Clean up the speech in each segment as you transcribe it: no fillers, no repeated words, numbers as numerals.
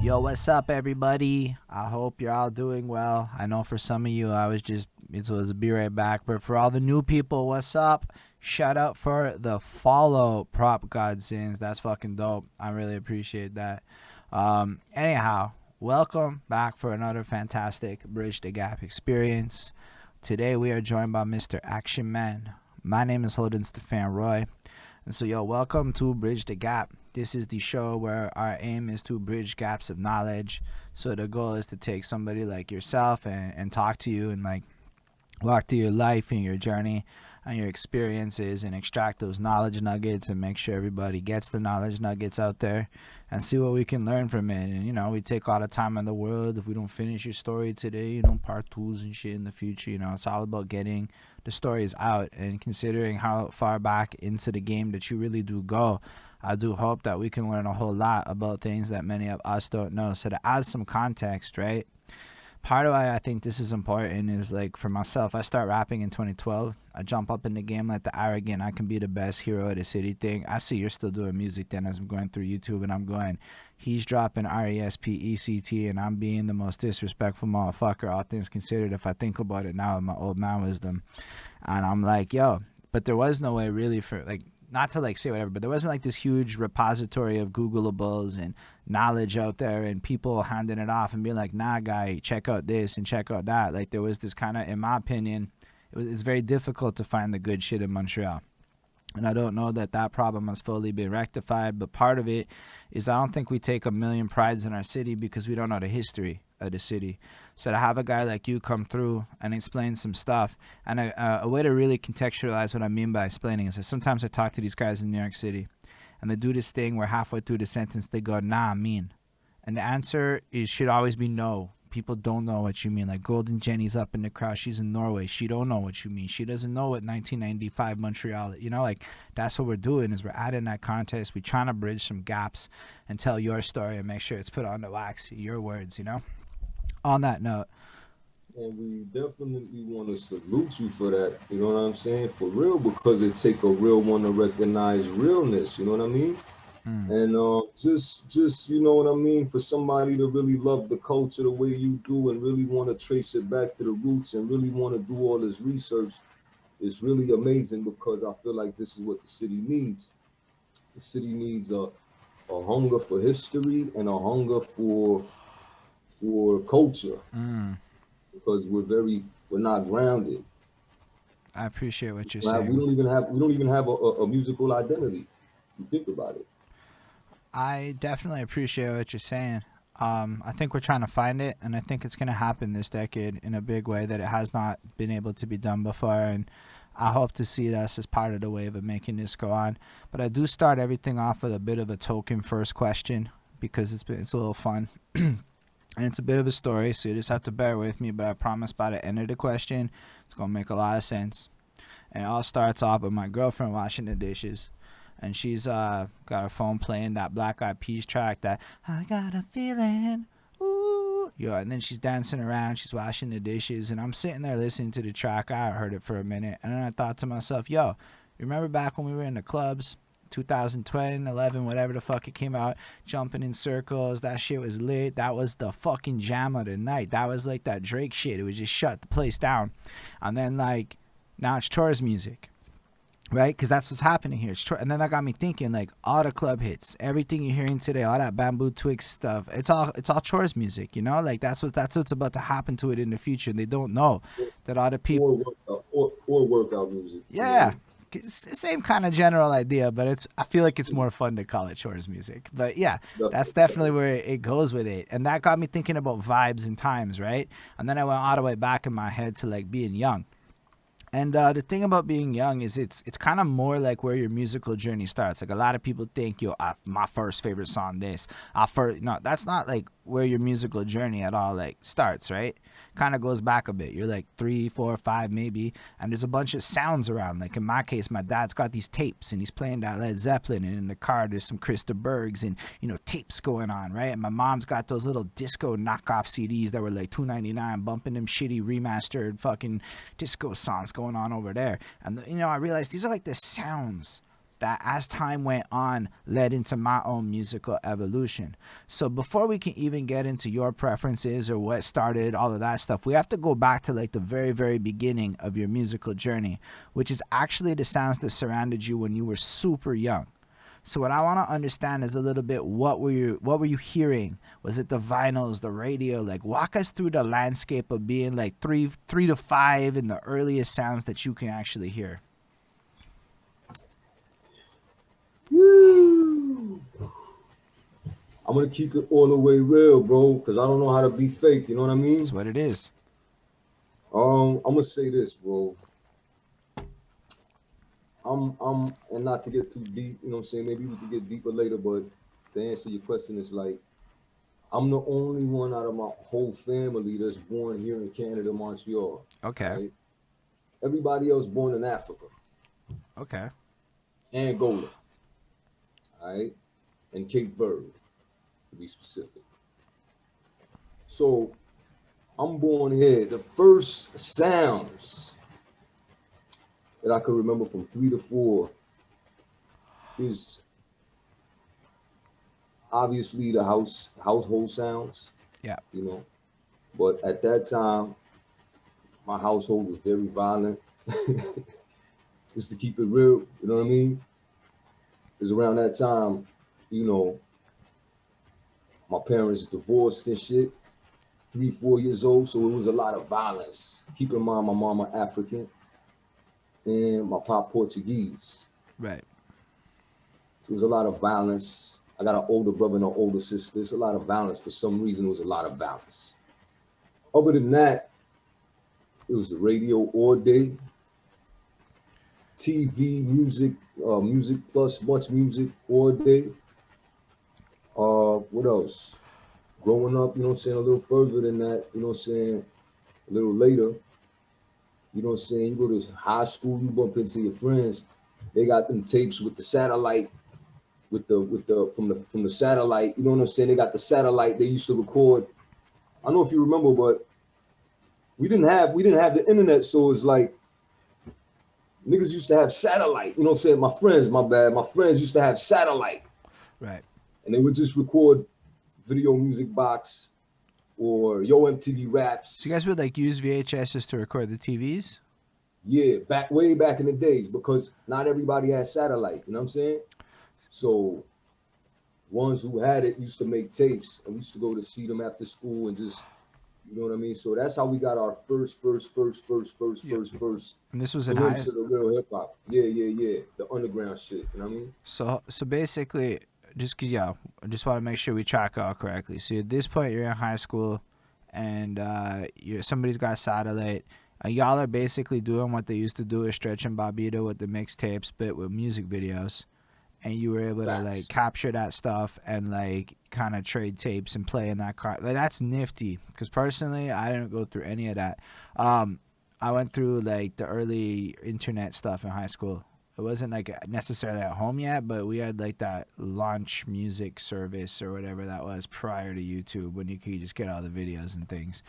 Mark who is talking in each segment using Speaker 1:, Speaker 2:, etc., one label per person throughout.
Speaker 1: Yo, what's up, everybody? I hope you're all doing well. I know for some of you, it was a be right back. But for all the new people, what's up? Shout out for the follow, Prop Godsins. That's fucking dope. I really appreciate that. Anyhow, welcome back for another fantastic Bridge the Gap experience. Today, we are joined by Mr. Akshun Man. My name is Holden Stephan Roy. And so, yo, welcome to Bridge the Gap. This is the show where our aim is to bridge gaps of knowledge. So the goal is to take somebody like yourself and talk to you and like walk through your life and your journey and your experiences and extract those knowledge nuggets and make sure everybody gets the knowledge nuggets out there and see what we can learn from it. And, we take all the time in the world. If we don't finish your story today, part twos and shit in the future, it's all about getting the stories out and considering how far back into the game that you really do go. I do hope that we can learn a whole lot about things that many of us don't know. So to add some context, right? Part of why I think this is important is like for myself, I start rapping in 2012. I jump up in the game like the arrogant, I can be the best hero of the city thing. I see you're still doing music then as I'm going through YouTube and I'm going, he's dropping RESPECT and I'm being the most disrespectful motherfucker, all things considered, if I think about it now with my old man wisdom. And I'm like, yo, but there was no way really for like, not to like say whatever, but there wasn't like this huge repository of Googleables and knowledge out there and people handing it off and being like, nah, guy, check out this and check out that. Like there was this kind of, in my opinion, it's very difficult to find the good shit in Montreal. And I don't know that that problem has fully been rectified, but part of it is I don't think we take a million prides in our city because we don't know the history of the city. So to have a guy like you come through and explain some stuff, and a way to really contextualize what I mean by explaining is that sometimes I talk to these guys in New York City, and they do this thing where halfway through the sentence they go, nah, I mean. And the answer should always be no. People don't know what you mean. Like Golden Jenny's up in the crowd. She's in Norway. She don't know what you mean. She doesn't know what 1995 Montreal. Like that's what we're doing is we're adding that context. We're trying to bridge some gaps and tell your story and make sure it's put on the wax. Your words. On that note.
Speaker 2: And we definitely want to salute you for that. You know what I'm saying? For real, because it take a real one to recognize realness. You know what I mean?
Speaker 1: Mm.
Speaker 2: And just you know what I mean, for somebody to really love the culture the way you do and really want to trace it back to the roots and really want to do all this research, it's really amazing because I feel like this is what the city needs. The city needs a hunger for history and a hunger for culture
Speaker 1: Mm.
Speaker 2: because we're not grounded.
Speaker 1: I appreciate what you're
Speaker 2: We
Speaker 1: saying.
Speaker 2: don't even have a musical identity. You think about it.
Speaker 1: I definitely appreciate what you're saying. I think we're trying to find it, and I think it's going to happen this decade in a big way that it has not been able to be done before. And I hope to see us as part of the wave of making this go on. But I do start everything off with a bit of a token first question because it's a little fun. And it's a bit of a story, so you just have to bear with me. But I promise by the end of the question, it's going to make a lot of sense. And it all starts off with my girlfriend washing the dishes. And she's got her phone playing that Black Eyed Peas track, that I got a feeling, ooh. And then she's dancing around, she's washing the dishes, and I'm sitting there listening to the track. I heard it for a minute, and then I thought to myself, yo, you remember back when we were in the clubs, 2010, 11, whatever the fuck it came out, jumping in circles, that shit was lit. That was the fucking jam of the night. That was like that Drake shit. It was just shut the place down. And then like, now it's chores music. Right, because that's what's happening here. And then that got me thinking, like all the club hits, everything you're hearing today, all that bamboo twigs stuff. It's all chores music, Like that's what's about to happen to it in the future. And they don't know that all the people.
Speaker 2: Or workout music. You
Speaker 1: Yeah,
Speaker 2: know,
Speaker 1: it's the same kind of general idea, but I feel like it's more fun to call it chores music. But yeah, that's definitely where it goes with it. And that got me thinking about vibes and times, right? And then I went all the way back in my head to like being young. And the thing about being young is it's kind of more like where your musical journey starts. Like a lot of people think, yo, my first favorite song, this. No, that's not like where your musical journey at all like starts, right? Kind of goes back a bit. You're like 3, 4, 5 maybe, and there's a bunch of sounds around. Like in my case, my dad's got these tapes and he's playing that Led Zeppelin, and in the car there's some Krista Bergs and tapes going on, right? And my mom's got those little disco knockoff CDs that were like $2.99, bumping them shitty remastered fucking disco songs going on over there. And I realized these are like the sounds that as time went on led into my own musical evolution. So before we can even get into your preferences or what started all of that stuff, we have to go back to like the very, very beginning of your musical journey, which is actually the sounds that surrounded you when you were super young. So what I want to understand is a little bit, what were you hearing? Was it the vinyls, the radio? Like, walk us through the landscape of being like three to five and the earliest sounds that you can actually hear.
Speaker 2: Woo! I'm gonna keep it all the way real, bro, because I don't know how to be fake. You know what I mean?
Speaker 1: That's what it is.
Speaker 2: I'm gonna say this, bro. And not to get too deep, you know what I'm saying? Maybe we could get deeper later, but to answer your question, it's like I'm the only one out of my whole family that's born here in Canada, Montreal.
Speaker 1: Okay.
Speaker 2: Right? Everybody else born in Africa.
Speaker 1: Okay.
Speaker 2: Angola. All right? And Cape Verde, to be specific. So I'm born here. The first sounds that I can remember from 3 to 4 is obviously the household sounds.
Speaker 1: Yeah.
Speaker 2: You know. But at that time, my household was very violent. Just to keep it real, you know what I mean? Because around that time, you know, my parents divorced and shit, 3, 4 years old, so it was a lot of violence. Keep in mind, my mama African and my pop Portuguese.
Speaker 1: Right.
Speaker 2: So it was a lot of violence. I got an older brother and an older sister. It's a lot of violence. For some reason, it was a lot of violence. Other than that, it was the radio all day, TV, music, music plus much music all day. What else? Growing up, you know what I'm saying, a little further than that, you know what I'm saying, a little later, you know what I'm saying, you go to high school, you bump into your friends, they got them tapes with the satellite, from the satellite, you know what I'm saying, they got the satellite they used to record. I don't know if you remember, but we didn't have the internet, so it's like niggas used to have satellite, you know what I'm saying, my friends used to have satellite.
Speaker 1: Right.
Speaker 2: And they would just record video music box or Yo MTV Raps.
Speaker 1: So you guys would like use VHSs to record the TVs?
Speaker 2: Yeah, way back in the days, because not everybody had satellite, you know what I'm saying? So ones who had it used to make tapes, and we used to go to see them after school and just, you know what I mean? So that's how we got our first.
Speaker 1: And this was in
Speaker 2: glimpse of the real hip hop. Yeah. The underground shit, you know what I mean?
Speaker 1: So basically, just cause I just want to make sure we track it all correctly. So at this point, you're in high school, and somebody's got satellite. Y'all are basically doing what they used to do with Stretch and Bobbito with the mixtapes, but with music videos. And you were able to like capture that stuff and like kind of trade tapes and play in that car. Like, that's nifty. Because personally, I didn't go through any of that. I went through like the early internet stuff in high school. It wasn't like necessarily at home yet, but we had like that launch music service or whatever that was prior to YouTube, when you could just get all the videos and things.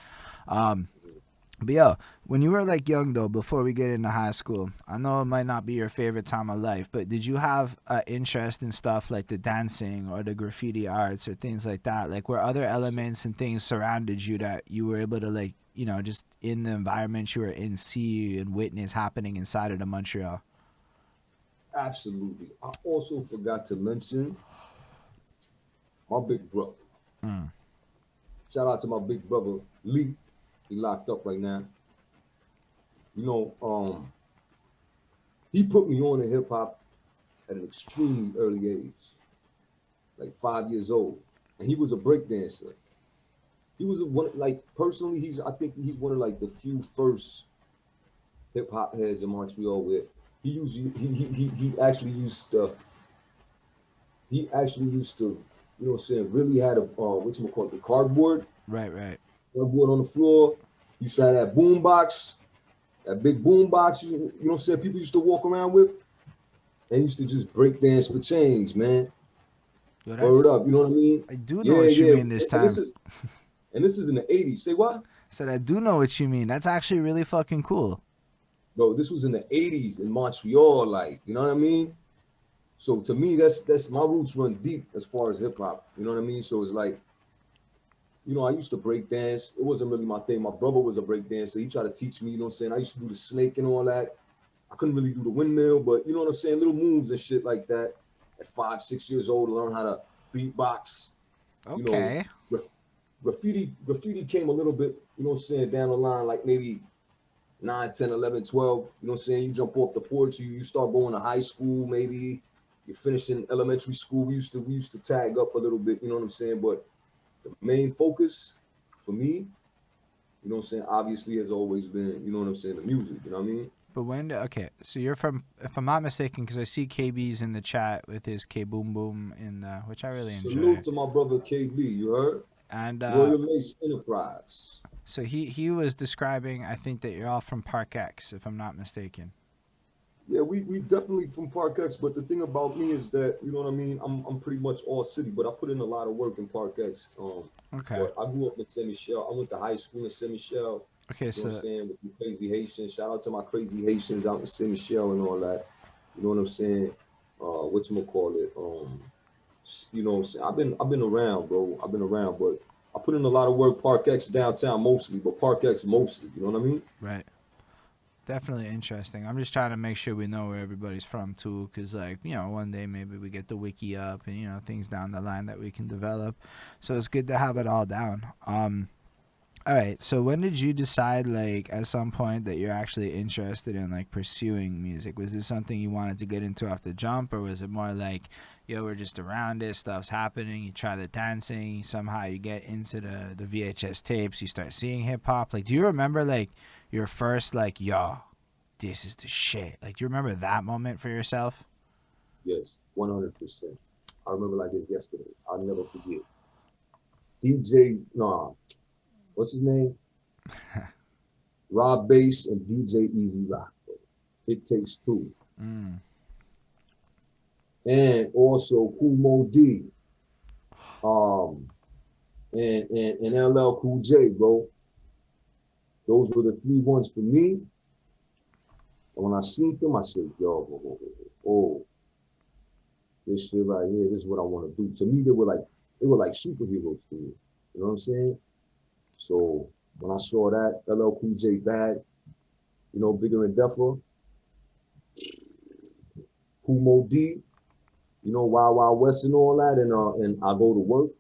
Speaker 1: But yo, when you were like young though, before we get into high school, I know it might not be your favorite time of life, but did you have interest in stuff like the dancing or the graffiti arts or things like that? Like, were other elements and things surrounded you that you were able to like, you know, just in the environment you were in, see and witness happening inside of the Montreal?
Speaker 2: Absolutely. I also forgot to mention my big brother. Shout out to my big brother, Lee. He locked up right now. You know, he put me on to hip hop at an extremely early age, like 5 years old, and he was a breakdancer. He was personally, I think he's one of like the few first hip hop heads in Montreal where he actually used to, you know what I'm saying, really had a the cardboard.
Speaker 1: Right.
Speaker 2: Cardboard on the floor. Used to have that boom box, that big boom box, you know what I'm saying, people used to walk around with. They used to just break dance for change, man.
Speaker 1: Yo,
Speaker 2: Word up, you know what I mean?
Speaker 1: I do know what you mean this time.
Speaker 2: And this is in the 80s. Say what?
Speaker 1: I said, I do know what you mean. That's actually really fucking cool.
Speaker 2: Bro, this was in the 80s in Montreal, like, you know what I mean? So to me, that's my roots run deep as far as hip hop. You know what I mean? So it's like, I used to break dance. It wasn't really my thing. My brother was a break dancer. He tried to teach me, you know what I'm saying? I used to do the snake and all that. I couldn't really do the windmill, but you know what I'm saying? Little moves and shit like that. At 5, 6 years old, to learn how to beatbox. You know,
Speaker 1: Okay.
Speaker 2: graffiti came a little bit, you know what I'm saying, down the line, like maybe 9, 10, 11, 12. You know what I'm saying? You jump off the porch, you start going to high school, maybe you're finishing elementary school. We used to tag up a little bit, you know what I'm saying? But the main focus for me, you know what I'm saying, obviously has always been, you know what I'm saying, the music, you know what I mean?
Speaker 1: But okay, so you're from, if I'm not mistaken, because I see KB's in the chat with his K Boom Boom which I really
Speaker 2: Salute
Speaker 1: enjoy.
Speaker 2: to my brother KB, you heard?
Speaker 1: And
Speaker 2: Royal Lace Enterprise.
Speaker 1: so he was describing, I think that you're all from Park X, if I'm not mistaken.
Speaker 2: Yeah, we definitely from Park X, but the thing about me is that, you know what I mean, I'm pretty much all city, but I put in a lot of work in Park X.
Speaker 1: Okay.
Speaker 2: But I grew up in Saint Michel. I went to high school in Saint Michel,
Speaker 1: Okay,
Speaker 2: you know what I'm
Speaker 1: so
Speaker 2: saying, with the crazy Haitians. Shout out to my crazy Haitians out in Saint Michel and all that. You know what I'm saying? Call it? You know what I'm saying? I've been around, bro. I've been around, but I put in a lot of work Park X downtown mostly, but Park X mostly. You know what I mean?
Speaker 1: right. Definitely interesting. I'm just trying to make sure we know where everybody's from too, because like one day maybe we get the wiki up and things down the line that we can develop. So it's good to have it all down. All right. So when did you decide, like, at some point that you're actually interested in like pursuing music? Was this something you wanted to get into off the jump, or was it more like, yo, we're just around it, stuff's happening, you try the dancing, somehow you get into the VHS tapes, you start seeing hip hop? Like, do you remember like your first like, yo, this is the shit? Like, do you remember that moment for yourself?
Speaker 2: Yes, 100%. I remember like it's yesterday. I'll never forget. DJ, nah, what's his name? Rob Bass and DJ Easy Rock. It takes two.
Speaker 1: Mm.
Speaker 2: And also Kumo D. Um, and LL Cool J, bro. Those were the three ones for me. And when I seen them, I said, yo, oh, this shit right here, this is what I want to do. To me, they were like superheroes to me. You know what I'm saying? So when I saw that, LL Cool J Bad, Bigger and Deffer, Kumo D, Wild Wild West and all that, and I go to work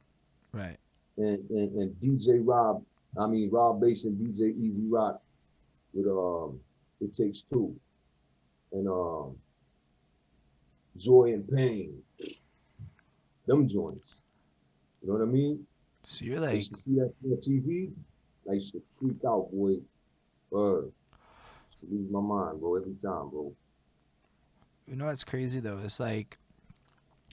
Speaker 1: Right.
Speaker 2: and DJ Rob, Rob Bass and DJ Easy Rock with It Takes Two and Joy and Pain, them joints. You know what I mean?
Speaker 1: So you're
Speaker 2: I
Speaker 1: like,
Speaker 2: used to see that on TV. I used to freak out, boy. Lose my mind, bro, every time, bro.
Speaker 1: what's crazy though? It's like,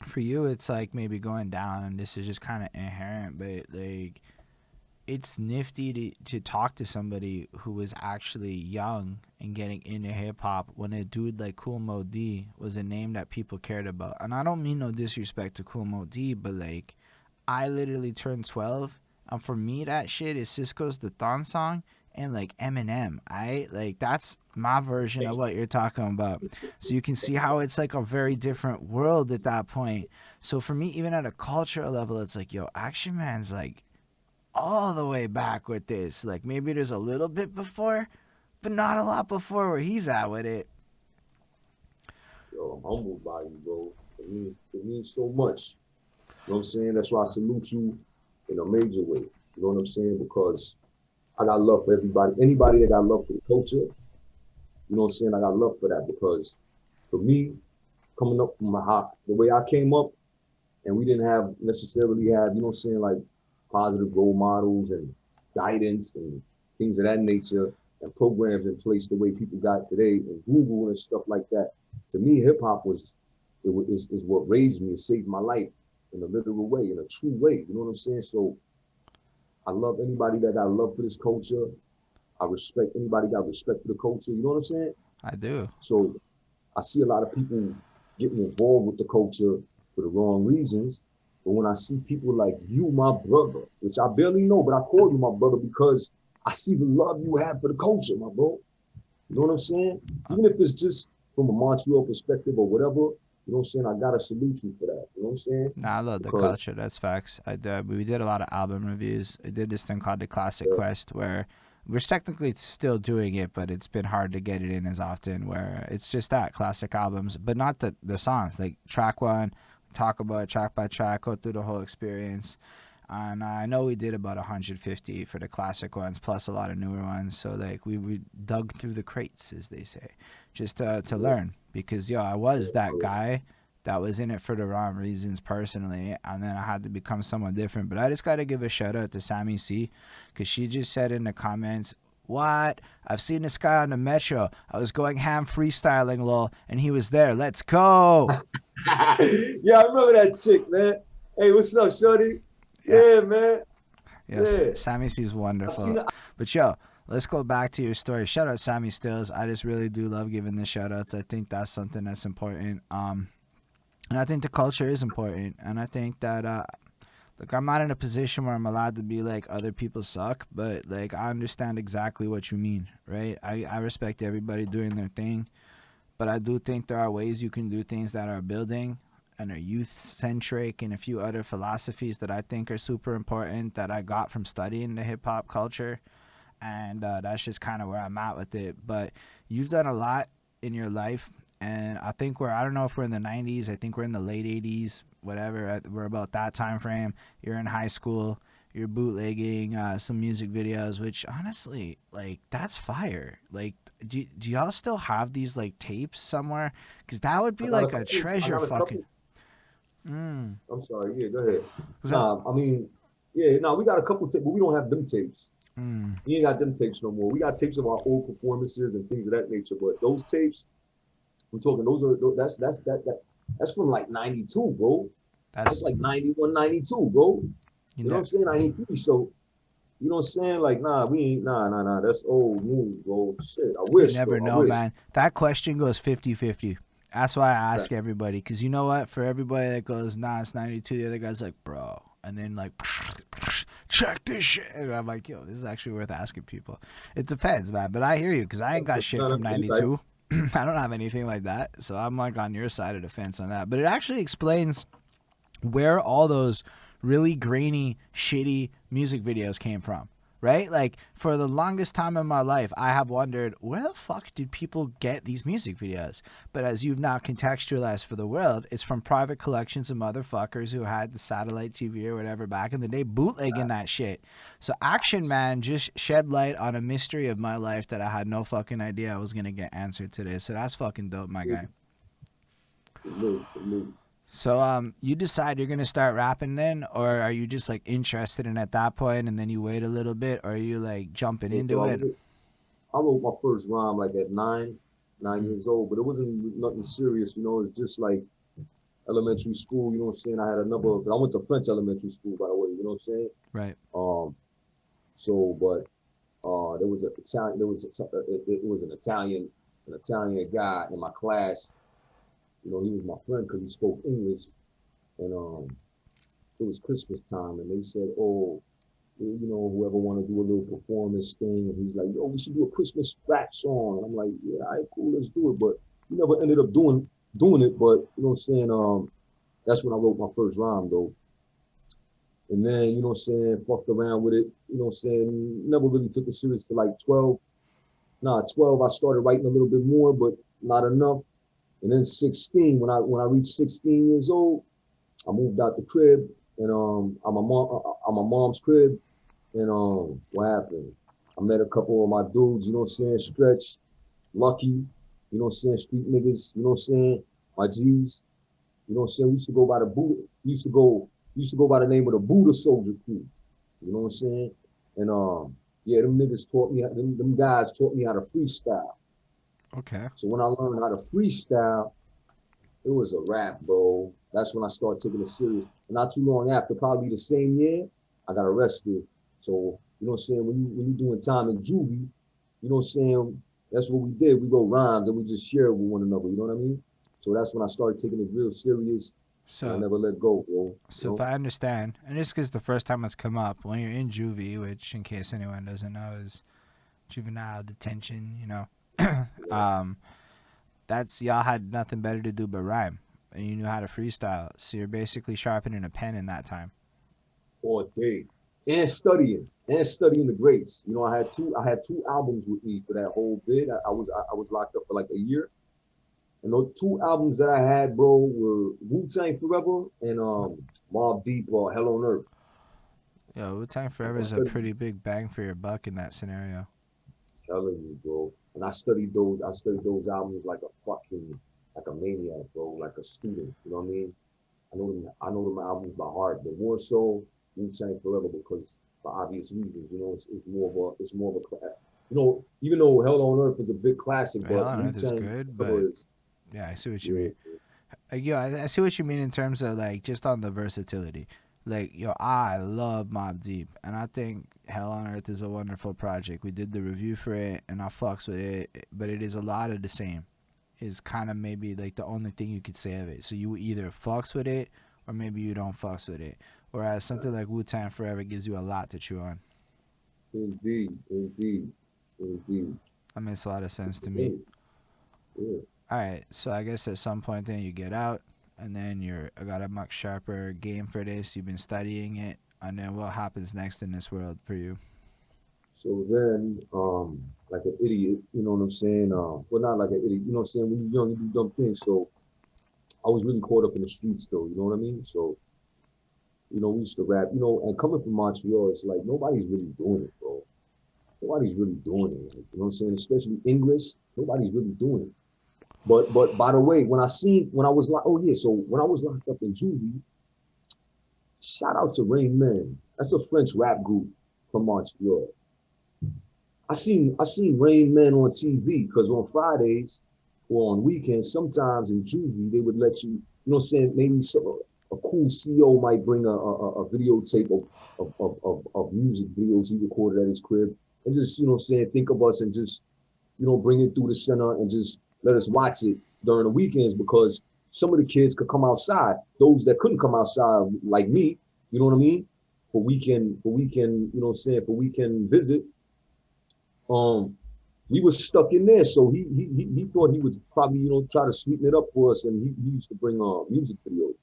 Speaker 1: for you, it's like maybe going down, and this is just kind of inherent, but like, it's nifty to talk to somebody who was actually young and getting into hip hop when a dude like Cool Mo D was a name that people cared about. And I don't mean no disrespect to Cool Mo D, but like, I literally turned 12, and for me, that shit is Cisco's The Thon Song and like Eminem. Like, that's my version of what you're talking about. So you can see how it's like a very different world at that point. So for me, even at a cultural level, it's like, yo, Action Man's like all the way back with this. Like, maybe there's a little bit before, but not a lot before where he's at with it.
Speaker 2: Yo, I'm humbled by you, bro. It means so much. You know what I'm saying? That's why I salute you in a major way. You know what I'm saying? Because I got love for everybody. Anybody that got love for the culture, you know what I'm saying? I got love for that because for me, coming up from the way I came up, and we didn't necessarily have, you know what I'm saying, like positive role models and guidance and things of that nature and programs in place the way people got today and Google and stuff like that. To me, hip hop is what raised me, it saved my life in a literal way, in a true way. You know what I'm saying? So I love anybody that got love for this culture. I respect anybody got respect for the culture. You know what I'm saying?
Speaker 1: I do.
Speaker 2: So I see a lot of people getting involved with the culture for the wrong reasons. But when I see people like you, my brother, which I barely know, but I call you my brother because I see the love you have for the culture, my bro. You know what I'm saying?
Speaker 1: Uh,
Speaker 2: Even if it's just from a Montreal perspective or whatever, You know what I'm saying? I gotta salute you for that. You know what I'm saying?
Speaker 1: Nah, I love the
Speaker 2: Because
Speaker 1: culture. That's facts. We did a lot of album reviews. I did this thing called the Classic
Speaker 2: uh,
Speaker 1: Quest, where we're technically still doing it, but it's been hard to get it in as often. Where it's just that classic albums, but not the songs. Like track one, talk about it track by track, go through the whole experience. And I know we did about 150 for the classic ones, plus a lot of newer ones. So like we dug through the crates, as they say, just to
Speaker 2: yeah,
Speaker 1: learn. Because I was that
Speaker 2: yeah,
Speaker 1: guy that was in it for the wrong reasons personally, and then I had to become someone different. But I just got to give a shout out to Sammy C, because she just said in the comments, "What? I've seen this guy on the metro. I was going ham freestyling, lol, and he was there. Let's go."
Speaker 2: yeah, I remember that chick, man. Hey, what's up, shorty?
Speaker 1: Yeah,
Speaker 2: Yeah, man.
Speaker 1: yes,
Speaker 2: Yeah,
Speaker 1: Sammy C's
Speaker 2: I seen
Speaker 1: wonderful.
Speaker 2: it.
Speaker 1: But let's go back to your story. Shout out Sammy Stills. I just really do love giving the shout outs. I think that's something that's important. And I think the culture is important. And I think that look, I'm not in a position where I'm allowed to be like other people suck, but like I understand exactly what you mean, right? I respect everybody doing their thing, but I do think there are ways you can do things that are building and are youth centric, and a few other philosophies that I think are super important that I got from studying the hip hop culture. And that's just kind of where I'm at with it. But you've done a lot in your life, and I think I don't know if we're in the 90s. I think we're in the late 80s, whatever. We're about that time frame. You're in high school. You're bootlegging some music videos, which honestly, like, that's fire. Like, do y'all still have these like tapes somewhere? Because that would
Speaker 2: I
Speaker 1: be
Speaker 2: got a
Speaker 1: like a
Speaker 2: couple. I
Speaker 1: treasure
Speaker 2: got a
Speaker 1: fucking.
Speaker 2: couple.
Speaker 1: Mm.
Speaker 2: I'm sorry. Yeah, go ahead.
Speaker 1: What's up?
Speaker 2: Nah, I mean, yeah, nah, we got a couple tapes, but we don't have them tapes.
Speaker 1: Mm.
Speaker 2: We ain't got them tapes no more. We got tapes of our old performances and things of that nature. But those tapes, we're talking, that's from like '92, bro. That's
Speaker 1: That's
Speaker 2: like '91, '92, bro.
Speaker 1: you
Speaker 2: You know what
Speaker 1: know.
Speaker 2: I'm saying? '93. So you know what I'm saying? Like, nah, we ain't, nah. That's old news, bro. Shit, I
Speaker 1: You
Speaker 2: wish,
Speaker 1: never
Speaker 2: though. I
Speaker 1: know,
Speaker 2: wish.
Speaker 1: man. That question goes 50-50. That's why I ask everybody. Because you know what? For everybody that goes, nah, it's 92, the other guy's like, bro. And then, like, check this shit. And I'm like, yo, this is actually worth asking people. It depends, man. But I hear you because I ain't got shit
Speaker 2: Nah,
Speaker 1: from
Speaker 2: you right.
Speaker 1: 92. I don't have anything like that. So I'm, like, on your side of the fence on that. But it actually explains where all those really grainy, shitty music videos came from. Right? Like, for the longest time in my life, I have wondered, where the fuck did people get these music videos? But as you've now contextualized for the world, it's from private collections of motherfuckers who had the satellite TV or whatever back in the day bootlegging that shit. So Akshun Man just shed light on a mystery of my life that I had no fucking idea I was going to get answered today. So that's fucking dope, my guy.
Speaker 2: Salute.
Speaker 1: So you decide you're gonna start rapping then, or are you just like interested in at that point and then you wait a little bit, or are you like jumping
Speaker 2: Yeah,
Speaker 1: into
Speaker 2: so
Speaker 1: it?
Speaker 2: I wrote my first rhyme like at nine
Speaker 1: Mm,
Speaker 2: years old, but it wasn't nothing serious, you know. It's just like elementary school, you know what I'm saying? I had a number of, I went to French elementary school, by the way, you know what I'm saying?
Speaker 1: right.
Speaker 2: Um, but there was a Italian, it was an Italian guy in my class. You know, he was my friend because he spoke English, and it was Christmas time, and they said, "Oh, you know, whoever want to do a little performance thing," and he's like, "Yo, we should do a Christmas rap song." And I'm like, "Yeah, all right, cool, let's do it." But we never ended up doing it. But you know what I'm saying? That's when I wrote my first rhyme, though. And then, you know what I'm saying, fucked around with it, you know what I'm saying, never really took it serious for like 12. Nah, 12, I started writing a little bit more, but not enough. And then 16, when I reached 16 years old, I moved out the crib, and I'm my mom's crib, and what happened? I met a couple of my dudes, you know what I'm saying, Stretch, Lucky, you know what I'm saying, street niggas, you know what I'm saying, my G's, you know what I'm saying. We used to go by the Buddha, we used to go by the name of the Buddha Soldier Crew, you know what I'm saying, and yeah, them niggas taught me, them guys taught me how to freestyle.
Speaker 1: Okay.
Speaker 2: So when I learned how to freestyle, it was a rap, bro. That's when I started taking it serious. And not too long after, probably the same year, I got arrested. So, you know what I'm saying? When you doing time in juvie, you know what I'm saying? That's what we did. We wrote rhymes and we just shared with one another. You know what I mean? So that's when I started taking it real serious, and I
Speaker 1: So
Speaker 2: never let go, bro. You
Speaker 1: so if
Speaker 2: know?
Speaker 1: I understand, and this is the first time it's come up, when you're in juvie, which in case anyone doesn't know is juvenile detention,
Speaker 2: Yeah.
Speaker 1: um, that's y'all had nothing better to do but rhyme. and you knew how to freestyle. So you're basically sharpening a pen in that time.
Speaker 2: all day, and studying the greats. You know, I had two albums with me for that whole bid. I was locked up for like a year, and those two albums that I had, bro, were Wu Tang Forever and Mobb Deep or Hell on Earth.
Speaker 1: Yo, Wu Tang
Speaker 2: And
Speaker 1: Forever
Speaker 2: I
Speaker 1: is a
Speaker 2: studied,
Speaker 1: pretty big bang for your buck in that scenario.
Speaker 2: telling you, bro. And I studied those albums like a fucking, like a maniac, bro, like a student. You know what I mean? I know them albums by heart, but more so Wu Tang Forever because for obvious reasons. You know, it's more of a, you know, even though Hell on Earth is a big classic,
Speaker 1: Hell
Speaker 2: but
Speaker 1: on
Speaker 2: Wu
Speaker 1: Earth is
Speaker 2: Tang
Speaker 1: good, but
Speaker 2: Forever is,
Speaker 1: yeah, I see what you
Speaker 2: yeah,
Speaker 1: mean. Yeah, I see what you mean in terms of like just on the versatility. Like, yo, I love Mob Deep, and I think Hell on Earth is a wonderful project. We did the review for it, and I fucks with it, but it is a lot of the same. Is kind of maybe like the only thing you could say of it. So you either fucks with it, or maybe you don't fucks with it. Whereas something like Wu Tang Forever gives you a lot to chew on.
Speaker 2: indeed, indeed, indeed.
Speaker 1: That makes a lot of sense to me.
Speaker 2: Yeah, yeah.
Speaker 1: All right, so I guess at some point then you get out, and then you're I got a much sharper game for this. You've been studying it, and then what happens next in this world for you?
Speaker 2: So then, like an idiot, you know what I'm saying? Well, not like an idiot, you know what I'm saying? When you're young, you do dumb things. So I was really caught up in the streets, though. You know what I mean? So we used to rap, and coming from Montreal, it's like nobody's really doing it, bro. Nobody's really doing it. Like, you know what I'm saying? Especially English, nobody's really doing it. But by the way, when I was like, oh yeah, so when I was locked up in juvie, shout out to Rain Man. That's a French rap group from Montreal. I seen Rain Man on TV because on Fridays or on weekends, sometimes in juvie, they would let you, what I'm saying, maybe a cool CEO might bring a videotape of music videos he recorded at his crib and just, what I'm saying, think of us and just, bring it through the center and just let us watch it during the weekends because some of the kids could come outside. Those that couldn't come outside, like me, you know what I mean? For weekend, for weekend visit, um, we was stuck in there. So he thought he would probably, try to sweeten it up for us. And he used to bring music videos.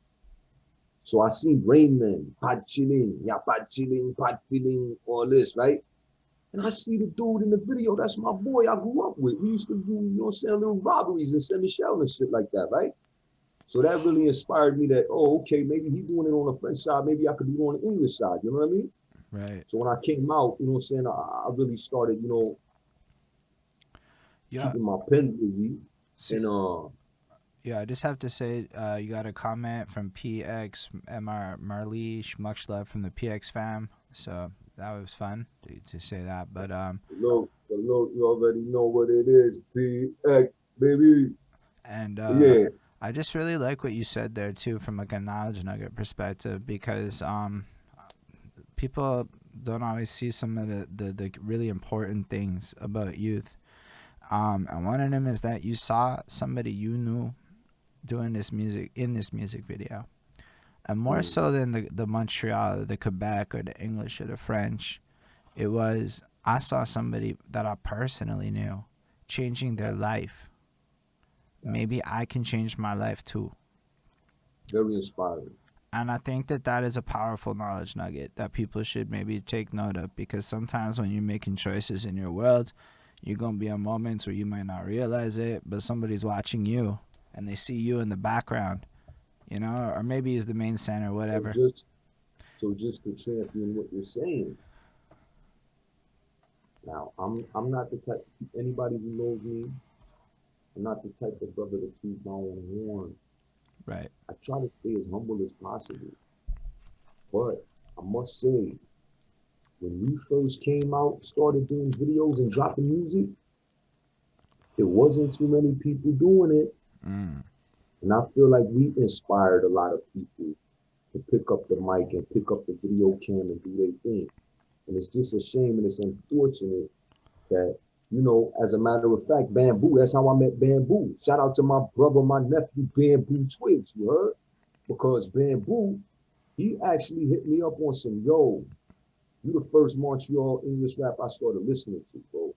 Speaker 2: So I seen Rain Man, Pod Chilling, yeah, Pod Chilling, Pod Feeling, all this, right? And I see the dude in the video, that's my boy I grew up with. We used to do, little robberies in Saint Michel and shit like that, right? So that really inspired me that, oh, okay, maybe he's doing it on the French side, maybe I could do it on the English side, you know what I mean?
Speaker 1: Right.
Speaker 2: So when I came out, I really started,
Speaker 1: Yeah.
Speaker 2: keeping my pen busy.
Speaker 1: See,
Speaker 2: And
Speaker 1: yeah, I just have to say, you got a comment from PX MR Marleesh, much love from the PX fam. So that was fun to say that. But
Speaker 2: look, you already know what it is, PX, baby.
Speaker 1: and
Speaker 2: Yeah,
Speaker 1: I just really like what you said there too, from like a knowledge nugget perspective, because people don't always see some of the really important things about youth. And one of them is that you saw somebody you knew doing this music in this music video. And more
Speaker 2: mm,
Speaker 1: so than the Montreal, or the Quebec, or the English, or the French, it was I saw somebody that I personally knew changing their life. Maybe I can change my life too.
Speaker 2: very inspiring.
Speaker 1: And I think that that is a powerful knowledge nugget that people should maybe take note of, because sometimes when you're making choices in your world, you're going to be in moments where you might not realize it, but somebody's watching you and they see you in the background, or maybe he's the main center,
Speaker 2: So
Speaker 1: whatever.
Speaker 2: just to champion what you're saying. Now, I'm not the type. Anybody who knows me, I'm not the type of brother to toot my own horn.
Speaker 1: Right.
Speaker 2: I try to stay as humble as possible. But I must say, when we first came out, started doing videos and dropping music, it wasn't too many people doing it.
Speaker 1: Mm.
Speaker 2: And I feel like we inspired a lot of people to pick up the mic and pick up the video cam and do their thing. And it's just a shame and it's unfortunate that, as a matter of fact, Bamboo, that's how I met Bamboo. Shout out to my brother, my nephew, Bamboo Twigs, you heard? Because Bamboo, he actually hit me up on some, yo, you the first Montreal English rap I started listening to, bro.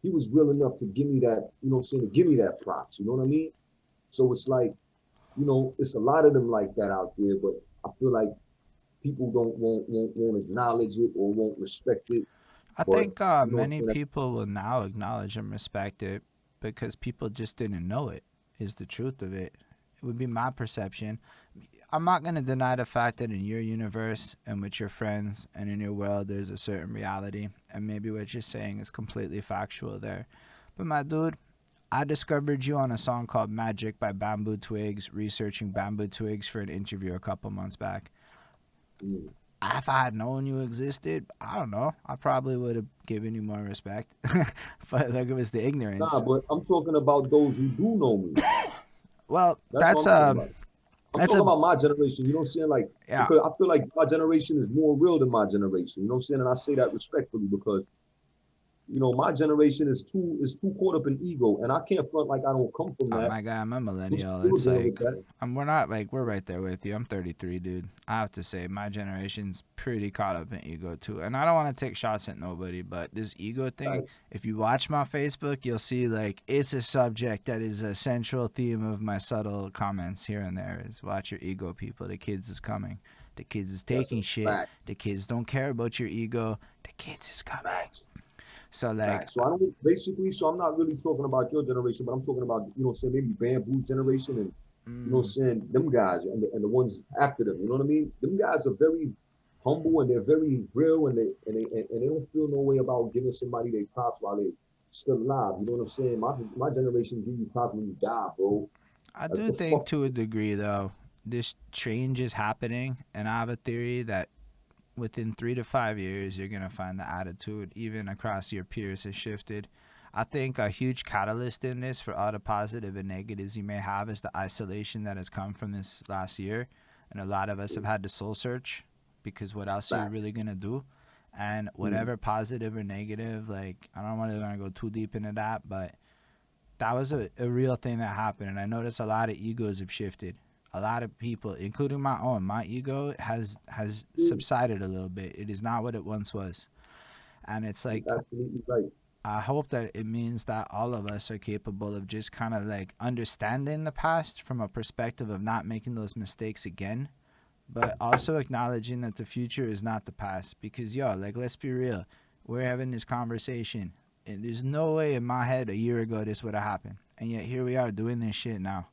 Speaker 2: He was real enough to give me that, to give me that props, you know what I mean? So it's like, it's a lot of them like that out there, but I feel like people don't won't acknowledge it or won't respect it.
Speaker 1: I
Speaker 2: But
Speaker 1: think
Speaker 2: what I'm
Speaker 1: many
Speaker 2: saying? Like,
Speaker 1: people will now acknowledge and respect it because people just didn't know it, is the truth of it. It would be my perception. I'm not going to deny the fact that in your universe and with your friends and in your world, there's a certain reality. And maybe what you're saying is completely factual there. But my dude, I discovered you on a song called Magic by Bamboo Twigs, researching Bamboo Twigs for an interview a couple months back.
Speaker 2: mm,
Speaker 1: If I had known you existed, I don't know. I probably would have given you more respect. But like it was the
Speaker 2: nah,
Speaker 1: ignorance.
Speaker 2: but I'm talking about those who do know me.
Speaker 1: Well,
Speaker 2: That's what I'm talking about. I'm
Speaker 1: that's
Speaker 2: talking
Speaker 1: a
Speaker 2: about my generation. You know what I'm saying? Like,
Speaker 1: yeah.
Speaker 2: because I feel like my generation is more real than my generation. You know what I'm saying? And I say that respectfully because my generation is too caught up in ego, and I can't front like I don't come from
Speaker 1: Oh
Speaker 2: that.
Speaker 1: my god, I'm a
Speaker 2: We
Speaker 1: millennial.
Speaker 2: still
Speaker 1: It's
Speaker 2: deal with
Speaker 1: like
Speaker 2: that.
Speaker 1: we're not like we're right there with you. I'm 33, dude. I have to say my generation's pretty caught up in ego too. And I don't want to take shots at nobody, but this ego thing,
Speaker 2: Facts.
Speaker 1: if you watch my Facebook, you'll see like it's a subject that is a central theme of my subtle comments here and there is watch your ego, people. The kids is coming. The kids is
Speaker 2: That's a
Speaker 1: taking shit.
Speaker 2: fact.
Speaker 1: The kids don't care about your ego. The kids is coming.
Speaker 2: Facts.
Speaker 1: So like
Speaker 2: Facts. So I don't basically. So I'm not really talking about your generation, but I'm talking about saying maybe Bamboo's generation and
Speaker 1: mm,
Speaker 2: saying them guys and the ones after them. You know what I mean? Them guys are very humble and they're very real and they don't feel no way about giving somebody their props while they still alive. You know what I'm saying? My generation give you props when you die, bro.
Speaker 1: I
Speaker 2: Like
Speaker 1: do
Speaker 2: the
Speaker 1: think
Speaker 2: fuck.
Speaker 1: to a degree though, this change is happening, and I have a theory that within 3 to 5 years, you're gonna find the attitude, even across your peers, has shifted. I think a huge catalyst in this for all the positive and negatives you may have is the isolation that has come from this last year, and a lot of us have had to soul search because what else are you
Speaker 2: Fact.
Speaker 1: really gonna do? And
Speaker 2: Mm.
Speaker 1: whatever positive or negative, like I don't really want to go too deep into that, but that was a real thing that happened, and I noticed a lot of egos have shifted. A lot of people, including my own, my ego has
Speaker 2: Mm.
Speaker 1: subsided a little bit. It is not what it once was, and it's
Speaker 2: You're
Speaker 1: like
Speaker 2: absolutely right.
Speaker 1: I hope that it means that all of us are capable of just kind of like understanding the past from a perspective of not making those mistakes again, but also acknowledging that the future is not the past. Because yo, like let's be real, we're having this conversation, and there's no way in my head a year ago this would have happened, and yet here we are doing this shit now,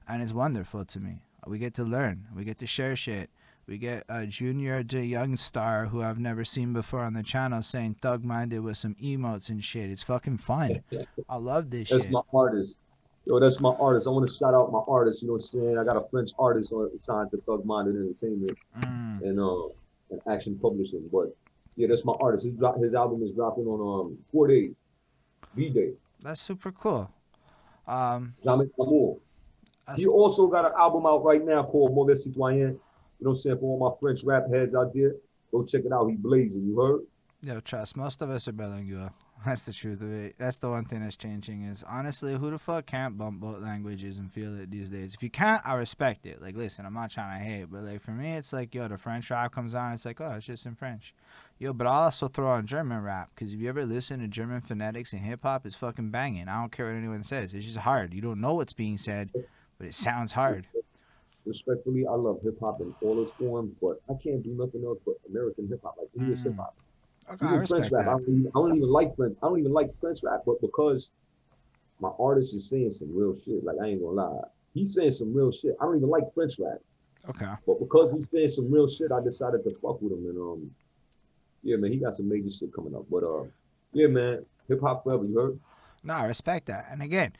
Speaker 1: and it's wonderful to me. We get to learn, we get to share shit. We get a junior to young star who I've never seen before on the channel saying thug minded with some emotes and shit. It's fucking fun. I love this
Speaker 2: That's
Speaker 1: shit.
Speaker 2: my artist. Yo, that's my artist. I want to shout out my artist. You know what I'm saying? I got a French artist on signed to Thug Minded Entertainment
Speaker 1: Mm,
Speaker 2: and Action Publishing. But yeah, that's my artist. His album is dropping on 4 days. B Day.
Speaker 1: that's super cool. Um,
Speaker 2: Jamais Amour. He
Speaker 1: that's,
Speaker 2: also got an album out right now called Mauvais Citoyen. You know what I'm saying? For all my French rap heads out there, go check it out. He blazing. You heard?
Speaker 1: Yo, trust. Most of us are bilingual. That's the truth of it. That's the one thing that's changing. Is honestly, who the fuck can't bump both languages and feel it these days? If you can't, I respect it. Like, listen, I'm not trying to hate, but like for me, it's like yo, the French rap comes on. It's like oh, it's just in French. Yo, but I'll also throw on German rap because if you ever listen to German phonetics and hip hop, it's fucking banging. I don't care what anyone says. It's just hard. You don't know what's being said, but it sounds hard.
Speaker 2: Respectfully, I love hip hop in all its forms, but I can't do nothing else but American hip hop, like English hip
Speaker 1: Mm.
Speaker 2: hop.
Speaker 1: Okay, I
Speaker 2: Even French
Speaker 1: respect
Speaker 2: rap,
Speaker 1: that.
Speaker 2: I don't even like French. I don't even like French rap, but because my artist is saying some real shit, like I ain't gonna lie, he's saying some real shit. I don't even like French rap,
Speaker 1: Okay.
Speaker 2: but because he's saying some real shit, I decided to fuck with him. And yeah, man, he got some major shit coming up. But yeah, man, hip hop forever. You heard?
Speaker 1: No, I respect that. And again,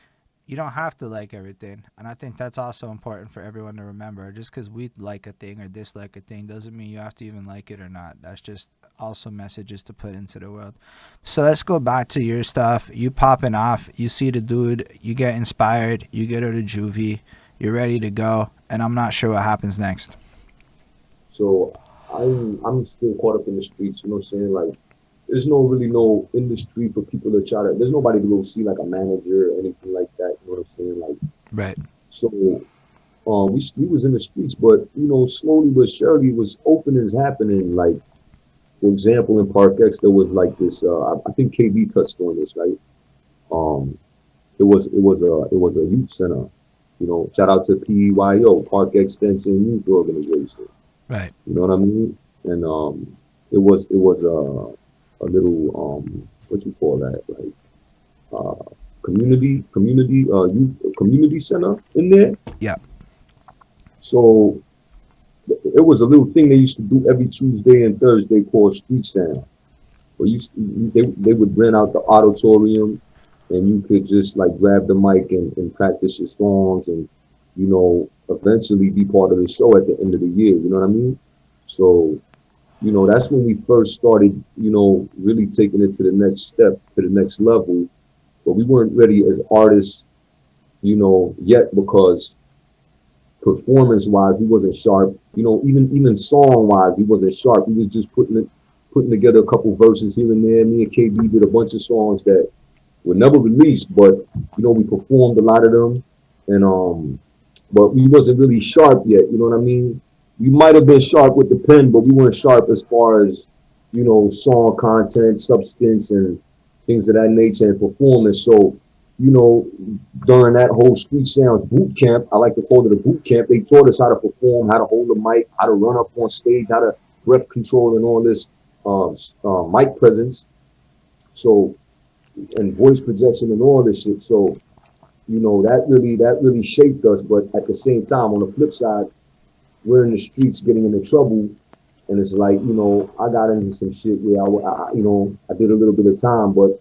Speaker 1: you don't have to like everything. And I think that's also important for everyone to remember. Just because we like a thing or dislike a thing doesn't mean you have to even like it or not. That's just also messages to put into the world. So let's go back to your stuff. You popping off. You see the dude. You get inspired. You get out of juvie. You're ready to go. And I'm not sure what happens next.
Speaker 2: So I'm still caught up in the streets. You know what I'm saying? Like, there's no really no industry for people to try to. There's nobody to go see like a manager or anything like that. You know what I'm saying? Like,
Speaker 1: Right.
Speaker 2: so we was in the streets, but slowly but surely was openings happening. Like, for example, in Park X, there was like this. I think KB touched on this, right? Um, it was a youth center, Shout out to PEYO, Park Extension Youth Organization.
Speaker 1: Right.
Speaker 2: You know what I mean? And it was a little what you call that, like community youth community center in there.
Speaker 1: Yeah.
Speaker 2: So it was a little thing they used to do every Tuesday and Thursday called Street Sound. Where they would rent out the auditorium, and you could just like grab the mic and practice your songs, and eventually be part of the show at the end of the year. You know what I mean? So that's when we first started, really taking it to the next step, to the next level. But we weren't ready as artists, yet, because performance wise, we wasn't sharp. Even song wise, we wasn't sharp. We was just putting together a couple verses here and there. Me and KB did a bunch of songs that were never released, but we performed a lot of them, and but we wasn't really sharp yet. You know what I mean? We might have been sharp with the pen, but we weren't sharp as far as song content, substance, and things of that nature and performance. So you know, during that whole Street Sounds boot camp, I like to call it a boot camp, they taught us how to perform, how to hold a mic, how to run up on stage, how to breath control and all this mic presence. So, and voice projection and all this shit. So, that really shaped us. But at the same time, on the flip side, we're in the streets getting into trouble. And it's like, I got into some shit where I did a little bit of time, but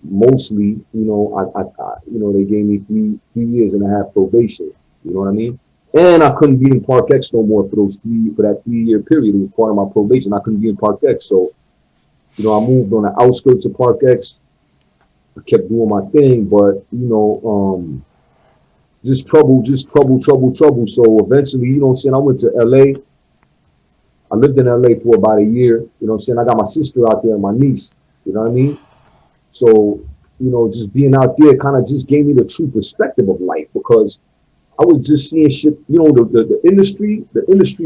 Speaker 2: mostly, they gave me three years and a half probation. You know what I mean? And I couldn't be in Park X no more for that 3 year period. It was part of my probation. I couldn't be in Park X. So, I moved on the outskirts of Park X. I kept doing my thing, but just trouble. So eventually, I went to LA. I lived in LA for about a year. I got my sister out there and my niece. You know what I mean? So, just being out there kind of just gave me the true perspective of life, because I was just seeing shit, the industry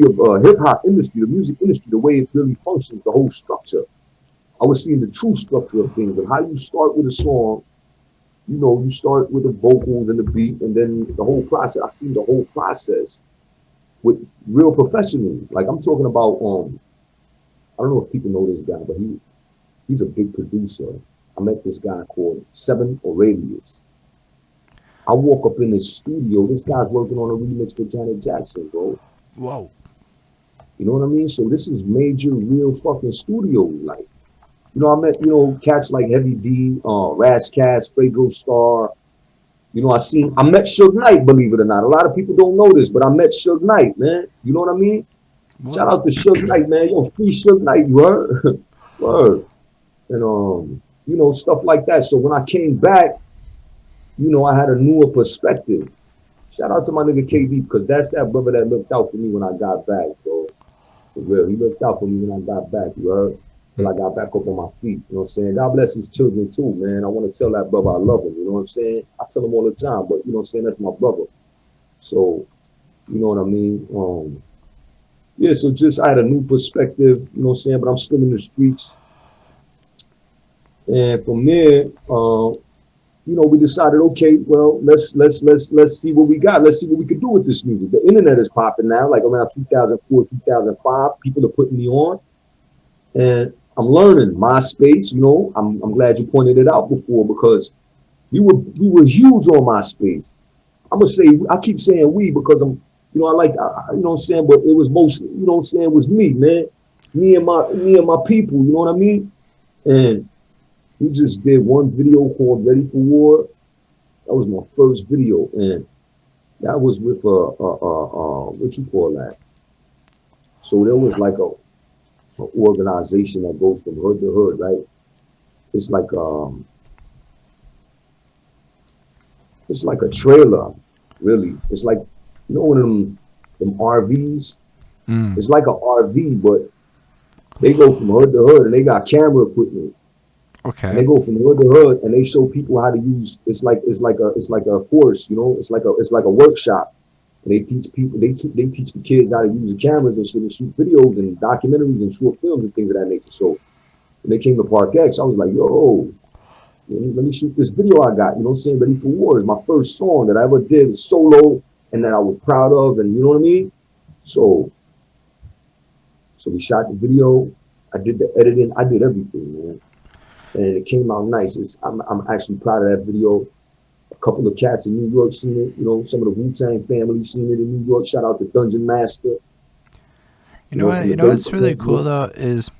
Speaker 2: of hip hop industry, the music industry, the way it really functions, the whole structure. I was seeing the true structure of things and how you start with a song. You start with the vocals and the beat, and then the whole process. I seen the whole process with real professionals. Like I'm talking about, I don't know if people know this guy, but he's a big producer. I met this guy called Seven Aurelius. I walk up in his studio. This guy's working on a remix for Janet Jackson, bro.
Speaker 1: Whoa.
Speaker 2: You know what I mean? So this is major, real fucking studio. Like, I met, cats like Heavy D, Raz Cass, Fredro Starr. I met Suge Knight, believe it or not. A lot of people don't know this, but I met Suge Knight, man. You know what I mean? Whoa. Shout out to Suge Knight, man. Free Suge Knight, you heard? Word. And, stuff like that. So when I came back, I had a newer perspective. Shout out to my nigga KB, because that's that brother that looked out for me when I got back, bro. For real. He looked out for me when I got back, you heard? Till I got back up on my feet. You know what I'm saying? God bless his children too, man. I want to tell that brother I love him. You know what I'm saying? I tell him all the time, but that's my brother. So, you know what I mean? Yeah, so just I had a new perspective, but I'm still in the streets. And from there, we decided, okay, well, let's see what we got. Let's see what we could do with this music. The internet is popping now, like around 2004, 2005. People are putting me on, and I'm learning MySpace. I'm glad you pointed it out before, because we were huge on MySpace. I'm gonna say, I keep saying we because I'm, I like, but it was mostly, it was me, man, me and my people. You know what I mean? And we just did one video called Ready for War. That was my first video. And that was with what you call that? So there was like an organization that goes from hood to hood, right? It's like a trailer, really. It's like, one of them RVs. It's like an RV, but they go from hood to hood, and they got camera equipment.
Speaker 1: Okay.
Speaker 2: And they go from hood to hood, and they show people how to use. It's like a course, It's like a workshop. And they teach people. They teach the kids how to use the cameras and shit, and shoot videos and documentaries and short films and things of that nature. So when they came to Park X, I was like, yo, let me shoot this video I got, you know what I'm saying? Ready for War is my first song that I ever did solo and that I was proud of, and you know what I mean? So so we shot the video, I did the editing, I did everything, man. And it came out nice. I'm actually proud of that video. A couple of cats in New York seen it, you know, some of the Wu-Tang family seen it in New York. Shout out to Dungeon Master,
Speaker 1: You know what?
Speaker 2: from the
Speaker 1: You know
Speaker 2: Bay.
Speaker 1: what's really cool though is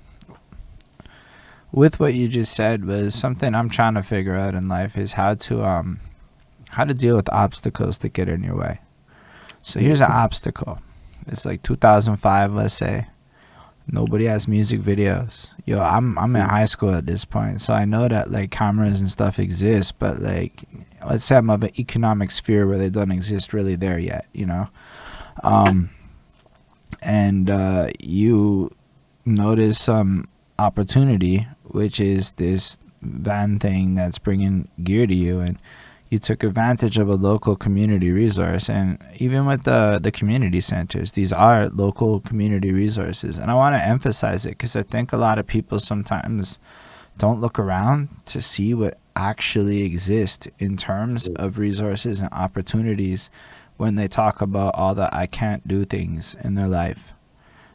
Speaker 1: with what you just said was something I'm trying to figure out in life is how to deal with obstacles that get in your way. So here's an obstacle. It's like 2005, let's say. Nobody has music videos. Yo, I'm in high school at this point, so I know that like cameras and stuff exist, but like let's say I'm of an economic sphere where they don't exist really there yet, you know. Um, and you notice some opportunity, which is this van thing that's bringing gear to you, and you took advantage of a local community resource. And even with the community centers, these are local community resources, and I want to emphasize it because I think a lot of people sometimes don't look around to see what actually exists in terms of resources and opportunities when they talk about all the I can't do things in their life.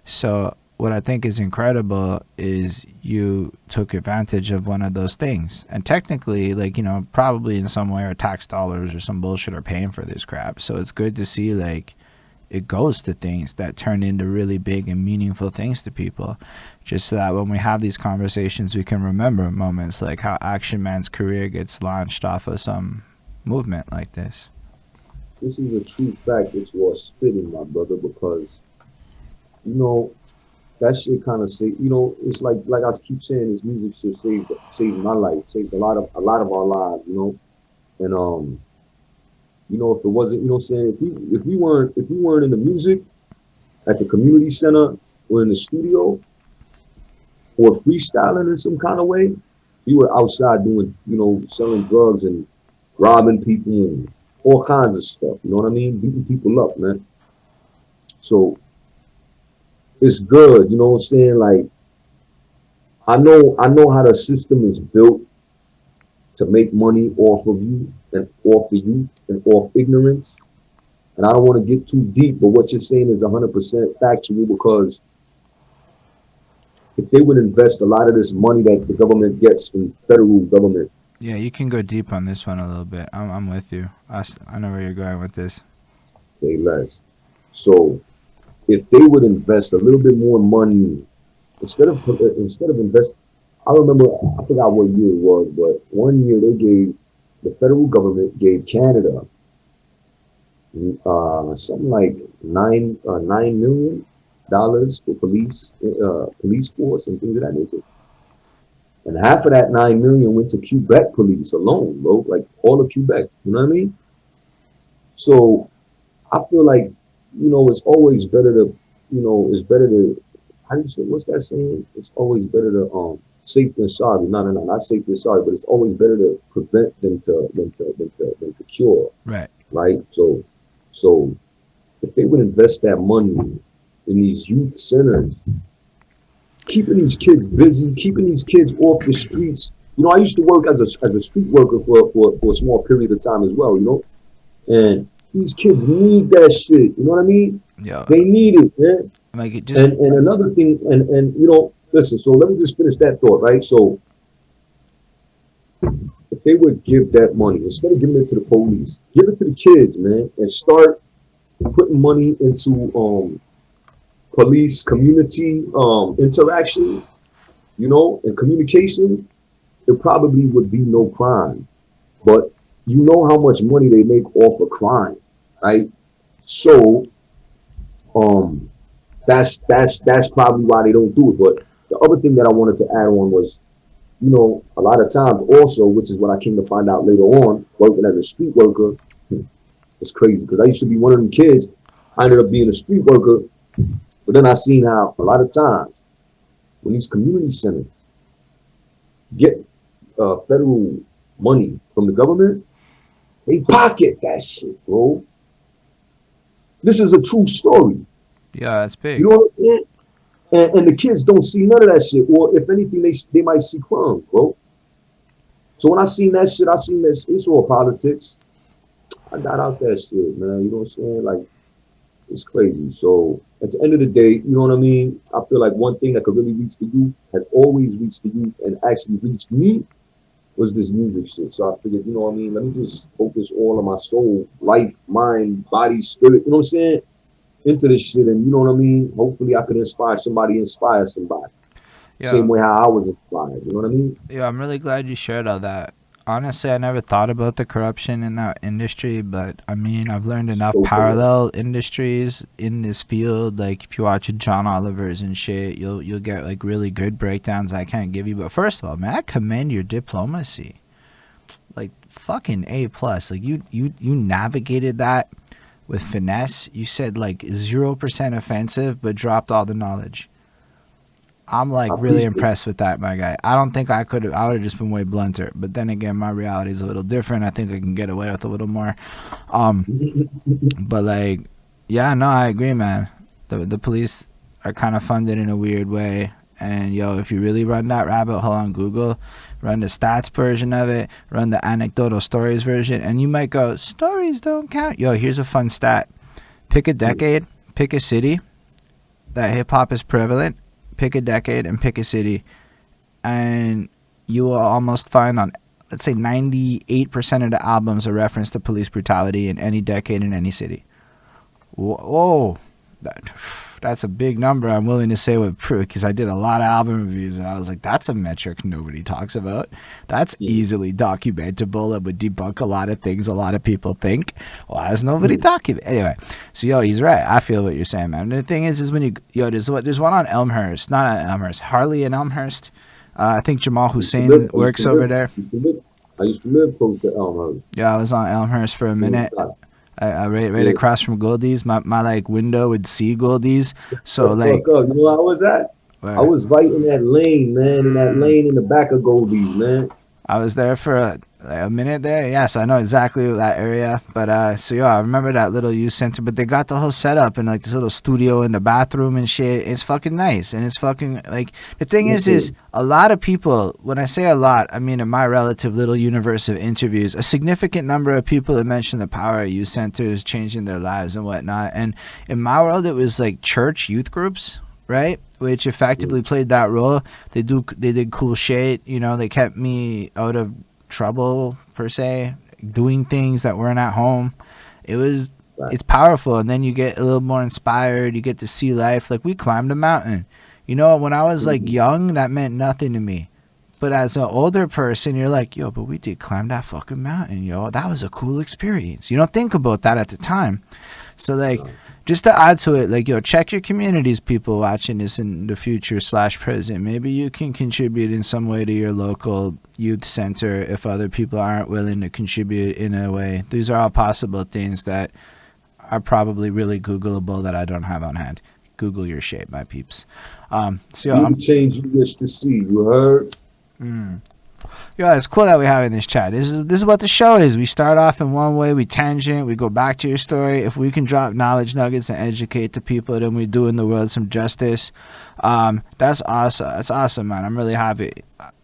Speaker 1: So what I think is incredible is you took advantage of one of those things. And technically, like, you know, probably in some way our tax dollars or some bullshit are paying for this crap. So it's good to see like it goes to things that turn into really big and meaningful things to people. Just so that when we have these conversations, we can remember moments like how Akshun Man's career gets launched off of some movement like this.
Speaker 2: This is a true fact that you are spitting, my brother, because you know that shit kind of say, you know, it's like I keep saying, this music shit saved my life, saved a lot of our lives, you know. And you know, if it wasn't, you know, what I'm saying, if we weren't in the music at the community center or in the studio or freestyling in some kind of way, we were outside doing, you know, selling drugs and robbing people and all kinds of stuff. You know what I mean? Beating people up, man. So it's good, you know what I'm saying? Like I know how the system is built to make money off of you and off the youth and off ignorance. And I don't want to get too deep, but what you're saying is 100% factual because if they would invest a lot of this money that the government gets from federal government,
Speaker 1: Yeah, you can go deep on this one a little bit. I'm with you. I know where you're going with this.
Speaker 2: they less. So if they would invest a little bit more money instead of invest, I remember I forgot what year it was, but one year the federal government gave Canada something like $9 million for police force and things of that nature. And half of that 9 million went to Quebec police alone, bro. Like all of Quebec. You know what I mean? So I feel like, you know, it's always better to, you know, it's better to, how do you say, what's that saying? It's always better to safe than sorry. No, not safe than sorry, but it's always better to prevent than to cure,
Speaker 1: Right.
Speaker 2: right? So if they would invest that money in these youth centers, keeping these kids busy, keeping these kids off the streets. You know, I used to work as a street worker for a small period of time as well, you know? And these kids need that shit. You know what I mean?
Speaker 1: Yeah.
Speaker 2: They need it, man.
Speaker 1: Like it just.
Speaker 2: And another thing, and you know, listen, so let me just finish that thought, right? So if they would give that money, instead of giving it to the police, give it to the kids, man, and start putting money into police community interactions, you know, and communication, there probably would be no crime. But you know how much money they make off of crime, right? So um that's probably why they don't do it. But the other thing that I wanted to add on was, you know, a lot of times also, which is what I came to find out later on, working as a street worker, it's crazy because I used to be one of them kids. I ended up being a street worker, but then I seen how a lot of times when these community centers get federal money from the government, they pocket that shit, bro. This is a true story.
Speaker 1: Yeah, that's
Speaker 2: You
Speaker 1: big.
Speaker 2: know what I'm saying? And the kids don't see none of that shit, or if anything, they might see crumbs, bro. So when I seen that shit, I seen this. It's all politics. I got out that shit, man. You know what I'm saying? Like it's crazy. So at the end of the day, you know what I mean? I feel like one thing that could really reach the youth had always reached the youth and actually reached me was this music shit. So I figured, you know what I mean? Let me just focus all of my soul, life, mind, body, spirit, you know what I'm saying? Into this shit. And you know what I mean? Hopefully I could inspire somebody.
Speaker 1: Yeah.
Speaker 2: Same way how I was inspired. You know what I mean?
Speaker 1: Yeah, I'm really glad you shared all that. Honestly, I never thought about the corruption in that industry, but I mean, I've learned enough
Speaker 2: So bad.
Speaker 1: parallel industries in this field. Like, if you watch John Oliver's and shit, you'll get like really good breakdowns I can't give you. But first of all, man, I commend your diplomacy. Like, fucking A plus. Like, you navigated that with finesse. You said like 0% offensive, but dropped all the knowledge. I'm like
Speaker 2: I
Speaker 1: really
Speaker 2: appreciate
Speaker 1: impressed with that, my guy. I don't think I could have. I would have just been way blunter. But then again, my reality is a little different. I think I can get away with a little more. Um,
Speaker 2: it.
Speaker 1: but like, yeah, no, I agree, man. The police are kind of funded in a weird way. And yo, if you really run that rabbit hole on Google, run the stats version of it, run the anecdotal stories version, and you might go, stories don't count. Yo, here's a fun stat. Pick a decade, pick a city that hip hop is prevalent, pick a decade and pick a city, and you will almost find on, let's say, 98% of the albums a reference to police brutality in any decade in any city. Whoa, that's a big number. I'm willing to say with proof because I did a lot of album reviews and I was like, that's a metric nobody talks about. That's easily documentable and would debunk a lot of things a lot of people think. Why is nobody talking? Anyway, so yo, he's right. I feel what you're saying, man. And the thing is when you there's one on Elmhurst, not on Elmhurst, Harley and Elmhurst. I think Jamal Hussein works over there.
Speaker 2: I used to live close to Elmhurst.
Speaker 1: Yeah, I was on Elmhurst for a minute. I right across from Goldie's. My like window would see Goldie's. So like,
Speaker 2: You know where I was at?
Speaker 1: where?
Speaker 2: I was right in that lane, man. In that lane in the back of Goldie's, man.
Speaker 1: I was there for a minute there. Yes, I know exactly that area. But so yeah, I remember that little youth center. But they got the whole setup and like this little studio in the bathroom and shit. It's fucking nice, and it's fucking like the thing is a lot of people. When I say a lot, I mean in my relative little universe of interviews, a significant number of people have mentioned the power of youth centers changing their lives and whatnot. And in my world, it was like church youth groups, right? Which effectively played that role. They did cool shit. You know, they kept me out of trouble per se, doing things that weren't at home. It's powerful, and then you get a little more inspired. You get to see life. Like we climbed a mountain. You know, when I was like young, that meant nothing to me. But as an older person, you're like, yo, but we did climb that fucking mountain, yo. That was a cool experience. You don't think about that at the time. So like, just to add to it, like, yo, check your communities, people watching this in the future / present. Maybe you can contribute in some way to your local youth center if other people aren't willing to contribute in a way. These are all possible things that are probably really Googleable that I don't have on hand. Google your shit, my peeps. So yo,
Speaker 2: I'm change you wish to see. You heard?
Speaker 1: Yo, it's cool that we're having this chat. This is what the show is. We start off in one way, we tangent, we go back to your story. If we can drop knowledge nuggets and educate the people, then we do in the world some justice. That's awesome. That's awesome, man. I'm really happy.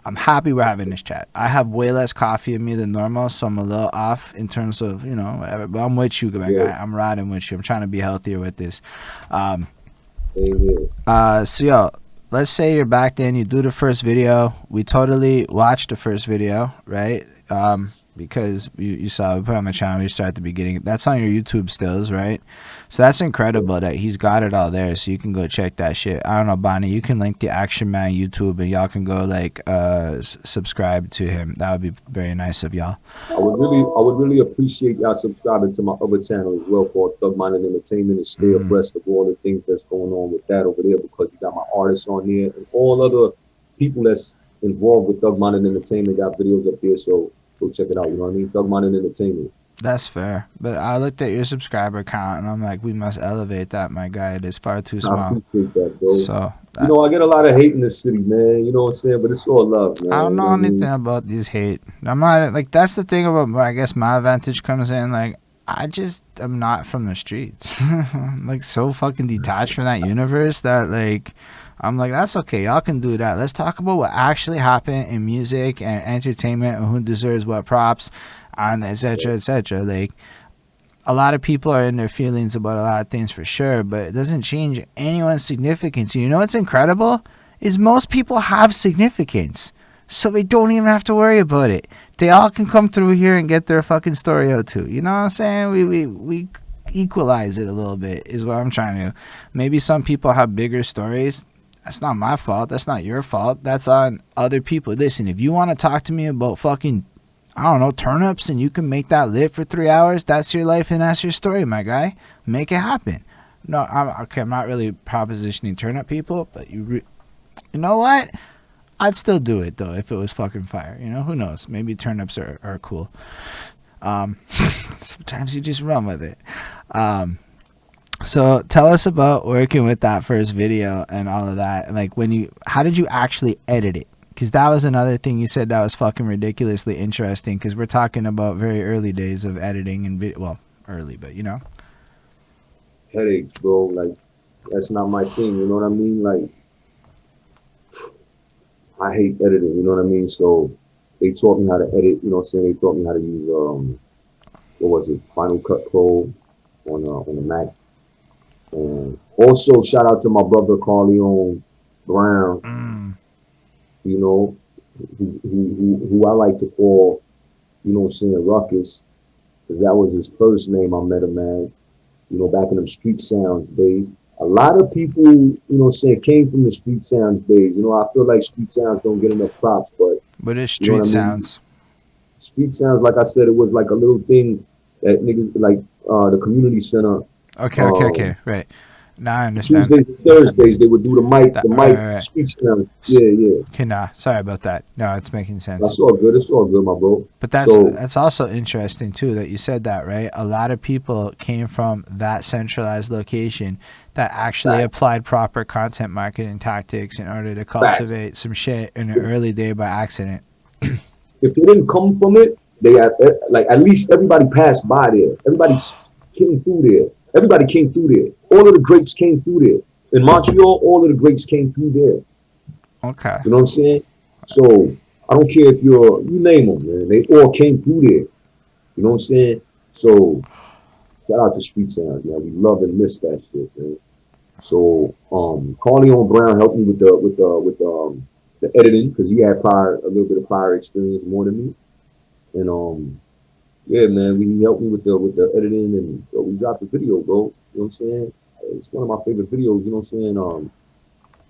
Speaker 1: I'm happy we're having this chat. I have way less coffee in me than normal, so I'm a little off in terms of, you know, whatever. But I'm with you, my guy. I'm riding with you. I'm trying to be healthier with this. So, yo, let's say you're back then, you do the first video. We totally watched the first video, right? Because you saw we put on my channel, we start at the beginning. That's on your YouTube stills, right? So that's incredible that he's got it all there, so you can go check that shit. I don't know, Bonnie, you can link the Akshun Man YouTube and y'all can go like subscribe to him. That would be very nice of y'all.
Speaker 2: I would really appreciate y'all subscribing to my other channel as well called Thug Minded Entertainment and stay abreast of all the things that's going on with that over there because you got my artists on there and all other people that's involved with Thug Minded Entertainment got videos up there, so go check it out. You know what I mean? Thug Minded Entertainment.
Speaker 1: That's fair. But I looked at your subscriber count and I'm like, we must elevate that, my guy. It is far too small.
Speaker 2: I appreciate that, bro.
Speaker 1: So,
Speaker 2: you know, I get a lot of hate in this city, man. You know what I'm saying? But it's all love, man.
Speaker 1: I don't know anything about this hate. I'm not, like, that's the thing about, I guess my advantage comes in, like, I just am not from the streets. I'm, like, so fucking detached from that universe that, like, I'm like, that's okay. Y'all can do that. Let's talk about what actually happened in music and entertainment and who deserves what props and etc. etc. Like, a lot of people are in their feelings about a lot of things for sure, but it doesn't change anyone's significance. You know what's incredible? Is most people have significance. So they don't even have to worry about it. They all can come through here and get their fucking story out too. You know what I'm saying? We equalize it a little bit is what I'm trying to do. Maybe some people have bigger stories. That's not my fault. That's not your fault. That's on other people. Listen, if you want to talk to me about fucking, I don't know, turnips and you can make that lit for 3 hours, that's your life and that's your story, my guy. Make it happen. No, I'm not really propositioning turnip people, but you know what? I'd still do it though if it was fucking fire. You know, who knows? Maybe turnips are cool. Sometimes you just run with it. So tell us about working with that first video and all of that. Like, how did you actually edit it? Because that was another thing you said that was fucking ridiculously interesting. Because we're talking about very early days of editing and video. Well, early, but you know.
Speaker 2: Headaches, bro. Like, that's not my thing. You know what I mean? Like, I hate editing. You know what I mean? So they taught me how to edit. You know what I'm saying? They taught me how to use what was it? Final Cut Pro on the Mac. And also shout out to my brother Carleon Brown. You know, who I like to call, you know what I'm saying, Ruckus, because that was his first name I met him as, you know, back in them Street Sounds days. A lot of people, you know what I'm saying, came from the Street Sounds days. You know, I feel like Street Sounds don't get enough props, but
Speaker 1: it's
Speaker 2: you know
Speaker 1: Street
Speaker 2: what I mean?
Speaker 1: Sounds.
Speaker 2: Street Sounds, like I said, it was like a little thing that niggas, like the community center.
Speaker 1: Okay. Right. Now I understand.
Speaker 2: Tuesdays and Thursdays, they would do the mic,
Speaker 1: Right.
Speaker 2: Street Sounds. Yeah.
Speaker 1: Okay, nah, sorry about that. No, it's making sense.
Speaker 2: That's all good. It's all good, my bro.
Speaker 1: But that's also interesting too that you said that, right? A lot of people came from that centralized location that actually applied proper content marketing tactics in order to cultivate some shit in an early day by accident.
Speaker 2: If they didn't come from it, they had, like, at least everybody passed by there. Everybody came through there. Everybody came through there. All of the greats came through there. In Montreal, all of the greats came through there.
Speaker 1: Okay.
Speaker 2: You know what I'm saying? So I don't care if you name them, man. They all came through there. You know what I'm saying? So shout out to Street Sounds, man. We love and miss that shit, man. So Carleon Brown helped me with the editing because he had a little bit of prior experience more than me. And yeah, man, he helped me with the editing, and we dropped the video, bro. You know what I'm saying? It's one of my favorite videos. You know what I'm saying?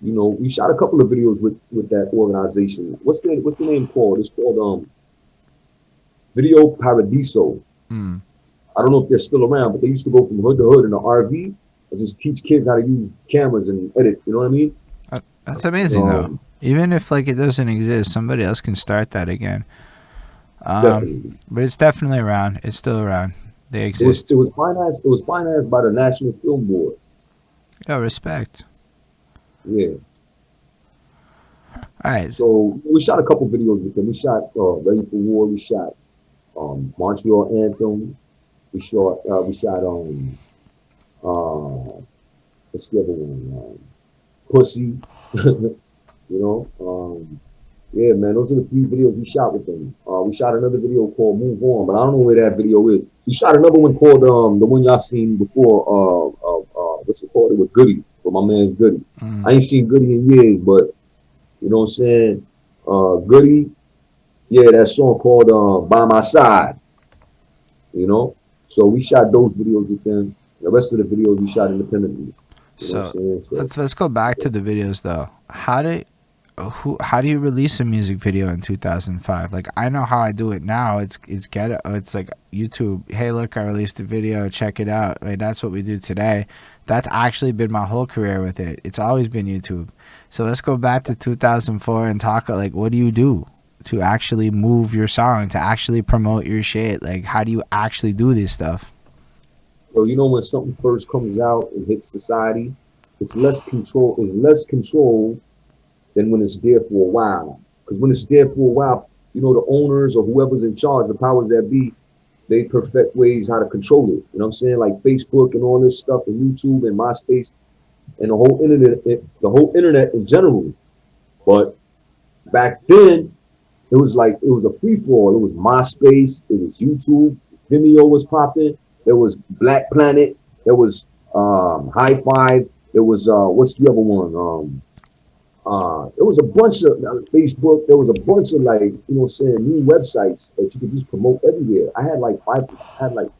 Speaker 2: You know, we shot a couple of videos with that organization. What's the name called? It's called Video Paradiso. I don't know if they're still around, but they used to go from hood to hood in an RV and just teach kids how to use cameras and edit. You know what I mean?
Speaker 1: That's amazing, though. Even if like it doesn't exist, somebody else can start that again. But it's definitely around. It's still around. They exist.
Speaker 2: It was financed. It was financed by the National Film Board.
Speaker 1: Yeah, respect.
Speaker 2: Yeah.
Speaker 1: All right.
Speaker 2: So we shot a couple videos with them. We shot Ready for War. We shot Montreal Anthem. We shot what's the other one? Pussy. You know. Yeah, man, those are the 3 videos we shot with them. We shot another video called Move On, but I don't know where that video is. We shot another one called the one y'all seen before. What's it called? It was Goody, for my man's Goody. I ain't seen Goody in years, but you know what I'm saying. Goody, yeah, that song called By My Side. You know, so we shot those videos with them. The rest of the videos we shot independently. You know what I'm saying?
Speaker 1: Let's go back to the videos though. How do you release a music video in 2005? Like, I know how I do it now. It's like YouTube. Hey, look, I released a video. Check it out. Like, that's what we do today. That's actually been my whole career with it. It's always been YouTube. So let's go back to 2004 and talk like, what do you do to actually move your song, to actually promote your shit? Like, how do you actually do this stuff?
Speaker 2: So you know, when something first comes out and hits society, it's less control. Than when it's there for a while. Because when it's there for a while, you know, the owners or whoever's in charge, the powers that be, they perfect ways how to control it. You know what I'm saying? Like Facebook and all this stuff and YouTube and MySpace, and the whole internet in general. But back then, it was like it was a free for all. It was MySpace, it was YouTube, Vimeo was popping, there was Black Planet, there was High Five, there was what's the other one? There was a bunch of Facebook. There was a bunch of like saying new websites that you could just promote everywhere. I had like I had like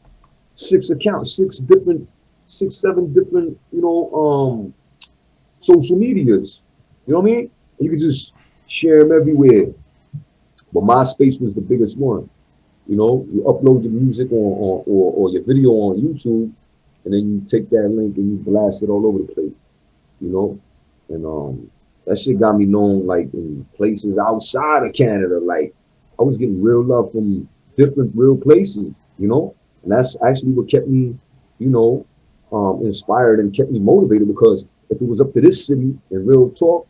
Speaker 2: six accounts, six, seven different social medias. You know what I mean? You could just share them everywhere. But MySpace was the biggest one. You upload your music or your video on YouTube, and then you take that link and you blast it all over the place. You know, and that shit got me known like in places outside of Canada. Like I was getting real love from different real places. And that's actually what kept me, inspired and kept me motivated. Because if it was up to this city in real talk,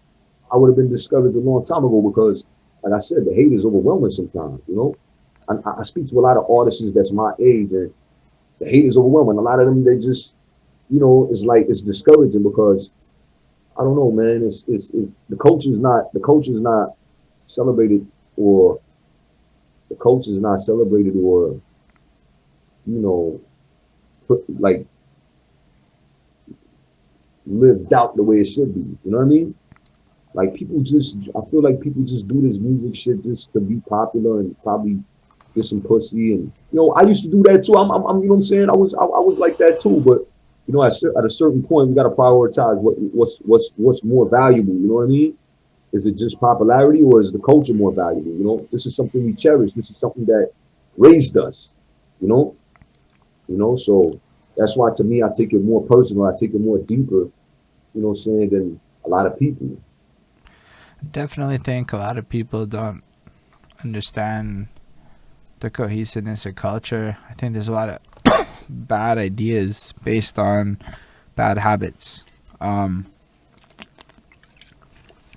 Speaker 2: I would have been discouraged a long time ago. Because, like I said, the hate is overwhelming sometimes. I speak to a lot of artists that's my age, and the hate is overwhelming. A lot of them, they just, it's like it's discouraging because I don't know, man. It's the culture is not celebrated, or the culture is not celebrated, or you know like lived out the way it should be. You know what I mean? Like I feel like people just do this music shit just to be popular and probably get some pussy. And I used to do that too. I'm you know what I'm saying? I was like that too. But at a certain point, we got to prioritize what's more valuable. You know what I mean? Is it just popularity, or is the culture more valuable? This is something we cherish. This is something that raised us. You know, So that's why, to me, I take it more personal. I take it more deeper. Than a lot of people.
Speaker 1: I definitely think a lot of people don't understand the cohesiveness of culture. I think there's a lot of bad ideas based on bad habits. I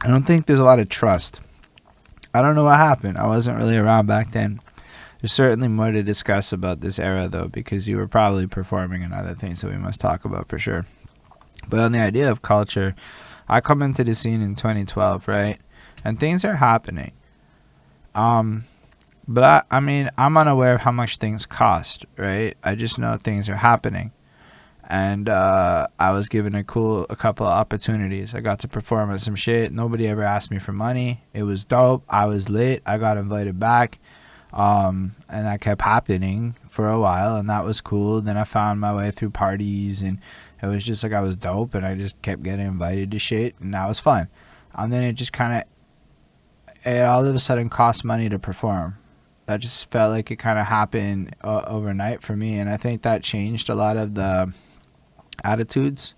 Speaker 1: don't think there's a lot of trust. I don't know what happened. I wasn't really around back then. There's certainly more to discuss about this era, though, because you were probably performing and other things that we must talk about for sure. But on the idea of culture, I come into the scene in 2012, right? And things are happening. But I mean, I'm unaware of how much things cost, right? I just know things are happening. And I was given a couple of opportunities. I got to perform at some shit. Nobody ever asked me for money. It was dope. I was lit. I got invited back. And that kept happening for a while, and that was cool. Then I found my way through parties, and it was just like I was dope, and I just kept getting invited to shit, and that was fun. And then it just it all of a sudden cost money to perform. That just felt like it kind of happened overnight for me, and I think that changed a lot of the attitudes.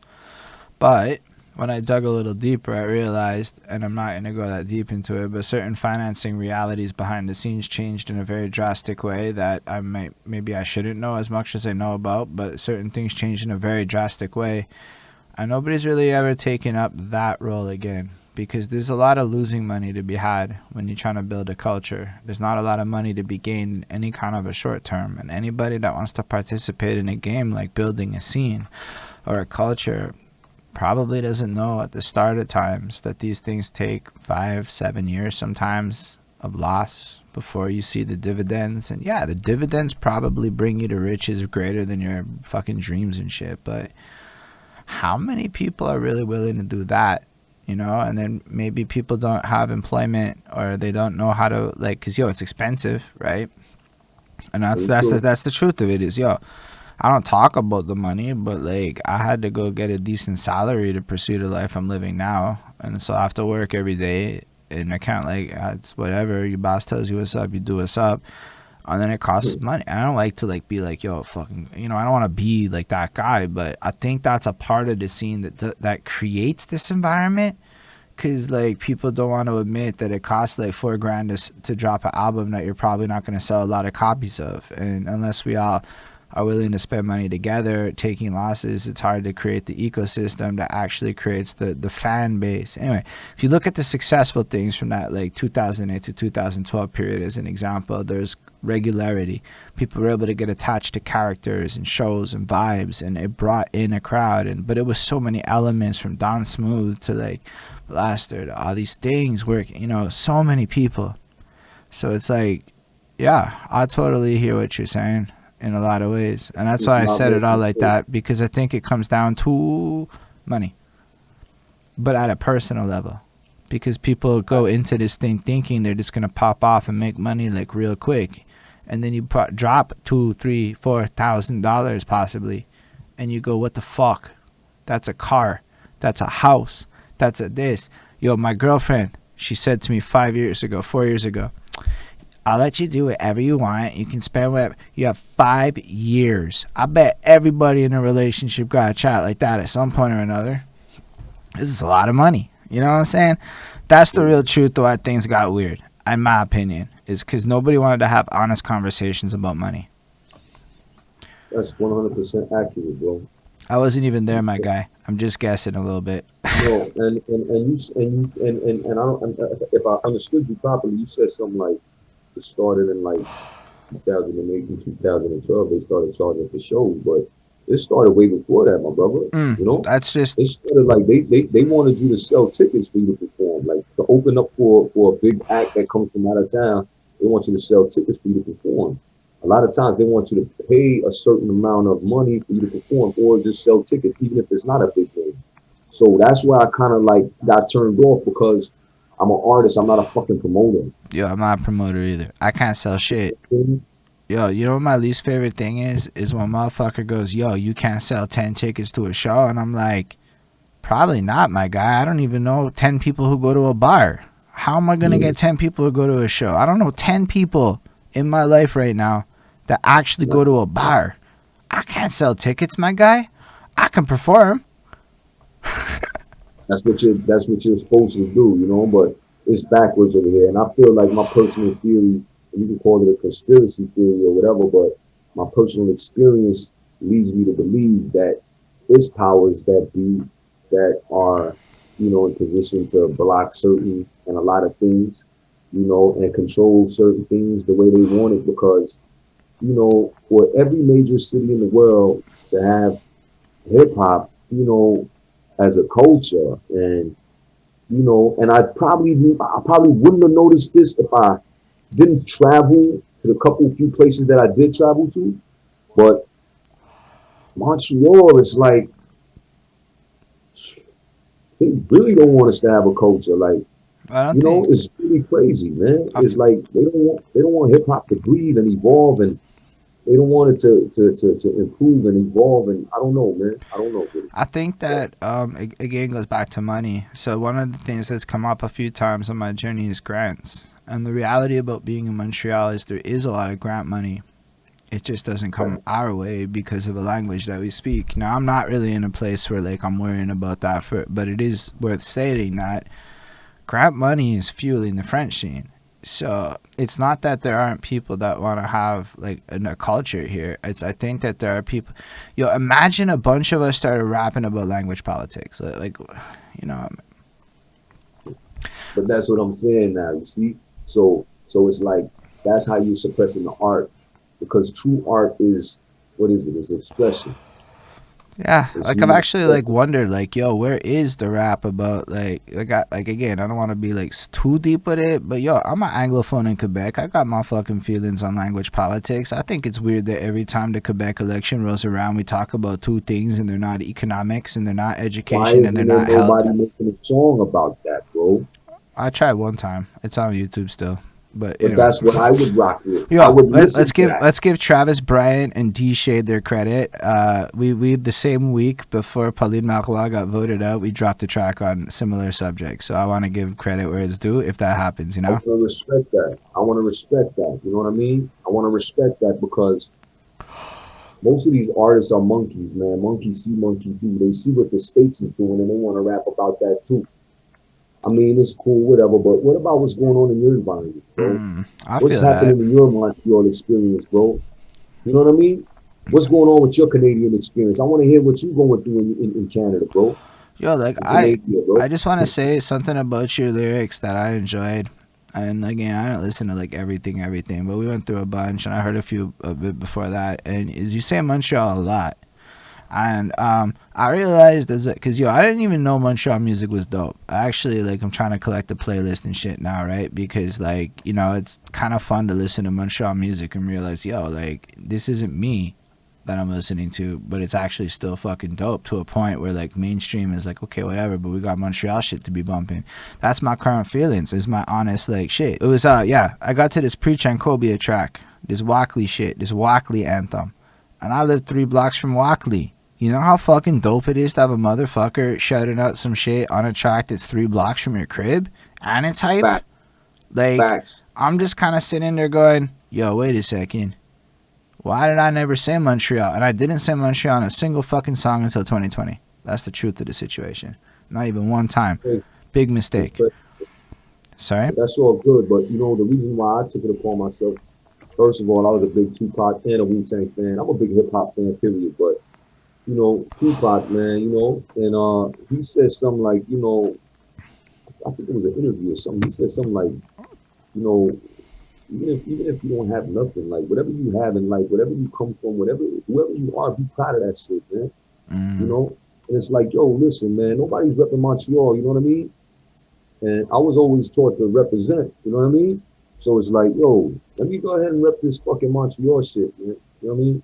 Speaker 1: But when I dug a little deeper, I realized, and I'm not going to go that deep into it, but certain financing realities behind the scenes changed in a very drastic way that maybe I shouldn't know as much as I know about, but certain things changed in a very drastic way. And nobody's really ever taken up that role again, because there's a lot of losing money to be had when you're trying to build a culture. There's not a lot of money to be gained in any kind of a short term. And anybody that wants to participate in a game like building a scene or a culture probably doesn't know at the start of times that these things take 5-7 years sometimes of loss before you see the dividends. And yeah, the dividends probably bring you to riches greater than your fucking dreams and shit, but how many people are really willing to do that? And then maybe people don't have employment, or they don't know how to, like, because it's expensive, right? And that's the truth of it is, I don't talk about the money, but like I had to go get a decent salary to pursue the life I'm living now, and so I have to work every day, and I can't, like, it's whatever your boss tells you what's up, you do what's up, and then it costs money. And I don't like to like be like, fucking, I don't want to be like that guy, but I think that's a part of the scene that creates this environment. Because like people don't want to admit that it costs like $4,000 to drop an album that you're probably not going to sell a lot of copies of, and unless we all are willing to spend money together, taking losses. It's hard to create the ecosystem that actually creates the fan base. Anyway, if you look at the successful things from that like 2008 to 2012 period as an example, there's regularity. People were able to get attached to characters and shows and vibes, and it brought in a crowd. And but it was so many elements from Don Smooth to like Blaster to all these things where, you know, so many people. So it's like, yeah, I totally hear what you're saying in a lot of ways. And that's
Speaker 2: It's
Speaker 1: why I
Speaker 2: not
Speaker 1: said it all
Speaker 2: working
Speaker 1: like
Speaker 2: for
Speaker 1: that, because I think it comes down to money, but at a personal level. Because people go into this thing thinking they're just going to pop off and make money like real quick. And then you drop $2, $3, $4,000 possibly. And you go, what the fuck? That's a car. That's a house. That's a this. Yo, my girlfriend, she said to me 4 years ago, I'll let you do whatever you want. You can spend whatever. You have 5 years. I bet everybody in a relationship got a chat like that at some point or another. This is a lot of money. You know what I'm saying? That's the real truth to why things got weird, in my opinion, is because nobody wanted to have honest conversations about money.
Speaker 2: That's 100% accurate, bro.
Speaker 1: I wasn't even there, my guy. I'm just guessing a little bit.
Speaker 2: No, and I don't. If I understood you properly, you said something like it started in like 2008 and 2012. They started charging for shows, but it started way before that, my brother. You know,
Speaker 1: That's just,
Speaker 2: it started like they wanted you to sell tickets for you to perform, like to open up for a big act that comes from out of town. They want you to sell tickets for you to perform. A lot of times they want you to pay a certain amount of money for you to perform, or just sell tickets, even if it's not a big name. So that's why I kind of like got turned off because I'm an artist. I'm not a fucking promoter.
Speaker 1: yo, I'm not a promoter either. I can't sell shit. Yo, you know what my least favorite thing is? Is when motherfucker goes, yo, you can't sell 10 tickets to a show. And I'm like, probably not, my guy. I don't even know 10 people who go to a bar. How am I going to get 10 people to go to a show? I don't know 10 people in my life right now that actually go to a bar. I can't sell tickets, my guy. I can perform.
Speaker 2: That's what you're supposed to do, you know. But it's backwards over here, and I feel like my personal theory, and you can call it a conspiracy theory or whatever, but my personal experience leads me to believe that it's powers that be that are, you know, in position to block certain and a lot of things, you know, and control certain things the way they want it because, you know, for every major city in the world to have hip hop, you know, as a culture, and you know, and I probably wouldn't have noticed this if I didn't travel to the few places that I did travel to. But Montreal is like they really don't want us to have a culture. Like,
Speaker 1: I don't
Speaker 2: you know,
Speaker 1: think.
Speaker 2: it's really crazy, man. It's like they don't want hip hop to breathe and evolve, and they don't want it to improve and evolve. And I don't know, man. I don't know.
Speaker 1: I think that again goes back to money. So one of the things that's come up a few times on my journey is grants. And the reality about being in Montreal is there is a lot of grant money. It just doesn't come our way because of the language that we speak. Now I'm not really in a place where like I'm worrying about that but it is worth stating that grant money is fueling the French scene. So it's not that there aren't people that want to have like a culture here. I think that there are people. Yo, imagine a bunch of us started rapping about language politics, like you know.
Speaker 2: But that's what I'm saying now. You see, so it's like that's how you're suppressing the art, because true art is what is it? It's expression.
Speaker 1: Yeah,
Speaker 2: It's
Speaker 1: like I've
Speaker 2: human
Speaker 1: actually like
Speaker 2: expression.
Speaker 1: wondered, like, yo, where is the rap about like again, I don't want to be like too deep with it, but yo, I'm an anglophone in Quebec. I got my fucking feelings on language politics. I think it's weird that every time the Quebec election rolls around, we talk about two things, and they're not economics, and they're not
Speaker 2: Why
Speaker 1: education, and they're
Speaker 2: isn't there
Speaker 1: not health.
Speaker 2: nobody making a song about that, bro?
Speaker 1: I tried one time. It's on YouTube still, but
Speaker 2: But
Speaker 1: anyway.
Speaker 2: that's what I would rock with. I
Speaker 1: Yo,
Speaker 2: would listen to that.
Speaker 1: let's give Travis Bryant and D Shade their credit. We the same week before Pauline Marois got voted out, we dropped a track on similar subjects. So I want to give credit where it's due if that happens. You
Speaker 2: I
Speaker 1: know.
Speaker 2: want to respect that. I want to respect that. You know what I mean? I want to respect that because most of these artists are monkeys, man. Monkeys see, monkeys do. They see what the states is doing, and they want to rap about that too. I mean, it's cool, whatever. But what about what's going on in your environment, bro?
Speaker 1: I
Speaker 2: What's
Speaker 1: feel that.
Speaker 2: happening in your Montreal experience, bro? You know what I mean? What's going on with your Canadian experience? I want to hear what you're going through in Canada, bro.
Speaker 1: Yo, like
Speaker 2: In
Speaker 1: I,
Speaker 2: Canada,
Speaker 1: I
Speaker 2: bro.
Speaker 1: just want to say something about your lyrics that I enjoyed. And again, I didn't listen to like everything, but we went through a bunch, and I heard a bit before that. And as you say Montreal a lot, and I realized as because yo, I didn't even know Montreal music was dope. I actually like I'm trying to collect a playlist and shit now, right? Because like it's kind of fun to listen to Montreal music and realize yo, like this isn't me that I'm listening to, but it's actually still fucking dope to a point where like mainstream is like okay whatever, but we got Montreal shit to be bumping. That's my current feelings. Is my honest like shit. It was yeah, I got to this Preach and Cobia track, this Walkley shit, this Walkley anthem, and I live 3 blocks from Walkley. You know how fucking dope it is to have a motherfucker shouting out some shit on a track that's 3 blocks from your crib and it's hype?
Speaker 2: Facts.
Speaker 1: Like,
Speaker 2: Facts.
Speaker 1: I'm just kind of sitting there going, yo, wait a second. Why did I never say Montreal? And I didn't say Montreal in a single fucking song until 2020. That's the truth of the situation. Not even one time.
Speaker 2: Hey,
Speaker 1: Big mistake. Sorry?
Speaker 2: that's all good, but the reason why I took it upon myself, first of all, I was a big Tupac and a Wu-Tang fan. I'm a big hip-hop fan, period, but Tupac, man, and he said something like, I think it was an interview or something. He said something like, you know, even if you don't have nothing, like whatever you have in life, whatever you come from, whoever you are, be proud of that shit, man. You
Speaker 1: Mm.
Speaker 2: know? And it's like, yo, listen, man, nobody's repping Montreal, you know what I mean? And I was always taught to represent, you know what I mean? So it's like, yo, let me go ahead and rep this fucking Montreal shit, man. You know what I mean?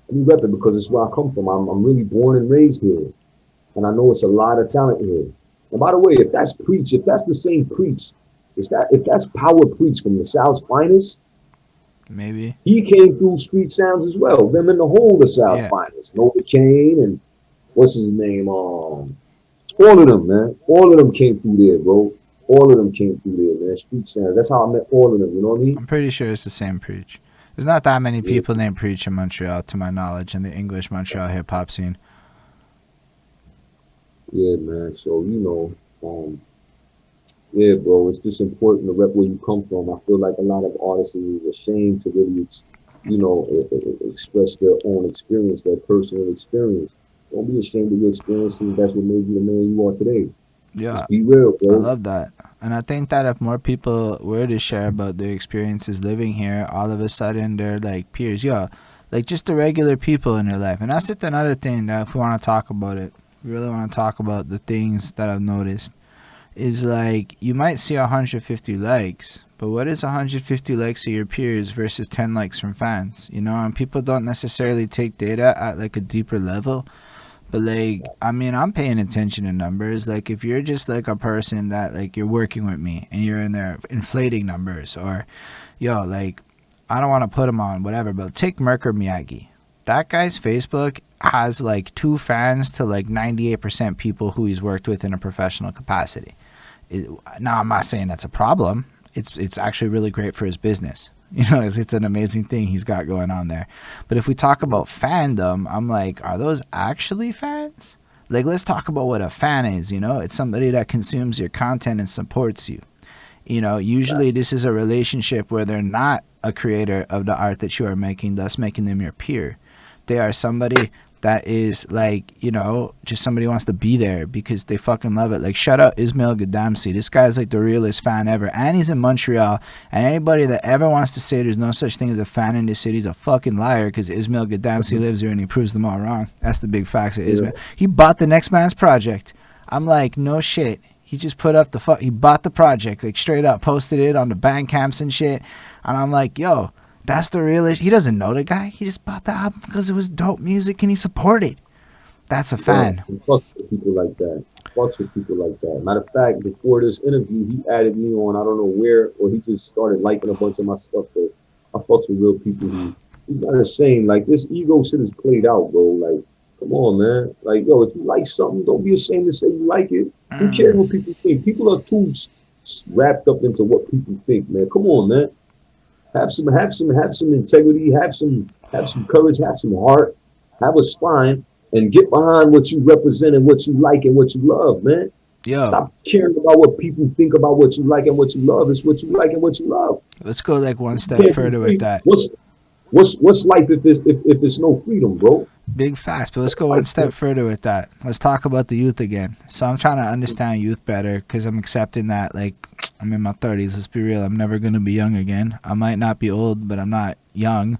Speaker 2: Let me rep it because it's where I come from. I'm really born and raised here. And I know it's a lot of talent here. And by the way, if that's preach, if that's the same preach, if that's power preach from the South's finest,
Speaker 1: Maybe.
Speaker 2: he came through street sounds as well. Them in the whole the South's
Speaker 1: Yeah.
Speaker 2: finest. Nova Kane and what's his name? All of them, man. All of them came through there, bro. All of them came through there, man. Street sounds. That's how I met all of them. You know what I mean?
Speaker 1: I'm pretty sure it's the same Preach. There's not that many
Speaker 2: Yeah,
Speaker 1: people named Preach in Montreal, to my knowledge, in the English Montreal hip hop scene.
Speaker 2: yeah, man. So yeah, bro. It's just important to rep where you come from. I feel like a lot of artists is ashamed to really, express their own experience, their personal experience. Don't be ashamed of your experiences. That's what made you the man you are today.
Speaker 1: Yeah,
Speaker 2: Just be real,
Speaker 1: I
Speaker 2: bro.
Speaker 1: love that. And I think that if more people were to share about their experiences living here, all of a sudden they're like peers. Yeah, like just the regular people in their life. And that's just another thing that if we want to talk about it, we really want to talk about the things that I've noticed. Is like you might see 150 likes, but what is 150 likes of your peers versus 10 likes from fans? And people don't necessarily take data at like a deeper level. But like, I mean, I'm paying attention to numbers. Like, if you're just like a person that like you're working with me and you're in there inflating numbers, or yo, like, I don't want to put him on whatever, but take Merker Miyagi. That guy's Facebook has like 2 fans to like 98% people who he's worked with in a professional capacity. Now, I'm not saying that's a problem. It's actually really great for his business. It's an amazing thing he's got going on there. But if we talk about fandom, I'm like, are those actually fans? Like, let's talk about what a fan is. It's somebody that consumes your content and supports you. Usually this is a relationship where they're not a creator of the art that you are making, thus making them your peer. They are somebody that is like, just somebody who wants to be there because they fucking love it. Like, shout out Ismail Gadamsi. This guy's like the realest fan ever. And he's in Montreal. And anybody that ever wants to say there's no such thing as a fan in this city is a fucking liar because Ismail Gadamsi lives here and he proves them all wrong. That's the big facts of Ismail. He bought the next man's project. I'm like, no shit. He just put up he bought the project, like straight up, posted it on the band camps and shit. And I'm like, yo, that's the realest. He doesn't know the guy. He just bought the album because it was dope music and he supported. That's a fan.
Speaker 2: Fuck with people like that. Fucks with people like that. Matter of fact, before this interview, he added me on I don't know where, or he just started liking a bunch of my stuff. But I fucks with real people who he's not ashamed. Like this ego shit is played out, bro. Like, come on, man. Like, yo, if you like something, don't be ashamed to say you like it. Who cares what people think? People are too wrapped up into what people think, man. Come on, man. Have some integrity. Have some courage. Have some heart. Have a spine, and get behind what you represent and what you like and what you love, man.
Speaker 1: Yo,
Speaker 2: Stop caring about what people think about what you like and what you love. It's what you like and what you love.
Speaker 1: let's go like one
Speaker 2: You
Speaker 1: step
Speaker 2: can't be
Speaker 1: further with
Speaker 2: free.
Speaker 1: that.
Speaker 2: What's life if it's no freedom, bro?
Speaker 1: Big facts, but let's go one
Speaker 2: Life,
Speaker 1: step further with that. Let's talk about the youth again. So I'm trying to understand youth better because I'm accepting that, like, I'm in my 30s. Let's be real. I'm never going to be young again. I might not be old, but I'm not young.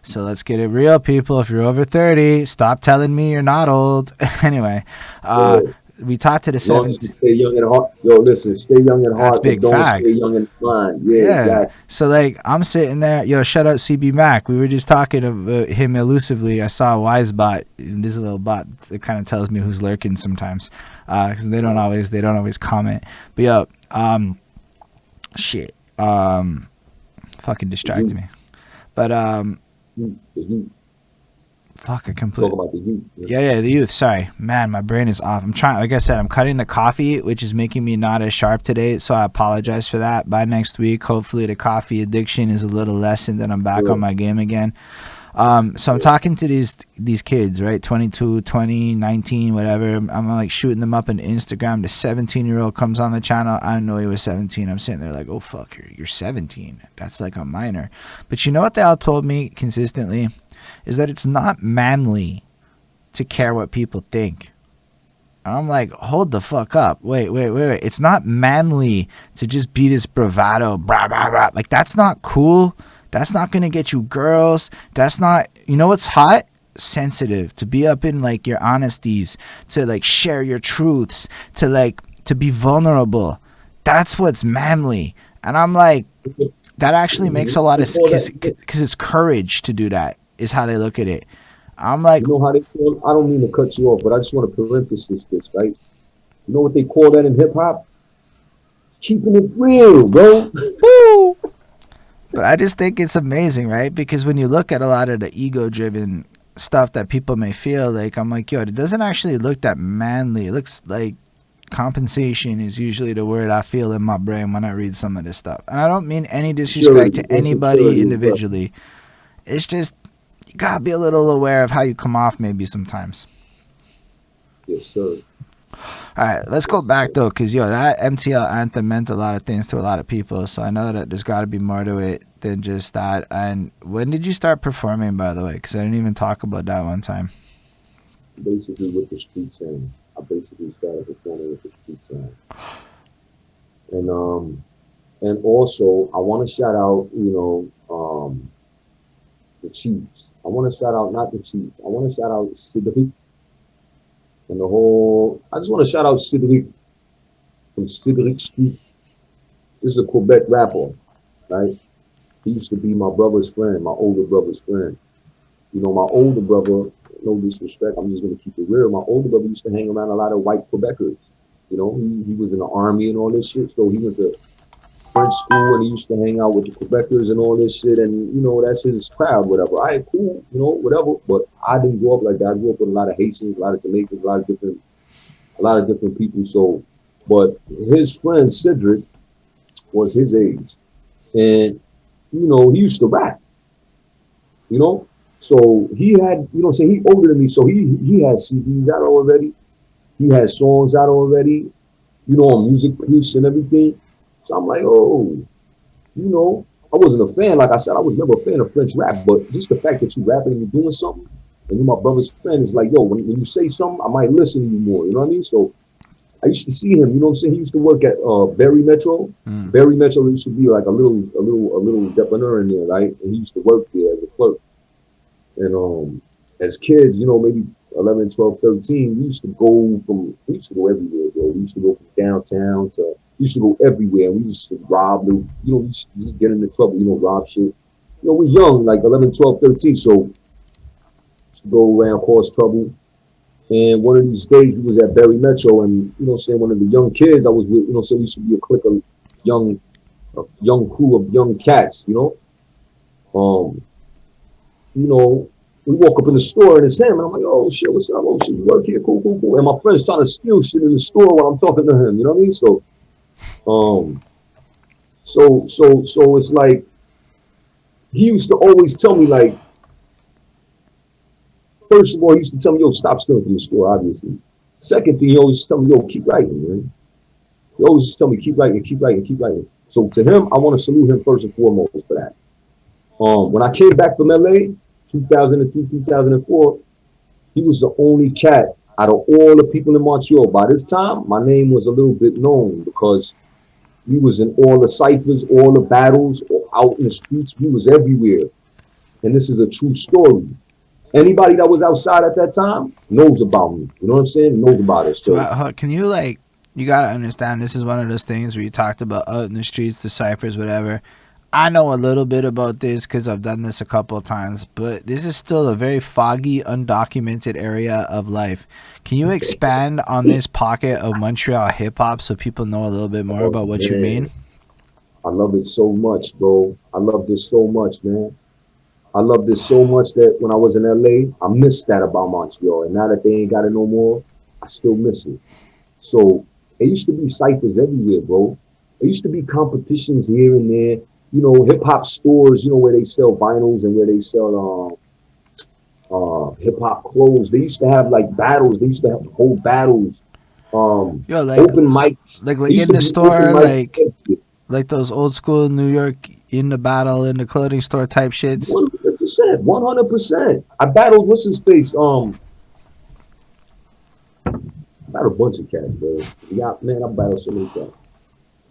Speaker 1: So let's get it real, people. If you're over 30, stop telling me you're not old. Anyway, uh,
Speaker 2: yeah.
Speaker 1: we talked to the
Speaker 2: As long as you
Speaker 1: 17.
Speaker 2: stay young at heart, yo, listen, stay young at
Speaker 1: That's
Speaker 2: heart, but
Speaker 1: big
Speaker 2: don't stay
Speaker 1: facts.
Speaker 2: young in mind. Yeah,
Speaker 1: Yeah.
Speaker 2: exactly.
Speaker 1: So like I'm sitting there, yo, shout out CB Mac. We were just talking about him elusively. I saw a wise bot. And this little bot. It kind of tells me who's lurking sometimes, because they don't always comment. But yo, shit, fucking
Speaker 2: The
Speaker 1: distracted
Speaker 2: youth,
Speaker 1: me. But
Speaker 2: the youth.
Speaker 1: fuck, I completely.
Speaker 2: Talk about the youth. Man.
Speaker 1: Yeah, the youth. Sorry, man, my brain is off. I'm trying. Like I said, I'm cutting the coffee, which is making me not as sharp today. So I apologize for that. By next week, hopefully, the coffee addiction is a little lessened, and I'm back
Speaker 2: Yeah,
Speaker 1: on my game again. So I'm
Speaker 2: yeah.
Speaker 1: talking to these kids, right? 22, 20, 19, whatever. I'm like shooting them up on Instagram. The 17-year-old comes on the channel. I didn't know he was 17. I'm sitting there like, oh fuck, you're 17. That's like a minor. But you know what they all told me consistently is that it's not manly to care what people think. And I'm like, hold the fuck up. Wait. It's not manly to just be this bravado, blah, blah, blah. Like, that's not cool. That's not going to get you girls. That's not, you know what's hot? Sensitive. To be up in, like, your honesties, to, like, share your truths, to, like, to be vulnerable. That's what's manly. And I'm like, that actually makes a lot
Speaker 2: They
Speaker 1: of,
Speaker 2: call that.
Speaker 1: because it's courage to do that, is how they look at it. I'm like,
Speaker 2: You know how they call? I don't mean to cut you off, but I just want to parenthesis this, right? You know what they call that in hip hop? Keeping it real, bro.
Speaker 1: woo. But I just think it's amazing, right? Because when you look at a lot of the ego driven stuff that people may feel like, I'm like, yo, it doesn't actually look that manly. It looks like compensation is usually the word I feel in my brain when I read some of this stuff. And I don't mean any disrespect
Speaker 2: Security,
Speaker 1: to anybody
Speaker 2: insecurity as well.
Speaker 1: individually. It's just, you gotta be a little aware of how you come off maybe sometimes.
Speaker 2: Yes, sir.
Speaker 1: All right, let's go
Speaker 2: Yes,
Speaker 1: back
Speaker 2: sir.
Speaker 1: though, because yo, that MTL anthem meant a lot of things to a lot of people. So I know that there's got to be more to it than just that. And when did you start performing, by the way? Because I didn't even talk about that one time.
Speaker 2: Basically, what the street saying. I basically started performing with the street saying, and also I want to shout out, the Chiefs. I want to shout out not the Chiefs. I want to shout out Cedric and the whole. I just want to shout out Cedric from Cedric Street. This is a Quebec rapper, right? He used to be my brother's friend, my older brother's friend. You know, my older brother, no disrespect, I'm just gonna keep it real. My older brother used to hang around a lot of white Quebecers. You know, he was in the army and all this shit, so he went to French school and he used to hang out with the Quebecers and all this shit, and that's his crowd, whatever. All right, cool, whatever. But I didn't grow up like that. I grew up with a lot of Haitians, a lot of Jamaicans, a lot of different people. So, but his friend Cedric was his age, and he used to rap. You know, so he had, say he older than me, so he had CDs out already. He had songs out already. On Music Plus and everything. So I'm like, oh, I wasn't a fan. Like I said, I was never a fan of French rap, but just the fact that you rapping and you're doing something, and you're my brother's friend is like, yo, when you say something, I might listen to you more. You know what I mean? So I used to see him. You know what I'm saying? He used to work at Berry Metro.
Speaker 1: Mm.
Speaker 2: Berry Metro used to be like a little depanneur in there, right? And he used to work there as a clerk. And as kids, maybe 11, 12, 13, we used to go everywhere, bro. We used to go from downtown we used to go everywhere. We used to rob, we used to just get into trouble, rob shit. We're young, like 11, 12, 13, so we used to go around, cause trouble. And one of these days, we was at Berry Metro, and, saying one of the young kids I was with, so we used to be a clique of young, young crew of young cats, Um, you know, we walk up in the store and it's him, and I'm like, oh shit, what's up? Oh shit, you work here, cool, cool, cool. And my friend's trying to steal shit in the store while I'm talking to him. You know what I mean? Um, so it's like he used to always tell me, like, first of all, he used to tell me, yo, stop stealing from the store, obviously. Second thing, he always tell me, yo, keep writing, man. He always just tell me, keep writing, keep writing, keep writing. So to him, I want to salute him first and foremost for that. When I came back from LA, 2003, 2004, he was the only cat out of all the people in Montreal. By this time, my name was a little bit known because we was in all the ciphers, all the battles, or out in the streets. We was everywhere. And this is a true story. Anybody that was outside at that time knows about me. You know what I'm saying? Knows about it.
Speaker 1: So,
Speaker 2: So
Speaker 1: can you like? You gotta understand. This is one of those things where you talked about out in the streets, the ciphers, whatever. I know a little bit about this because I've done this a couple of times, but this is still a very foggy, undocumented area of life. Can you expand on this pocket of Montreal hip hop so people know a little bit more
Speaker 2: oh,
Speaker 1: about what you mean?
Speaker 2: man, I love it so much, bro. I love this so much, man. I love this so much that when I was in LA, I missed that about Montreal. And now that they ain't got it no more, I still miss it. So it used to be ciphers everywhere, bro. There used to be competitions here and there. You know, hip hop stores. You know where they sell vinyls and where they sell hip hop clothes. They used to have like battles. They used to have whole battles.
Speaker 1: Yo,
Speaker 2: Open mics.
Speaker 1: like
Speaker 2: There used
Speaker 1: in
Speaker 2: to
Speaker 1: the
Speaker 2: be open
Speaker 1: store,
Speaker 2: mics.
Speaker 1: like those old school New York in the battle in the clothing store type shits.
Speaker 2: 100%. 100%. I battled what's his face. I battled a bunch of cats, bro. Yeah, man, I battled so many cats.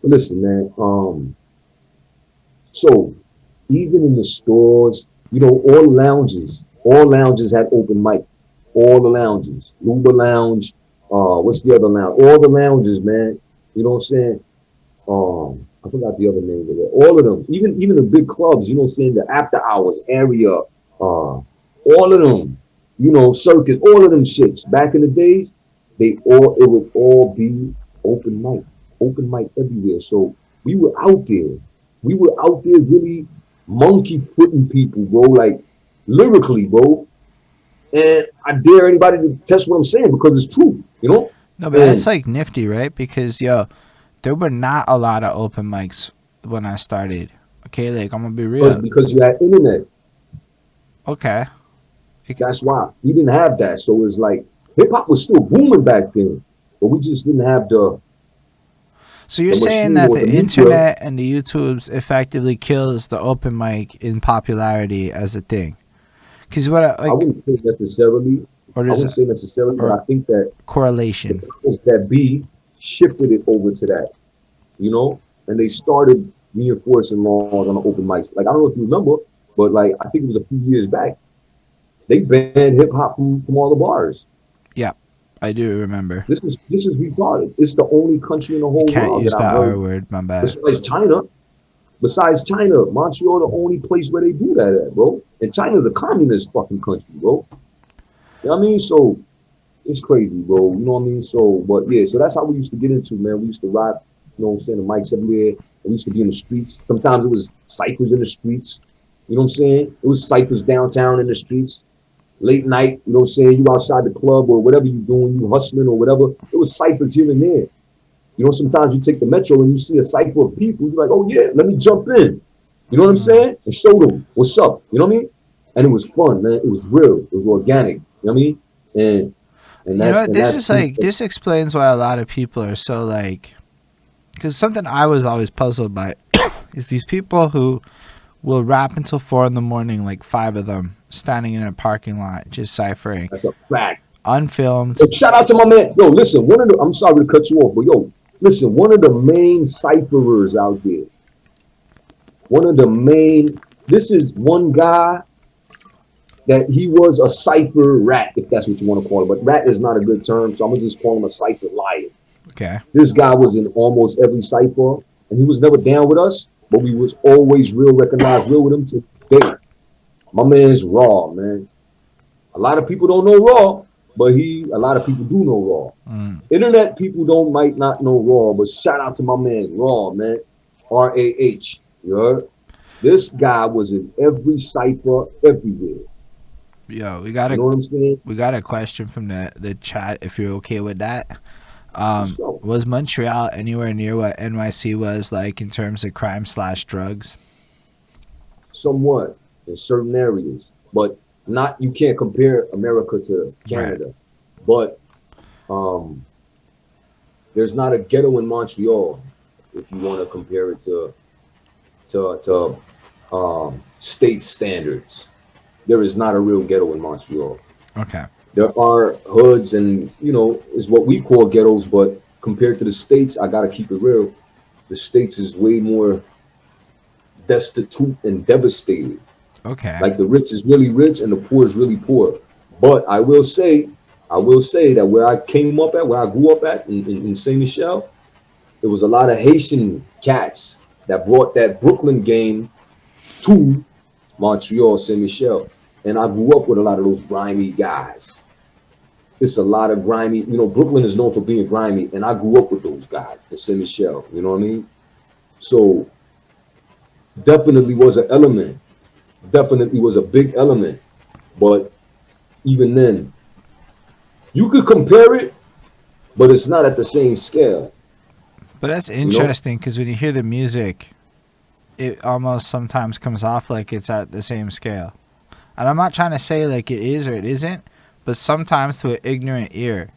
Speaker 2: But listen, man. So even in the stores, you know, all lounges had open mic. All the lounges, Luba Lounge, what's the other lounge? All the lounges, man. You know what I'm saying? I forgot the other name of it. All of them, even the big clubs. You know what I'm saying? The after hours area, all of them. You know, circus, all of them shits. Back in the days, it would all be open mic everywhere. So we were out there. We were out there really monkey footing people, bro. Like lyrically, bro. And I dare anybody to test what I'm saying because it's true, you know?
Speaker 1: No, but that's
Speaker 2: And
Speaker 1: like nifty, right? Because yo, there were not a lot of open mics when I started. Okay, like I'm gonna be real.
Speaker 2: because you had internet,
Speaker 1: Okay.
Speaker 2: that's why. We didn't have that. So it's like hip hop was still booming back then, but we just didn't have
Speaker 1: So you're
Speaker 2: the
Speaker 1: saying
Speaker 2: machine
Speaker 1: that
Speaker 2: or
Speaker 1: the
Speaker 2: the media.
Speaker 1: internet and the YouTubes effectively kills the open mic in popularity as a thing? Because what
Speaker 2: I
Speaker 1: like
Speaker 2: wouldn't say necessarily.
Speaker 1: or
Speaker 2: I
Speaker 1: there's
Speaker 2: wouldn't say necessarily, but
Speaker 1: or
Speaker 2: I think that the
Speaker 1: correlation.
Speaker 2: powers that be shifted it over to that, you know, and they started reinforcing laws on the open mics. Like I don't know if you remember, but like I think it was a few years back, they banned hip hop from all the bars.
Speaker 1: Yeah, I do remember.
Speaker 2: This is retarded. It's the only country in the
Speaker 1: You
Speaker 2: whole
Speaker 1: can't
Speaker 2: world that
Speaker 1: use
Speaker 2: I've
Speaker 1: that R
Speaker 2: heard
Speaker 1: word. My bad.
Speaker 2: besides China. Besides China, Montreal the only place where they do that at, bro. And China's a communist fucking country, bro. You know what I mean? So it's crazy, bro. You know what I mean? So, but yeah, so that's how we used to get into, man. We used to ride, you know what I'm saying, the mics everywhere. We used to be in the streets. Sometimes it was cyphers in the streets. You know what I'm saying? It was cyphers downtown in the streets. Late night, you know what I'm saying? You outside the club or whatever you doing, you hustling or whatever. It was ciphers here and there. You know, sometimes you take the metro and you see a cipher of people. You're like, oh yeah, let me jump in. You know what I'm saying? And show them what's up. You know what I mean? And it was fun, man. It was real. It was organic. You know what I mean? And and
Speaker 1: You know
Speaker 2: that's
Speaker 1: what?
Speaker 2: and
Speaker 1: This
Speaker 2: that's
Speaker 1: is like this explains why a lot of people are so like. Because something I was always puzzled by is these people who will rap until 4 in the morning, like five of them, standing in a parking lot just ciphering,
Speaker 2: that's a fact.
Speaker 1: unfilmed.
Speaker 2: Yo, shout out to my man. Yo, listen, I'm sorry to cut you off, but yo, listen, one of the main cipherers out there, one of the main, this is one guy that he was a cipher rat, if that's what you want to call it. But rat is not a good term, so I'm gonna just call him a cipher lion.
Speaker 1: Okay.
Speaker 2: This guy was in almost every cipher, and he was never down with us, but we was always real, recognized real with him today. My man's raw, man. A lot of people don't know raw, but a lot of people do know raw.
Speaker 1: Mm.
Speaker 2: Internet people don't might not know raw, but shout out to my man raw, man. RAH. You heard? This guy was in every cipher everywhere.
Speaker 1: Yo,
Speaker 2: You know what I'm saying?
Speaker 1: we got a question from the chat. If you're okay with that,
Speaker 2: What's up?
Speaker 1: was Montreal anywhere near what NYC was like in terms of crime/drugs?
Speaker 2: Somewhat in certain areas, but not. You can't compare America to
Speaker 1: Right.
Speaker 2: Canada. But um, there's not a ghetto in Montreal if you want to compare it to state standards. There is not a real ghetto in Montreal.
Speaker 1: Okay.
Speaker 2: There are hoods and, is what we call ghettos, but compared to the States, I got to keep it real. The States is way more destitute and devastated.
Speaker 1: Okay.
Speaker 2: Like the rich is really rich and the poor is really poor. But I will say that where I came up at, where I grew up at in Saint Michel, there was a lot of Haitian cats that brought that Brooklyn game to Montreal, Saint Michel. And I grew up with a lot of those grimy guys. It's a lot of grimy, Brooklyn is known for being grimy, and I grew up with those guys in Saint Michel, you know what I mean? So definitely was an element, definitely was a big element. But even then, you could compare it, but it's not at the same scale,
Speaker 1: But that's
Speaker 2: you know?
Speaker 1: interesting because when you hear the music, it almost sometimes comes off like it's at the same scale. And I'm not trying to say like it is or it isn't, but sometimes to an ignorant ear,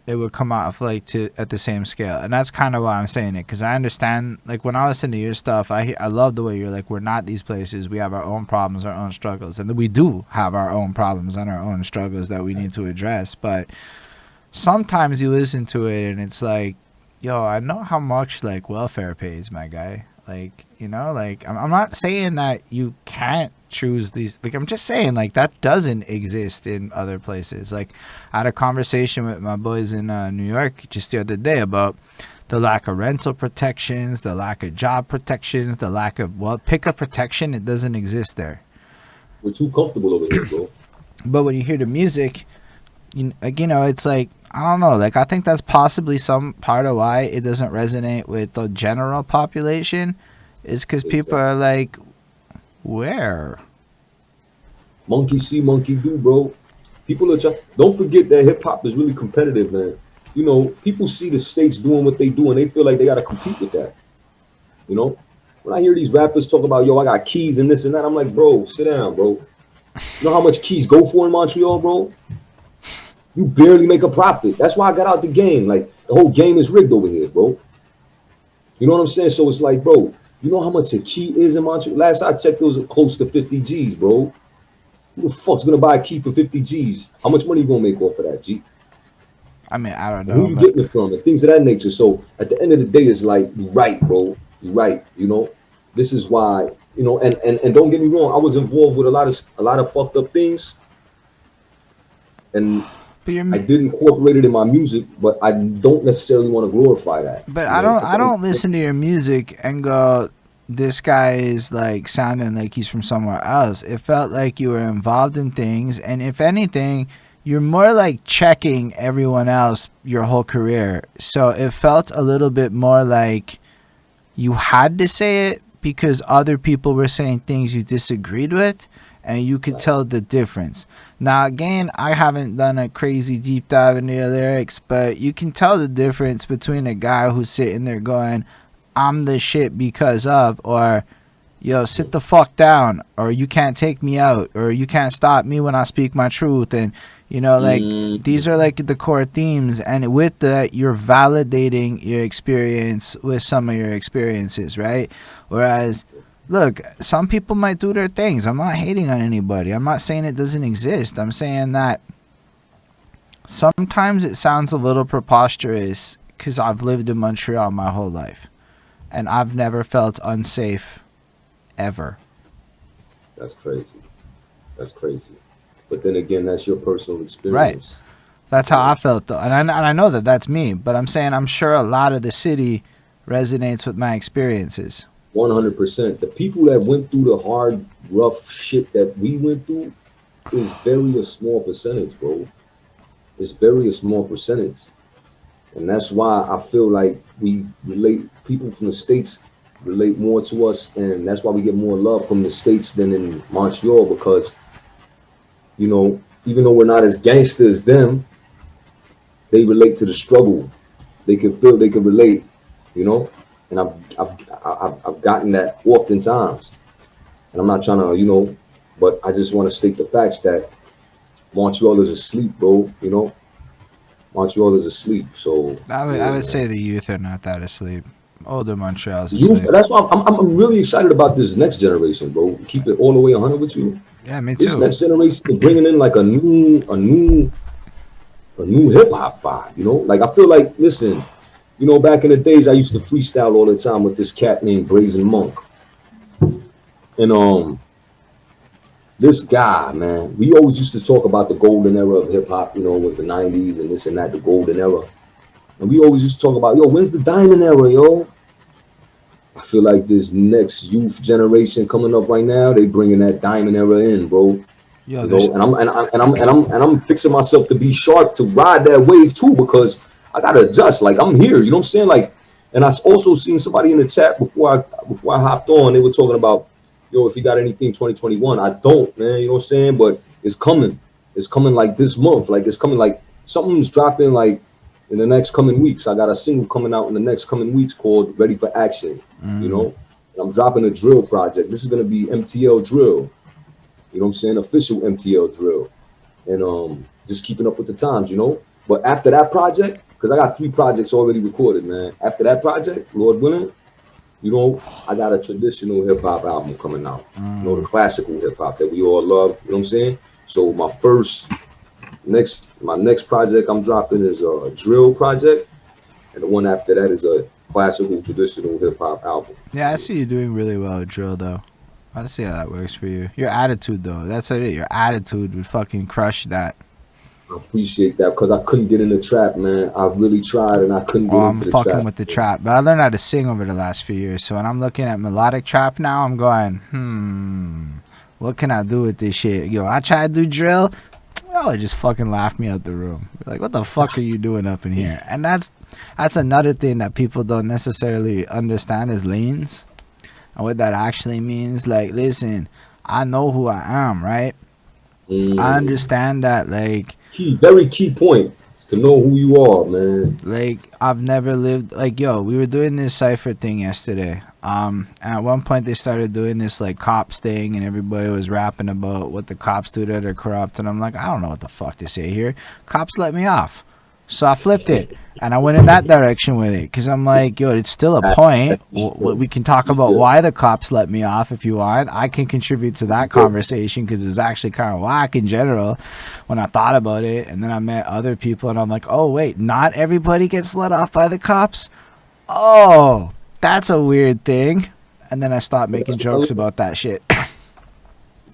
Speaker 1: it would come off like to at the same scale. And that's kind of why I'm saying it, because I understand. Like when I listen to your stuff, I love the way you're like, we're not these places. We have our own problems, our own struggles, and we do have our own problems and our own struggles that we need to address. But sometimes you listen to it and it's like, yo, I know how much like welfare pays, my guy. Like, like I'm not saying that you can't choose these. Like, I'm just saying like that doesn't exist in other places. Like, I had a conversation with my boys in New York just the other day about the lack of rental protections, the lack of job protections, the lack of pickup protection. It doesn't exist there.
Speaker 2: We're too comfortable over here, bro.
Speaker 1: But when you hear the music, it's like, I don't know. Like, I think that's possibly some part of why it doesn't resonate with the general population, is because people
Speaker 2: Exactly.
Speaker 1: are like, where?
Speaker 2: Monkey see, monkey do, bro. People are trying. Don't forget that hip hop is really competitive, man. People see the states doing what they do, and they feel like they got to compete with that. You know, when I hear these rappers talk about, yo, I got keys and this and that, I'm like, bro, sit down, bro. You know how much keys go for in Montreal, bro? You barely make a profit. That's why I got out the game. Like the whole game is rigged over here, bro. You know what I'm saying? So it's like, bro, you know how much a key is in Montreal? Last I checked, it was close to 50 G's, bro. Who the fuck's gonna buy a key for 50 G's? How much money you gonna make off of that, G?
Speaker 1: I mean, I don't
Speaker 2: And who
Speaker 1: know,
Speaker 2: you
Speaker 1: but
Speaker 2: getting it from? And things of that nature. So at the end of the day, it's like, you right, bro. You right. This is why, and don't get me wrong, I was involved with a lot of fucked up things, and
Speaker 1: but you're
Speaker 2: I did incorporate it in my music, but I don't necessarily want to glorify that.
Speaker 1: But I
Speaker 2: At the end of
Speaker 1: don't
Speaker 2: the day,
Speaker 1: listen to your music and go, this guy is like sounding like he's from somewhere else. It felt like you were involved in things, and if anything, you're more like checking everyone else your whole career. So it felt a little bit more like you had to say it because other people were saying things you disagreed with, and you could tell the difference. Now, again, I haven't done a crazy deep dive into your lyrics, but you can tell the difference between a guy who's sitting there going, I'm the shit because of, or yo, sit the fuck down, or you can't take me out, or you can't stop me when I speak my truth. And, like, these are like the core themes. And with that, you're validating your experience with some of your experiences, right? Whereas, look, some people might do their things. I'm not hating on anybody. I'm not saying it doesn't exist. I'm saying that sometimes it sounds a little preposterous because I've lived in Montreal my whole life and I've never felt unsafe ever.
Speaker 2: that's crazy. That's crazy. But then again, that's your personal
Speaker 1: Right.
Speaker 2: experience.
Speaker 1: That's
Speaker 2: You
Speaker 1: how I
Speaker 2: know,
Speaker 1: felt, though. And I know that that's me, but I'm saying I'm sure a lot of the city resonates with my experiences.
Speaker 2: 100%. The people that went through the hard, rough shit that we went through is very a small percentage, bro. It's very a small percentage. And that's why I feel like we relate, people from the States relate more to us. And that's why we get more love from the States than in Montreal because, even though we're not as gangster as them, they relate to the struggle. They can feel, they can relate, you know? And I've gotten that oftentimes. And I'm not trying to, but I just want to state the facts that Montreal is asleep, bro. Montreal is asleep. So
Speaker 1: I
Speaker 2: yeah,
Speaker 1: would
Speaker 2: man.
Speaker 1: say the youth are not that asleep. Older Montreal's a
Speaker 2: Youth.
Speaker 1: sick.
Speaker 2: That's why I'm really excited about this next generation, bro. Keep it all the way 100 with you.
Speaker 1: Yeah, me
Speaker 2: This
Speaker 1: too.
Speaker 2: next generation is bringing in like a new hip hop vibe. You know, like I feel like, listen, back in the days, I used to freestyle all the time with this cat named Brazen Monk, and this guy, man, we always used to talk about the golden era of hip hop. You know, it was the '90s and this and that, the golden era, and we always used to talk about, yo, when's the diamond era, yo? I feel like this next youth generation coming up right now, they bringing that diamond era in, bro.
Speaker 1: Yo, there's
Speaker 2: And I'm fixing myself to be sharp to ride that wave too, because I gotta adjust. Like I'm here, you know what I'm saying? Like, and I also seen somebody in the chat before I hopped on. They were talking about, yo, if you got anything 2021. I don't, man. You know what I'm saying? But it's coming. It's coming like this month. Like it's coming. Like something's dropping. Like in the next coming weeks. I got a single coming out in the next coming weeks called "Ready for Action." You know, and I'm dropping a drill project. This is gonna be MTL drill. You know what I'm saying? Official MTL drill. And just keeping up with the times, But after that project, because I got 3 projects already recorded, man. After that project, Lord willing, I got a traditional hip hop album coming out. The classical hip hop that we all love. You know what I'm saying? So my next project I'm dropping is a drill project, and the one after that is a classical traditional hip hop album.
Speaker 1: yeah, I see you doing really well with drill though. I see how that works for you. Your attitude though, that's what it is. Your attitude would fucking crush that.
Speaker 2: I appreciate that because I couldn't get in the trap, man. I really tried and I couldn't get
Speaker 1: I'm
Speaker 2: into the
Speaker 1: fucking
Speaker 2: trap.
Speaker 1: with the trap, but I learned how to sing over the last few years. So when I'm looking at melodic trap now, I'm going, what can I do with this shit? Yo, I try to do drill. Oh, it just fucking laughed me out the room. Like, what the fuck are you doing up in here? And that's another thing that people don't necessarily understand is lanes. And what that actually means, like, listen, I know who I am, right? I understand that, like,
Speaker 2: Very key point is to know who you are, man.
Speaker 1: like I've never lived, like, yo, we were doing this cipher thing yesterday. And at one point they started doing this like cops thing, and everybody was rapping about what the cops do that are corrupt, and I'm like, I don't know what the fuck to say here. Cops let me off. So I flipped it and I went in that direction with it because I'm like, yo, it's still a point. We can talk about why the cops let me off if you want. I can contribute to that conversation because it's actually kind of whack in general when I thought about it. And then I met other people and I'm like, oh, wait, not everybody gets let off by the cops? Oh, that's a weird thing. And then I stopped making jokes about that shit.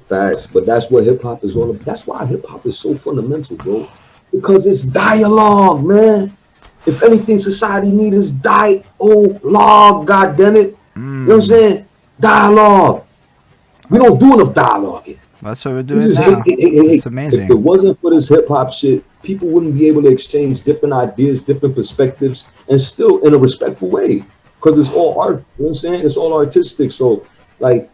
Speaker 2: Facts, but that's what hip hop is all about. That's why hip hop is so fundamental, bro. Because it's dialogue, man. If anything society needs is dialogue, God damn it. You know what I'm saying? Dialogue. We don't do enough dialogue here.
Speaker 1: That's what we're doing now. It's amazing.
Speaker 2: If it wasn't for this hip hop shit, people wouldn't be able to exchange different ideas, different perspectives, and still in a respectful way. Because it's all art. You know what I'm saying? It's all artistic. So, like,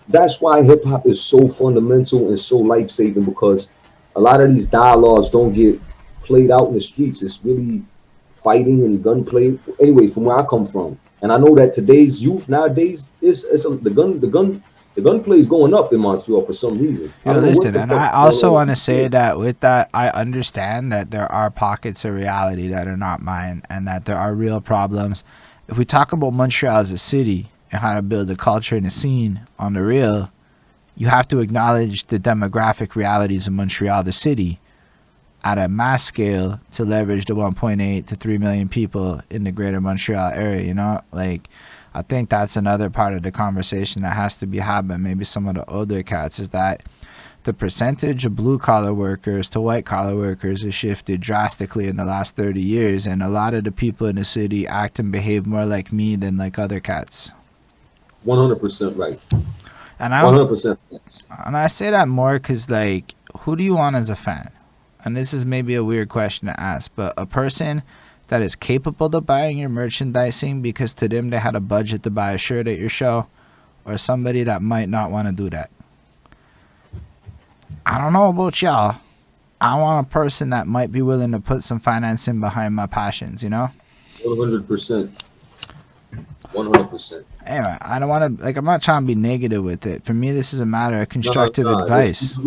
Speaker 2: that's why hip hop is so fundamental and so life saving, because a lot of these dialogues don't get played out in the streets. It's really fighting and gunplay. Anyway, from where I come from, and I know that today's youth nowadays the gunplay is going up in Montreal for some reason.
Speaker 1: Yo, listen, and I also want to say that with that, I understand that there are pockets of reality that are not mine, and that there are real problems. If we talk about Montreal as a city and how to build a culture and a scene on the real, you have to acknowledge the demographic realities of Montreal, the city, at a mass scale to leverage the 1.8 to 3 million people in the greater Montreal area, Like, I think that's another part of the conversation that has to be had by maybe some of the older cats, is that the percentage of blue-collar workers to white-collar workers has shifted drastically in the last 30 years, and a lot of the people in the city act and behave more like me than like other cats.
Speaker 2: 100% right.
Speaker 1: And
Speaker 2: 100%.
Speaker 1: And I say that more because, like, who do you want as a fan? And this is maybe a weird question to ask, but a person that is capable of buying your merchandising because to them they had a budget to buy a shirt at your show, or somebody that might not want to do that? I don't know about y'all. I want a person that might be willing to put some financing behind my passions,
Speaker 2: 100%. 100%.
Speaker 1: Anyway, I don't want to, like, I'm not trying to be negative with it. For me, this is a matter of constructive advice.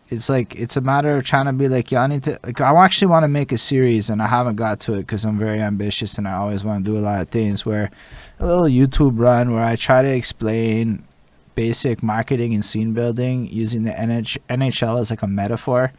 Speaker 1: It's like, it's a matter of trying to be like, y'all need to, like, I actually want to make a series, and I haven't got to it because I'm very ambitious and I always want to do a lot of things, where a little YouTube run where I try to explain basic marketing and scene building using the NHL as like a metaphor.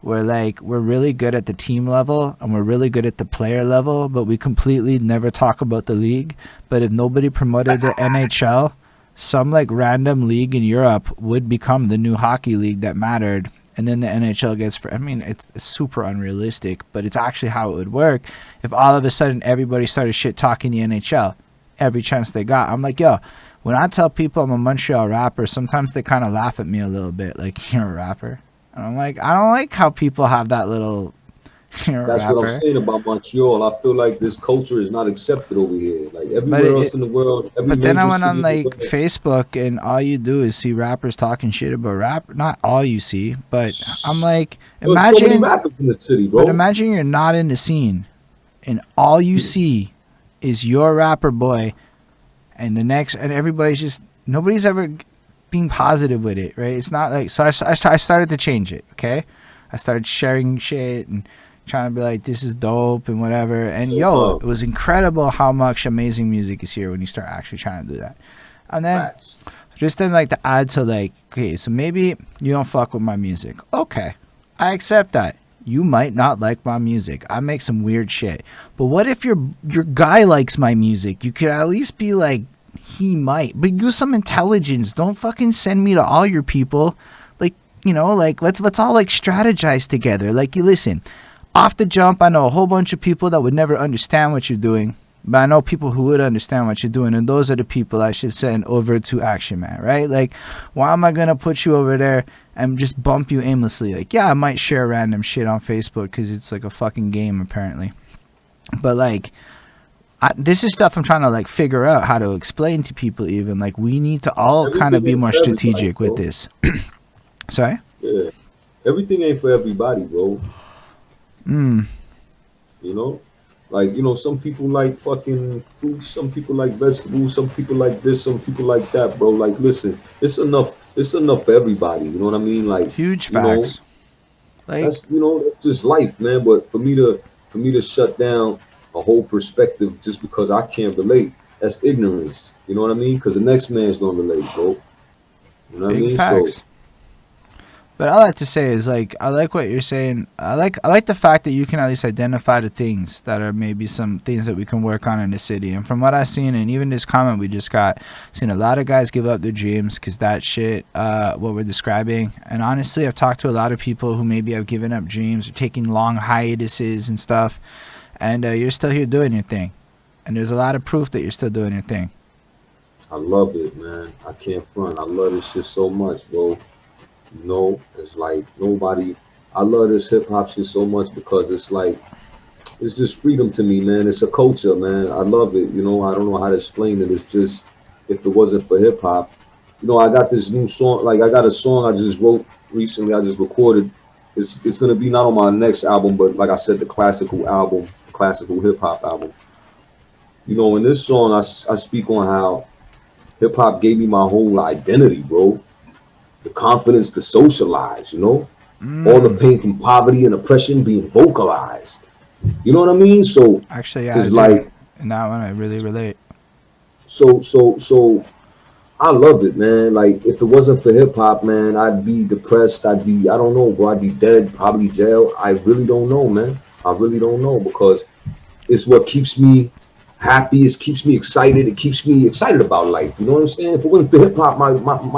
Speaker 1: Where like we're really good at the team level and we're really good at the player level, but we completely never talk about the league. But if nobody promoted the NHL, some like random league in Europe would become the new hockey league that mattered. And then the NHL gets for, I mean, it's super unrealistic, but it's actually how it would work if all of a sudden everybody started shit talking the NHL every chance they got. I'm like, yo, when I tell people I'm a Montreal rapper, sometimes they kind of laugh at me a little bit, like, you're a rapper. And I'm like, I don't like how people have that little, you're a
Speaker 2: That's what I'm
Speaker 1: rapper.
Speaker 2: saying about Montreal. I feel like this culture is not accepted over here. Like
Speaker 1: But
Speaker 2: everywhere else in the world, every
Speaker 1: but then I
Speaker 2: major
Speaker 1: went
Speaker 2: city
Speaker 1: on
Speaker 2: in the
Speaker 1: like
Speaker 2: world.
Speaker 1: Facebook and all you do is see rappers talking shit about rap. Not all you see, but I'm like,
Speaker 2: There's so many
Speaker 1: imagine,
Speaker 2: rappers in the city,
Speaker 1: but
Speaker 2: bro.
Speaker 1: imagine you're not in the scene and all you see is your rapper boy and the next, and everybody's just, nobody's ever being positive with it, right? It's not like, so I started to change it, okay? I started sharing shit and trying to be like, this is dope and whatever. And yo, it was incredible how much amazing music is here when you start actually trying to do that. And then
Speaker 2: Facts.
Speaker 1: just then like to add to like, okay, so maybe you don't fuck with my music. Okay, I accept that. You might not like my music. I make some weird shit. But what if your guy likes my music? You could at least be like, he might. But use some intelligence. Don't fucking send me to all your people. Like, you know, like let's all like strategize together. Like, you listen, off the jump, I know a whole bunch of people that would never understand what you're doing. But I know people who would understand what you're doing, and those are the people I should send over to Akshun Man, right? Like, why am I going to put you over there and just bump you aimlessly? Like, yeah, I might share random shit on Facebook because it's like a fucking game, apparently. But, like, this is stuff I'm trying to, like, figure out how to explain to people even. Like, we need to all kind of
Speaker 2: Everything
Speaker 1: be
Speaker 2: ain't
Speaker 1: more
Speaker 2: for everybody,
Speaker 1: strategic with
Speaker 2: bro.
Speaker 1: this. Sorry?
Speaker 2: Yeah. Everything ain't for everybody, bro.
Speaker 1: Mm.
Speaker 2: You know? Like, you know, some people like fucking fruit, some people like vegetables, some people like this, some people like that, bro. Like, listen, it's enough for everybody. You know what I mean? Like,
Speaker 1: Huge
Speaker 2: you know,
Speaker 1: facts. Like,
Speaker 2: that's that's just life, man. But for me to shut down a whole perspective just because I can't relate, that's ignorance. You know what I mean? Because the next man's gonna relate, bro. You know what I
Speaker 1: big
Speaker 2: mean? So
Speaker 1: facts. But all I like to say is like I like what you're saying. I like the fact that you can at least identify the things that are maybe some things that we can work on in the city. And from what I've seen, and even this comment we just got, seen a lot of guys give up their dreams because that shit, what we're describing. And honestly, I've talked to a lot of people who maybe have given up dreams or taking long hiatuses and stuff. And you're still here doing your thing. And there's a lot of proof that you're still doing your thing.
Speaker 2: I love it, man. I can't front. I love this shit so much, bro. You know, it's like nobody. I love this hip hop shit so much because it's like it's just freedom to me, man. It's a culture, man. I love it. You know, I don't know how to explain it. It's just if it wasn't for hip hop, I got this new song. Like I got a song I just wrote recently. I just recorded. It's gonna be not on my next album, but like I said, the classical album, classical hip hop album. You know, in this song, I speak on how hip hop gave me my whole identity, bro. The confidence to socialize, all the
Speaker 1: Mm.
Speaker 2: pain from poverty and oppression being vocalized. You know what I mean? So
Speaker 1: Actually, yeah, I
Speaker 2: it's
Speaker 1: do.
Speaker 2: like
Speaker 1: And that one I really relate.
Speaker 2: so I love it, man. Like if it wasn't for hip hop, man, I'd be depressed. I don't know, bro. I'd be dead, probably jail. I really don't know, man. I really don't know because it's what keeps me happy. It keeps me excited. It keeps me excited about life. You know what I'm saying? If it wasn't for hip hop, my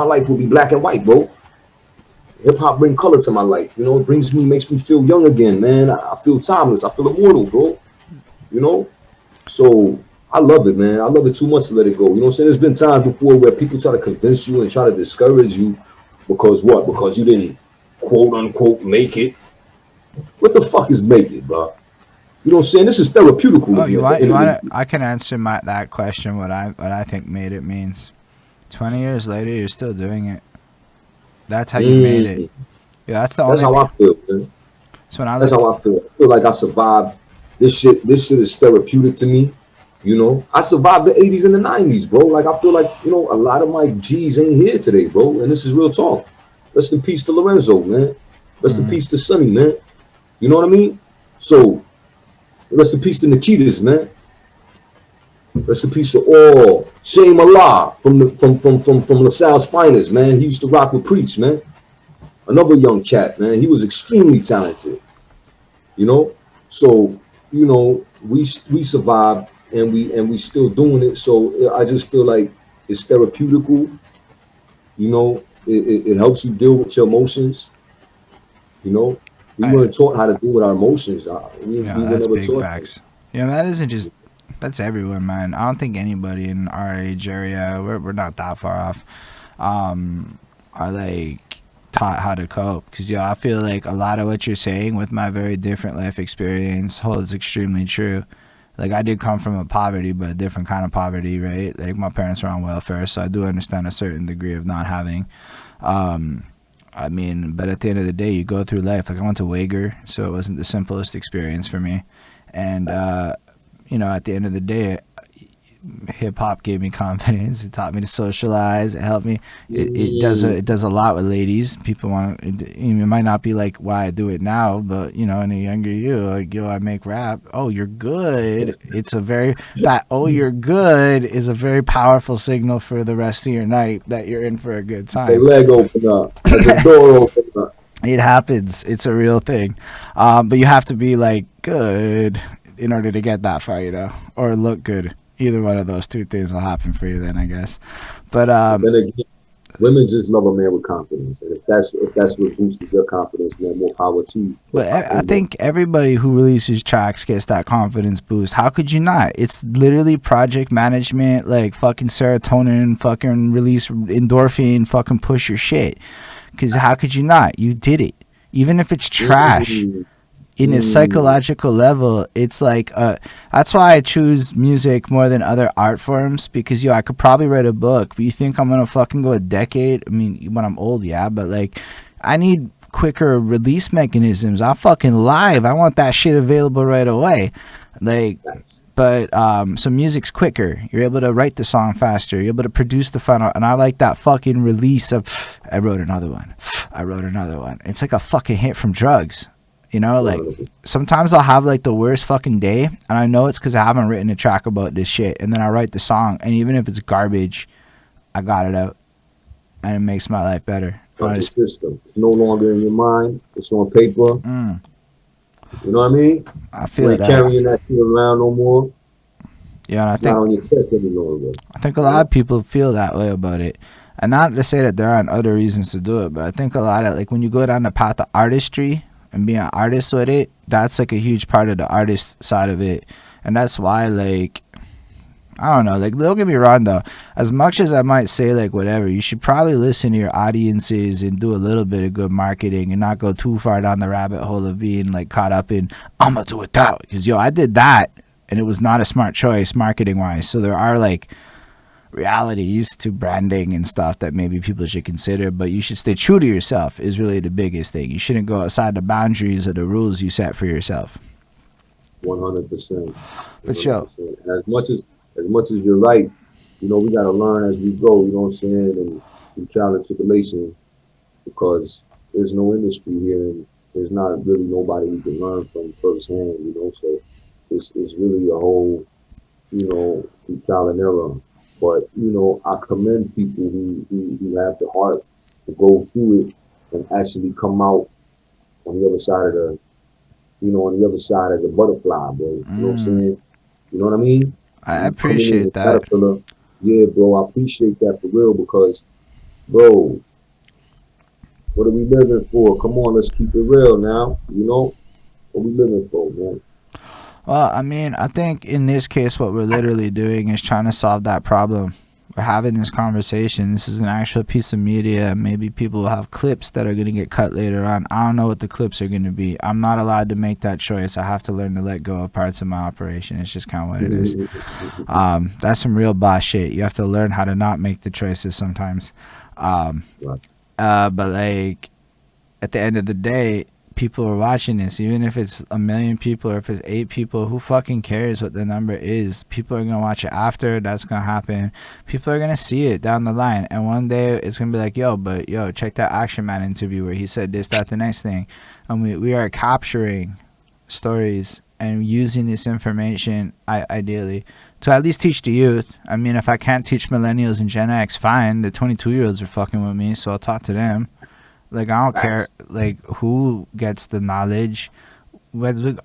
Speaker 2: life would be black and white, bro. Hip hop bring color to my life. It makes me feel young again, man. I feel timeless. I feel immortal, bro. You know? So I love it, man. I love it too much to let it go. You know what I'm saying? There's been times before where people try to convince you and try to discourage you because what? Because you didn't quote unquote make it. What the fuck is make it, bro? You know what I'm saying? This is therapeutical to
Speaker 1: Oh,
Speaker 2: me
Speaker 1: you
Speaker 2: at the
Speaker 1: want
Speaker 2: end
Speaker 1: you
Speaker 2: of
Speaker 1: want
Speaker 2: the
Speaker 1: to?
Speaker 2: day.
Speaker 1: I can answer that question. What I think made it means. 20 years later, you're still doing it. That's how you made it.
Speaker 2: Mm,
Speaker 1: Yeah, that's the
Speaker 2: that's
Speaker 1: only.
Speaker 2: how I feel, man.
Speaker 1: So when I
Speaker 2: That's
Speaker 1: look,
Speaker 2: how I feel. I feel like I survived. This shit is therapeutic to me. I survived the 80s and the 90s, bro. Like I feel like, a lot of my G's ain't here today, bro. And this is real talk. Rest in peace to Lorenzo, man. Rest in
Speaker 1: mm,
Speaker 2: peace to Sonny, man. You know what I mean? So rest in peace to Nikitas, man. Rest in peace to all. Shame Allah from LaSalle's finest, man. He used to rock with Preach, man. Another young cat, man. He was extremely talented, you know. So, we survived and we still doing it. So I just feel like it's therapeutical. It helps you deal with your emotions. You know, we
Speaker 1: I
Speaker 2: weren't taught how to deal with our emotions. We were
Speaker 1: that's
Speaker 2: never
Speaker 1: big
Speaker 2: taught that.
Speaker 1: facts. That isn't just that's everyone, man. I don't think anybody in our age area, we're not that far off, are like taught how to cope. Because I feel like a lot of what you're saying with my very different life experience holds extremely true. Like I did come from a poverty, but a different kind of poverty, right? Like my parents were on welfare, so I do understand a certain degree of not having. Um, I mean, but at the end of the day, you go through life. Like I went to Wager, so it wasn't the simplest experience for me. And at the end of the day, hip hop gave me confidence. It taught me to socialize. It helped me. It does a lot with ladies. People want it might not be like why I do it now, but in a younger you, like I make rap. Oh, you're good. It's a very that oh you're good is a very powerful signal for the rest of your night that you're in for a good
Speaker 2: The
Speaker 1: time.
Speaker 2: leg open up, as a door open up.
Speaker 1: It happens. It's a real thing. But you have to be like good in order to get that far, or look good. Either one of those two things will happen for you then, I guess. But
Speaker 2: But then again, women just love a man with confidence, and if that's what boosted your confidence, man, more power to you.
Speaker 1: but I think everybody who releases tracks gets that confidence boost. How could you not? It's literally project management, like fucking serotonin, fucking release endorphin, fucking push your shit. Because how could you not? You did it. Even if it's trash.
Speaker 2: Mm,
Speaker 1: In a psychological level, it's like that's why I choose music more than other art forms, because I could probably write a book, but you think I'm gonna fucking go a decade? I mean, when I'm old, yeah, but like I need quicker release mechanisms. I'm fucking live. I want that shit available right away. Like, but so music's quicker. You're able to write the song faster. You're able to produce the final, and I like that fucking release of I wrote another one. I wrote another one. It's like a fucking hit from drugs. Like
Speaker 2: 100%.
Speaker 1: sometimes I'll have like the worst fucking day, and I know it's because I haven't written a track about this shit, and then I write the song, and even if it's garbage, I got it out, and it makes my life better.
Speaker 2: Of the system. It's no longer in your mind. It's on paper. You know what I mean?
Speaker 1: I
Speaker 2: You
Speaker 1: feel
Speaker 2: ain't
Speaker 1: that.
Speaker 2: carrying that shit around no more.
Speaker 1: And I
Speaker 2: It's not
Speaker 1: think
Speaker 2: on your chest any longer.
Speaker 1: I think a lot of people feel that way about it, and not to say that there aren't other reasons to do it, but I think a lot of like when you go down the path of artistry and being an artist with it, that's like a huge part of the artist side of it, and that's why like I don't know, like don't get me wrong though, as much as I might say like whatever, you should probably listen to your audiences and do a little bit of good marketing and not go too far down the rabbit hole of being like caught up in I'm gonna do it that, because I did that and it was not a smart choice marketing wise. So there are like realities to branding and stuff that maybe people should consider, but you should stay true to yourself is really the biggest thing. You shouldn't go outside the boundaries of the rules you set for yourself.
Speaker 2: 100%.
Speaker 1: But yo,
Speaker 2: 100%. And as much as you're right, we gotta learn as we go. You know what I'm saying? And through trial and tribulation, because there's no industry here, and there's not really nobody we can learn from firsthand. So it's really a whole, through trial and error. But I commend people who have the heart to go through it and actually come out on the other side of on the other side of the butterfly, bro. You know what I'm saying? You know what I mean?
Speaker 1: I
Speaker 2: He's coming in
Speaker 1: appreciate
Speaker 2: as
Speaker 1: that.
Speaker 2: caterpillar. Yeah, bro, I appreciate that for real because, bro, what are we living for? Come on, let's keep it real now. What we living for, man?
Speaker 1: Well, I mean, I think in this case, what we're literally doing is trying to solve that problem. We're having this conversation. This is an actual piece of media. Maybe people will have clips that are going to get cut later on. I don't know what the clips are going to be. I'm not allowed to make that choice. I have to learn to let go of parts of my operation. It's just kind of what it is. That's some real boss shit. You have to learn how to not make the choices sometimes.
Speaker 2: Right.
Speaker 1: But like at the end of the day, people are watching this, even if it's 1 million people or if it's 8 people, who fucking cares what the number is? People are gonna watch it after. That's gonna happen. People are gonna see it down the line, and one day it's gonna be like, yo, check that Akshun Man interview where he said this, that, the next thing. And we are capturing stories and using this information ideally to at least teach the youth. I mean, if I can't teach millennials and Gen X, fine. The 22-year-olds are fucking with me, so I'll talk to them. Like, I don't care,
Speaker 2: Facts.
Speaker 1: like, who gets the knowledge.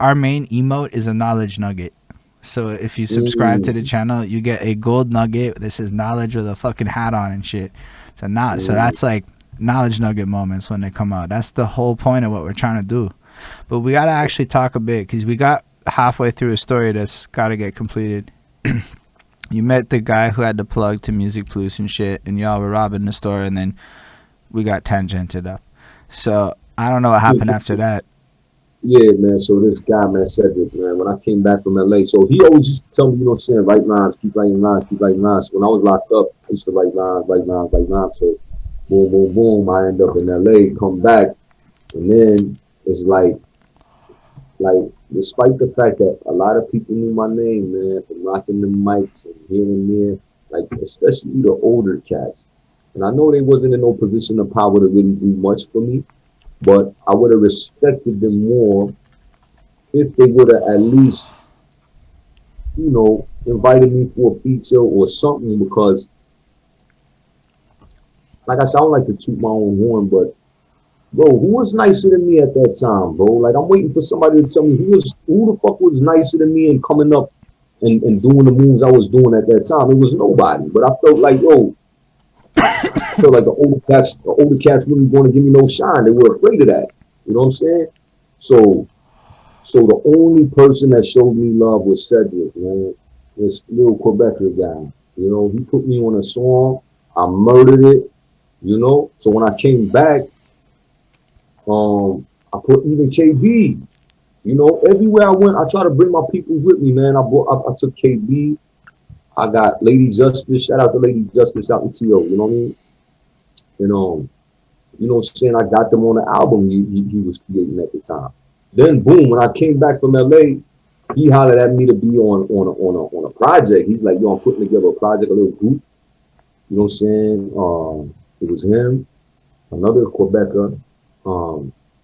Speaker 1: Our main emote is a knowledge nugget. So if you subscribe to the
Speaker 2: Mm,
Speaker 1: channel, you get a gold nugget. This is knowledge with a fucking hat on and shit. So
Speaker 2: mm.
Speaker 1: that's like knowledge nugget moments when they come out. That's the whole point of what we're trying to do. But we got to actually talk a bit because we got halfway through a story that's got to get completed. You met the guy who had the plug to Music Plus and shit, and y'all were robbing the store, and then we got tangented up. So I don't know what happened after that.
Speaker 2: Yeah, man. So this guy, man, Cedric, man, when I came back from LA, so he always used to tell me, you know what I'm saying, write lines, keep writing lines, keep writing lines. So when I was locked up, I used to write lines, write lines, write lines. So boom, boom, boom, I end up in LA, come back, and then it's like, despite the fact that a lot of people knew my name, man, from rocking the mics and here and there, like especially the older cats. And I know they wasn't in no position of power to really do much for me, but I would have respected them more if they would have at least, invited me for a pizza or something. Because, like I said, I don't like to toot my own horn, but bro, who was nicer than me at that time, bro? Like I'm waiting for somebody to tell me who the fuck was nicer than me and coming up and doing the moves I was doing at that time. It was nobody. But I felt like, I felt like the older cats wouldn't want to give me no shine. They were afraid of that. You know what I'm saying? So so the only person that showed me love was Cedric, man. This little Quebecer guy. He put me on a song. I murdered it, So when I came back, I put even KB. Everywhere I went, I try to bring my peoples with me, man. I took KB. I got Lady Justice. Shout out to Lady Justice out in TO. You know what I mean? And what I'm saying? I got them on the album he was creating at the time. Then boom, when I came back from LA, he hollered at me to be on a project. He's like, yo, I'm putting together a project, a little group. You know what I'm saying? It was him, another Quebecer,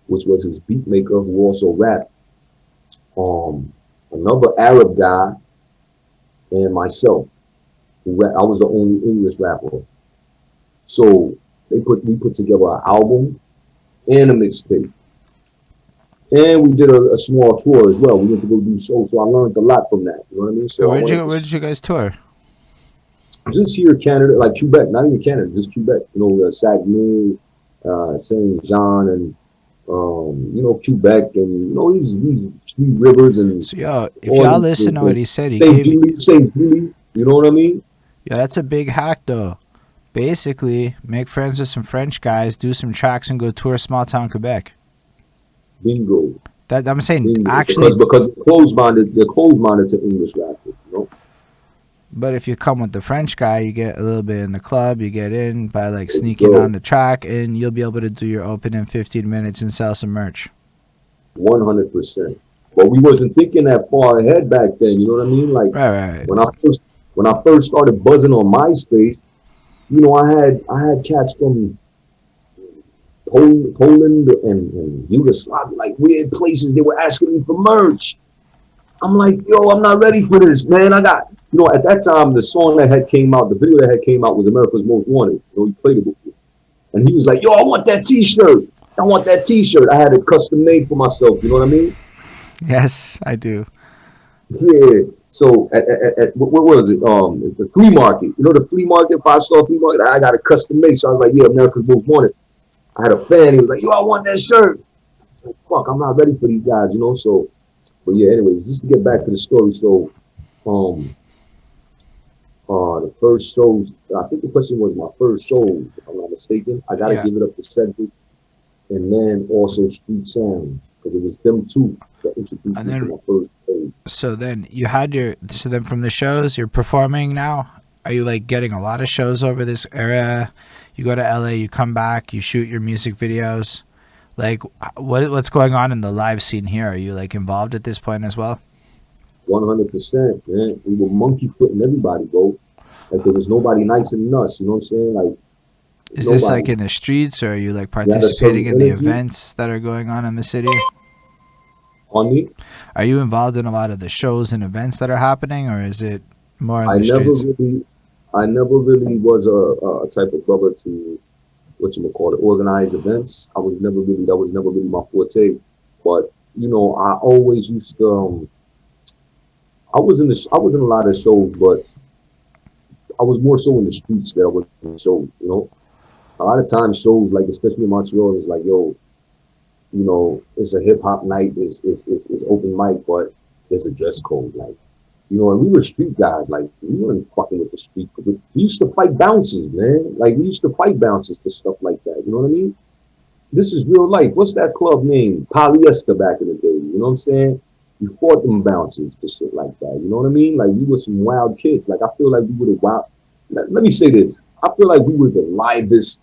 Speaker 2: which was his beat maker who also rapped. Another Arab guy, and myself. I was the only English rapper. So we put together an album and a mixtape. And we did a small tour as well. We went to go do shows, so I learned a lot from that. You know what I mean? So
Speaker 1: Where did you guys tour?
Speaker 2: Just here, Canada, like Quebec, not even Canada, just Quebec. Saguenay, Saint Jean, and Quebec, and these three rivers and
Speaker 1: So yo, if
Speaker 2: all
Speaker 1: y'all
Speaker 2: these
Speaker 1: listen to what he said, he
Speaker 2: Saint
Speaker 1: gave
Speaker 2: Julie, Saint Julie. You know what I mean?
Speaker 1: yeah, that's a big hack though. Basically, make friends with some French guys, do some tracks, and go tour small town Quebec.
Speaker 2: Bingo,
Speaker 1: That I'm saying
Speaker 2: bingo.
Speaker 1: actually,
Speaker 2: Because they're closed minded to English rappers.
Speaker 1: but if you come with the French guy, you get a little bit in the club, you get in by like
Speaker 2: There you
Speaker 1: sneaking
Speaker 2: go.
Speaker 1: on the track, and you'll be able to do your open in 15 minutes and sell some merch.
Speaker 2: 100%. But we wasn't thinking that far ahead back then. You know what I mean? Like
Speaker 1: Right.
Speaker 2: when I first started buzzing on MySpace, I had cats from Poland and Yugoslavia, like weird places. They were asking me for merch. I'm like, yo, I'm not ready for this, man. I got, at that time, the song that had came out, the video that had came out was America's Most Wanted. He played it before. And he was like, yo, I want that T-shirt. I want that T-shirt. I had it custom made for myself. You know what I mean?
Speaker 1: Yes, I do.
Speaker 2: Yeah. So at what was it? The flea market. The flea market, 5-star flea market. I got it custom made. So I was like, yeah, America's Most Wanted. I had a fan. He was like, yo, I want that shirt. I was like, fuck, I'm not ready for these guys. So. But yeah, anyways, just to get back to the story. So, the first shows. I think the question was my first show, if I'm not mistaken. I gotta
Speaker 1: Yeah.
Speaker 2: give it up to Cedric, and then also Street Sound, because it was them two that introduced
Speaker 1: And
Speaker 2: me to
Speaker 1: then
Speaker 2: my first show.
Speaker 1: so then you had so then from the shows you're performing now. Are you like getting a lot of shows over this area? You go to LA, you come back, you shoot your music videos. Like what's going on in the live scene here? Are you like involved at this point as well?
Speaker 2: 100%, man. We were monkey footing everybody, bro. Like there was nobody nicer than us. You know what I'm saying? Like
Speaker 1: Is
Speaker 2: nobody.
Speaker 1: this like in the streets, or are you like
Speaker 2: We had a certain
Speaker 1: participating in the
Speaker 2: energy
Speaker 1: events that are going on in the city?
Speaker 2: on me.
Speaker 1: Are you involved in a lot of the shows and events that are happening, or is it More on
Speaker 2: I
Speaker 1: the
Speaker 2: never
Speaker 1: streets.
Speaker 2: really, I never really was a type of brother to what you call it, organize events. I was never really that was never really my forte. But you know, I always used to. I was in a lot of shows, but I was more so in the streets than I was in shows. You know, a lot of times shows like especially in Montreal is like yo, you know, it's a hip hop night, it's open mic, but there's a dress code. Like, you know, and we were street guys. Like, we weren't fucking with the street. We used to fight bouncers, man. Like, we used to fight bouncers for stuff like that. You know what I mean? This is real life. What's that club name? Polyester back in the day. You know what I'm saying? You fought them bouncers for shit like that. You know what I mean? Like, we were some wild kids. Like, I feel like we were the wild. Let me say this. I feel like we were the livest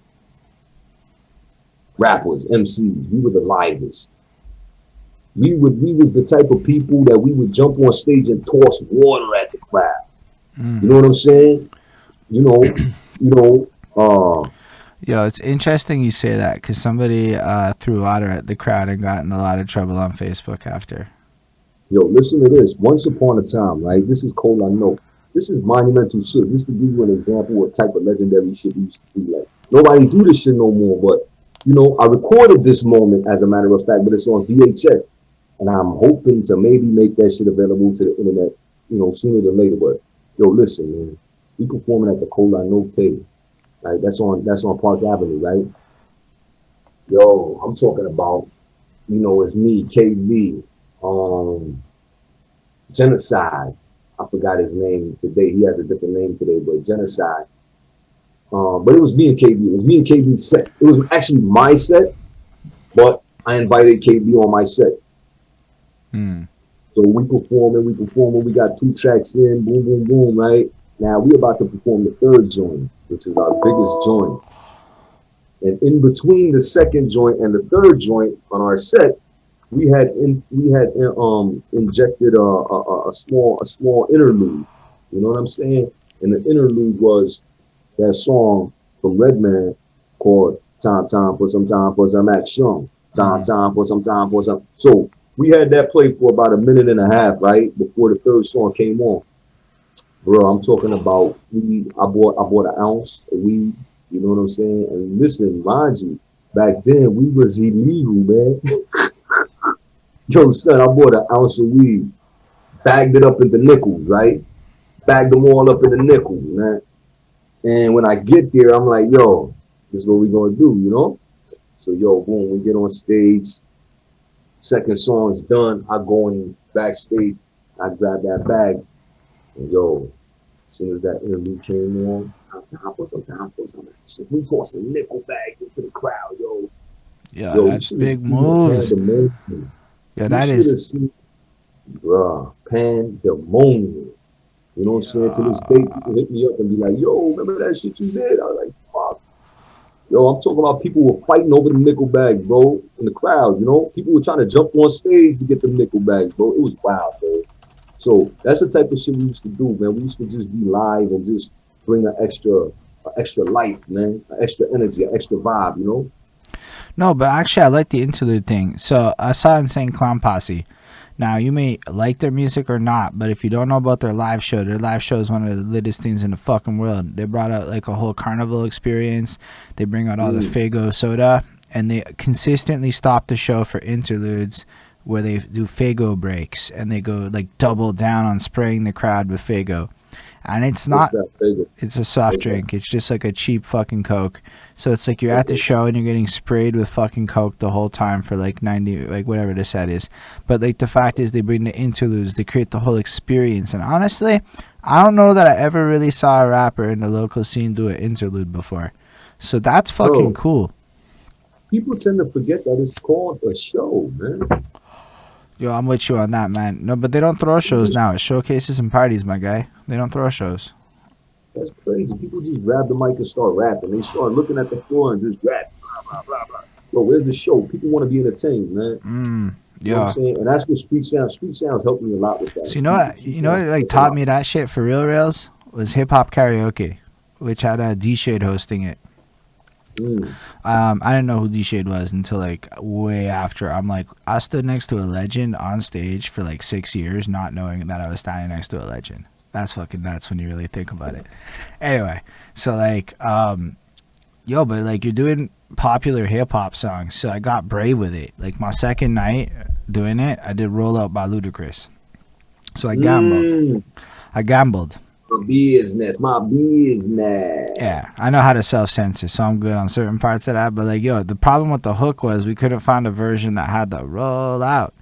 Speaker 2: rappers, MCs. We were the livest. We was the type of people that we would jump on stage and toss water at the crowd. You know what I'm saying? You know, you know,
Speaker 1: Yo, it's interesting you say that because somebody threw water at the crowd and got in a lot of trouble on Facebook after.
Speaker 2: yo, listen to this. Once upon a time, right? This is cold, I know. This is monumental shit. This to give you an example of type of legendary shit we used to do. Like nobody do this shit no more. But you know, I recorded this moment as a matter of fact, but it's on VHS, and I'm hoping to maybe make that shit available to the internet, you know, sooner than later. But yo, listen, man, we performing at the Cola Note. Like that's on Park Avenue, right? Yo, I'm talking about, you know, it's me, KB, um, Genocide. I forgot his name today. He has a different name today, but Genocide. But it was me and KB. It was me and KB's set. It was actually my set, but I invited KB on my set.
Speaker 1: Hmm.
Speaker 2: So we performing. We got 2 tracks in, boom, boom, boom, right? Now we about to perform the third joint, which is our biggest joint. And in between the second joint and the third joint on our set, we had injected a small interlude. You know what I'm saying? And the interlude was that song from Redman called Time for some action. Time for some time for some. So we had that play for about a minute and a half, right? Before the third song came on. Bro, I'm talking about weed. I bought an ounce of weed, you know what I'm saying? And listen, mind you, back then we was illegal, man. Yo, son, I bought an ounce of weed, bagged it up into nickels, right? Bagged them all up into nickels, man. And when I get there, I'm like, yo, this is what we gonna do, you know? So yo, boom, we get on stage. Second song's done. I go in backstage. I grab that bag, and yo, as soon as that interview came on, time for some action. We tossing nickel bags into the crowd, yo.
Speaker 1: Yeah,
Speaker 2: Yo, you
Speaker 1: that's
Speaker 2: should have
Speaker 1: big
Speaker 2: seen the
Speaker 1: moves.
Speaker 2: pandemonium.
Speaker 1: Yeah,
Speaker 2: You
Speaker 1: that
Speaker 2: should
Speaker 1: is.
Speaker 2: have seen, bruh, pandemonium. You know what I'm saying? To this day,
Speaker 1: Yeah.
Speaker 2: people hit me up and be like, yo, remember that shit you did? I was like, fuck. Yo, I'm talking about people were fighting over the nickel bags, bro, in the crowd, you know? People were trying to jump on stage to get the nickel bags, bro. It was wild, bro. So that's the type of shit we used to do, man. We used to just be live and just bring an extra life, man, an extra energy, an extra vibe, you know?
Speaker 1: No, but actually, I like the interlude thing. So I saw Insane Clown Posse. Now, you may like their music or not, but if you don't know about their live show is one of the latest things in the fucking world. They brought out like a whole carnival experience. They bring out all the
Speaker 2: Mm.
Speaker 1: Fago soda, and they consistently stop the show for interludes where they do Fago breaks, and they go like double down on spraying the crowd with Fago. And it's
Speaker 2: What's
Speaker 1: not
Speaker 2: that figure?
Speaker 1: it's a soft
Speaker 2: Okay.
Speaker 1: drink. It's just like a cheap fucking Coke. So it's like you're at the
Speaker 2: Okay.
Speaker 1: show and you're getting sprayed with fucking Coke the whole time for like 90, like whatever the set is. But like the fact is they bring the interludes, they create the whole experience. And honestly, I don't know that I ever really saw a rapper in the local scene do an interlude before. So that's fucking
Speaker 2: Bro,
Speaker 1: cool.
Speaker 2: people tend to forget that it's called a show, man.
Speaker 1: Yo, I'm with you on that, man. No, but they don't throw
Speaker 2: It's
Speaker 1: shows
Speaker 2: just,
Speaker 1: now. It's showcases and parties, my guy. They don't throw shows.
Speaker 2: that's crazy. People just grab the mic and start rapping. They start looking at the floor and just rap, blah, blah, blah, blah. Yo, where's the show? People want to be entertained, man. You know what I'm
Speaker 1: Yeah.
Speaker 2: saying? And that's what Street Sounds helped me a lot with
Speaker 1: So
Speaker 2: that.
Speaker 1: you know what?
Speaker 2: Street
Speaker 1: You know
Speaker 2: Sounds
Speaker 1: what? Like
Speaker 2: helped a
Speaker 1: taught
Speaker 2: lot.
Speaker 1: me that shit for real rails was hip hop karaoke, which had a D Shade hosting it.
Speaker 2: Mm.
Speaker 1: I didn't know who D Shade was until like way after. I'm like, I stood next to a legend on stage for like 6 years, not knowing that I was standing next to a legend. That's fucking nuts when you really think about it. Anyway, so like, but like you're doing popular hip hop songs, so I got brave with it. Like my second night doing it, I did "Roll Out" by Ludacris. So I gambled.
Speaker 2: Mm,
Speaker 1: I gambled.
Speaker 2: my business.
Speaker 1: Yeah, I know how to self censor, so I'm good on certain parts of that. But like, the problem with the hook was we couldn't find a version that had the roll out.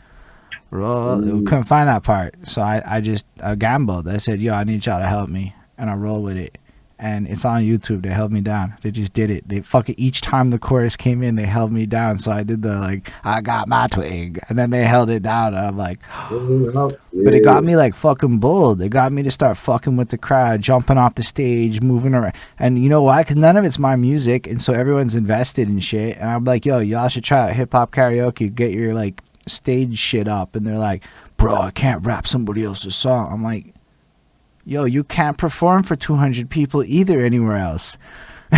Speaker 1: We couldn't find that part, so I gambled. I said, I need y'all to help me, and I roll with it. And it's on YouTube. They held me down. They just did it. They fucking each time the chorus came in, they held me down. So I did the like, I got my twig, and then they held it down. And I'm like, but it got me like fucking bold. It got me to start fucking with the crowd, jumping off the stage, moving around. And you know why? Because none of it's my music, and so everyone's invested in shit. And I'm like, y'all should try out hip hop karaoke. Get your like stage shit up. And they're like, bro, I can't rap somebody else's song. I'm like, you can't perform for 200 people either anywhere else.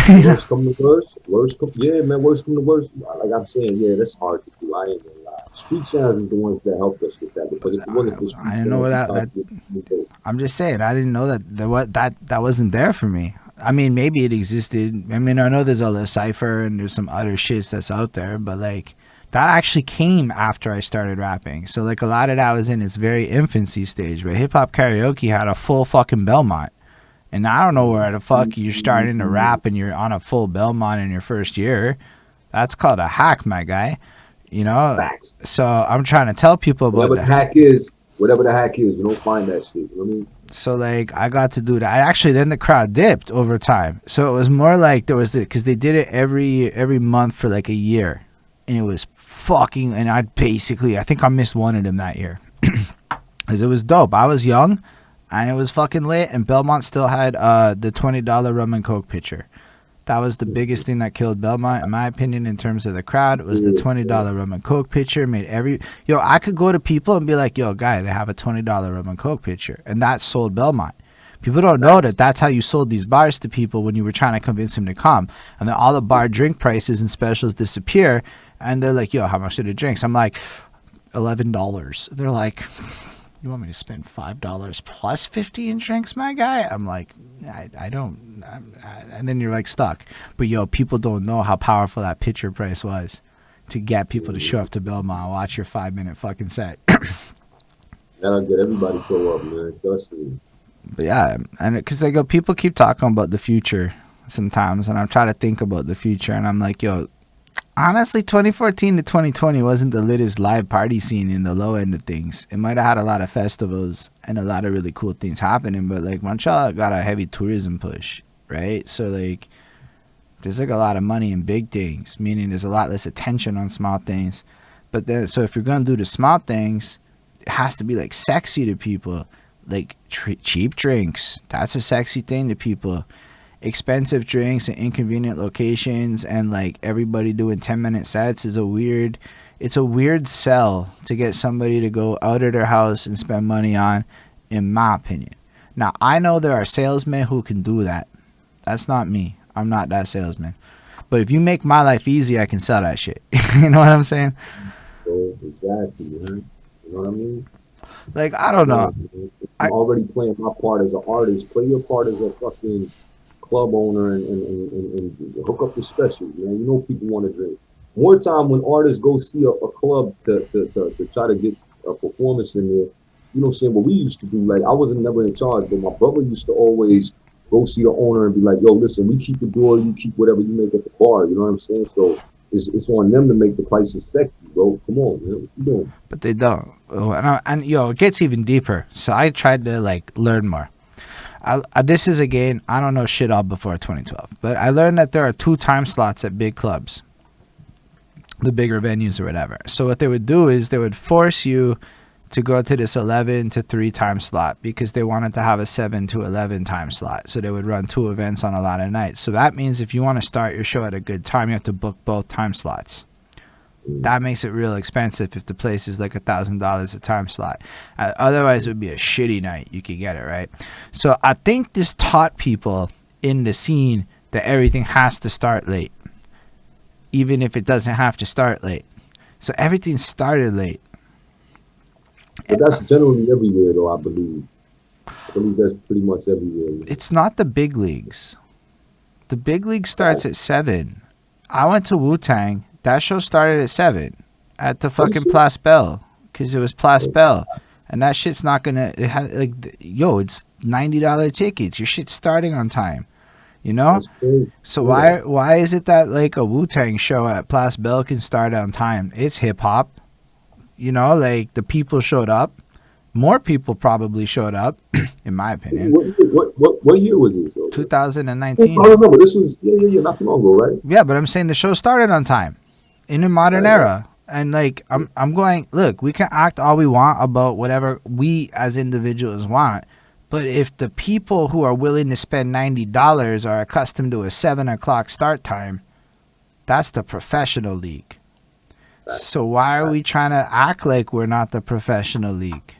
Speaker 2: Worst come to worst. Worst come to worst. Like I'm saying, that's hard to do. I ain't gonna lie. Street sounds is the ones that helped us with that. Because if it wasn't for street
Speaker 1: I didn't know that. I'm just saying, I didn't know that wasn't there for me. I mean, maybe it existed. I mean, I know there's a cipher and there's some other shits that's out there, but like, that actually came after I started rapping. So like a lot of that was in its very infancy stage. But hip hop karaoke had a full fucking Belmont. And I don't know where the fuck you're starting to rap and you're on a full Belmont in your first year. That's called a hack, my guy.
Speaker 2: Facts.
Speaker 1: So I'm trying to tell people about
Speaker 2: whatever the hack is, you don't find that shit. You know what I mean?
Speaker 1: So like I got to do that. Actually, then the crowd dipped over time. So it was more like there was because they did it every month for like a year. And it was fucking, and I think I missed one of them that year. Because it was dope. I was young, and it was fucking lit, and Belmont still had the $20 rum and coke pitcher. That was the biggest thing that killed Belmont, in my opinion, in terms of the crowd. It was the $20 rum and coke pitcher. I could go to people and be like, guy, they have a $20 rum and coke pitcher. And that sold Belmont. People don't know that that's how you sold these bars to people when you were trying to convince them to come. And then all the bar drink prices and specials disappear. And they're like, how much are the drinks? I'm like, $11. They're like, you want me to spend $5 plus 50 in drinks, my guy? I'm like, I don't. And then you're like stuck. But people don't know how powerful that pitcher price was to get people to show up to Belmont and watch your 5-minute fucking set.
Speaker 2: That'll get everybody to up, man. Trust me.
Speaker 1: But yeah, and because people keep talking about the future sometimes, and I'm trying to think about the future, and I'm like, honestly, 2014 to 2020 wasn't the latest live party scene in the low end of things. It might have had a lot of festivals and a lot of really cool things happening, but like Montreal got a heavy tourism push, right? So like, there's like a lot of money in big things, meaning there's a lot less attention on small things. But then, so if you're gonna do the small things, it has to be like sexy to people. Like cheap drinks, that's a sexy thing to people. Expensive drinks in inconvenient locations and like everybody doing 10-minute sets is a weird sell to get somebody to go out of their house and spend money on, in my opinion. Now, I know there are salesmen who can do that. That's not me. I'm not that salesman. But if you make my life easy, I can sell that shit. You know what I'm saying?
Speaker 2: Exactly, man. You know what I mean?
Speaker 1: Like, I don't know.
Speaker 2: I'm already playing my part as an artist. Play your part as a fucking club owner and hook up the specials, man. You know people want to drink. More time when artists go see a club to try to get a performance in there, you know what I'm saying? What we used to do, like I wasn't never in charge, but my brother used to always go see the owner and be like, yo, listen, we keep the door, you keep whatever you make at the bar, you know what I'm saying? So it's on them to make the prices sexy, bro. Come on, man. What you doing?
Speaker 1: But they don't. And it gets even deeper. So I tried to like learn more. This is again, I don't know shit all before 2012, but I learned that there are 2 time slots at big clubs, the bigger venues or whatever. So what they would do is they would force you to go to this 11 to 3 time slot because they wanted to have a 7 to 11 time slot. So they would run 2 events on a lot of nights. So that means if you want to start your show at a good time, you have to book both time slots. That makes it real expensive if the place is like $1,000 a time slot. Otherwise, it would be a shitty night. You could get it, right? So I think this taught people in the scene that everything has to start late, even if it doesn't have to start late. So everything started late.
Speaker 2: But that's generally everywhere, though, I believe. believe that's pretty much everywhere. Man.
Speaker 1: It's not the big leagues. The big league starts at 7. I went to Wu Tang. That show started at 7 at the
Speaker 2: That
Speaker 1: fucking
Speaker 2: shit.
Speaker 1: Place Belle because it was Place Belle, and that shit's not gonna. It has like, yo, it's $90 tickets. Your shit's starting on time. You know.
Speaker 2: That's crazy.
Speaker 1: So
Speaker 2: Yeah.
Speaker 1: why is it that like a Wu Tang show at Place Belle can start on time? It's hip hop. You know, like the people showed up. More people probably showed up, in my opinion.
Speaker 2: What year was this? Though? I
Speaker 1: 2019.
Speaker 2: remember this was not too long ago, right?
Speaker 1: Yeah, but I'm saying the show started on time in the modern era. And like I'm going, look, we can act all we want about whatever we as individuals want, but if the people who are willing to spend $90 are accustomed to a 7 o'clock start time, that's the professional league. So why are we trying to act like we're not the professional league?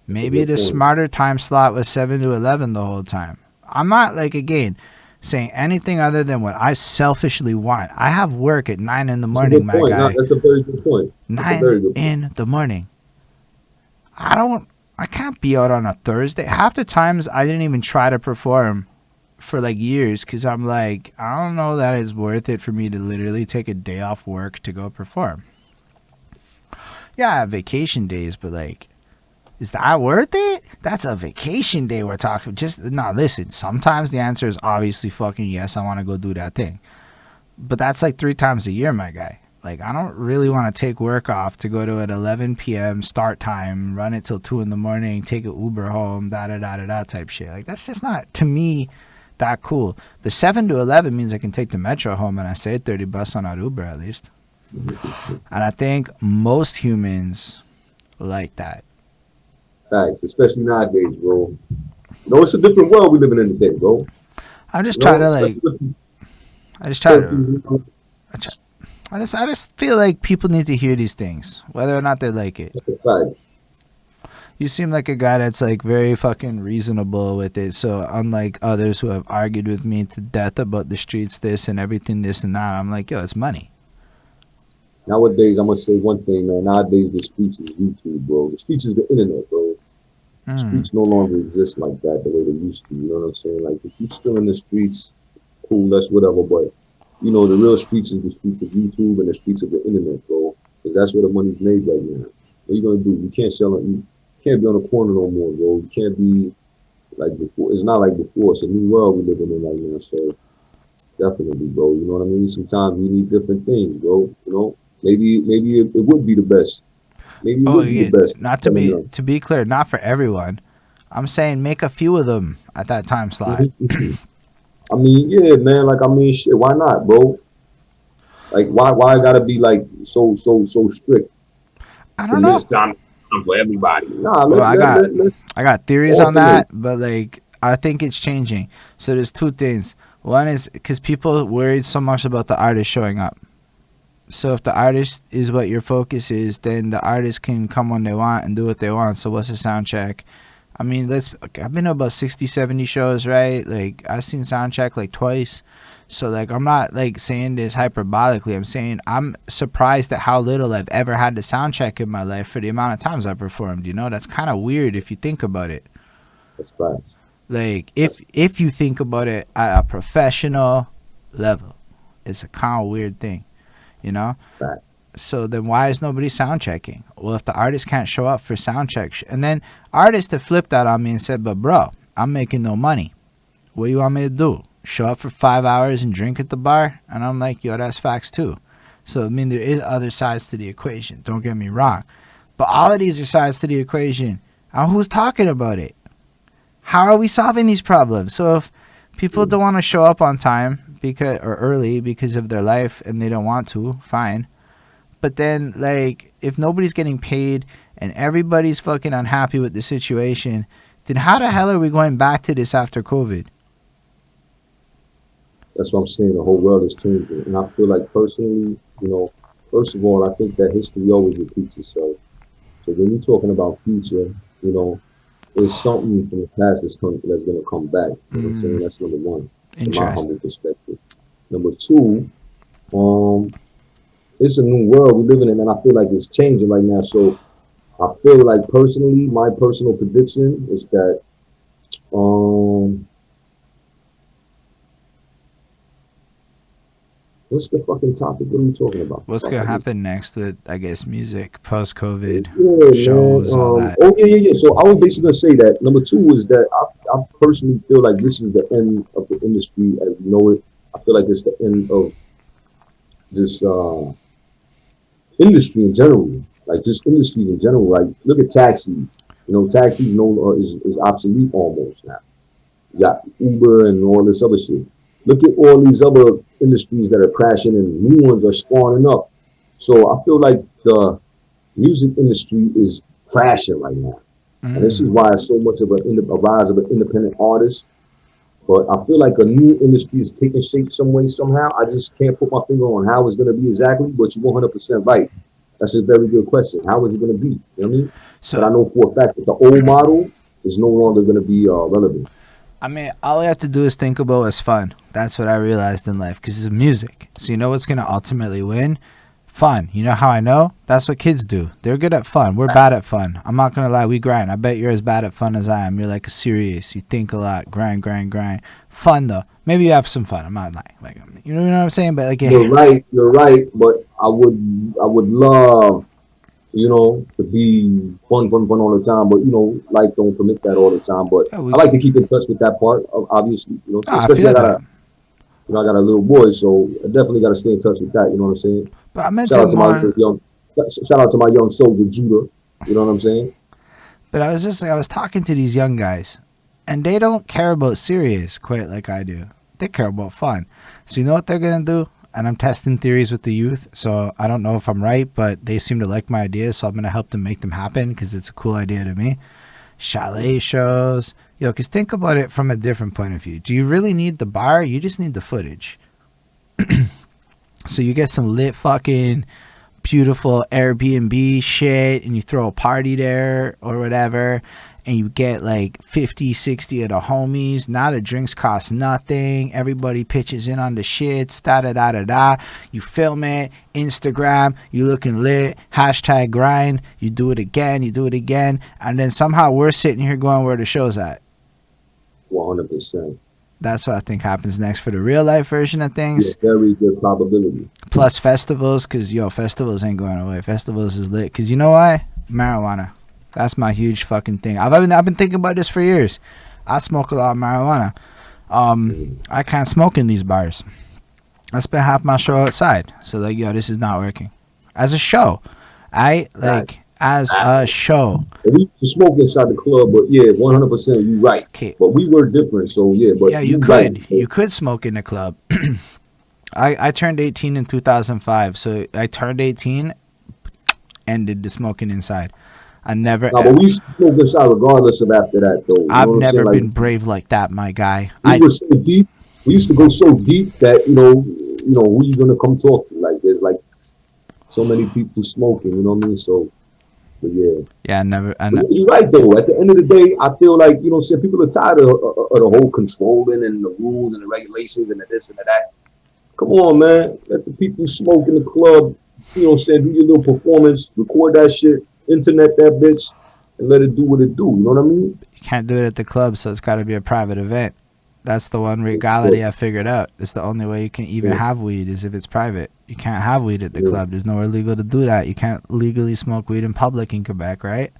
Speaker 1: Maybe the smarter time slot was 7 to 11 the whole time. I'm not like, again, saying anything other than what I selfishly want. I have work at 9 in the morning, my guy.
Speaker 2: No, that's a very good point.
Speaker 1: 9 in the morning. I can't be out on a Thursday. Half the times I didn't even try to perform for like years because I'm like, I don't know that it's worth it for me to literally take a day off work to go perform. Yeah, I have vacation days, but like, is that worth it? That's a vacation day we're talking. Just no, listen, sometimes the answer is obviously fucking yes, I want to go do that thing. But that's like 3 times a year, my guy. Like, I don't really want to take work off to go to at 11 p.m. start time, run it till 2 in the morning, take an Uber home, da-da-da-da-da type shit. Like, that's just not, to me, that cool. The 7 to 11 means I can take the Metro home and I save $30 on that Uber at least. And I think most humans like that.
Speaker 2: Facts, especially nowadays, bro. You know, it's a different world we living in today, bro.
Speaker 1: I'm just trying to like, I just feel like people need to hear these things, whether or not they like it. You seem like a guy that's like very fucking reasonable with it. So unlike others who have argued with me to death about the streets, this and everything, this and that, I'm like, yo, it's money.
Speaker 2: Nowadays, I'm gonna say one thing, man. Nowadays, the streets is YouTube, bro. The streets is the internet, bro. The streets no longer exist like that the way they used to. You know what I'm saying? Like, if you still in the streets, cool, that's whatever. But you know, the real streets is the streets of YouTube and the streets of the internet, bro. Because that's where the money's made right now. What are you gonna do? You can't sell it. You can't be on the corner no more, bro. You can't be like before. It's not like before. It's a new world we're living in right now. So definitely, bro. You know what I mean? Sometimes we need different things, bro. You know, maybe it would be the best. Maybe it would be the best.
Speaker 1: Not to be clear, not for everyone. I'm saying make a few of them at that time slot.
Speaker 2: I mean, yeah, man. Like, I mean, shit. Why not, bro? Like, why I gotta be like so strict?
Speaker 1: I don't know.
Speaker 2: This time for everybody. Nah,
Speaker 1: well, I got theories on that, but like I think it's changing. So there's 2 things. One is because people worried so much about the artist showing up. So if the artist is what your focus is, then the artist can come when they want and do what they want. So what's the sound check? I mean, I've been to about 60, 70 shows, right? Like, I've seen sound check like twice. So like, I'm not like saying this hyperbolically. I'm saying I'm surprised at how little I've ever had to sound check in my life for the amount of times I performed. You know, that's kind of weird if you think about it.
Speaker 2: That's right.
Speaker 1: Like, if you think about it at a professional level, it's a kind of weird thing. You know?
Speaker 2: Right.
Speaker 1: So then why is nobody sound checking? Well, if the artist can't show up for sound check, and then artists have flipped that on me and said, but bro, I'm making no money. What do you want me to do? Show up for 5 hours and drink at the bar? And I'm like, yo, that's facts too. So, I mean, there is other sides to the equation. Don't get me wrong. But all of these are sides to the equation. And who's talking about it? How are we solving these problems? So if people don't want to show up on time or early because of their life and they don't want to, fine. But then, like, if nobody's getting paid and everybody's fucking unhappy with the situation, then how the hell are we going back to this after COVID?
Speaker 2: That's what I'm saying. The whole world is changing. And I feel like personally, you know, first of all, I think that history always repeats itself. So when you're talking about future, you know, there's something from the past that's going to come back. You know what I'm saying? That's number one, from my humble perspective. Number 2, it's a new world we're living in, and I feel like it's changing right now. So I feel like personally, my personal prediction is that Um, what's the fucking topic? What are you talking about?
Speaker 1: What's
Speaker 2: Fuck,
Speaker 1: gonna
Speaker 2: I just
Speaker 1: happen next with, I guess, music post COVID
Speaker 2: yeah, man.
Speaker 1: shows, all that?
Speaker 2: Oh yeah. So I was basically gonna say that number two is that I personally feel like this is the end of the industry as we know it. I feel like it's the end of this industry in general, like just industries in general. Like look at taxis. You know, taxis is obsolete almost now. You got Uber and all this other shit. Look at all these other industries that are crashing and new ones are spawning up. So I feel like the music industry is crashing right now. And this is
Speaker 1: Mm.
Speaker 2: why it's so much of a rise of an independent artist. But I feel like a new industry is taking shape some way, somehow. I just can't put my finger on how it's going to be exactly, but you're 100% right. That's a very good question. How is it going to be? You know what I mean? But
Speaker 1: So,
Speaker 2: I know for a fact that the old model is no longer going to be relevant.
Speaker 1: I mean, all we have to do is think about what's fun. That's what I realized in life, because it's music. So you know what's gonna ultimately win? Fun. You know how I know? That's what kids do. They're good at fun. We're bad at fun. I'm not gonna lie. We grind. I bet you're as bad at fun as I am. You're like serious. You think a lot. Grind, grind, grind. Fun though. Maybe you have some fun. I'm not lying. Like, you know what I'm saying? But like,
Speaker 2: You're
Speaker 1: yeah,
Speaker 2: right. You're right. But I would love, to be fun all the time. But life don't permit that all the time. But
Speaker 1: yeah,
Speaker 2: I like to keep in touch with that part. Obviously,
Speaker 1: I
Speaker 2: especially
Speaker 1: feel that.
Speaker 2: I got a little boy, so I definitely got to stay in touch with that. You know what I'm saying?
Speaker 1: But I meant
Speaker 2: Shout
Speaker 1: it
Speaker 2: out to my
Speaker 1: more.
Speaker 2: young, shout out to my young soldier Judah. You know what I'm saying?
Speaker 1: But I was just like, I was talking to these young guys, and they don't care about serious quite like I do. They care about fun. So you know what they're gonna do? And I'm testing theories with the youth, so I don't know if I'm right, but they seem to like my ideas, so I'm gonna help them make them happen because it's a cool idea to me. Chalet shows, because think about it from a different point of view. Do you really need the bar? You just need the footage. So you get some lit fucking beautiful Airbnb shit and you throw a party there or whatever, and you get like 50, 60 of the homies. Now the drinks cost nothing. Everybody pitches in on the shits, da da da da da. You film it, Instagram, you looking lit, hashtag grind, you do it again, and then somehow we're sitting here going where the show's at.
Speaker 2: 100%.
Speaker 1: That's what I think happens next for the real life version of
Speaker 2: Yeah,
Speaker 1: things.
Speaker 2: very good probability.
Speaker 1: Plus festivals, because festivals ain't going away. Festivals is lit, because you know why? Marijuana. That's my huge fucking thing. I've been thinking about this for years. I smoke a lot of marijuana.
Speaker 2: Mhm.
Speaker 1: I can't smoke in these bars. I spent half my show outside, so like, this is not working as a show.
Speaker 2: Right.
Speaker 1: As a show.
Speaker 2: And we used to smoke inside the club, but yeah, 100%, you right.
Speaker 1: Okay,
Speaker 2: But we were different, so yeah, but
Speaker 1: yeah, you
Speaker 2: you right.
Speaker 1: could you could smoke in a club. I turned 18 in 2005, so I turned 18, ended the smoking inside. I never.
Speaker 2: No, but we used to smoke inside regardless of after that, though. You know
Speaker 1: I've
Speaker 2: what I'm saying?
Speaker 1: never
Speaker 2: Like
Speaker 1: been brave like that, my guy.
Speaker 2: we were so deep. We used to go so deep that who you gonna come talk to? Like there's like so many people smoking. You know what I mean? So, but yeah.
Speaker 1: Yeah, I never.
Speaker 2: But you're right though. At the end of the day, I feel like people are tired of the whole controlling and the rules and the regulations and the this and the that. Come on, man. Let the people smoke in the club. Do your little performance, record that shit, internet that bitch, and let it do what it do. You know what I mean?
Speaker 1: You can't do it at the club, so it's got to be a private event. That's the one legality I figured out. It's the only way you can even
Speaker 2: Yeah,
Speaker 1: have weed is if it's private. You can't have weed at the
Speaker 2: yeah,
Speaker 1: club. There's nowhere legal to do that. You can't legally smoke weed in public in Quebec, right?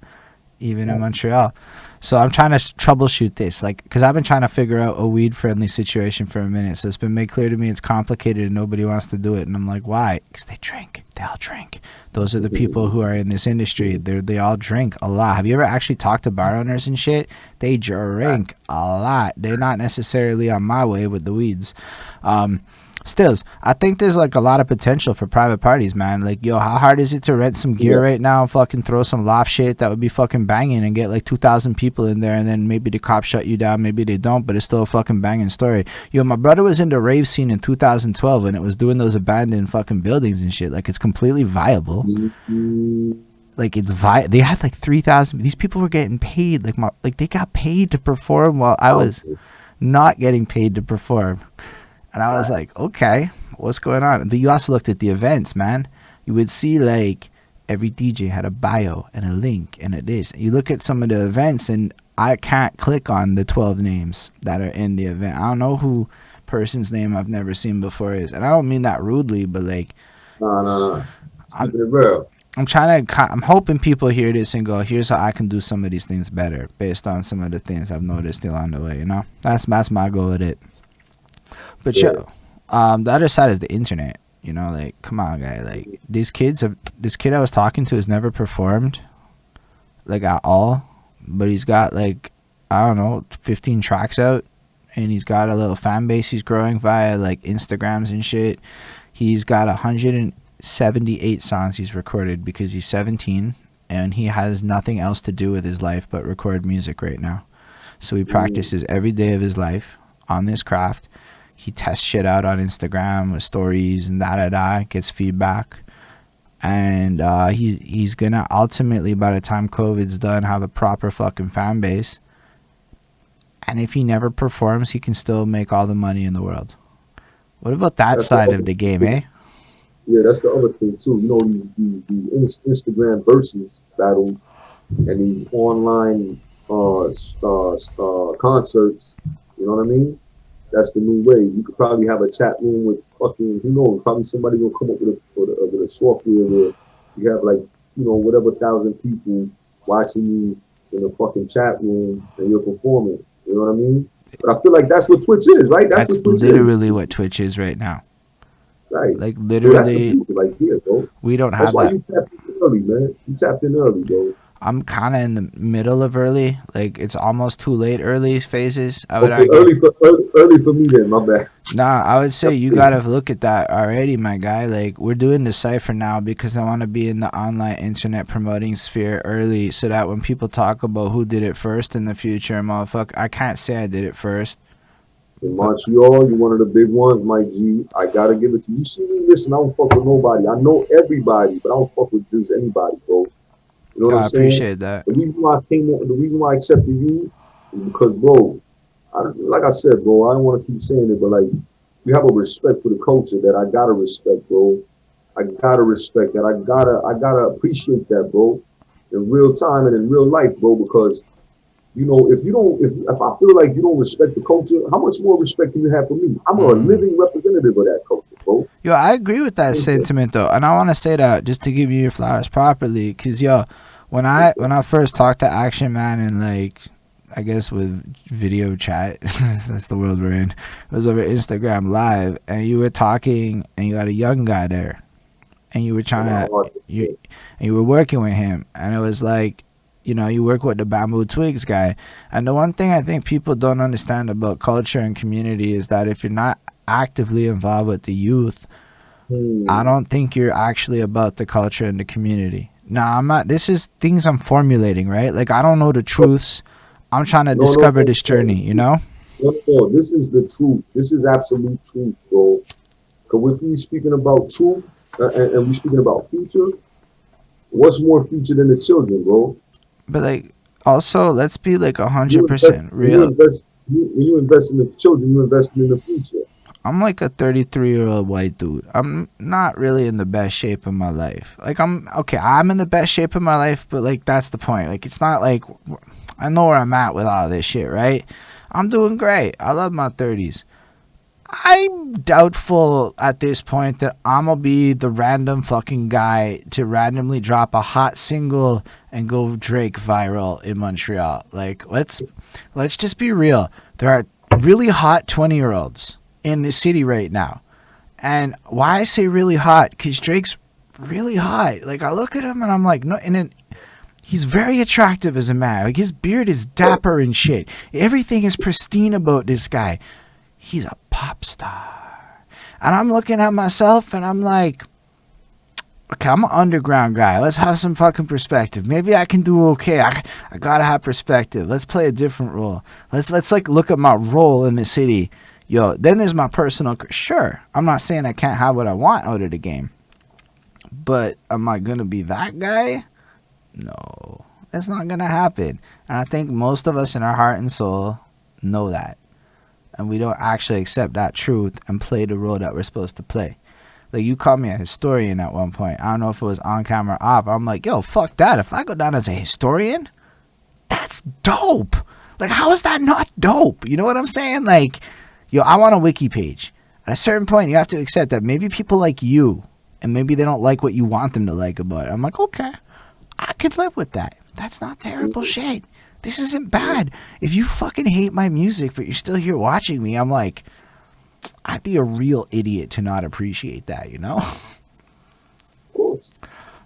Speaker 1: Even in
Speaker 2: yeah.
Speaker 1: Montreal. So I'm trying to troubleshoot this, like, because I've been trying to figure out a weed-friendly situation for a minute. So it's been made clear to me it's complicated and nobody wants to do it. And I'm like, why? Because they drink. They all drink. Those are the people who are in this industry. They all drink a lot. Have you ever actually talked to bar owners and shit? They drink a lot. They're not necessarily on my way with the weeds. Stills, I think there's like a lot of potential for private parties, man. Like, how hard is it to rent some gear
Speaker 2: Yeah.
Speaker 1: right now and fucking throw some loft shit that would be fucking banging and get like 2,000 people in there, and then maybe the cops shut you down, maybe they don't, but it's still a fucking banging story. My brother was in the rave scene in 2012 and it was doing those abandoned fucking buildings and shit. Like, it's completely viable.
Speaker 2: Mhm.
Speaker 1: Like, they had like 3,000. These people were getting paid. Like they got paid to perform while I was not getting paid to perform. And I was like, okay, what's going on? But you also looked at the events, man. You would see like every DJ had a bio and a link and a this. You look at some of the events, and I can't click on the 12 names that are in the event. I don't know who person's name I've never seen before is, and I don't mean that rudely, but like
Speaker 2: Nah.
Speaker 1: I'm
Speaker 2: Keeping it real.
Speaker 1: I'm hoping people hear this and go, here's how I can do some of these things better based on some of the things I've noticed along the way. You know, that's my goal with it. But
Speaker 2: Yeah.
Speaker 1: the other side is the internet. You know, like come on, guy. Like this kid I was talking to has never performed like at all, but he's got like I don't know 15 tracks out, and he's got a little fan base he's growing via like Instagrams and shit. He's got 178 songs he's recorded because he's 17 and he has nothing else to do with his life but record music right now. So he practices every day of his life on this craft. He tests shit out on Instagram with stories and gets feedback. And he's gonna ultimately, by the time COVID's done, have a proper fucking fan base. And if he never performs, he can still make all the money in the world. What about that side of the game, eh?
Speaker 2: Yeah, that's the other thing too. You know, these Instagram versus battles and these online concerts. You know what I mean? That's the new way. You could probably have a chat room with fucking, who knows, probably somebody will come up with a software where you have like, you know, whatever 1,000 people watching you in a fucking chat room and you're performing. You know what I mean? But I feel like that's what Twitch is, right? That's what Twitch
Speaker 1: literally
Speaker 2: is.
Speaker 1: what Twitch is right now.
Speaker 2: Right.
Speaker 1: Like
Speaker 2: So that's the
Speaker 1: literally,
Speaker 2: future, like here, bro.
Speaker 1: we don't
Speaker 2: That's
Speaker 1: have
Speaker 2: why
Speaker 1: that.
Speaker 2: you tapped in early, man. You tapped in early, bro.
Speaker 1: I'm kind of in the middle of early. Like it's almost too late early phases, I would
Speaker 2: Okay,
Speaker 1: argue.
Speaker 2: early for me then. My bad.
Speaker 1: Nah, I would say you gotta look at that already, my guy. Like we're doing the cipher now because I want to be in the online internet promoting sphere early, so that when people talk about who did it first in the future, motherfucker, I can't say I did it first.
Speaker 2: In Montreal, you're one of the big ones, my G. I gotta give it to you. You see me, listen, I don't fuck with nobody. I know everybody, but I don't fuck with just anybody, bro. You know what
Speaker 1: Yo,
Speaker 2: I'm
Speaker 1: I
Speaker 2: saying?
Speaker 1: appreciate that.
Speaker 2: The reason why I accepted you is because, bro, like I said, bro, I don't want to keep saying it, but like, you have a respect for the culture that I gotta respect, bro. I gotta respect that. I gotta appreciate that, bro. In real time and in real life, bro, because you know, if I feel like you don't respect the culture, how much more respect do you have for me? I'm a living representative of that culture, bro.
Speaker 1: Yo, I agree with that sentiment though, and I want to say that just to give you your flowers properly, cause yo, when I first talked to Akshun Man and like, I guess with video chat, that's the world we're in. It was over Instagram Live, and you were talking, and you had a young guy there, and you were you were working with him, and it was like, you know, you work with the Bamboo Twigs guy. And the one thing I think people don't understand about culture and community is that if you're not actively involved with the youth, I don't think you're actually about the culture and the community. Now, I'm not, this is things I'm formulating, right? Like, I don't know the truths. I'm trying to discover this journey, you know?
Speaker 2: No, this is the truth. This is absolute truth, bro. Because if we're speaking about truth and we're speaking about future, what's more future than the children, bro?
Speaker 1: But like, also, let's be like 100% real.
Speaker 2: When you invest in the children, you invest in the future.
Speaker 1: I'm like a 33-year-old white dude. I'm not really in the best shape of my life. Like, I'm in the best shape of my life, but like, that's the point. Like, it's not like I know where I'm at with all this shit, right? I'm doing great. I love my 30s. I'm doubtful at this point that I'm gonna be the random fucking guy to randomly drop a hot single and go Drake viral in Montreal. Like, let's just be real. There are really hot 20-year-olds in the city right now. And why I say really hot? Because Drake's really hot. Like, I look at him and I'm like, no, and he's very attractive as a man. Like, his beard is dapper and shit. Everything is pristine about this guy. He's a pop star. And I'm looking at myself and I'm like, okay, I'm an underground guy. Let's have some fucking perspective. Maybe I can do okay. I gotta have perspective. Let's play a different role. Let's like look at my role in the city. Yo, then there's my personal. Sure, I'm not saying I can't have what I want out of the game, but am I gonna be that guy? No, that's not gonna happen. And I think most of us in our heart and soul know that, and we don't actually accept that truth and play the role that we're supposed to play. Like, you called me a historian at one point. I don't know if it was on camera or off. I'm like, yo, fuck that. If I go down as a historian, that's dope. Like, how is that not dope? You know what I'm saying? Like, yo, I'm on a wiki page. At a certain point, you have to accept that maybe people like you, and maybe they don't like what you want them to like about it. I'm like, okay, I could live with that. That's not terrible shit. This isn't bad. If you fucking hate my music, but you're still here watching me, I'm like, I'd be a real idiot to not appreciate that, you know?
Speaker 2: Of course.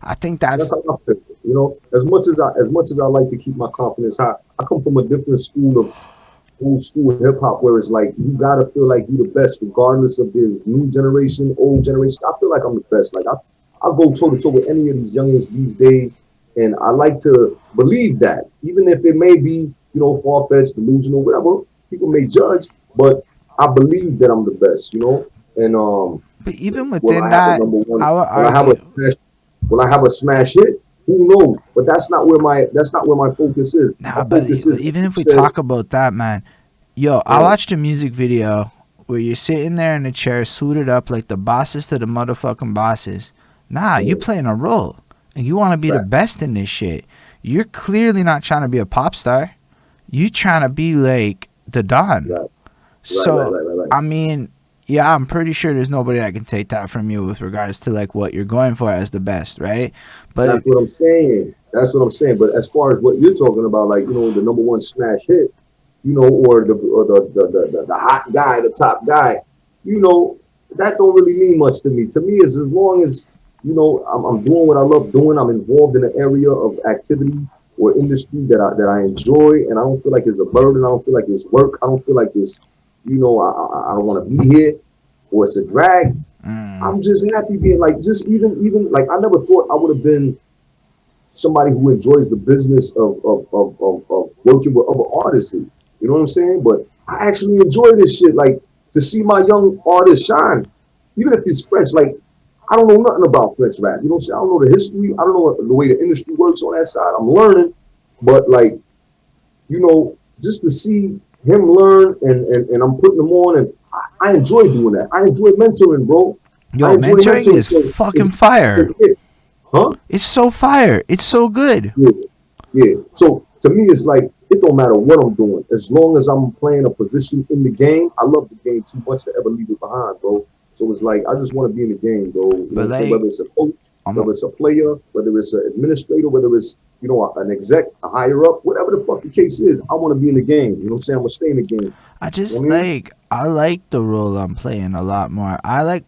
Speaker 1: I think
Speaker 2: That's
Speaker 1: that's
Speaker 2: how I feel. You know, as much as I like to keep my confidence high, I come from a different school of old school hip hop where it's like you gotta feel like you the best, regardless of the new generation, old generation. I feel like I'm the best. Like I go toe to toe with any of these youngins these days, and I like to believe that, even if it may be far fetched, delusional, whatever people may judge, but I believe that I'm the best. And
Speaker 1: but even
Speaker 2: will
Speaker 1: within
Speaker 2: I have a
Speaker 1: that,
Speaker 2: number one?
Speaker 1: I would
Speaker 2: Will I have a
Speaker 1: argue.
Speaker 2: smash? Will I have a smash hit? Who knows? But that's not where my focus is. My
Speaker 1: Nah, but
Speaker 2: focus is, like
Speaker 1: even
Speaker 2: you
Speaker 1: if we
Speaker 2: said,
Speaker 1: talk about that, man, yo, I watched a music video where you're sitting there in a chair, suited up like the bosses to the motherfucking bosses. Nah, you playing a role, and you want to be the
Speaker 2: right,
Speaker 1: best in this shit. You're clearly not trying to be a pop star. You trying to be like the Don.
Speaker 2: right, right, right,
Speaker 1: So,
Speaker 2: right, right, right.
Speaker 1: I mean, yeah, I'm pretty sure there's nobody that can take that from you with regards to like what you're going for as the best, right?
Speaker 2: That's
Speaker 1: But
Speaker 2: what I'm saying. That's what I'm saying. But as far as what you're talking about, like the number one smash hit, or the hot guy, the top guy, you know, that don't really mean much to me. To me, is as long as I'm doing what I love doing. I'm involved in an area of activity or industry that I enjoy, and I don't feel like it's a burden. I don't feel like it's work. I don't feel like it's, I don't want to be here or it's a drag.
Speaker 1: mm,
Speaker 2: I'm just happy being like, just even like, I never thought I would have been somebody who enjoys the business of working with other artists. You know what I'm saying? But I actually enjoy this shit. Like, to see my young artists shine, even if it's French. Like, I don't know nothing about French rap. You know what I'm saying? I don't know the history. I don't know the way the industry works on that side. I'm learning, but like, just to see him learn, and I'm putting him on, and I enjoy doing that. I enjoy mentoring, bro. I
Speaker 1: yo,
Speaker 2: enjoy
Speaker 1: mentoring
Speaker 2: mentoring.
Speaker 1: is
Speaker 2: So
Speaker 1: fucking
Speaker 2: it's
Speaker 1: fire.
Speaker 2: it, huh?
Speaker 1: It's so fire. It's so good.
Speaker 2: Yeah, yeah. So to me, it's like it don't matter what I'm doing, as long as I'm playing a position in the game. I love the game too much to ever leave it behind, bro. So it's like I just want to be in the game, bro. You know what
Speaker 1: But
Speaker 2: I'm saying?
Speaker 1: like,
Speaker 2: Whether it's a coach,
Speaker 1: I'm
Speaker 2: whether it's a player, whether it's an administrator, whether it's an exec, a higher up, whatever the fuck the case is, I want to be in the game. You know what I'm saying? I'm gonna stay in the game.
Speaker 1: I
Speaker 2: You know
Speaker 1: just
Speaker 2: what I mean?
Speaker 1: like I like the role I'm playing a lot more. I like,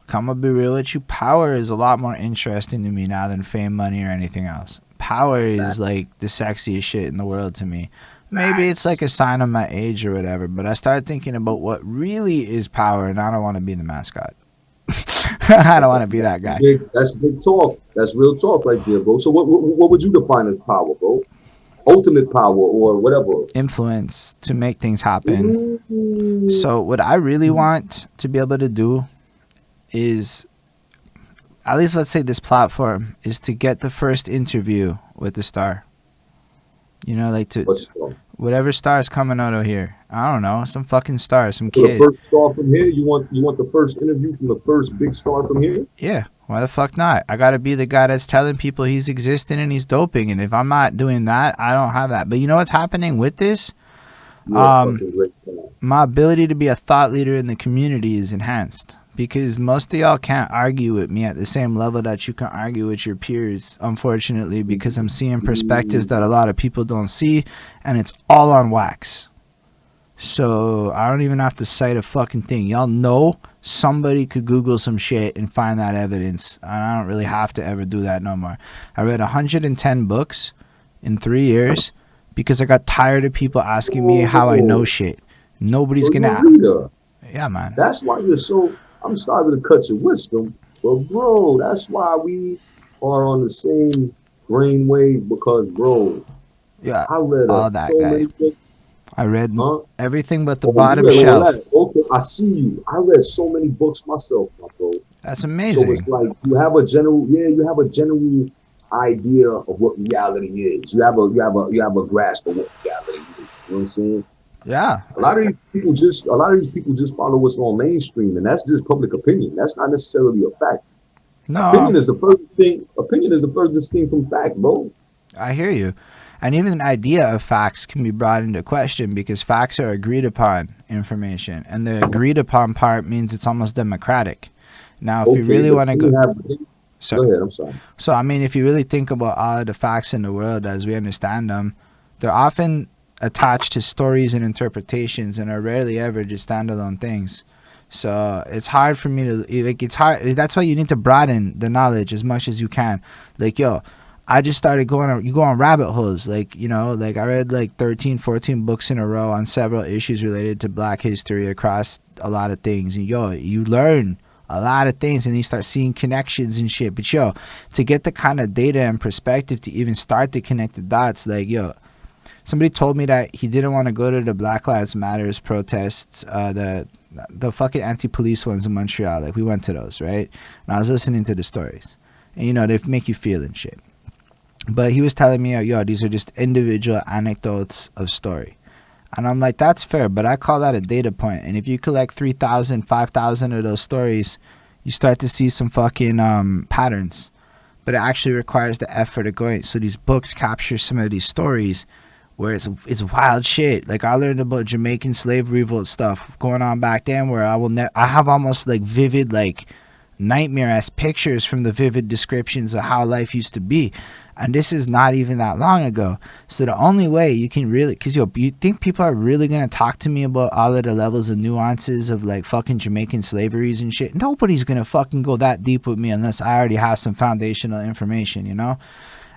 Speaker 1: I'm gonna be real with you. Power is a lot more interesting to me now than fame, money, or anything else. Power is
Speaker 2: Facts.
Speaker 1: like the sexiest shit in the world to me. Maybe it's like
Speaker 2: Facts.
Speaker 1: a sign of my age or whatever, but I started thinking about what really is power, and I don't want to be the mascot. I don't want to be that guy.
Speaker 2: That's big talk. That's real talk right there, bro. So what would you define as power, bro? Ultimate power or whatever.
Speaker 1: Influence to make things happen.
Speaker 2: Ooh.
Speaker 1: So what I really want to be able to do is, at least let's say this platform is to get the first interview with the star. You know, like to
Speaker 2: What's wrong?
Speaker 1: whatever star is coming out of here. I don't know, some fucking star, some
Speaker 2: For the
Speaker 1: kid.
Speaker 2: first star from here, you want the first interview from the first big star from here?
Speaker 1: Yeah, why the fuck not? I gotta be the guy that's telling people he's existing and he's doping. And if I'm not doing that, I don't have that. But you know what's happening with this?
Speaker 2: You're a
Speaker 1: Um,
Speaker 2: fucking great guy.
Speaker 1: my ability to be a thought leader in the community is enhanced because most of y'all can't argue with me at the same level that you can argue with your peers, unfortunately, because I'm seeing perspectives that a lot of people don't see, and it's all on wax. So I don't even have to cite a fucking thing. Y'all know somebody could Google some shit and find that evidence. I don't really have to ever do that no more. I read 110 books in 3 years because I got tired of people asking me how I know
Speaker 2: Oh,
Speaker 1: shit. Nobody's
Speaker 2: so you're a
Speaker 1: gonna.
Speaker 2: reader.
Speaker 1: Yeah, man.
Speaker 2: That's why you're so. I'm sorry to cut your wisdom, but bro, that's why we are on the same brainwave. Because bro,
Speaker 1: Yeah,
Speaker 2: I read
Speaker 1: all that
Speaker 2: so
Speaker 1: guy.
Speaker 2: many books,
Speaker 1: I read
Speaker 2: huh?
Speaker 1: everything but the
Speaker 2: Oh, you
Speaker 1: bottom
Speaker 2: read all
Speaker 1: shelf.
Speaker 2: that? Okay, I see you. I read so many books myself, my bro.
Speaker 1: That's
Speaker 2: So it's
Speaker 1: amazing.
Speaker 2: like you have a general idea of what reality is. You have a grasp of what reality is. You know what I'm saying?
Speaker 1: Yeah.
Speaker 2: A lot of these people just follow what's on mainstream, and that's just public opinion. That's not necessarily a fact.
Speaker 1: No,
Speaker 2: Opinion is the furthest thing. Opinion is the furthest thing from fact, bro.
Speaker 1: I hear you. And even the idea of facts can be brought into question because facts are agreed upon information, and the agreed upon part means it's almost democratic. Now, if you
Speaker 2: Okay,
Speaker 1: really
Speaker 2: but
Speaker 1: want to
Speaker 2: then
Speaker 1: go,
Speaker 2: you have.
Speaker 1: so
Speaker 2: Go ahead. I'm sorry.
Speaker 1: so I mean, if you really think about all of the facts in the world as we understand them, they're often attached to stories and interpretations, and are rarely ever just standalone things. So it's hard for me to like. It's hard. That's why you need to broaden the knowledge as much as you can. Like yo, I just started going on. You go on rabbit holes. Like like I read like 13, 14 books in a row on several issues related to Black history across a lot of things. And yo, you learn a lot of things, and you start seeing connections and shit. But yo, to get the kind of data and perspective to even start to connect the dots, like yo, somebody told me that he didn't want to go to the Black Lives Matters protests, the fucking anti-police ones in Montreal. Like we went to those, right? And I was listening to the stories, and they make you feel and shit. But he was telling me, yo, these are just individual anecdotes of story. And I'm like, that's fair, but I call that a data point. And if you collect 3,000, 5,000 of those stories, you start to see some fucking patterns. But it actually requires the effort of going. So these books capture some of these stories where it's wild shit. Like I learned about Jamaican slave revolt stuff going on back then, where I have almost like vivid like nightmare ass pictures from the vivid descriptions of how life used to be. And this is not even that long ago. So the only way you can really, because you think people are really going to talk to me about all of the levels of nuances of like fucking Jamaican slaveries and shit? Nobody's going to fucking go that deep with me unless I already have some foundational information, And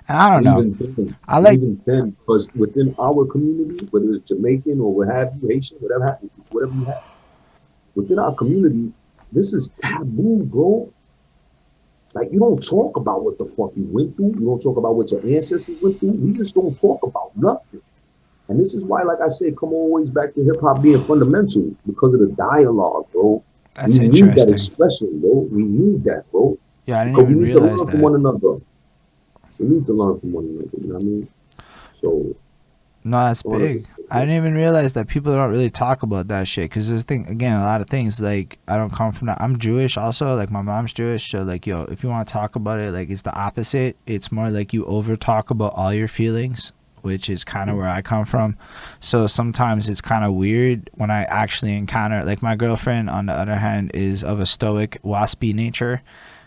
Speaker 1: I don't know. I like,
Speaker 2: Even then, because within our community, whether it's Jamaican or what have you, Haitian, whatever you have, within our community, this is taboo, bro. Like you don't talk about what the fuck you went through. You don't talk about what your ancestors went through. We just don't talk about nothing. And this is why, like I said, come always back to hip hop being fundamental because of the dialogue, bro.
Speaker 1: that's
Speaker 2: We need that
Speaker 1: interesting.
Speaker 2: expression, bro. We need that, bro.
Speaker 1: Yeah, I didn't
Speaker 2: Because we
Speaker 1: even
Speaker 2: need to
Speaker 1: realize
Speaker 2: learn from
Speaker 1: that.
Speaker 2: one another. We need to learn from one another. You know what I mean? So,
Speaker 1: No, that's
Speaker 2: I wanna
Speaker 1: big. I didn't even realize that people don't really talk about that shit. Because this thing, again, a lot of things, like, I don't come from that. I'm Jewish also. Like, my mom's Jewish. So, like, yo, if you want to talk about it, like, it's the opposite. It's more like you over talk about all your feelings, which is kind of where I come from. So, sometimes it's kind of weird when I actually encounter, like, my girlfriend, on the other hand, is of a stoic, waspy nature.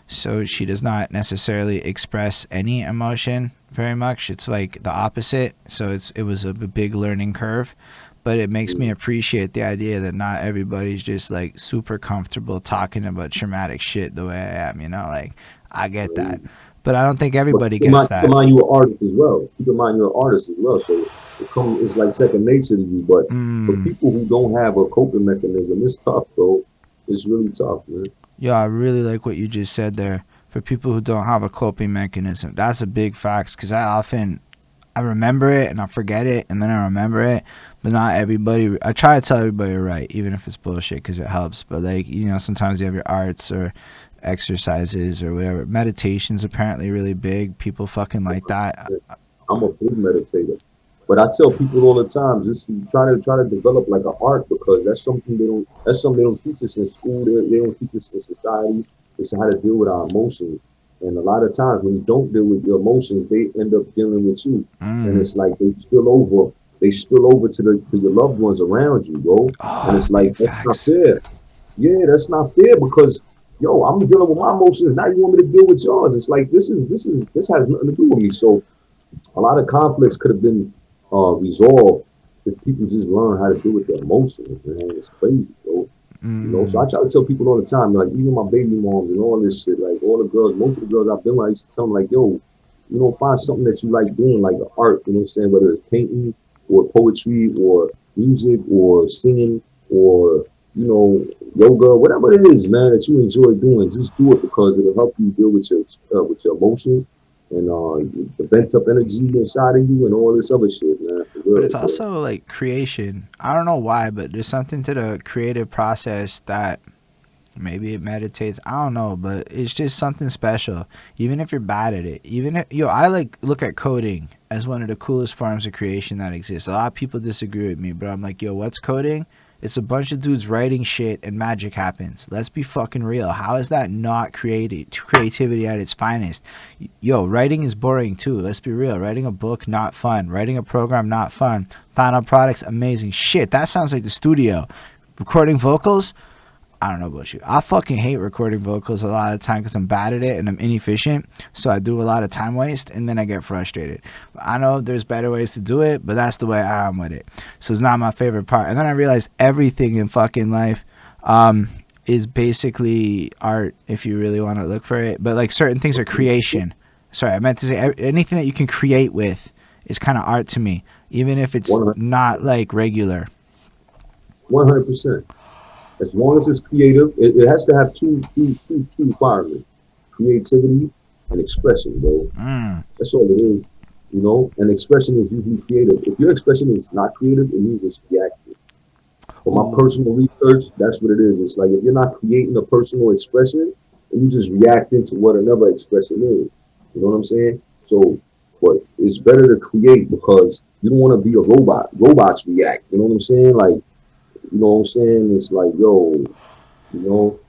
Speaker 1: So, she does not necessarily express any emotion very much. It's like the opposite. So it was a big learning curve, but it makes me appreciate the idea that not everybody's just like super comfortable talking about traumatic shit the way I am. Like I get that, but I don't think
Speaker 2: but
Speaker 1: everybody gets
Speaker 2: keep in
Speaker 1: that.
Speaker 2: mind you're an artist as well. Keep in mind you're an artist as well. So it's like second nature to you. But for
Speaker 1: Mm.
Speaker 2: people who don't have a coping mechanism, it's tough, bro. It's really tough, man.
Speaker 1: Yeah, I really like what you just said there. For people who don't have a coping mechanism, that's a big fact. Because I remember it and I forget it and then I remember it, but not everybody. I try to tell everybody right, even if it's bullshit, because it helps. But like sometimes you have your arts or exercises or whatever. Meditation's apparently really big. People fucking like that.
Speaker 2: I'm a big meditator. But I tell people all the time, just try to develop like an art because that's something they don't teach us in school. They don't teach us in society. It's how to deal with our emotions. And a lot of times when you don't deal with your emotions, they end up dealing with you. And
Speaker 1: Mm.
Speaker 2: it's like they spill over to your loved ones around you, bro. And
Speaker 1: Oh,
Speaker 2: it's like
Speaker 1: big
Speaker 2: that's not
Speaker 1: facts.
Speaker 2: fair. Yeah, that's not fair because yo, I'm dealing with my emotions. Now you want me to deal with yours. It's like this has nothing to do with me. So a lot of conflicts could have been resolved if people just learn how to deal with their emotions. Man, it's crazy, bro. So I
Speaker 1: Mm.
Speaker 2: try to tell people all the time, like even my baby moms and all this shit, like all the girls, most of the girls I've been with, I used to tell them like, yo, find something that you like doing, like the art, what I'm saying, whether it's painting or poetry or music or singing or, yoga, whatever it is, man, that you enjoy doing, just do it because it'll help you deal with your emotions and the bent up energy inside of you and all this other shit, man, for
Speaker 1: But
Speaker 2: real,
Speaker 1: it's
Speaker 2: bro.
Speaker 1: also like creation. I don't know why, but there's something to the creative process that maybe it meditates. I don't know, but it's just something special. Even if you're bad at it, even if I like look at coding as one of the coolest forms of creation that exists. A lot of people disagree with me, but I'm like, yo, what's coding? It's a bunch of dudes writing shit and magic happens. Let's be fucking real. How is that not creativity at its finest? Yo, writing is boring too. Let's be real. Writing a book, not fun. Writing a program, not fun. Final products, amazing. Shit, that sounds like the studio. Recording vocals, I don't know about you. I fucking hate recording vocals a lot of the time because I'm bad at it and I'm inefficient. So I do a lot of time waste and then I get frustrated. I know there's better ways to do it, but that's the way I am with it. So it's not my favorite part. And then I realized everything in fucking life is basically art if you really want to look for it. But like certain things are creation. Sorry, I meant to say anything that you can create with is kind of art to me, even if it's
Speaker 2: 100%.
Speaker 1: not like regular.
Speaker 2: 100%. As long as it's creative, it has to have two requirements: creativity and expression, bro. That's all it is, you know. And expression is usually creative. If your expression is not creative, it means it's reactive. For my personal research, that's what it is. It's like if you're not creating a personal expression, and you just reacting to what another expression is. You know what I'm saying? So, but it's better to create because you don't want to be a robot. Robots react. You know what I'm saying? Like, you know what I'm saying? It's like, yo, you know,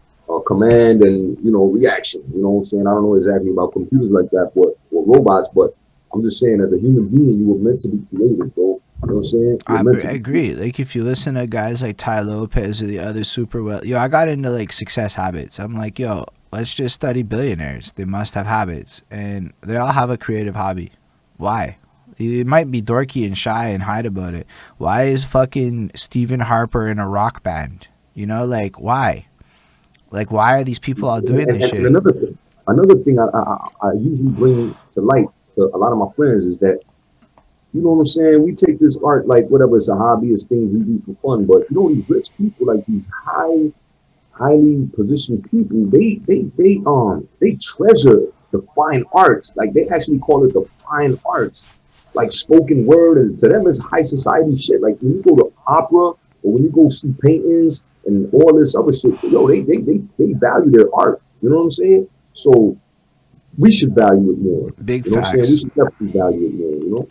Speaker 2: command and, you know, reaction. You know what I'm saying? I don't know exactly about computers like that, but or robots, but I'm just saying as a human being, you were meant to be creative, bro. You know what I'm saying?
Speaker 1: I agree. Like if you listen to guys like Ty Lopez or the other super well, yo, I got into like success habits. I'm like, yo, let's just study billionaires. They must have habits, and they all have a creative hobby. Why? It might be dorky and shy and hide about it. Why is fucking Stephen Harper in a rock band? You know, like why? Like why are these people all doing this shit?
Speaker 2: And another thing I usually bring to light to a lot of my friends is that, you know what I'm saying? We take this art like whatever, it's a hobby, it's things we do for fun. But you know, these rich people, like these highly positioned people, they treasure the fine arts. Like they actually call it the fine arts, like spoken word, and to them it's high society shit. Like when you go to opera or when you go see paintings and all this other shit, yo, they value their art. You know what I'm saying? So we should value it more.
Speaker 1: Big
Speaker 2: you know
Speaker 1: facts.
Speaker 2: What I'm saying? We should definitely value it more. You know.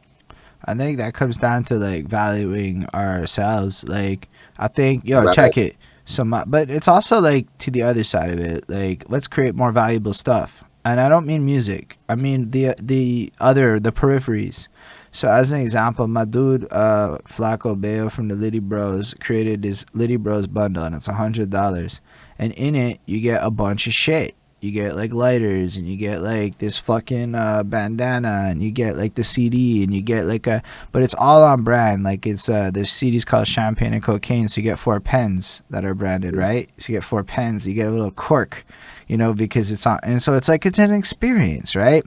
Speaker 1: I think that comes down to like valuing ourselves. Like I think, yo, check it. So, but it's also like to the other side of it. Like let's create more valuable stuff. And I don't mean music. I mean the peripheries. So as an example, my dude Flaco Bayo from the Liddy Bros created this Liddy Bros bundle, and it's $100. And in it, you get a bunch of shit. You get like lighters, and you get like this fucking bandana, and you get like the CD, and you get like but it's all on brand. Like it's the CD's called Champagne and Cocaine, so you get 4 pens that are branded, right? So you get 4 pens, you get a little cork, you know, because it's on, and so it's like it's an experience, right?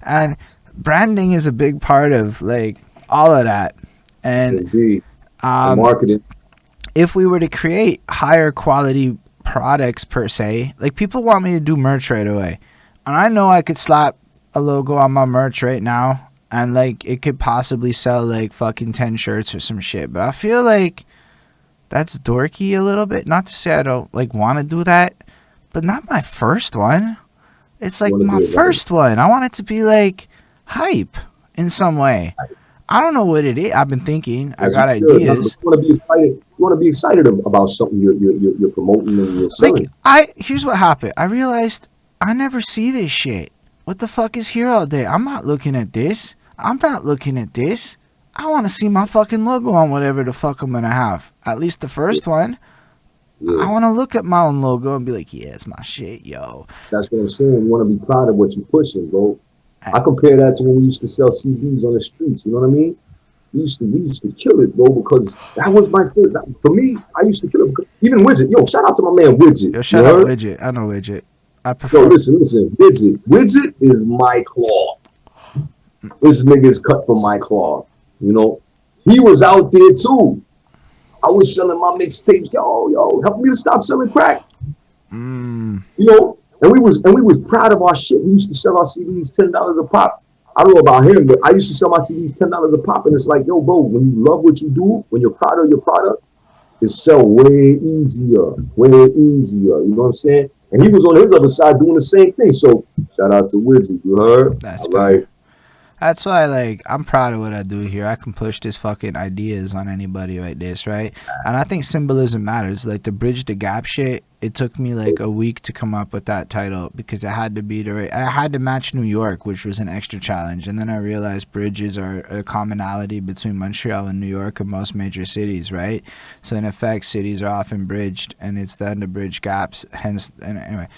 Speaker 1: And branding is a big part of like all of that. And
Speaker 2: marketing.
Speaker 1: If we were to create higher quality products per se, like people want me to do merch right away, and I know I could slap a logo on my merch right now and like it could possibly sell like fucking 10 shirts or some shit, but I feel like that's dorky a little bit. Not to say I don't like want to do that, but not my first one. It's like my first one. I want it to be like hype in some way. I don't know what it is. I've been thinking. I got ideas.
Speaker 2: You want to be excited. You want to be excited about something you're promoting and you're selling.
Speaker 1: Like here's what happened. I realized I never see this shit. What the fuck is here all day? I'm not looking at this. I'm not looking at this. I want to see my fucking logo on whatever the fuck I'm gonna have. At least the first one. I want to look at my own logo and be like, yeah, it's my shit, yo.
Speaker 2: That's what I'm saying. You want to be proud of what you're pushing, bro. I compare that to when we used to sell CDs on the streets. You know what I mean? We used to kill it, bro, because that was my first. For me, I used to kill it. Because even Widget, yo, shout out to my man Widget.
Speaker 1: Yo, shout out Widget. I know Widget. I prefer.
Speaker 2: Yo, listen, Widget. Widget is my claw. This nigga is cut from my claw. You know, he was out there too. I was selling my mixtapes. Yo, help me to stop selling crack. You know. And we was proud of our shit. We used to sell our CDs $10 a pop. I don't know about him, but I used to sell my CDs $10 a pop. And it's like, yo, bro, when you love what you do, when you're proud of your product, it sell way easier. You know what I'm saying? And he was on his other side doing the same thing. So shout out to Wizzy, you heard?
Speaker 1: That's all right. That's why, like, I'm proud of what I do here. I can push this fucking ideas on anybody like this, right? And I think symbolism matters. Like the bridge the gap shit. It took me like a week to come up with that title because it had to be the right. I had to match New York, which was an extra challenge. And then I realized bridges are a commonality between Montreal and New York and most major cities, right? So in effect, cities are often bridged, and it's then the bridge gaps. Hence, and anyway,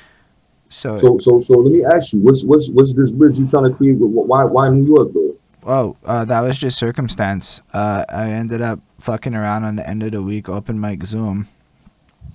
Speaker 1: so
Speaker 2: So let me ask you, what's this bridge you trying to create? Why New York though?
Speaker 1: oh, that was just circumstance. I ended up fucking around on the end of the week, open mic Zoom,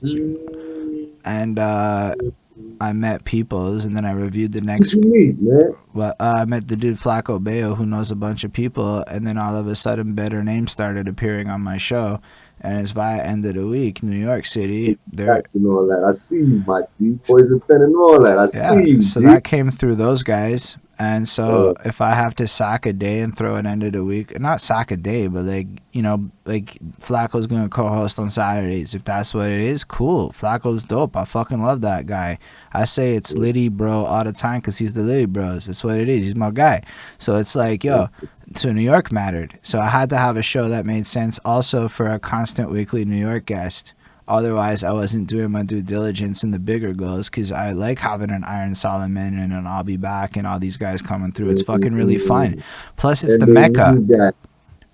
Speaker 2: Mm,
Speaker 1: and I met peoples, and then I reviewed the
Speaker 2: what
Speaker 1: next.
Speaker 2: you need, man?
Speaker 1: Well, I met the dude Flaco Bayo, who knows a bunch of people, and then all of a sudden, better names started appearing on my show, and it's via end of the week, New York City. There,
Speaker 2: Facts and all that. I see you, my G. Poison pen and all that. I
Speaker 1: yeah.
Speaker 2: see you,
Speaker 1: So
Speaker 2: G.
Speaker 1: that came through those guys. And so if I have to sack a day and throw an end of the week, not sack a day, but like, you know, like Flacco's going to co-host on Saturdays. If that's what it is, cool. Flacco's dope. I fucking love that guy. I say it's Liddy bro all the time because he's the Liddy bros. That's what it is. He's my guy. So it's like, yo, so New York mattered. So I had to have a show that made sense also for a constant weekly New York guest. Otherwise, I wasn't doing my due diligence in the bigger goals because I like having an Iron Solomon and an I'll Be Back and all these guys coming through. It's fucking really fun. Plus, it's
Speaker 2: And
Speaker 1: the
Speaker 2: they
Speaker 1: Mecca.
Speaker 2: need that.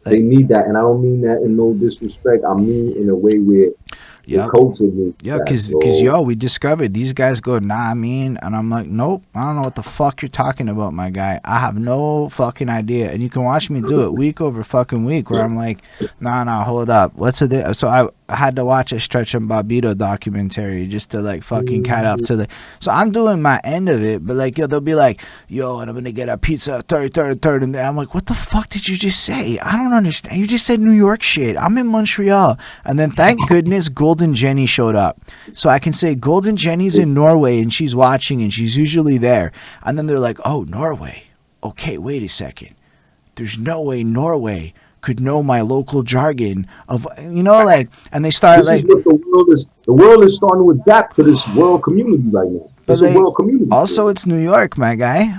Speaker 2: They
Speaker 1: Like,
Speaker 2: need that, and I don't mean that in no disrespect. I mean in a way where the
Speaker 1: yep.
Speaker 2: culture needs
Speaker 1: Yeah,
Speaker 2: that,
Speaker 1: cause
Speaker 2: bro.
Speaker 1: yo, we discovered these guys go, nah, I mean, and I'm like, nope, I don't know what the fuck you're talking about, my guy. I have no fucking idea, and you can watch me do it week over fucking week, where I'm like, nah, hold up, what's the so I had to watch a Stretch and Bobbito documentary just to like fucking cat up to the. So I'm doing my end of it, but like yo, they'll be like, yo, and I'm gonna get a pizza 33rd, and then I'm like, what the fuck did you just say? I don't understand. You just said New York shit. I'm in Montreal, and then thank goodness Golden Jenny showed up, so I can say Golden Jenny's in Norway and she's watching and she's usually there, and then they're like, oh, Norway. Okay, wait a second. There's no way Norway could know my local jargon of like, and they start
Speaker 2: This
Speaker 1: like,
Speaker 2: is what the world is. The world is starting to adapt to this world community right now.
Speaker 1: but
Speaker 2: It's a
Speaker 1: like,
Speaker 2: world community.
Speaker 1: also it's New York, my guy.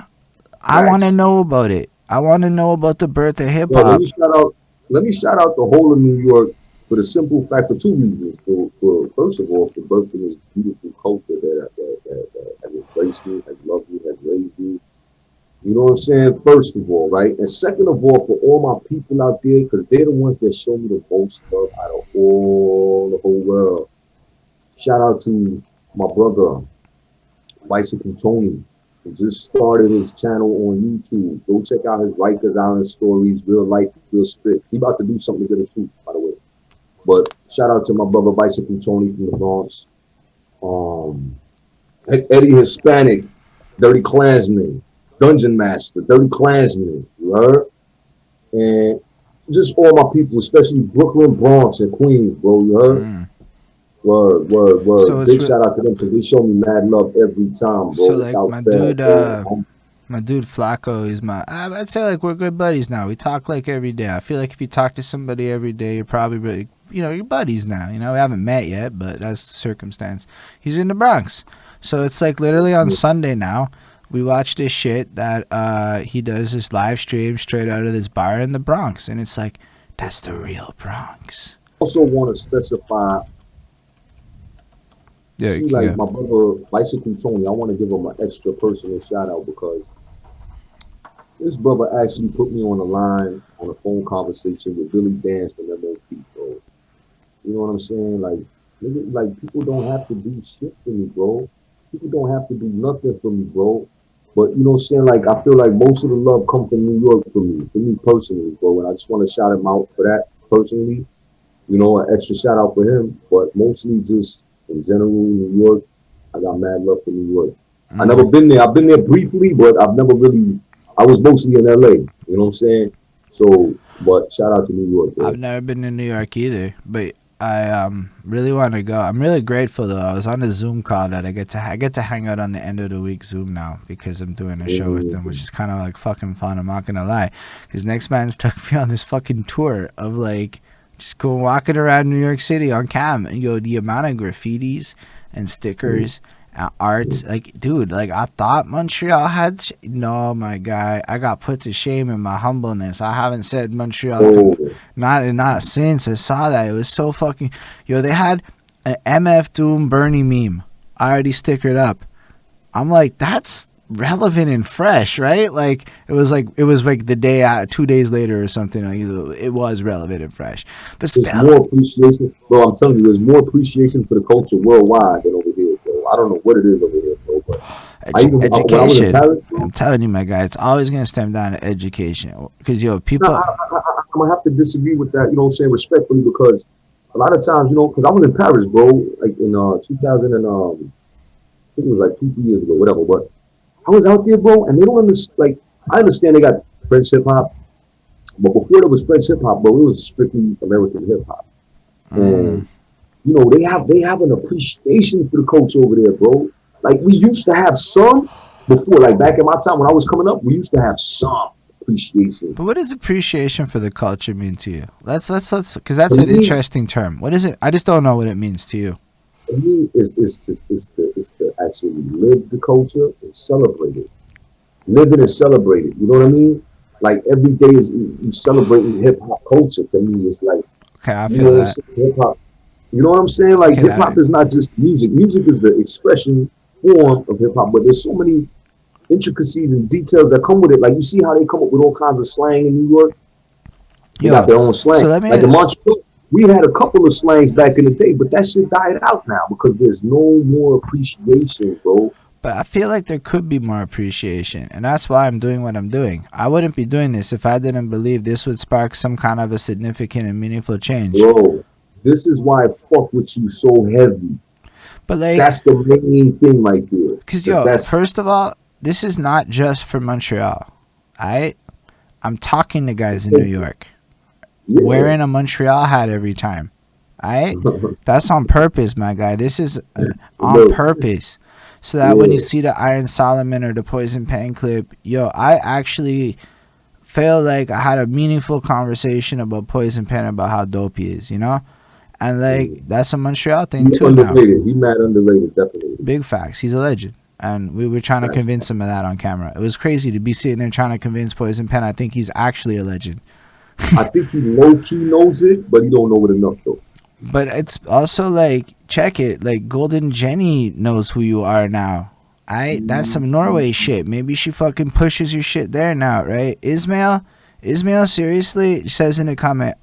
Speaker 1: I want to
Speaker 2: Facts.
Speaker 1: know about it. I want to know about the birth of hip
Speaker 2: Yo,
Speaker 1: hop.
Speaker 2: let me shout out the whole of New York for the simple fact for two reasons. For first of all, for birthing this beautiful culture that has embraced me, has loved me, has raised me. You know what I'm saying? First of all, right? And second of all, for all my people out there, because they're the ones that show me the most love out of all the whole world. Shout out to my brother, Bicycle Tony, who just started his channel on YouTube. Go check out his Rikers Island stories, real life, real spit. He about to do something good too, by the way. But shout out to my brother Bicycle Tony from the Bronx. Eddie Hispanic, Dirty Klansman, Dungeon Master, Dirty Klansman, you heard? And just all my people, especially Brooklyn, Bronx, and Queens, bro, you heard?
Speaker 1: Mm.
Speaker 2: Word.
Speaker 1: So it's
Speaker 2: Big shout out to them because they show me mad love every time, bro.
Speaker 1: so like
Speaker 2: Without fail, bro.
Speaker 1: my dude Flacco is I'd say like we're good buddies now. We talk like every day. I feel like if you talk to somebody every day, you're probably really, you're buddies now. We haven't met yet, but that's the circumstance. He's in the Bronx, so it's like literally on Sunday now. We watch this shit that he does this live stream straight out of this bar in the Bronx, and it's like that's the real Bronx.
Speaker 2: Also want to specify. See, like my brother Bicycle Tony, I want to give him an extra personal shout out because this brother actually put me on the line on a phone conversation with Billy Dance from MOP, bro. You know what I'm saying? Like, nigga, like people don't have to do shit for me, bro. People don't have to do nothing for me, bro. But you know what I'm saying? Like, I feel like most of the love comes from New York for me personally, bro. And I just want to shout him out for that personally. An extra shout out for him, but mostly just in general, New York, I got mad love for New York. I never been there. I've been there briefly, but I've never really. I was mostly in LA. You know what I'm saying? So, but shout out to New York, bro.
Speaker 1: I've never been to New York either, but I really want to go. I'm really grateful though. I was on a Zoom call that I get to hang out on the end of the week Zoom now because I'm doing a show with them, which is kind of like fucking fun. I'm not gonna lie, because Next Man's took me on this fucking tour of like just go walking around New York City on cam, and the amount of graffitis and stickers arts. Like, dude, like I thought Montreal had. No, my guy, I got put to shame in my humbleness. I haven't said Montreal.
Speaker 2: Oh,
Speaker 1: Not since I saw that. It was so fucking. Yo, they had an MF Doom Bernie meme. I already stickered up. I'm like, that's relevant and fresh, right? Like it was like the day 2 days later or something. Like, it was relevant and fresh, but
Speaker 2: there's
Speaker 1: still,
Speaker 2: more appreciation, bro. I'm telling you, there's more appreciation for the culture worldwide than over here, bro. I don't know what it is over here, bro. But when I was in
Speaker 1: education.
Speaker 2: Paris, bro,
Speaker 1: I'm telling you, my guy, it's always gonna stem down to education. Because yo,
Speaker 2: nah,
Speaker 1: people.
Speaker 2: I'm gonna have to disagree with that. You know what I'm saying, respectfully, because a lot of times, you know, because I was in Paris, bro, like in 2000 and I think it was like 2 3 years ago, whatever. But I was out there, bro, and they don't understand. Like, I understand they got French hip hop, but before there was French hip hop, bro, it was strictly American hip hop.
Speaker 1: Mm,
Speaker 2: And you know, they have an appreciation for the culture over there, bro. Like we used to have some before, like back in my time when I was coming up, we used to have some appreciation.
Speaker 1: but what does appreciation for the culture mean to you? Let's because that's
Speaker 2: For
Speaker 1: an
Speaker 2: me,
Speaker 1: interesting term. What is it? I just don't know what it means to you.
Speaker 2: for me, is to actually live the culture and celebrate it. Live it and celebrate it. You know what I mean? Like every day is you celebrating hip hop culture. To me, it's like
Speaker 1: Okay, I
Speaker 2: you
Speaker 1: feel
Speaker 2: know what I'm
Speaker 1: that.
Speaker 2: saying. Hip hop. You know what I'm saying? Like
Speaker 1: Okay,
Speaker 2: hip
Speaker 1: that
Speaker 2: hop is not just music. Music is the expression form of hip hop, but there's so many intricacies and details that come with it. Like you see how they come up with all kinds of slang in New York. They got
Speaker 1: yo.
Speaker 2: their own slang.
Speaker 1: So let
Speaker 2: Like in
Speaker 1: me.
Speaker 2: Montreal, we had a couple of slangs back in the day, but that shit died out now because there's no more appreciation, bro.
Speaker 1: But I feel like there could be more appreciation, and that's why I'm doing what I'm doing. I wouldn't be doing this if I didn't believe this would spark some kind of a significant and meaningful change.
Speaker 2: Bro, this is why I fuck with you so heavy.
Speaker 1: But like,
Speaker 2: That's the main thing right there.
Speaker 1: cause
Speaker 2: Because
Speaker 1: yo,
Speaker 2: that's
Speaker 1: first of all, this is not just for Montreal. I'm talking to guys in New York
Speaker 2: yeah.
Speaker 1: wearing a Montreal hat every time. That's on purpose, my guy. This is on
Speaker 2: Look,
Speaker 1: purpose. So that when you
Speaker 2: yeah.
Speaker 1: see the Iron Solomon or the Poison Pen clip, yo, I actually feel like I had a meaningful conversation about Poison Pen about how dope he is, you know? And like that's a Montreal thing
Speaker 2: He
Speaker 1: too now.
Speaker 2: underrated. He mad underrated, definitely.
Speaker 1: Big facts. He's a legend. And we were trying to convince him of that on camera. It was crazy to be sitting there trying to convince Poison Pen I think he's actually a legend.
Speaker 2: I think he low key knows it, but he don't know it enough though.
Speaker 1: But it's also like check it, like Golden Jenny knows who you are now. That's some Norway shit. Maybe she fucking pushes your shit there now, right? Ismail seriously says in a comment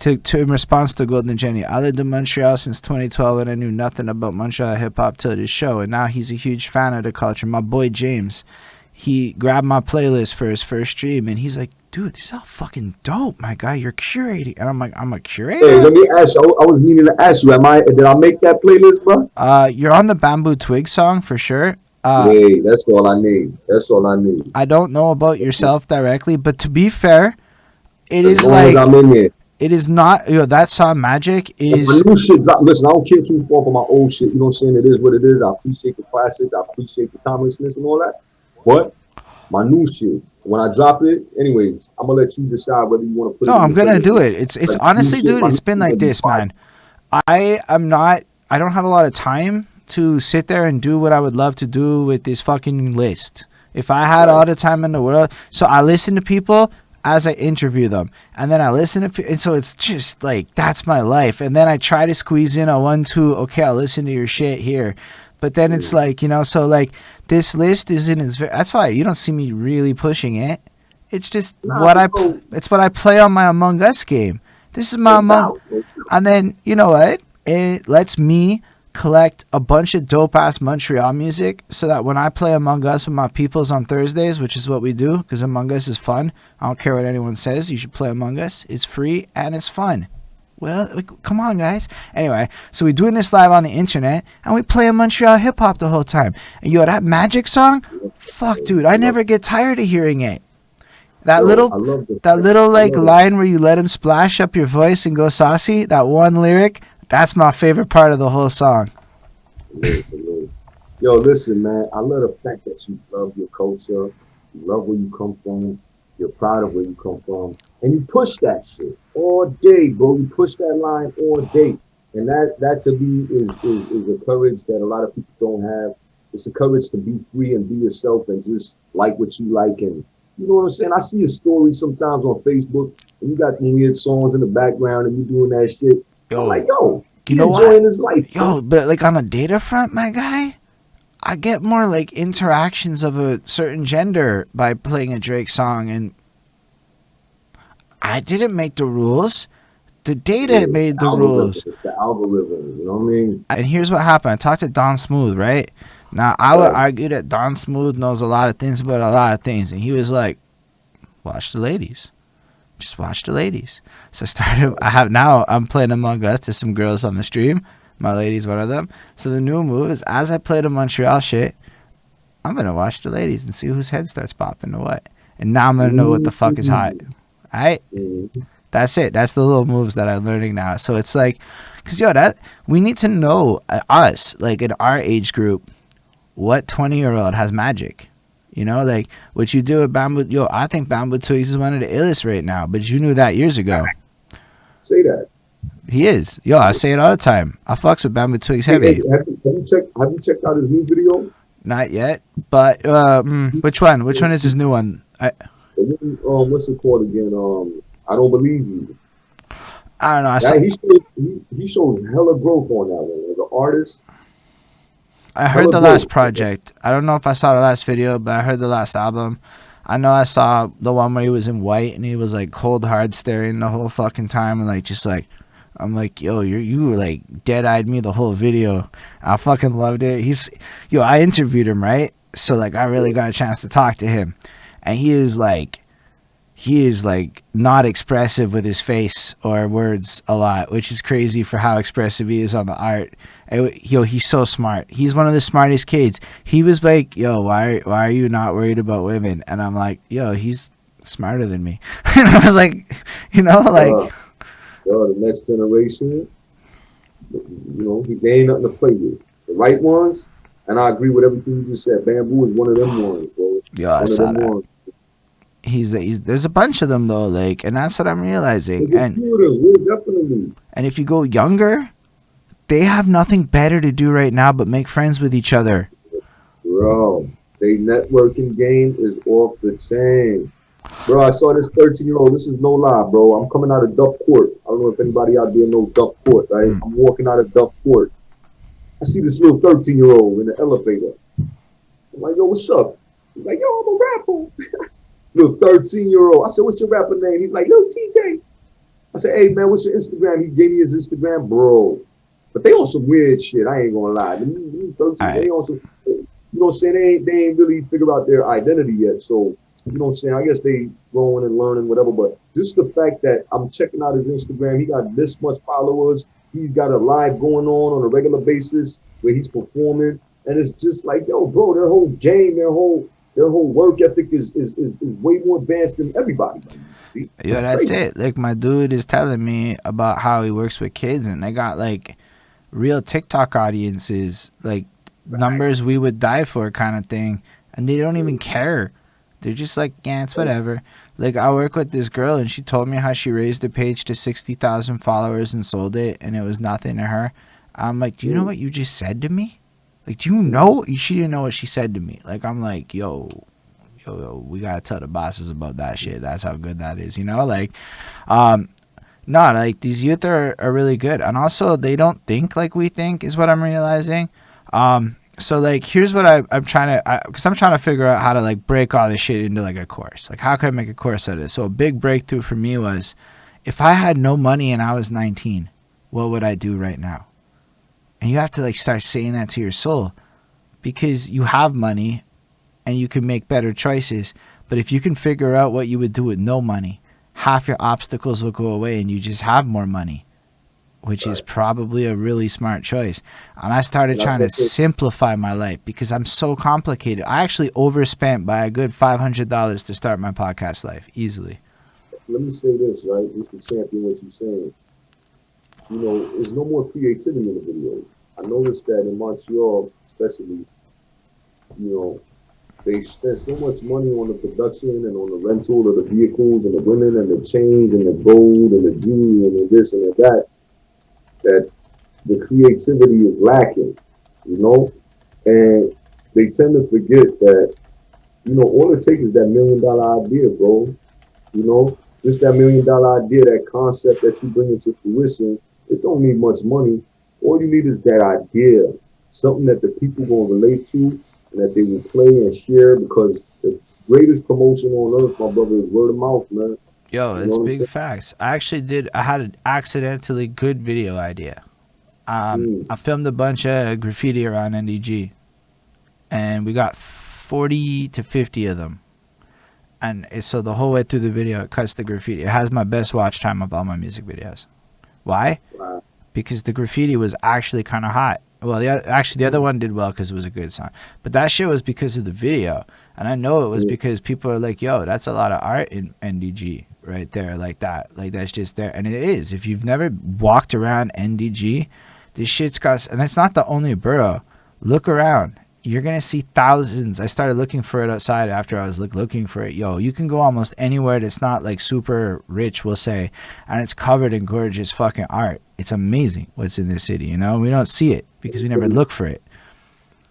Speaker 1: to in response to Golden Jenny, I lived in Montreal since 2012 and I knew nothing about Montreal hip hop till this show, and now he's a huge fan of the culture. My boy James, he grabbed my playlist for his first stream and he's like, dude, this is all fucking dope, my guy. You're curating, and I'm like, I'm a
Speaker 2: Hey,
Speaker 1: curator.
Speaker 2: let me ask you. I was meaning to ask you. Did I make that playlist, bro?
Speaker 1: You're on the Bamboo Twig song for sure.
Speaker 2: Hey, that's all I need. That's all I need.
Speaker 1: I don't know about yourself directly, but to be fair, it
Speaker 2: As
Speaker 1: is
Speaker 2: long as
Speaker 1: like
Speaker 2: I'm in there.
Speaker 1: it is not. That song Magic
Speaker 2: And my
Speaker 1: is.
Speaker 2: new shit drop. Listen, I don't care too far for my old shit. You know what I'm saying? It is what it is. I appreciate the classics. I appreciate the timelessness and all that. But my new shit, when I drop it, anyways, I'm gonna let you decide whether you want to put
Speaker 1: No,
Speaker 2: it in
Speaker 1: I'm
Speaker 2: the
Speaker 1: gonna do
Speaker 2: playlist.
Speaker 1: it. It's
Speaker 2: Like new
Speaker 1: honestly,
Speaker 2: shit,
Speaker 1: dude.
Speaker 2: my new
Speaker 1: It's been
Speaker 2: shit
Speaker 1: like
Speaker 2: gonna be
Speaker 1: this,
Speaker 2: fire.
Speaker 1: man. I am not. I don't have a lot of time to sit there and do what I would love to do with this fucking list. If I had
Speaker 2: Right.
Speaker 1: all the time in the world, so I listen to people as I interview them, and then I listen to, and so it's just like that's my life. And then I try to squeeze in a 1, 2. Okay, I'll listen to your shit here, but then it's
Speaker 2: Mm.
Speaker 1: like so like this list isn't as. That's why you don't see me really pushing it. It's just
Speaker 2: Nah, bro,
Speaker 1: it's what I play on my Among Us game. This is my
Speaker 2: no
Speaker 1: Among,
Speaker 2: doubt. No doubt.
Speaker 1: and then you know what? It lets me collect a bunch of dope ass Montreal music so that when I play Among Us with my peoples on Thursdays, which is what we do, because Among Us is fun. I don't care what anyone says. You should play Among Us. It's free and it's fun. Well, come on, guys. Anyway, so we're doing this live on the internet, and we play a Montreal hip hop the whole time. And yo, that Magic song, fuck, dude,
Speaker 2: I
Speaker 1: I
Speaker 2: love
Speaker 1: never get tired of hearing it. That
Speaker 2: Yo,
Speaker 1: little
Speaker 2: I love the
Speaker 1: that little
Speaker 2: I
Speaker 1: like
Speaker 2: love it.
Speaker 1: line where you let him splash up your voice and go saucy, that one lyric, that's my favorite part of the whole song.
Speaker 2: Salute. Yo, listen, man. I love the fact that you love your culture, you love where you come from, you're proud of where you come from, and you push that shit all day, bro. You push that line all day, and that to me is a courage that a lot of people don't have. it's the courage to be free and be yourself and just like what you like. And you know what I'm saying? I see a story sometimes on Facebook and you got weird songs in the background and you doing that shit. I'm like,
Speaker 1: Yo,
Speaker 2: yo,
Speaker 1: you
Speaker 2: he
Speaker 1: know what?
Speaker 2: enjoying his life, bro.
Speaker 1: Yo, but like on a data front, my guy, I get more like interactions of a certain gender by playing a Drake song, and I didn't make the rules. The data
Speaker 2: Yeah, it's the
Speaker 1: made the
Speaker 2: algorithm.
Speaker 1: rules.
Speaker 2: It's the algorithm. You know what I mean?
Speaker 1: And here's what happened. I talked to Don Smooth, right? Now, I would
Speaker 2: Right.
Speaker 1: argue that Don Smooth knows a lot of things about a lot of things. And he was like, watch the ladies. Just watch the ladies. So I started, I'm playing Among Us to some girls on the stream. My lady's one of them. So the new move is as I play the Montreal shit, I'm going to watch the ladies and see whose head starts popping or what. And now I'm going to know what the fuck is hot.
Speaker 2: Mm-hmm.
Speaker 1: All right?
Speaker 2: Mm-hmm.
Speaker 1: That's it. That's the little moves that I'm learning now. So it's like, because, yo, that we need to know, us, like in our age group, what 20-year-old has magic. You know, like what you do with Bamboo. Yo, I think Bamboo Twigs is one of the illest right now, but you knew that years ago.
Speaker 2: Say that.
Speaker 1: He is. Yo, I say it all the time. I fucks with Bamboo Twigs
Speaker 2: Hey,
Speaker 1: heavy.
Speaker 2: have you checked out his new video?
Speaker 1: Not yet, but which one? Which one is his new one?
Speaker 2: What's it called again? I don't believe you.
Speaker 1: I don't know.
Speaker 2: That he shows hella growth on that one as an artist.
Speaker 1: I heard
Speaker 2: Hella
Speaker 1: the last
Speaker 2: growth.
Speaker 1: project. I don't know if I saw the last video, but I heard the last album. I know I saw the one where he was in white and he was like cold hard staring the whole fucking time and like just like I'm like, yo, you were like dead eyed me the whole video. I fucking loved it. I interviewed him, right? So like I really got a chance to talk to him. And he is like not expressive with his face or words a lot, which is crazy for how expressive he is on the art. He's so smart. He's one of the smartest kids. He was like, yo, why are you not worried about women? And I'm like, yo, he's smarter than me. And I was like, like,
Speaker 2: The next generation, they ain't nothing to play with. The right ones, and I agree with everything you just said. Bamboo is one of them ones, bro.
Speaker 1: yo, I
Speaker 2: One of
Speaker 1: saw
Speaker 2: them
Speaker 1: that.
Speaker 2: ones.
Speaker 1: He's there's a bunch of them though, like, and that's what I'm realizing.
Speaker 2: There's a few of them, yeah, definitely.
Speaker 1: And if you go younger, they have nothing better to do right now but make friends with each other.
Speaker 2: Bro, they networking game is off the chain. Bro, I saw this 13-year-old. This is no lie, bro. I'm coming out of Duff Court. I don't know if anybody out there knows Duff Court, right? I'm walking out of Duff Court. I see this little 13-year-old in the elevator. I'm like, yo, what's up? He's like, yo, I'm a rapper. Little 13-year-old. I said, what's your rapper name? He's like, yo, TJ. I said, hey, man, what's your Instagram? He gave me his Instagram, bro. But they on some weird shit. I ain't gonna lie. Them 13, right. They on some, you know what I'm saying? They ain't really figure out their identity yet. So, you know what I'm saying? I guess they growing and learning, whatever. But just the fact that I'm checking out his Instagram, he got this much followers. He's got a live going on a regular basis where he's performing. And it's just like, yo, bro, their whole game, their whole work ethic is way more advanced than everybody.
Speaker 1: Yeah, that's it. Like my dude is telling me about how he works with kids, and they got like real TikTok audiences, like numbers we would die for kind of thing, and they don't even care. They're just like, yeah, it's whatever. Like I work with this girl, and she told me how she raised the page to 60,000 followers and sold it, and it was nothing to her. I'm like, do you know what you just said to me? Like, do you know? She didn't know what she said to me. Like, I'm like, yo, we gotta tell the bosses about that shit. That's how good that is, you know? Like, no, like these youth are really good, and also they don't think like we think, is what I'm realizing. So like, here's what I'm trying to, because I'm trying to figure out how to like break all this shit into like a course. Like, how can I make a course out of it? So a big breakthrough for me was, if I had no money and I was 19, what would I do right now? And you have to like start saying that to your soul, because you have money and you can make better choices. But if you can figure out what you would do with no money, half your obstacles will go away and you just have more money, which is probably a really smart choice. And I started trying to simplify my life because I'm so complicated. I actually overspent by a good $500 to start my podcast life easily.
Speaker 2: Let me say this, right? Just to champion what you're saying. You know, there's no more creativity in the video. I noticed that in Montreal, especially, you know, they spend so much money on the production and on the rental of the vehicles and the women and the chains and the gold and the jewelry and the this and the that, that the creativity is lacking, you know? And they tend to forget that, all it takes is that $1 million idea, bro. Just that $1 million idea, that concept that you bring into fruition. It don't need much money. All you need is that idea, something that the people gonna relate to, and that they will play and share. Because the greatest promotion on earth, my brother, is word of mouth, man.
Speaker 1: Yo,
Speaker 2: You know
Speaker 1: it's
Speaker 2: what I'm
Speaker 1: big
Speaker 2: saying?
Speaker 1: facts. I had an accidentally good video idea.
Speaker 2: Mm.
Speaker 1: I filmed a bunch of graffiti around NDG, and we got 40 to 50 of them. And so the whole way through the video, it cuts the graffiti. It has my best watch time of all my music videos. Why?
Speaker 2: Wow.
Speaker 1: Because the graffiti was actually kind of hot. Well, the other one did well because it was a good song. But that shit was because of the video. And I know it was
Speaker 2: Mm.
Speaker 1: because people are like, yo, that's a lot of art in NDG right there, like that. Like, that's just there. And it is. If you've never walked around NDG, this shit's got, and it's not the only borough. Look around. You're going to see thousands. I started looking for it outside after I was looking for it. Yo, you can go almost anywhere that's not like super rich, we'll say, and it's covered in gorgeous fucking art. It's amazing what's in this city, you know? We don't see it because we never look for it.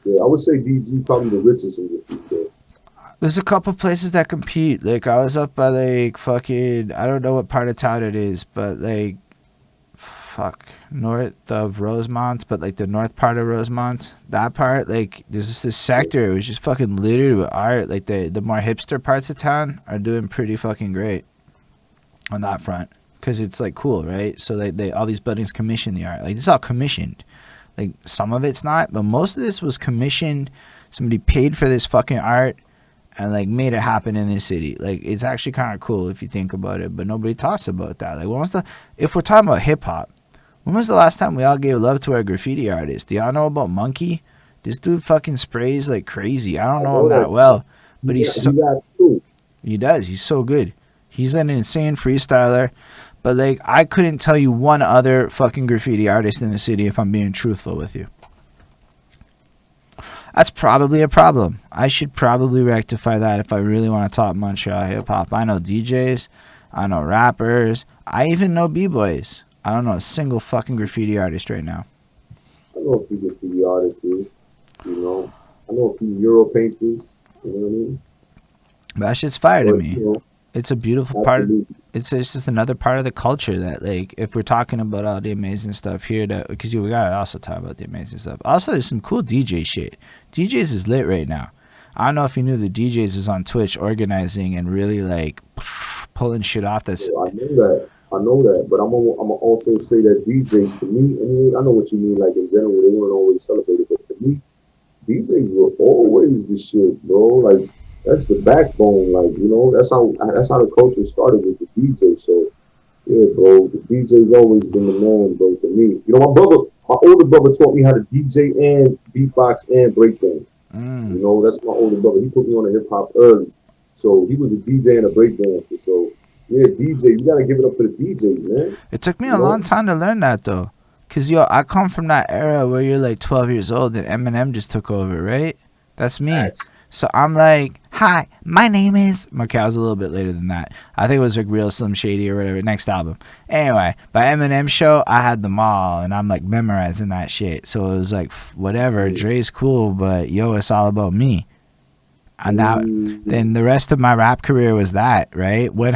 Speaker 2: Yeah, I would say DG probably the richest in the future.
Speaker 1: There's a couple places that compete. Like, I was up by like fucking, I don't know what part of town it is, but like, north of Rosemont, but like the north part of Rosemont, that part, like there's just this sector. It was just fucking littered with art. Like the more hipster parts of town are doing pretty fucking great on that front because it's like cool, right? So they all these buildings commission the art. Like it's all commissioned. Like some of it's not, but most of this was commissioned. Somebody paid for this fucking art and like made it happen in this city. Like it's actually kind of cool if you think about it, but nobody talks about that. Like if we're talking about hip hop, when was the last time we all gave love to our graffiti artist? Do y'all know about Monkey? This dude fucking sprays like crazy. I don't
Speaker 2: I
Speaker 1: know him
Speaker 2: know
Speaker 1: that
Speaker 2: that.
Speaker 1: well, but
Speaker 2: He got two.
Speaker 1: he does. He's so good. He's an insane freestyler. But like I couldn't tell you one other fucking graffiti artist in the city if I'm being truthful with you. That's probably a problem. I should probably rectify that if I really want to talk Montreal hip hop. I know DJs, I know rappers, I even know b-boys. I don't know a single fucking graffiti artist right now.
Speaker 2: I know a few graffiti artists, I know a few mural painters, you know what I mean?
Speaker 1: But that shit's fire to
Speaker 2: But,
Speaker 1: me. It's a beautiful part.
Speaker 2: absolutely.
Speaker 1: It's just another part of the culture that, like, if we're talking about all the amazing stuff here, that because we gotta also talk about the amazing stuff. Also, there's some cool DJ shit. DJs is lit right now. I don't know if you knew the DJs is on Twitch organizing and really like pulling shit off. That's
Speaker 2: So I know that. But I'm gonna also say that DJs, to me, anyway, I know what you mean, like in general, they weren't always celebrated, but to me, DJs were always the shit, bro. Like that's the backbone. Like that's how the culture started with the DJ. So yeah, bro, the DJ's always been the man, bro. To me, my older brother taught me how to DJ and beatbox and breakdance. That's my older brother. He put me on a hip hop early, so he was a DJ and a breakdancer. So yeah, DJ, you gotta give it up for the DJ, man.
Speaker 1: it took me
Speaker 2: You
Speaker 1: a
Speaker 2: know,
Speaker 1: long time to learn that though. Cause yo, I come from that era where you're like 12 years old and Eminem just took over, right? That's me.
Speaker 2: facts.
Speaker 1: So I'm like, hi, my name is. Okay, I was a little bit later than that. I think it was like Real Slim Shady or whatever. Next album. Anyway, by Eminem show, I had them all, and I'm like memorizing that shit. So it was like, whatever. Dre's cool, but yo, it's all about me. And now, then the rest of my rap career was that, right? When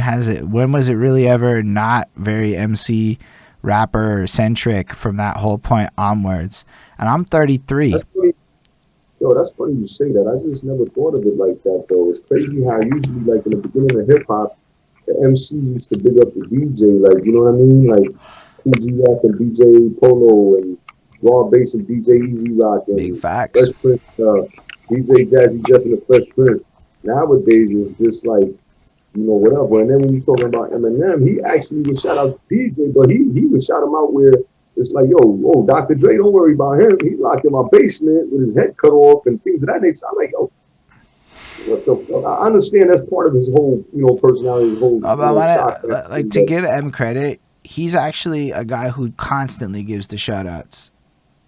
Speaker 1: was it really ever not very MC rapper centric from that whole point onwards? And I'm 33.
Speaker 2: That's funny. Yo, that's funny you say that. I just never thought of it like that, though. It's crazy how usually, like in the beginning of hip hop, the MC used to big up the DJ, like you know what I mean, like Cool G Rap and DJ Polo and Raw Bass and DJ Easy Rock
Speaker 1: Big
Speaker 2: and
Speaker 1: facts.
Speaker 2: Fresh Prince, DJ Jazzy Jeff and the Fresh Prince. Nowadays, it's just like whatever. And then when you talking about Eminem, he actually would shout out to DJ, but he would shout him out where it's like, yo, Dr. Dre, don't worry about him. He locked in my basement with his head cut off and things of that nature. I'm like, yo, what the fuck? I understand that's part of his whole, personality, his whole,
Speaker 1: Like to give M credit, he's actually a guy who constantly gives the shout outs.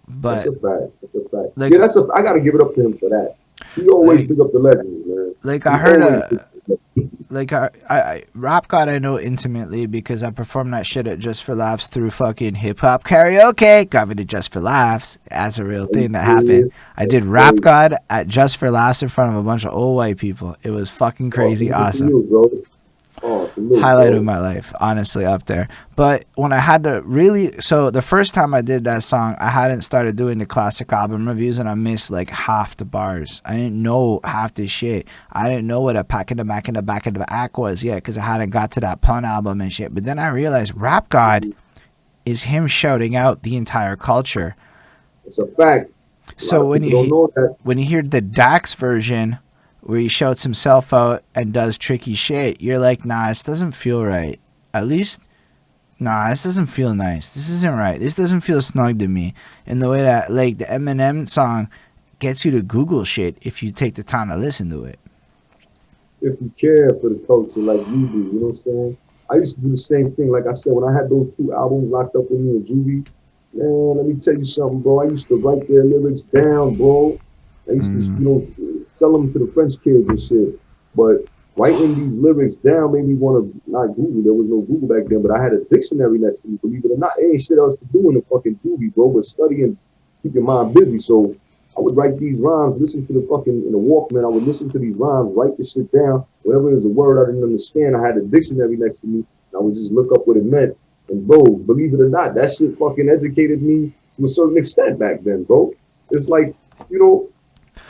Speaker 2: That's
Speaker 1: But
Speaker 2: a fact. That's a fact.
Speaker 1: like,
Speaker 2: Yeah, I got to give it up to him for that. He always
Speaker 1: like,
Speaker 2: big up the legends, man.
Speaker 1: like
Speaker 2: He
Speaker 1: I heard
Speaker 2: always big up the legends.
Speaker 1: like Rap God I know intimately because I performed that shit at Just for Laughs through fucking hip hop karaoke. Got me to Just for Laughs. That's a real
Speaker 2: Are you
Speaker 1: thing that happened.
Speaker 2: serious?
Speaker 1: I
Speaker 2: That's
Speaker 1: did Rap
Speaker 2: crazy.
Speaker 1: God at Just for Laughs in front of a bunch of old white people. It was fucking
Speaker 2: Oh,
Speaker 1: crazy
Speaker 2: salute to
Speaker 1: awesome.
Speaker 2: you, bro. Oh, salute,
Speaker 1: Highlight of
Speaker 2: bro.
Speaker 1: my life, honestly, up there. But when I had to really, so the first time I did that song, I hadn't started doing the classic album reviews, and I missed like half the bars. I didn't know half this shit. I didn't know what a pack in the back in the back of the back was yet, because I hadn't got to that pun album and shit. But then I realized Rap God is him shouting out the entire culture.
Speaker 2: It's a fact. A lot
Speaker 1: So
Speaker 2: of people don't know that.
Speaker 1: when you hear the Dax version where he shouts himself out and does tricky shit, you're like, nah, this doesn't feel right. At least, nah, this doesn't feel nice. This isn't right. This doesn't feel snug to me. In the way that, like, the Eminem song gets you to Google shit if you take the time to listen to it.
Speaker 2: If you care for the culture like you do, you know what I'm saying? I used to do the same thing. Like I said, when I had those two albums locked up with me in Juvie, man, let me tell you something, bro. I used to write their lyrics down, bro. I used to,
Speaker 1: Mm.
Speaker 2: sell them to the French kids and shit. But writing these lyrics down made me want to not Google. There was no Google back then, but I had a dictionary next to me. Believe it or not, there ain't shit else to do in the fucking Juvie, bro. But study and keep your mind busy. So I would write these rhymes, listen to the fucking in the Walkman. I would listen to these rhymes, write this shit down. Whenever there's a word I didn't understand, I had a dictionary next to me. And I would just look up what it meant. And bro, believe it or not, that shit fucking educated me to a certain extent back then, bro. It's like, you know,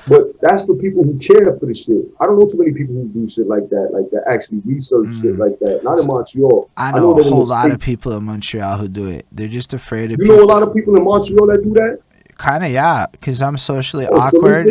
Speaker 2: but that's for people who care for the shit. I don't know too many people who do shit like that actually research shit
Speaker 1: Mm.
Speaker 2: like that. Not in
Speaker 1: So
Speaker 2: Montreal.
Speaker 1: I
Speaker 2: I
Speaker 1: know
Speaker 2: know
Speaker 1: a
Speaker 2: that in the
Speaker 1: whole lot of
Speaker 2: States,
Speaker 1: people in Montreal who do it. They're just afraid of
Speaker 2: you know a
Speaker 1: people.
Speaker 2: lot of people in Montreal that do that.
Speaker 1: Kind of, yeah, because I'm socially
Speaker 2: Oh, salute to
Speaker 1: awkward.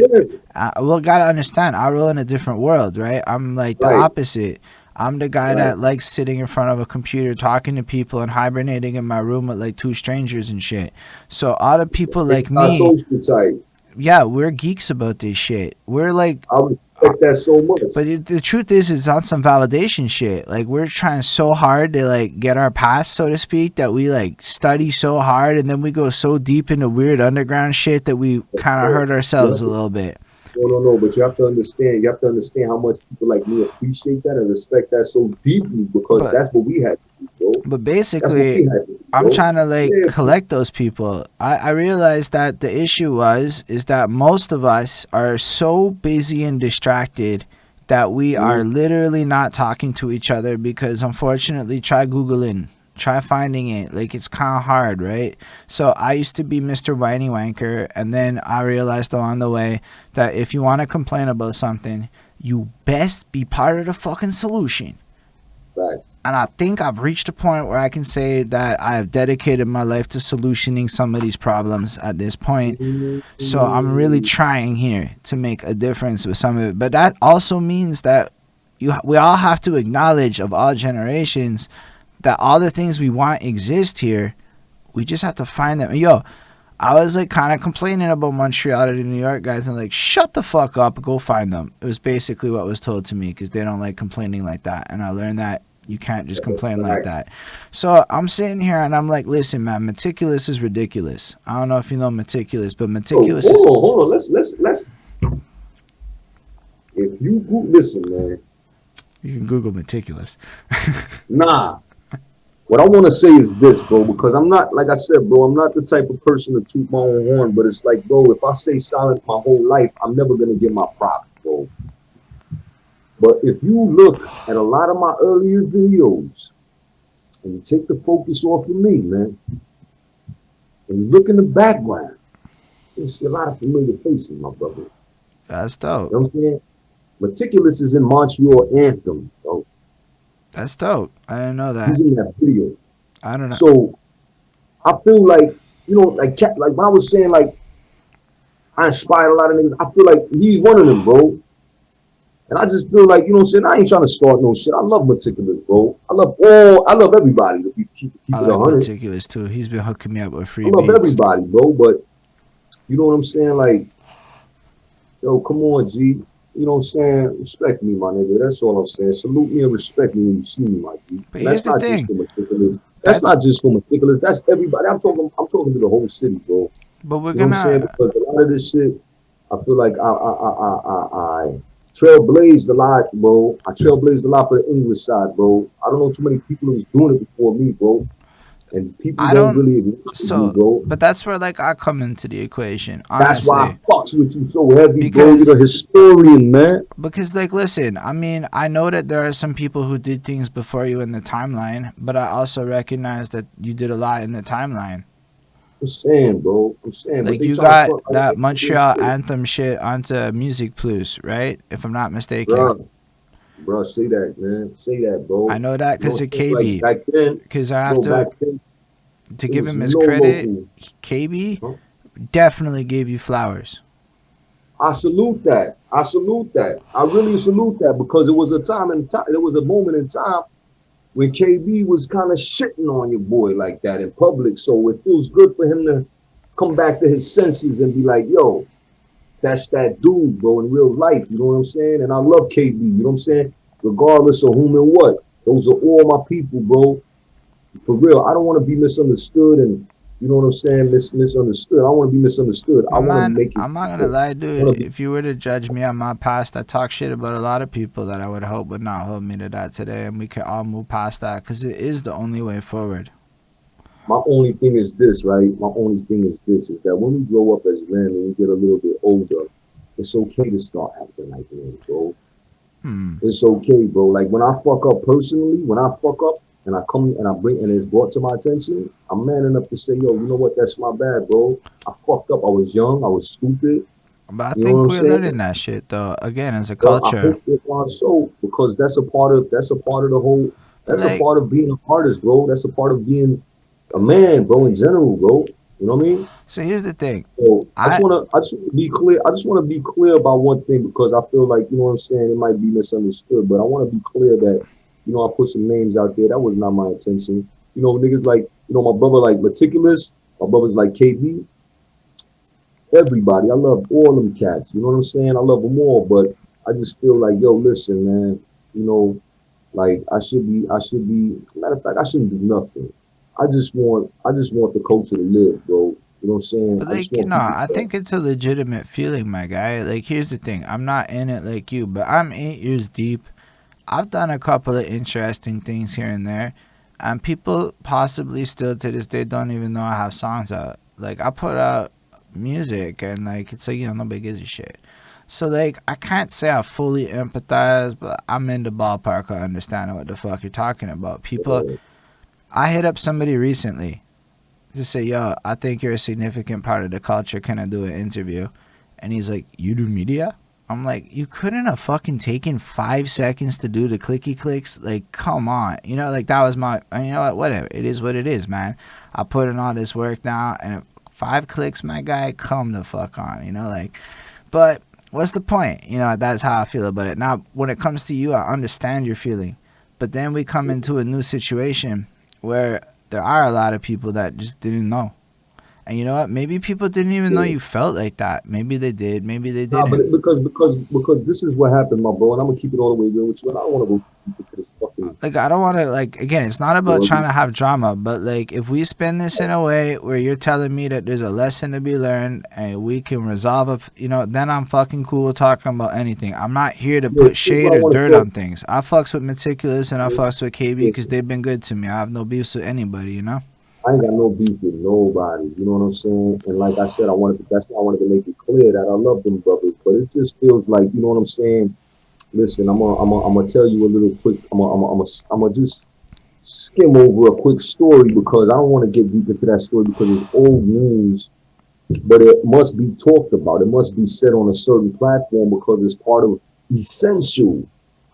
Speaker 2: them.
Speaker 1: Well, gotta understand, I roll in a different world, right? I'm like the
Speaker 2: Right,
Speaker 1: opposite. I'm the guy
Speaker 2: right.
Speaker 1: that likes sitting in front of a computer talking to people and hibernating in my room with like two strangers and shit. So all the people like me,
Speaker 2: Anti-social type.
Speaker 1: yeah, we're geeks about this shit. We're like,
Speaker 2: I respect that so much.
Speaker 1: but the truth is, it's on some validation shit. Like we're trying so hard to like get our pass, so to speak, that we like study so hard, and then we go so deep into weird underground shit that we kind of
Speaker 2: So
Speaker 1: hurt
Speaker 2: you
Speaker 1: ourselves
Speaker 2: have
Speaker 1: a
Speaker 2: to,
Speaker 1: little bit.
Speaker 2: no, but you have to understand. You have to understand how much people like me appreciate that and respect that so deeply because
Speaker 1: But
Speaker 2: that's what we had to do, bro.
Speaker 1: but
Speaker 2: That's what
Speaker 1: basically,
Speaker 2: we had to do,
Speaker 1: I'm
Speaker 2: bro.
Speaker 1: trying to like
Speaker 2: Yeah,
Speaker 1: collect those people. I realized that the issue is that most of us are so busy and distracted that we are
Speaker 2: mm,
Speaker 1: literally not talking to each other because unfortunately try Googling. Try finding it. Like it's kinda hard, right? So I used to be Mr. Whiny Wanker, and then I realized along the way that if you want to complain about something, you best be part of the fucking solution.
Speaker 2: right.
Speaker 1: And I think I've reached a point where I can say that I have dedicated my life to solutioning some of these problems at this point. So I'm really
Speaker 2: Mm,
Speaker 1: trying here to make a difference with some of it. But that also means that we all have to acknowledge of all generations that all the things we want exist here. We just have to find them. Yo, I was like kind of complaining about Montreal to the New York guys and like, shut the fuck up, go find them. It was basically what was told to me because they don't like complaining like that. And I learned that you can't just
Speaker 2: that's a
Speaker 1: complain like
Speaker 2: fact.
Speaker 1: that. So I'm sitting here and I'm like, listen, man, meticulous is ridiculous. I don't know if you know meticulous, but
Speaker 2: So
Speaker 1: meticulous is,
Speaker 2: hold on. Let's. If you listen, man,
Speaker 1: you can Google meticulous.
Speaker 2: nah. What I want to say is this, bro, because I'm not, like I said, bro, I'm not the type of person to toot my own horn, but it's like, bro, if I say silent my whole life, I'm never gonna get my props, bro. But if you look at a lot of my earlier videos and you take the focus off of me, man, and you look in the background, you see a lot of familiar faces, my brother. You
Speaker 1: That's dope.
Speaker 2: know what I'm saying? Meticulous is in Montreal Anthem, bro.
Speaker 1: That's dope. I didn't know that.
Speaker 2: He's in that video.
Speaker 1: I don't know.
Speaker 2: So I feel like, like when I was saying, like, I inspired a lot of niggas, I feel like he's one of them, bro. And I just feel like, you know what I'm saying? I ain't trying to start no shit. I love Meticulous, bro. I love everybody. If you keep
Speaker 1: I
Speaker 2: it
Speaker 1: like
Speaker 2: 100,
Speaker 1: meticulous too. He's been hooking me up with
Speaker 2: I
Speaker 1: free
Speaker 2: love
Speaker 1: beats.
Speaker 2: everybody, bro. But you know what I'm saying? Like, yo, come on, G. You know what I'm saying? Respect me, my nigga. That's all I'm saying. Salute me and respect me when you see me, my G.
Speaker 1: But
Speaker 2: And
Speaker 1: here's
Speaker 2: that's
Speaker 1: the
Speaker 2: not just
Speaker 1: thing.
Speaker 2: for Meticulous. That's
Speaker 1: That's
Speaker 2: not just for Meticulous. That's everybody. I'm talking to the whole city, bro.
Speaker 1: but we're
Speaker 2: You know what I'm saying?
Speaker 1: gonna
Speaker 2: Because a lot of this shit, I feel like I trailblazed a lot, bro. I trailblazed a lot for the English side, bro. I don't know too many people who was doing it before me, bro. And people
Speaker 1: I
Speaker 2: don't
Speaker 1: don't.
Speaker 2: really acknowledge me,
Speaker 1: So,
Speaker 2: bro.
Speaker 1: but that's where like I come into the equation,
Speaker 2: That's why I
Speaker 1: honestly,
Speaker 2: fucks with you so heavy, bro.
Speaker 1: because
Speaker 2: You're the historian, man.
Speaker 1: like listen, I mean, I know that there are some people who did things before you in the timeline, but I also recognize that you did a lot in the timeline.
Speaker 2: I'm saying, bro. I'm saying, but
Speaker 1: Like
Speaker 2: they
Speaker 1: you
Speaker 2: trying to
Speaker 1: got
Speaker 2: front like
Speaker 1: that
Speaker 2: they doing
Speaker 1: Montreal
Speaker 2: shit,
Speaker 1: anthem shit onto Music Plus, right? If I'm not mistaken.
Speaker 2: bro. Bro, say that, man. Say that,
Speaker 1: I
Speaker 2: bro.
Speaker 1: know that
Speaker 2: You know
Speaker 1: because
Speaker 2: what
Speaker 1: of
Speaker 2: I'm saying? Like
Speaker 1: KB.
Speaker 2: back then,
Speaker 1: Because I have
Speaker 2: bro. Back then,
Speaker 1: to
Speaker 2: it
Speaker 1: give
Speaker 2: was
Speaker 1: him his
Speaker 2: no
Speaker 1: credit.
Speaker 2: local.
Speaker 1: KB
Speaker 2: Huh?
Speaker 1: definitely gave you flowers.
Speaker 2: I salute that. I salute that. I really salute that because it was a time in time. There was a moment in time when KB was kind of shitting on your boy like that in public. So it feels good for him to come back to his senses and be like, yo, that's that dude, bro, in real life. You know what I'm saying? And I love KB. You know what I'm saying? Regardless of whom and what. Those are all my people, bro. For real. I don't want to be misunderstood and you know what I'm saying? Misunderstood. I want to be misunderstood. I
Speaker 1: My
Speaker 2: want to
Speaker 1: man,
Speaker 2: make it
Speaker 1: I'm not gonna
Speaker 2: clear.
Speaker 1: lie,
Speaker 2: I
Speaker 1: dude.
Speaker 2: want to be
Speaker 1: If you were to judge me on my past, I talk shit about a lot of people that I would hope would not hold me to that today, and we can all move past that because it is the only way forward.
Speaker 2: my only thing is this, right? My only thing is this is that when we grow up as men and we get a little bit older, it's okay to start acting like men, bro.
Speaker 1: Hmm.
Speaker 2: It's okay, bro. Like when I fuck up personally, when I fuck up and I come and I bring and it's brought to my attention, I'm man enough to say, yo, you know what? That's my bad, bro. I fucked up. I was young. I was stupid.
Speaker 1: But I
Speaker 2: You know what
Speaker 1: think
Speaker 2: I'm
Speaker 1: we're
Speaker 2: saying?
Speaker 1: learning that shit though. Again, as a
Speaker 2: Well, I
Speaker 1: culture,
Speaker 2: hope it was so because that's a part of the whole
Speaker 1: but
Speaker 2: that's a
Speaker 1: like,
Speaker 2: part of being an artist, bro. That's a part of being a man, bro, in general, bro. You know what I mean?
Speaker 1: so here's the thing.
Speaker 2: So
Speaker 1: I
Speaker 2: I just wanna be clear. I just want to be clear about one thing because I feel like you know what I'm saying. It might be misunderstood, but I want to be clear that you know I put some names out there. That was not my intention. You know, niggas like you know my brother like meticulous. My brother's like KB. Everybody, I love all them cats. You know what I'm saying? I love them all, but I just feel like yo, listen, man. You know, like I should be. Matter of fact, I shouldn't do nothing. I just want the culture to live, bro. You know what I'm saying?
Speaker 1: But
Speaker 2: I just
Speaker 1: like,
Speaker 2: want people
Speaker 1: I
Speaker 2: to
Speaker 1: think it's a legitimate feeling, my guy. Like, here's the thing. I'm not in it like you, but I'm 8 years deep. I've done a couple of interesting things here and there, and people possibly still to this day don't even know I have songs out. Like, I put out music, and like, it's like, no big gives a shit. So like, I can't say I fully empathize, but I'm in the ballpark of understanding what the fuck you're talking about. People, I hit up somebody recently to say, yo, I think you're a significant part of the culture. Can I do an interview? And he's like, you do media? I'm like, you couldn't have fucking taken 5 seconds to do the clicky clicks? Like, come on. Like that was my, and you know what? Whatever. It is what it is, man. I put in all this work now, and 5 clicks, my guy, come the fuck on, like, but what's the point? That's how I feel about it. Now, when it comes to you, I understand your feeling. But then we come into a new situation where there are a lot of people that just didn't know. And you know what? Maybe people didn't even know
Speaker 2: yeah.
Speaker 1: you felt like that. Maybe they did. Maybe they
Speaker 2: Nah, but
Speaker 1: didn't.
Speaker 2: because this is what happened, my bro, and I'm gonna keep it all the way real with you. And I don't want to go too deep into this fucking.
Speaker 1: Like, I don't want to, like, again, it's not about
Speaker 2: You
Speaker 1: trying to have drama, but like, if we spin this in a way where you're telling me that there's a lesson to be learned and we can resolve it, then I'm fucking cool talking about anything. I'm not here to
Speaker 2: Yeah,
Speaker 1: put
Speaker 2: here's what
Speaker 1: shade
Speaker 2: I
Speaker 1: or
Speaker 2: want to
Speaker 1: dirt
Speaker 2: talk.
Speaker 1: on things. I fucks with Meticulous and I
Speaker 2: Yeah,
Speaker 1: fucks with KB because
Speaker 2: listen,
Speaker 1: they've been good to me. I have no beefs with anybody.
Speaker 2: I ain't got no beef with nobody. You know what I'm saying? And like I said, I wanted to, that's why I wanted to make it clear that I love them brothers. But it just feels like you know what I'm saying. Listen, I'm gonna tell you a little quick. I'm gonna just skim over a quick story because I don't want to get deep into that story because it's old news, but it must be talked about. It must be said on a certain platform because it's part of essential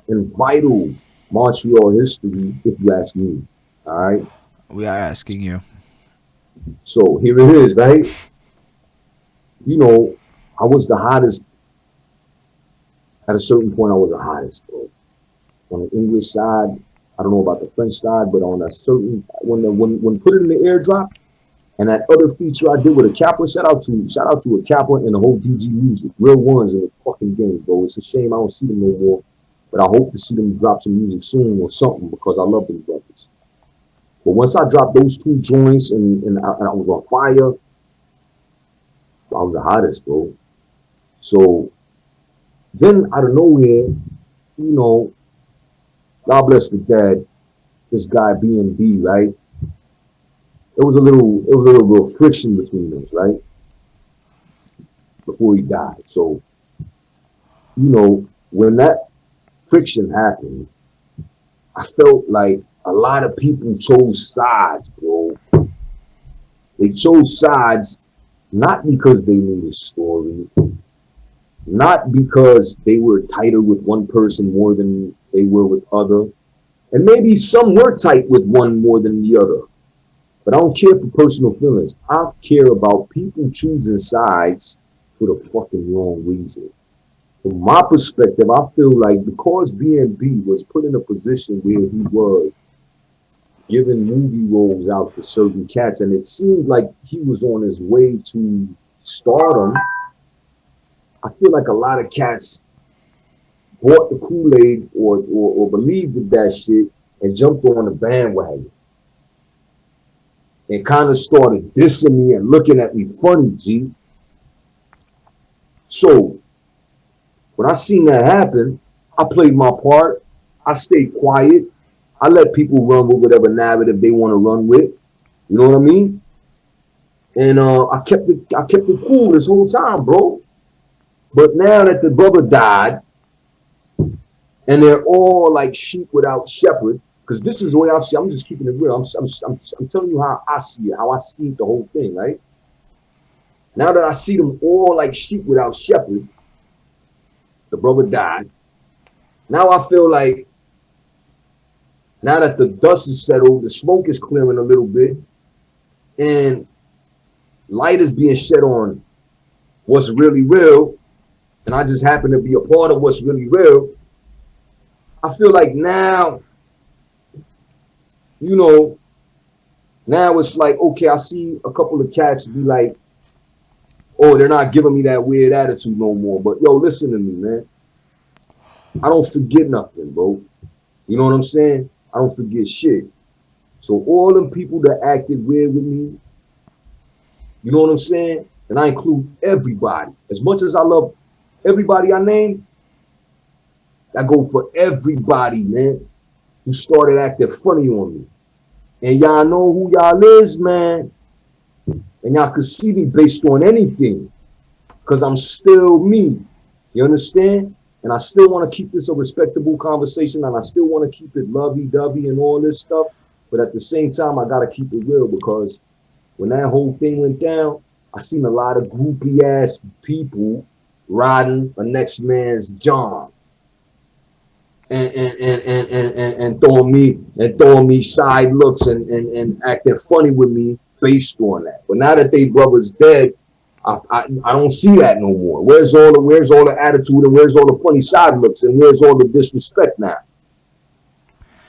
Speaker 2: and vital Montreal history, if you ask me. All right.
Speaker 1: We are asking you.
Speaker 2: So here it is, right? You know, I was the hottest at a certain point. I was the hottest, bro. On the English side, I don't know about the French side, but on a certain when put it in the airdrop, and that other feature I did with a Kappa, shout out to a Kappa and the whole DG Music, real ones in the fucking game, bro. It's a shame I don't see them no more, but I hope to see them drop some music soon or something because I love them brothers. But once I dropped those two joints and I was on fire, I was the hottest, bro. So Then out of nowhere, you know, God bless the dead, this guy B&B, right? It was a little friction between us, right? Before he died. So, when that friction happened, I felt like a lot of people chose sides, bro. They chose sides not because they knew the story, not because they were tighter with one person more than they were with other, and maybe some were tight with one more than the other. But I don't care for personal feelings. I care about people choosing sides for the fucking wrong reason. From my perspective, I feel like because B&B was put in a position where he was giving movie roles out to certain cats, and it seemed like he was on his way to stardom. I feel like a lot of cats bought the Kool-Aid or believed in that shit and jumped on the bandwagon and kind of started dissing me and looking at me funny, G. So when I seen that happen, I played my part. I stayed quiet. I let people run with whatever narrative they want to run with. You know what I mean? And I kept it cool this whole time, bro. But now that the brother died, and they're all like sheep without shepherd, because this is the way I see. I'm just keeping it real. I'm telling you how I see it, how I see the whole thing, right? Now that I see them all like sheep without shepherd, the brother died. Now I feel like now that the dust is settled, the smoke is clearing a little bit, and light is being shed on what's really real, and I just happen to be a part of what's really real. I feel like now, you know, now it's like, okay, I see a couple of cats be like, oh, they're not giving me that weird attitude no more. But yo, listen to me, man. I don't forget nothing, bro. You know what I'm saying? I don't forget shit. So all them people that acted weird with me, you know what I'm saying? And I include everybody. As much as I love everybody I name, I go for everybody, man, who started acting funny on me. And y'all know who y'all is, man. And y'all can see me based on anything. Because I'm still me. You understand? And I still want to keep this a respectable conversation, and I still want to keep it lovey-dovey and all this stuff. But at the same time, I got to keep it real, because when that whole thing went down, I seen a lot of groupie ass people riding a next man's John and throwing me side looks and acting funny with me based on that. But now that they brothers dead, I don't see that no more. Where's all the attitude, and where's all the funny side looks, and where's all the disrespect now?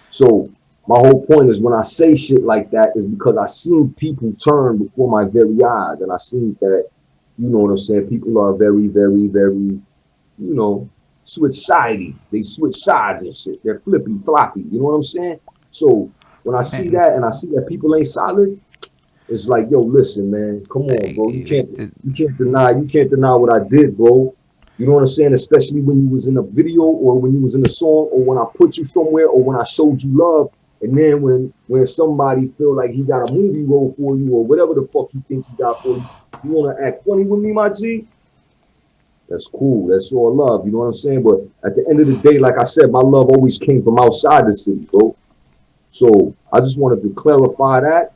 Speaker 2: So my whole point is, when I say shit like that, is because I seen people turn before my very eyes, and I seen that, you know what I'm saying, people are very, very, very, switch sidey. They switch sides and shit. They're flippy floppy. You know what I'm saying? So when I see
Speaker 1: Man,
Speaker 2: that, and I see that people ain't solid, it's like, yo, listen, man, come on, bro. You can't deny what I did, bro. You know what I'm saying? Especially when you was in a video, or when you was in a song, or when I put you somewhere, or when I showed you love. And then when somebody feel like he got a movie role for you, or whatever the fuck you think he got for you, you want to act funny with me, my G? That's cool. That's all love. You know what I'm saying? But at the end of the day, like I said, my love always came from outside the city, bro. So I just wanted to clarify that,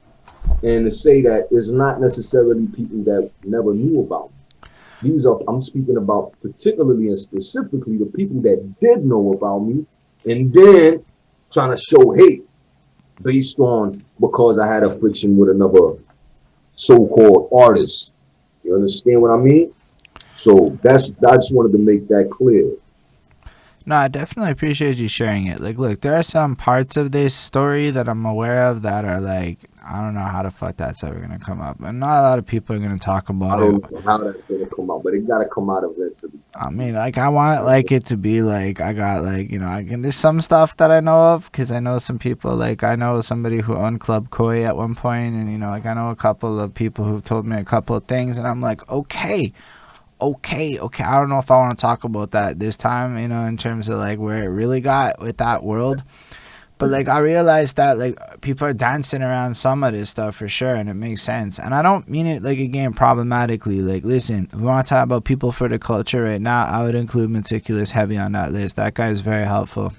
Speaker 2: and to say that it's not necessarily people that never knew about me. I'm speaking about particularly and specifically the people that did know about me, and then trying to show hate based on because I had a friction with another so-called artist. You understand what I mean? So I just wanted to make that clear.
Speaker 1: no, I definitely appreciate you sharing it. Like, look, there are some parts of this story that I'm aware of that are like, I don't know how the fuck that's ever gonna come up, and not a lot of people are gonna talk
Speaker 2: I
Speaker 1: about it.
Speaker 2: don't know how that's gonna come out, but it gotta come out eventually.
Speaker 1: I mean, like, I want like it to be like I got like, I can. There's some stuff that I know of because I know some people. Like, I know somebody who owned Club Koi at one point, and like I know a couple of people who've told me a couple of things, and I'm like, okay, okay, I don't know if I want to talk about that this time, in terms of like where it really got with that world. But like I realized that like people are dancing around some of this stuff for sure, and it makes sense. And I don't mean it like again problematically. Like, listen, if we want to talk about people for the culture right now, I would include Meticulous heavy on that list. That guy's very helpful.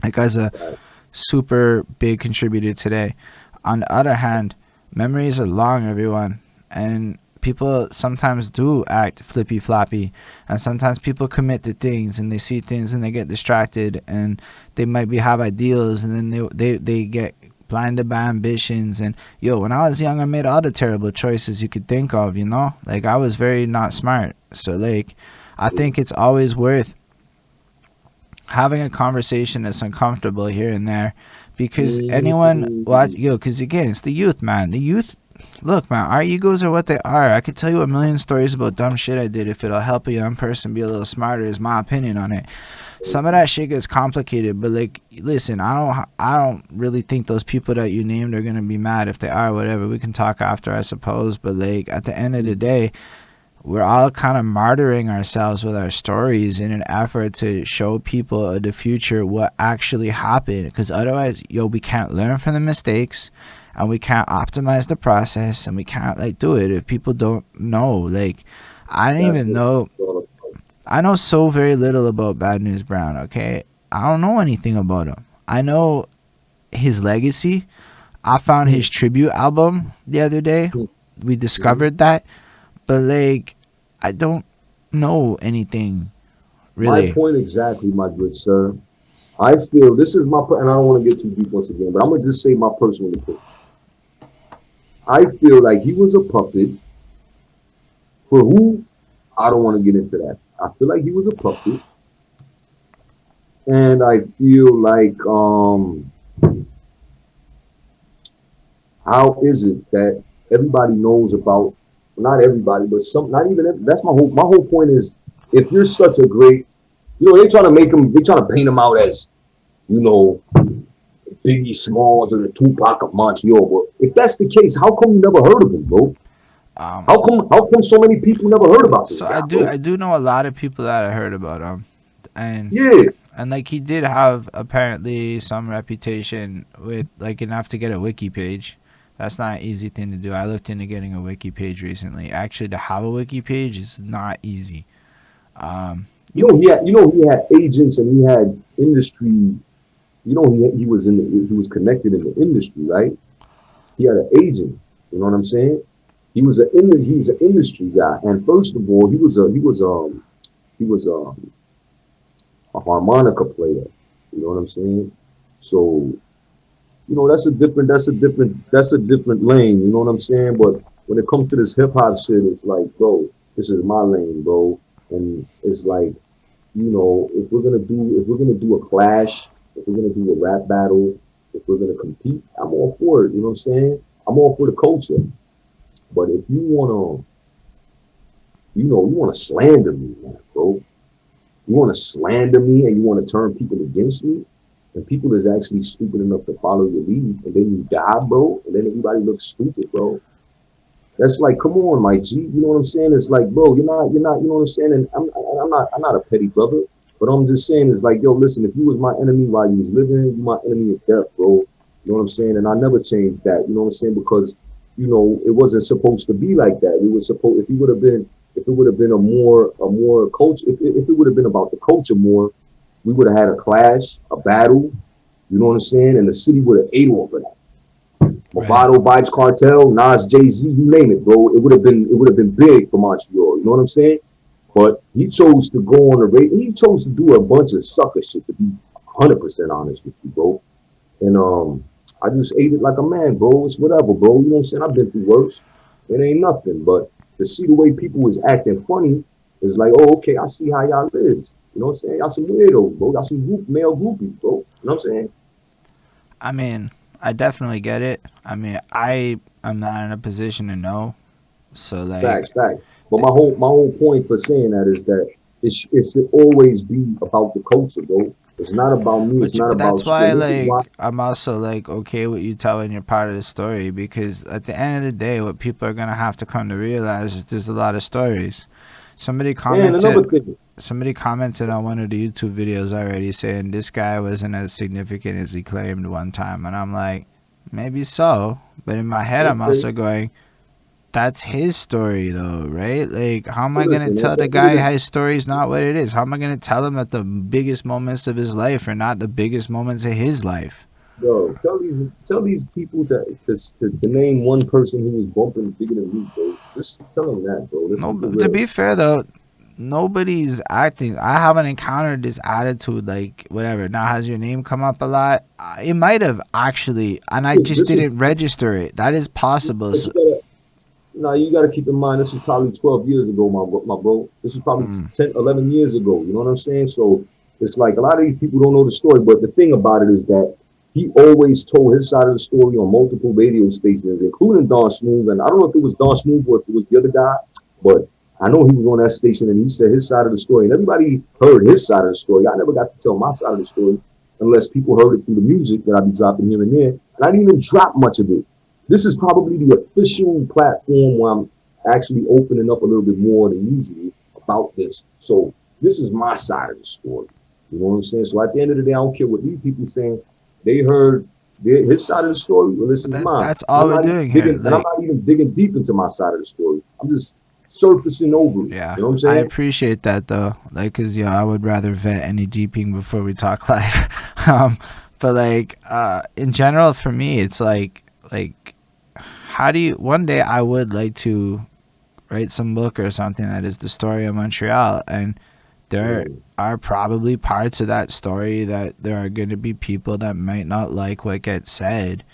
Speaker 1: That guy's a super big contributor today. On the other hand, memories are long, everyone, and people sometimes do act flippy floppy, and sometimes people commit to things and they see things and they get distracted, and they might be have ideals, and then they get blinded by ambitions. And yo, when I was young, I made all the terrible choices you could think of, like I was very not smart. So like I think it's always worth having a conversation that's uncomfortable here and there, because anyone watch because again, it's the youth, man. The youth, look, man, our egos are what they are. I could tell you a million stories about dumb shit I did. If it'll help a young person be a little smarter, is my opinion on it. Some of that shit gets complicated, but like, listen, I don't really think those people that you named are gonna be mad. If they are, whatever, we can talk after, I suppose. But like, at the end of the day, we're all kind of martyring ourselves with our stories in an effort to show people in the future what actually happened. Because otherwise, yo, we can't learn from the mistakes, and we can't optimize the process, and we can't like do it if people don't know. Like, I didn't
Speaker 2: That's
Speaker 1: even
Speaker 2: what
Speaker 1: know. I know so very little about Bad News Brown. Okay, I don't know anything about him. I know his legacy. I found his tribute album the other day. We discovered that, but like, I don't know anything
Speaker 2: my
Speaker 1: really.
Speaker 2: point exactly, my good sir. I feel this is my, and I don't want to get too deep once again, but I'm gonna just say my personal opinion. I feel like he was a puppet for who? I don't want to get into that. I feel like he was a puppet, and I feel like how is it that everybody knows about, not everybody, but some, not even, that's my whole point is, if you're such a great, they trying to make him, they trying to paint him out as, you know, Biggie Smalls or the Tupac of Montreal. But if that's the case, how come you never heard of him, bro?
Speaker 1: Um,
Speaker 2: How come so many people never heard about this
Speaker 1: so I
Speaker 2: guy,
Speaker 1: do
Speaker 2: bro?
Speaker 1: I do know a lot of people that I heard about him, and
Speaker 2: Yeah,
Speaker 1: like he did have apparently some reputation with like enough to get a wiki page. That's not an easy thing to do. I looked into getting a wiki page recently. Actually, to have a wiki page is not easy. Um, you
Speaker 2: he had agents and he had industry. He was connected in the industry, right? He had an agent. You know what I'm saying? He's an industry guy. And first of all, he was a harmonica player. You know what I'm saying? So that's a different lane. You know what I'm saying? But when it comes to this hip hop shit, it's like, bro, this is my lane, bro. And it's like, if we're gonna do a clash, if we're gonna do a rap battle, if we're gonna compete, I'm all for it. You know what I'm saying? I'm all for the culture. But if you wanna slander me, man, bro. You wanna slander me and you wanna turn people against me, and people is actually stupid enough to follow your lead, and then you die, bro, and then everybody looks stupid, bro. That's like, come on, my G. You know what I'm saying? It's like, bro, you're not. You know what I'm saying? And I'm not a petty brother, but I'm just saying, it's like, yo, listen, if you was my enemy while you was living, you my enemy of death, bro. You know what I'm saying? And I never changed that. You know what I'm saying? Because it wasn't supposed to be like that. We was supposed, if it would have been a more culture, if it would have been about the culture more, we would have had a clash, a battle. You know what I'm saying? And the city would have ate off of that.
Speaker 1: right.
Speaker 2: Movado, Vibes Cartel, Nas, Jay Z, you name it, bro. It would have been big for Montreal. You know what I'm saying? But he chose to go on the radio. He chose to do a bunch of sucker shit. To be 100% honest with you, bro. And I just ate it like a man, bro. It's whatever, bro. You know what I'm saying? I've been through worse. It ain't nothing. But to see the way people was acting funny is like, oh, okay, I see how y'all is. You know what I'm saying? Y'all some weirdos, bro. Y'all some male groupies, bro. You know what I'm saying?
Speaker 1: I mean, I definitely get it. I mean, I am not in a position to know. So
Speaker 2: Facts,
Speaker 1: like,
Speaker 2: facts. But my whole point for saying that is that it should always be about the culture, bro. It's not about me. It's not
Speaker 1: but
Speaker 2: about
Speaker 1: that's
Speaker 2: school.
Speaker 1: why
Speaker 2: This is why.
Speaker 1: like I'm also like okay with you telling your part of the story, because at the end of the day, what people are gonna have to come to realize is there's a lot of stories. Somebody
Speaker 2: And
Speaker 1: commented.
Speaker 2: another thing,
Speaker 1: Somebody commented on one of the YouTube videos already saying this guy wasn't as significant as he claimed one time, and I'm like, maybe so, but in my head I'm
Speaker 2: okay,
Speaker 1: also going, that's his story though, right? Like, how am
Speaker 2: so
Speaker 1: I gonna
Speaker 2: listen,
Speaker 1: tell
Speaker 2: at the
Speaker 1: the
Speaker 2: end of
Speaker 1: guy
Speaker 2: the
Speaker 1: his story's not what it is? How am I gonna tell him that the biggest moments of his life are not the biggest moments of his life?
Speaker 2: yo, tell these people to name one person who was bumping bigger than me, bro. Just tell them that, bro. Let's
Speaker 1: No,
Speaker 2: keep it
Speaker 1: to
Speaker 2: real.
Speaker 1: be fair though, nobody's acting. I haven't encountered this attitude like whatever. Now, has your name come up a lot? It might have actually, and I just
Speaker 2: This is,
Speaker 1: didn't register it. That is possible.
Speaker 2: but
Speaker 1: So,
Speaker 2: you gotta, now you gotta keep in mind this is probably 12 years ago, my bro. This is probably
Speaker 1: mm,
Speaker 2: 10, 11 years ago. You know what I'm saying? So it's like a lot of these people don't know the story, but the thing about it is that he always told his side of the story on multiple radio stations, including Don Smooth. And I don't know if it was Don Smooth or if it was the other guy, but I know he was on that station and he said his side of the story. And everybody heard his side of the story. I never got to tell my side of the story unless people heard it through the music that I be dropping here and there. And I didn't even drop much of it. This is probably the official platform where I'm actually opening up a little bit more than usual about this. So this is my side of the story. You know what I'm saying? So at the end of the day, I don't care what these people saying. They heard his side of the story. Well,
Speaker 1: but
Speaker 2: listen to mine.
Speaker 1: that's all we're doing here.
Speaker 2: And I'm
Speaker 1: Like,
Speaker 2: not even digging deep into my side of the story. I'm just surfacing over it.
Speaker 1: yeah,
Speaker 2: You know what I'm
Speaker 1: I
Speaker 2: saying?
Speaker 1: appreciate that though. Like, cause I would rather vet any deeping before we talk live. But like, in general, for me, it's like, how do you? One day, I would like to write some book or something that is the story of Montreal, and there
Speaker 2: Yeah,
Speaker 1: are probably parts of that story that there are going to be people that might not like what gets said,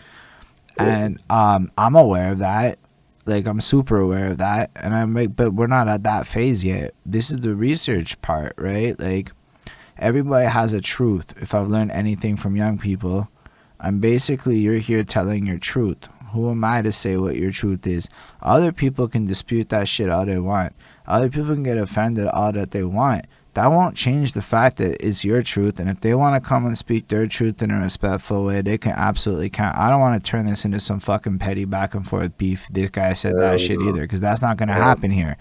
Speaker 2: yeah,
Speaker 1: and I'm aware of that. Like, I'm super aware of that, and I'm like, but we're not at that phase yet. This is the research part, right? Like, everybody has a truth. If I've learned anything from young people, I'm basically, you're here telling your truth. Who am I to say what your truth is? Other people can dispute that shit all they want. Other people can get offended all that they want. That won't change the fact that it's your truth. And if they want to come and speak their truth in a respectful way, they can absolutely count. I don't want to turn this into some fucking petty back and forth beef. This guy said that shit
Speaker 2: no,
Speaker 1: either, because that's not going to
Speaker 2: no,
Speaker 1: happen here.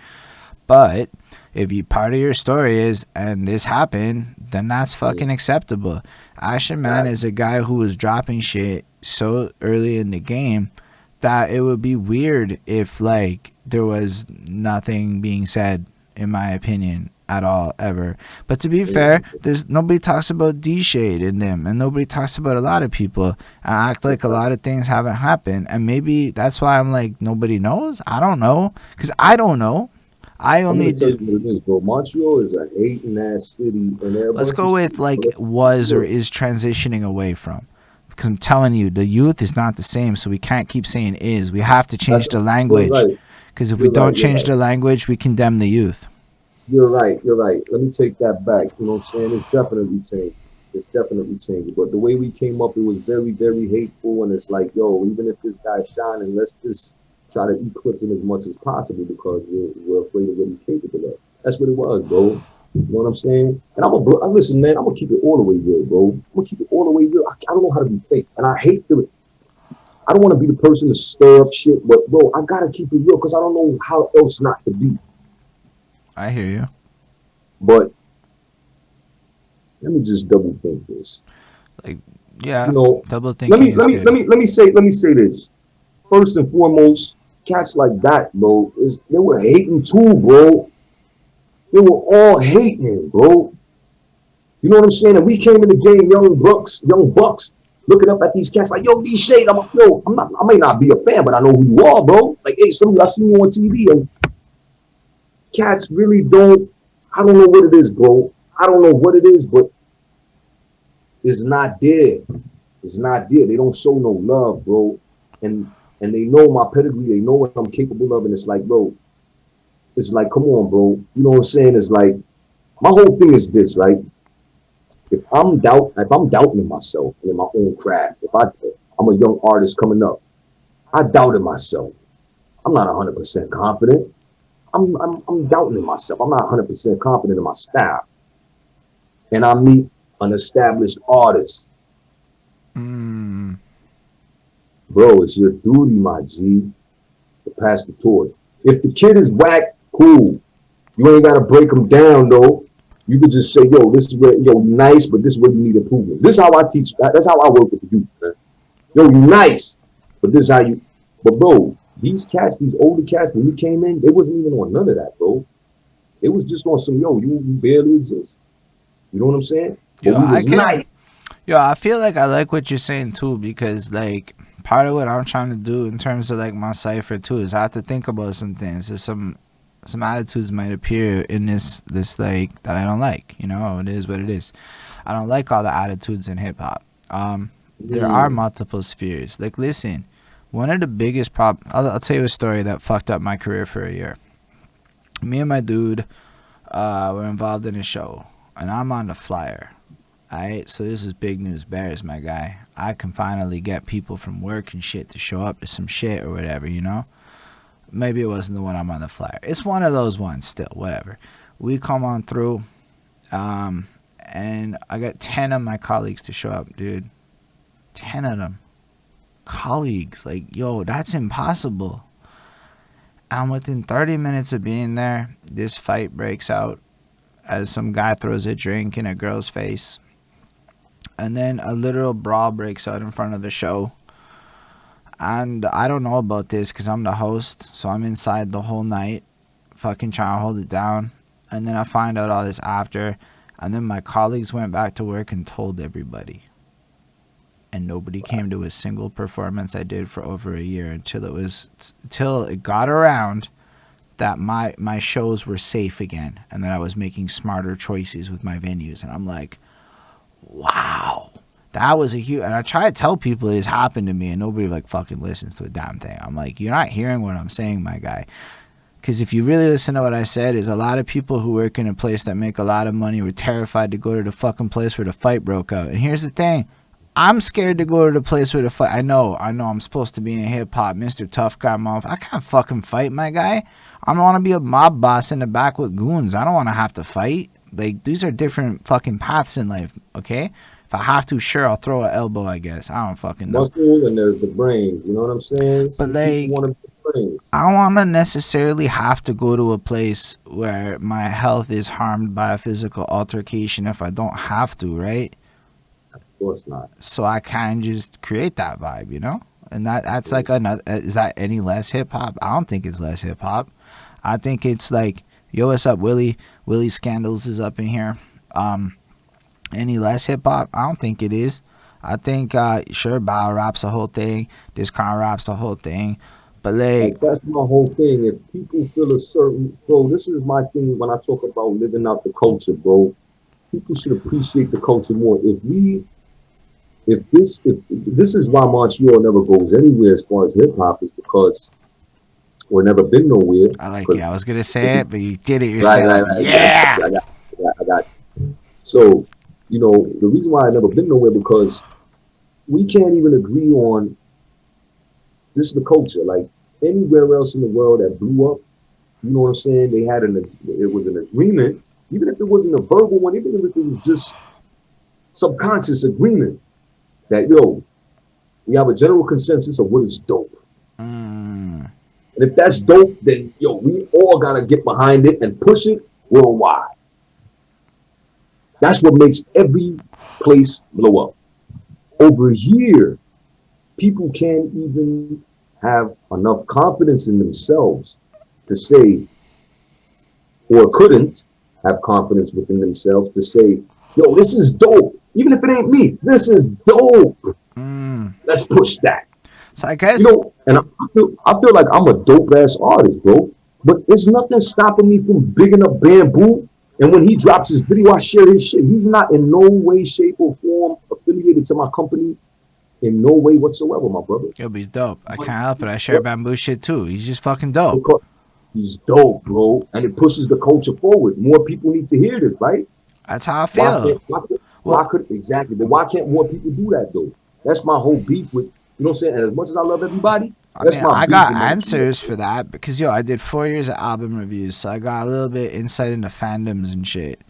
Speaker 1: But if you part of your story is and this happened, then that's
Speaker 2: no.
Speaker 1: fucking acceptable. Akshun Man is a guy who was dropping shit so early in the game that it would be weird if like there was nothing being said, in my opinion, at all ever. But to be fair, there's nobody talks about D Shade in them, and nobody talks about a lot of people. And act like a lot of things haven't happened, and maybe that's why I'm like nobody knows. I don't know, because I don't know. I
Speaker 2: I'm
Speaker 1: only
Speaker 2: gonna tell you
Speaker 1: do.
Speaker 2: what it is, bro. Montreal is a hating ass city, and there are a
Speaker 1: Let's
Speaker 2: bunch of
Speaker 1: go with
Speaker 2: cities.
Speaker 1: like
Speaker 2: But let's keep it
Speaker 1: was or
Speaker 2: real.
Speaker 1: is transitioning away from. Because I'm telling you, the youth is not the same, so we can't keep saying is. We have to
Speaker 2: That's
Speaker 1: change the
Speaker 2: you're
Speaker 1: language.
Speaker 2: right.
Speaker 1: Because if we
Speaker 2: You're
Speaker 1: don't
Speaker 2: right. You're
Speaker 1: change
Speaker 2: right.
Speaker 1: the language, we condemn the youth.
Speaker 2: You're right. You're right. Let me take that back. You know what I'm saying? It's definitely changing. It's definitely changing. But the way we came up, it was very, very hateful. And it's like, yo, even if this guy's shining, let's just try to eclipse him as much as possible because we're afraid of what he's capable of. That's what it was, bro. You know what I'm saying? And listen, man, I'm gonna keep it all the way real, bro. I'm gonna keep it all the way real. I don't know how to be fake, and I don't want to be the person to stir up shit, but bro, I gotta keep it real because I don't know how else not to be.
Speaker 1: I hear you.
Speaker 2: But let me just double think this.
Speaker 1: Like,
Speaker 2: You
Speaker 1: yeah,
Speaker 2: know,
Speaker 1: double thinking is good.
Speaker 2: let me say this. First and foremost, cats like that, bro, they were hating too, bro. They were all hating, bro. You know what I'm saying? And we came in the game, young bucks, looking up at these cats like, yo, D Shade, I may not be a fan, but I know who you are, bro. Like, hey, some of you I seen you on TV, and cats really don't. I don't know what it is, bro. I don't know what it is, but it's not there. It's not there. They don't show no love, bro. And they know my pedigree. They know what I'm capable of. And it's like, bro, it's like, come on, bro. You know what I'm saying? It's like my whole thing is this, right? If I'm doubting in myself and in my own craft, I'm a young artist coming up, I doubted myself. I'm not 100% confident. I'm doubting in myself. I'm not 100% confident in my style. And I meet an established artist.
Speaker 1: Mm,
Speaker 2: Bro, it's your duty, my G, to pass the torch. If the kid is whack, cool. You ain't gotta break them down though. You could just say, yo, this is where nice, but this is where you need improvement. This is how I teach. That's how I work with the youth, man. Yo, you nice, but this is how you. But bro, these cats, these older cats, when we came in, they wasn't even on none of that, bro. It was just on some, yo, you barely exist. You know what I'm saying? But
Speaker 1: Yo,
Speaker 2: we
Speaker 1: I
Speaker 2: was
Speaker 1: can.
Speaker 2: nice.
Speaker 1: Yo, I feel like I like what you're saying too, because like part of what I'm trying to do in terms of like my cipher too is I have to think about some things. There's some attitudes might appear in this like that I don't like. You know, it is what it is. I don't like all the attitudes in hip hop. There are
Speaker 2: Mm.
Speaker 1: multiple spheres. Like, listen, one of the biggest I'll tell you a story that fucked up my career for a year. Me and my dude were involved in a show, and I'm on the flyer. Alright, so this is big news bears, my guy. I can finally get people from work and shit to show up to some shit or whatever, you know? Maybe it wasn't the one I'm on the flyer. It's one of those ones still, whatever. We come on through, and I got 10 of my colleagues to show up, dude. 10 of them. Colleagues. Like, yo, that's impossible. And within 30 minutes of being there, this fight breaks out as some guy throws a drink in a girl's face. And then a literal brawl breaks out in front of the show. And I don't know about this because I'm the host, so I'm inside the whole night, fucking trying to hold it down. And then I find out all this after. And then my colleagues went back to work and told everybody. And nobody came to a single performance I did for over a year until it got around that my shows were safe again and that I was making smarter choices with my venues. And I'm like, wow, that was a huge. And I try to tell people it has happened to me, and nobody like fucking listens to a damn thing. I'm like, you're not hearing what I'm saying, my guy. Because if you really listen to what I said, is a lot of people who work in a place that make a lot of money were terrified to go to the fucking place where the fight broke out. And here's the thing. I'm scared to go to the place where the fight. I know I'm supposed to be in hip hop, Mr. Tough Guy, motherfucker. I can't fucking fight, my guy. I don't want to be a mob boss in the back with goons. I don't want to have to fight. Like, these are different fucking paths in life, okay? If I have to, sure, I'll throw an elbow, I guess. I don't fucking know.
Speaker 2: Muscle and there's the brains. You know what I'm saying?
Speaker 1: But,
Speaker 2: Some people
Speaker 1: like,
Speaker 2: want to be brains.
Speaker 1: I don't want to necessarily have to go to a place where my health is harmed by a physical altercation if I don't have to, right?
Speaker 2: Of course not.
Speaker 1: So I can just create that vibe, you know? And that's like another. Is that any less hip hop? I don't think it's less hip hop. I think it's like, yo, what's up, Willie? Willie Scandals is up in here. Any less hip hop? I don't think it is. I think sure, Bow raps the whole thing. This Crown raps the whole thing. But like,
Speaker 2: That's my whole thing. If people feel a certain, bro, this is my thing when I talk about living out the culture, bro. People should appreciate the culture more. If this is why Montreal never goes anywhere as far as hip hop is because we've never been nowhere.
Speaker 1: I like it. I was gonna say it, but you did it yourself.
Speaker 2: Right.
Speaker 1: Yeah.
Speaker 2: I got you. So, the reason why I never been nowhere because we can't even agree on this is the culture. Like anywhere else in the world that blew up, you know what I'm saying? It was an agreement, even if it wasn't a verbal one, even if it was just subconscious agreement that we have a general consensus of what is dope.
Speaker 1: Mm.
Speaker 2: And if that's dope, then we all gotta get behind it and push it worldwide. That's what makes every place blow up. Over here, people can't even have enough confidence in themselves to say, or couldn't have confidence within themselves to say, yo, this is dope. Even if it ain't me, this is dope. Let's push that.
Speaker 1: So I guess
Speaker 2: and I feel like I'm a dope ass artist, bro. But there's nothing stopping me from bigging up Bamboo. And when he drops his video, I share his shit. He's not in no way, shape, or form affiliated to my company in no way whatsoever, my brother.
Speaker 1: Yo, but he's dope. I can't help it. I share Bamboo shit too. He's just fucking dope.
Speaker 2: Because he's dope, bro. And it pushes the culture forward. More people need to hear this, right?
Speaker 1: That's how I feel.
Speaker 2: Exactly. But why can't more people do that, though? That's my whole beef with, you know what I'm saying? And as much as I love everybody,
Speaker 1: I got answers for that because, I did 4 years of album reviews, so I got a little bit insight into fandoms and shit.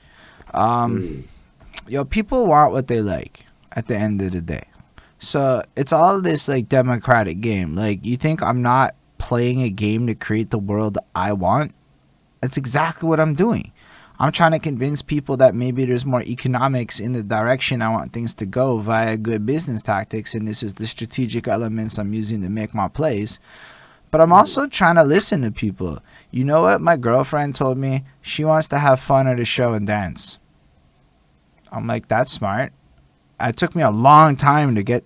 Speaker 1: People want what they like at the end of the day. So it's all this, like, democratic game. Like, you think I'm not playing a game to create the world I want? That's exactly what I'm doing. I'm trying to convince people that maybe there's more economics in the direction I want things to go via good business tactics, and this is the strategic elements I'm using to make my plays. But I'm also trying to listen to people. You know what? My girlfriend told me she wants to have fun at a show and dance. I'm like, that's smart. It took me a long time to get,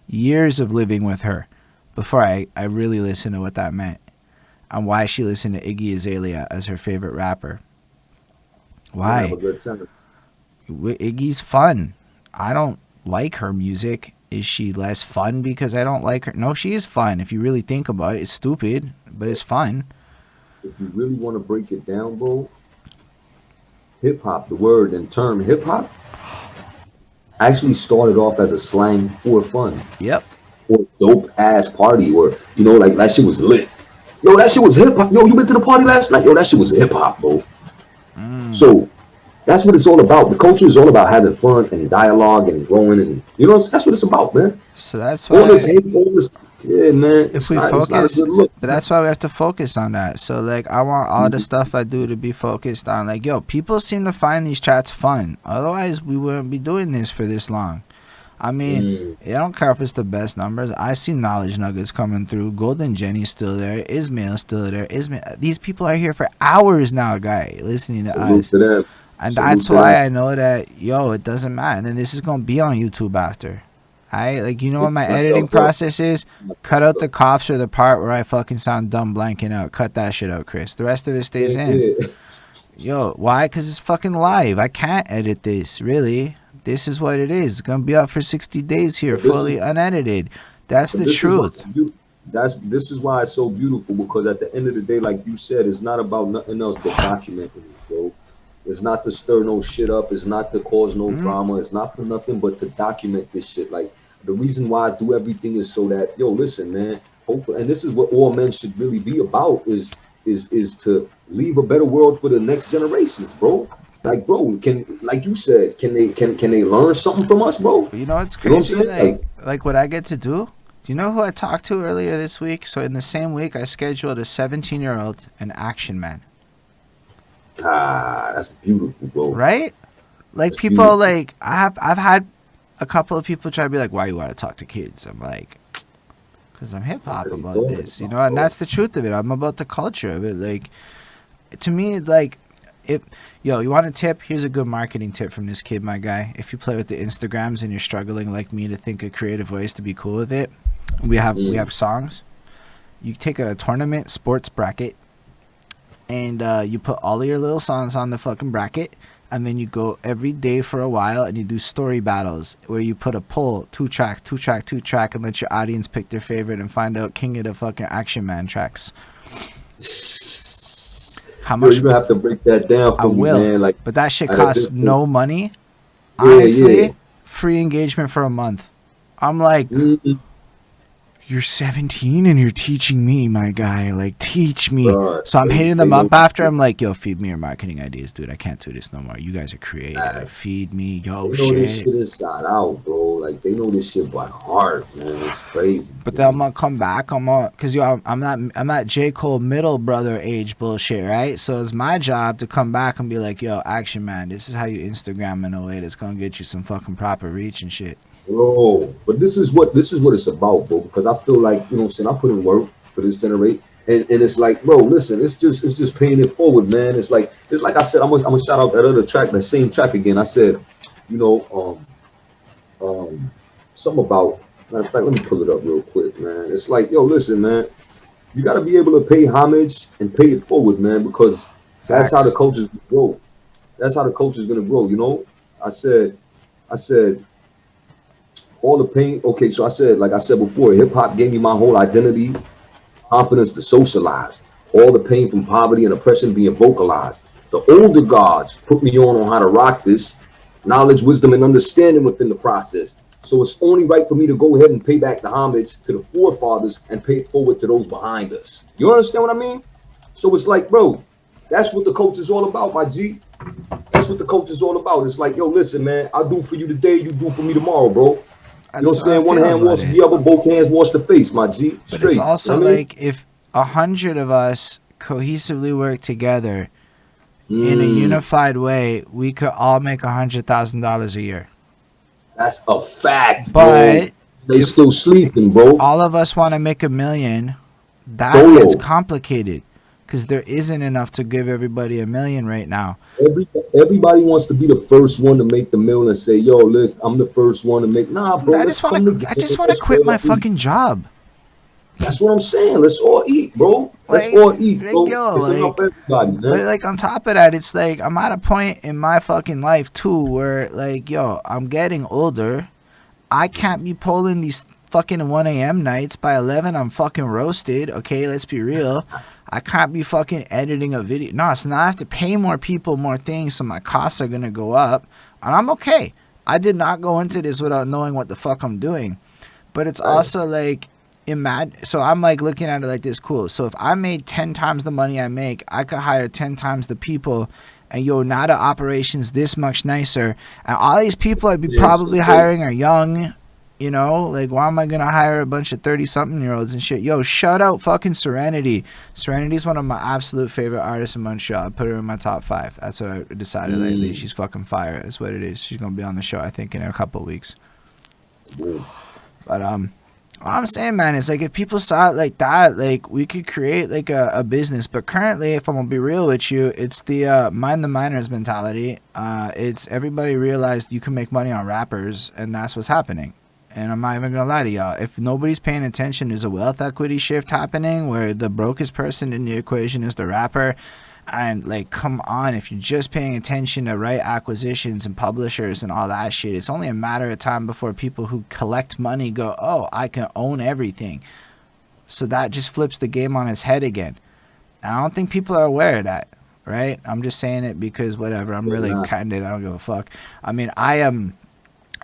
Speaker 1: years of living with her before I really listened to what that meant and why she listened to Iggy Azalea as her favorite rapper. Why?
Speaker 2: Have a good time.
Speaker 1: Iggy's fun. I don't like her music. Is she less fun because I don't like her? No, she is fun. If you really think about it, it's stupid, but it's fun.
Speaker 2: If you really want to break it down, bro, hip hop, the word and term hip hop, actually started off as a slang for fun.
Speaker 1: Yep.
Speaker 2: Or dope ass party, or like that shit was lit. Yo, that shit was hip hop. Yo, you went to the party last night? Yo, that shit was hip hop, bro. So that's what it's all about. The culture is all about having fun and dialogue and growing, and that's what it's about, man.
Speaker 1: So that's why
Speaker 2: all this hate, all this, yeah, man.
Speaker 1: If we focus, it's not a good look, but that's why we have to focus on that. So like, I want all the stuff I do to be focused on. Like, people seem to find these chats fun. Otherwise, we wouldn't be doing this for this long. I mean, I don't care if it's the best numbers. I see knowledge nuggets coming through. Golden Jenny's still there. Ismail's still there. These people are here for hours now, guy, listening to us.
Speaker 2: To
Speaker 1: and that's why I know that, it doesn't matter. And then this is going to be on YouTube after. What my editing process is? Cut out the coughs or the part where I fucking sound dumb blanking out. Cut that shit out, Chris. The rest of it stays in. Why? Because it's fucking live. I can't edit this, really. This is what it is. It's going to be up for 60 days here, fully unedited. That's the truth.
Speaker 2: This is why it's so beautiful, because at the end of the day, like you said, it's not about nothing else but documenting it, bro. It's not to stir no shit up. It's not to cause no drama. It's not for nothing but to document this shit. Like, the reason why I do everything is so that, listen, man, hopefully, and this is what all men should really be about, is to leave a better world for the next generations, bro. Like, bro, like you said, can they learn something from us, bro?
Speaker 1: You know what's crazy? Like what I get to do? Do you know who I talked to earlier this week? So in the same week, I scheduled a 17-year-old and Akshun Man.
Speaker 2: That's beautiful, bro.
Speaker 1: Right? Like, that's people beautiful. Like, I've had a couple of people try to be like, why you want to talk to kids? I'm like, because I'm hip hop about this, and that's the truth of it. I'm about the culture of it. Like, to me, like, you want a tip? Here's a good marketing tip from this kid, my guy. If you play with the Instagrams and you're struggling like me to think of creative ways to be cool with it, we have songs. You take a tournament sports bracket, and you put all of your little songs on the fucking bracket, and then you go every day for a while and you do story battles where you put a poll, 2-track, and let your audience pick their favorite and find out king of the fucking Akshun Man tracks. How much?
Speaker 2: You're gonna have to break that down for me, man. Like,
Speaker 1: but that shit costs no money. Honestly, free engagement for a month. I'm like, you're 17 and you're teaching me, my guy. Like, teach me. So I'm hitting them up after. I'm like, feed me your marketing ideas, dude. I can't do this no more. You guys are creative. Feed me,
Speaker 2: they know this shit inside out, bro. Like, they know this shit by heart, man. It's crazy.
Speaker 1: But then I'm gonna come back. Cause I'm not J. Cole middle brother age bullshit, right? So it's my job to come back and be like, Akshun Man, this is how you Instagram in a way that's gonna get you some fucking proper reach and shit.
Speaker 2: Bro, but this is what it's about, bro. Because I feel like, I put in work for this generation, and it's like, bro, listen, it's just paying it forward, man. It's like I said, I'm gonna shout out that other track, that same track again. I said, something about, matter of fact, let me pull it up real quick, man. It's like, listen, man, you got to be able to pay homage and pay it forward, man, because that's how the culture's gonna grow. That's how the culture's gonna grow. I said. All the pain. Okay, so I said, like I said before, hip hop gave me my whole identity, confidence to socialize. All the pain from poverty and oppression being vocalized. The older gods put me on how to rock this. Knowledge, wisdom, and understanding within the process. So it's only right for me to go ahead and pay back the homage to the forefathers and pay it forward to those behind us. You understand what I mean? So it's like, bro, that's what the culture's all about, my G. That's what the culture's all about. It's like, listen, man, I'll do for you today, you do for me tomorrow, bro. You know what I'm saying? One hand wash the other, both hands wash the face, my G.
Speaker 1: Straight. But it's also like, if 100 of us cohesively work together in a unified way, we could all make $100,000 a year.
Speaker 2: That's a fact, bro.
Speaker 1: But
Speaker 2: They
Speaker 1: if
Speaker 2: still sleeping, bro.
Speaker 1: all of us want to make $1 million, that gets
Speaker 2: Solo.
Speaker 1: complicated because there isn't enough to give everybody $1 million right now.
Speaker 2: Everybody wants to be the first one to make the meal and say, "Yo, look, I'm the first one to make." Nah,
Speaker 1: Dude,
Speaker 2: bro. Let's come
Speaker 1: I
Speaker 2: together.
Speaker 1: just want to
Speaker 2: Let's
Speaker 1: quit
Speaker 2: all
Speaker 1: my
Speaker 2: eat.
Speaker 1: fucking job.
Speaker 2: That's what I'm saying. Let's all eat, bro. Let's
Speaker 1: Like,
Speaker 2: all eat,
Speaker 1: like
Speaker 2: bro.
Speaker 1: yo,
Speaker 2: It's enough for everybody,
Speaker 1: but
Speaker 2: man.
Speaker 1: like on top of that, it's like I'm at a point in my fucking life too where like, yo, I'm getting older. I can't be pulling these fucking 1 a.m. nights. By 11, I'm fucking roasted. Okay, let's be real. I can't be fucking editing a video. No, so now I have to pay more people, more things, so my costs are gonna go up. And I'm okay. I did not go into this without knowing what the fuck I'm doing. But it's
Speaker 2: Right.
Speaker 1: also like, so I'm like looking at it like this, cool. So if I made 10 times the money I make, I could hire 10 times the people. And yo, now the operation's this much nicer. And all these people I'd be
Speaker 2: Yeah,
Speaker 1: probably
Speaker 2: so
Speaker 1: hiring are young. You know, like, why am I going to hire a bunch of 30-something-year-olds and shit? Yo, shout out fucking Serenity. Serenity's one of my absolute favorite artists in Montreal. I put her in my top 5. That's what I decided lately. She's fucking fire. That's what it is. She's going to be on the show, I think, in a couple of weeks.
Speaker 2: Boom.
Speaker 1: But, all I'm saying, man, is like if people saw it like that, like we could create like a business. But currently, if I'm gonna be real with you, it's the mind the miners mentality. It's everybody realized you can make money on rappers, and that's what's happening. And I'm not even gonna lie to y'all. If nobody's paying attention, there's a wealth equity shift happening where the brokest person in the equation is the rapper. And like, come on, if you're just paying attention to right acquisitions and publishers and all that shit, it's only a matter of time before people who collect money go, oh, I can own everything. So that just flips the game on its head again. And I don't think people are aware of that, right? I'm just saying it because whatever. I'm really candid. I don't give a fuck. I mean, I am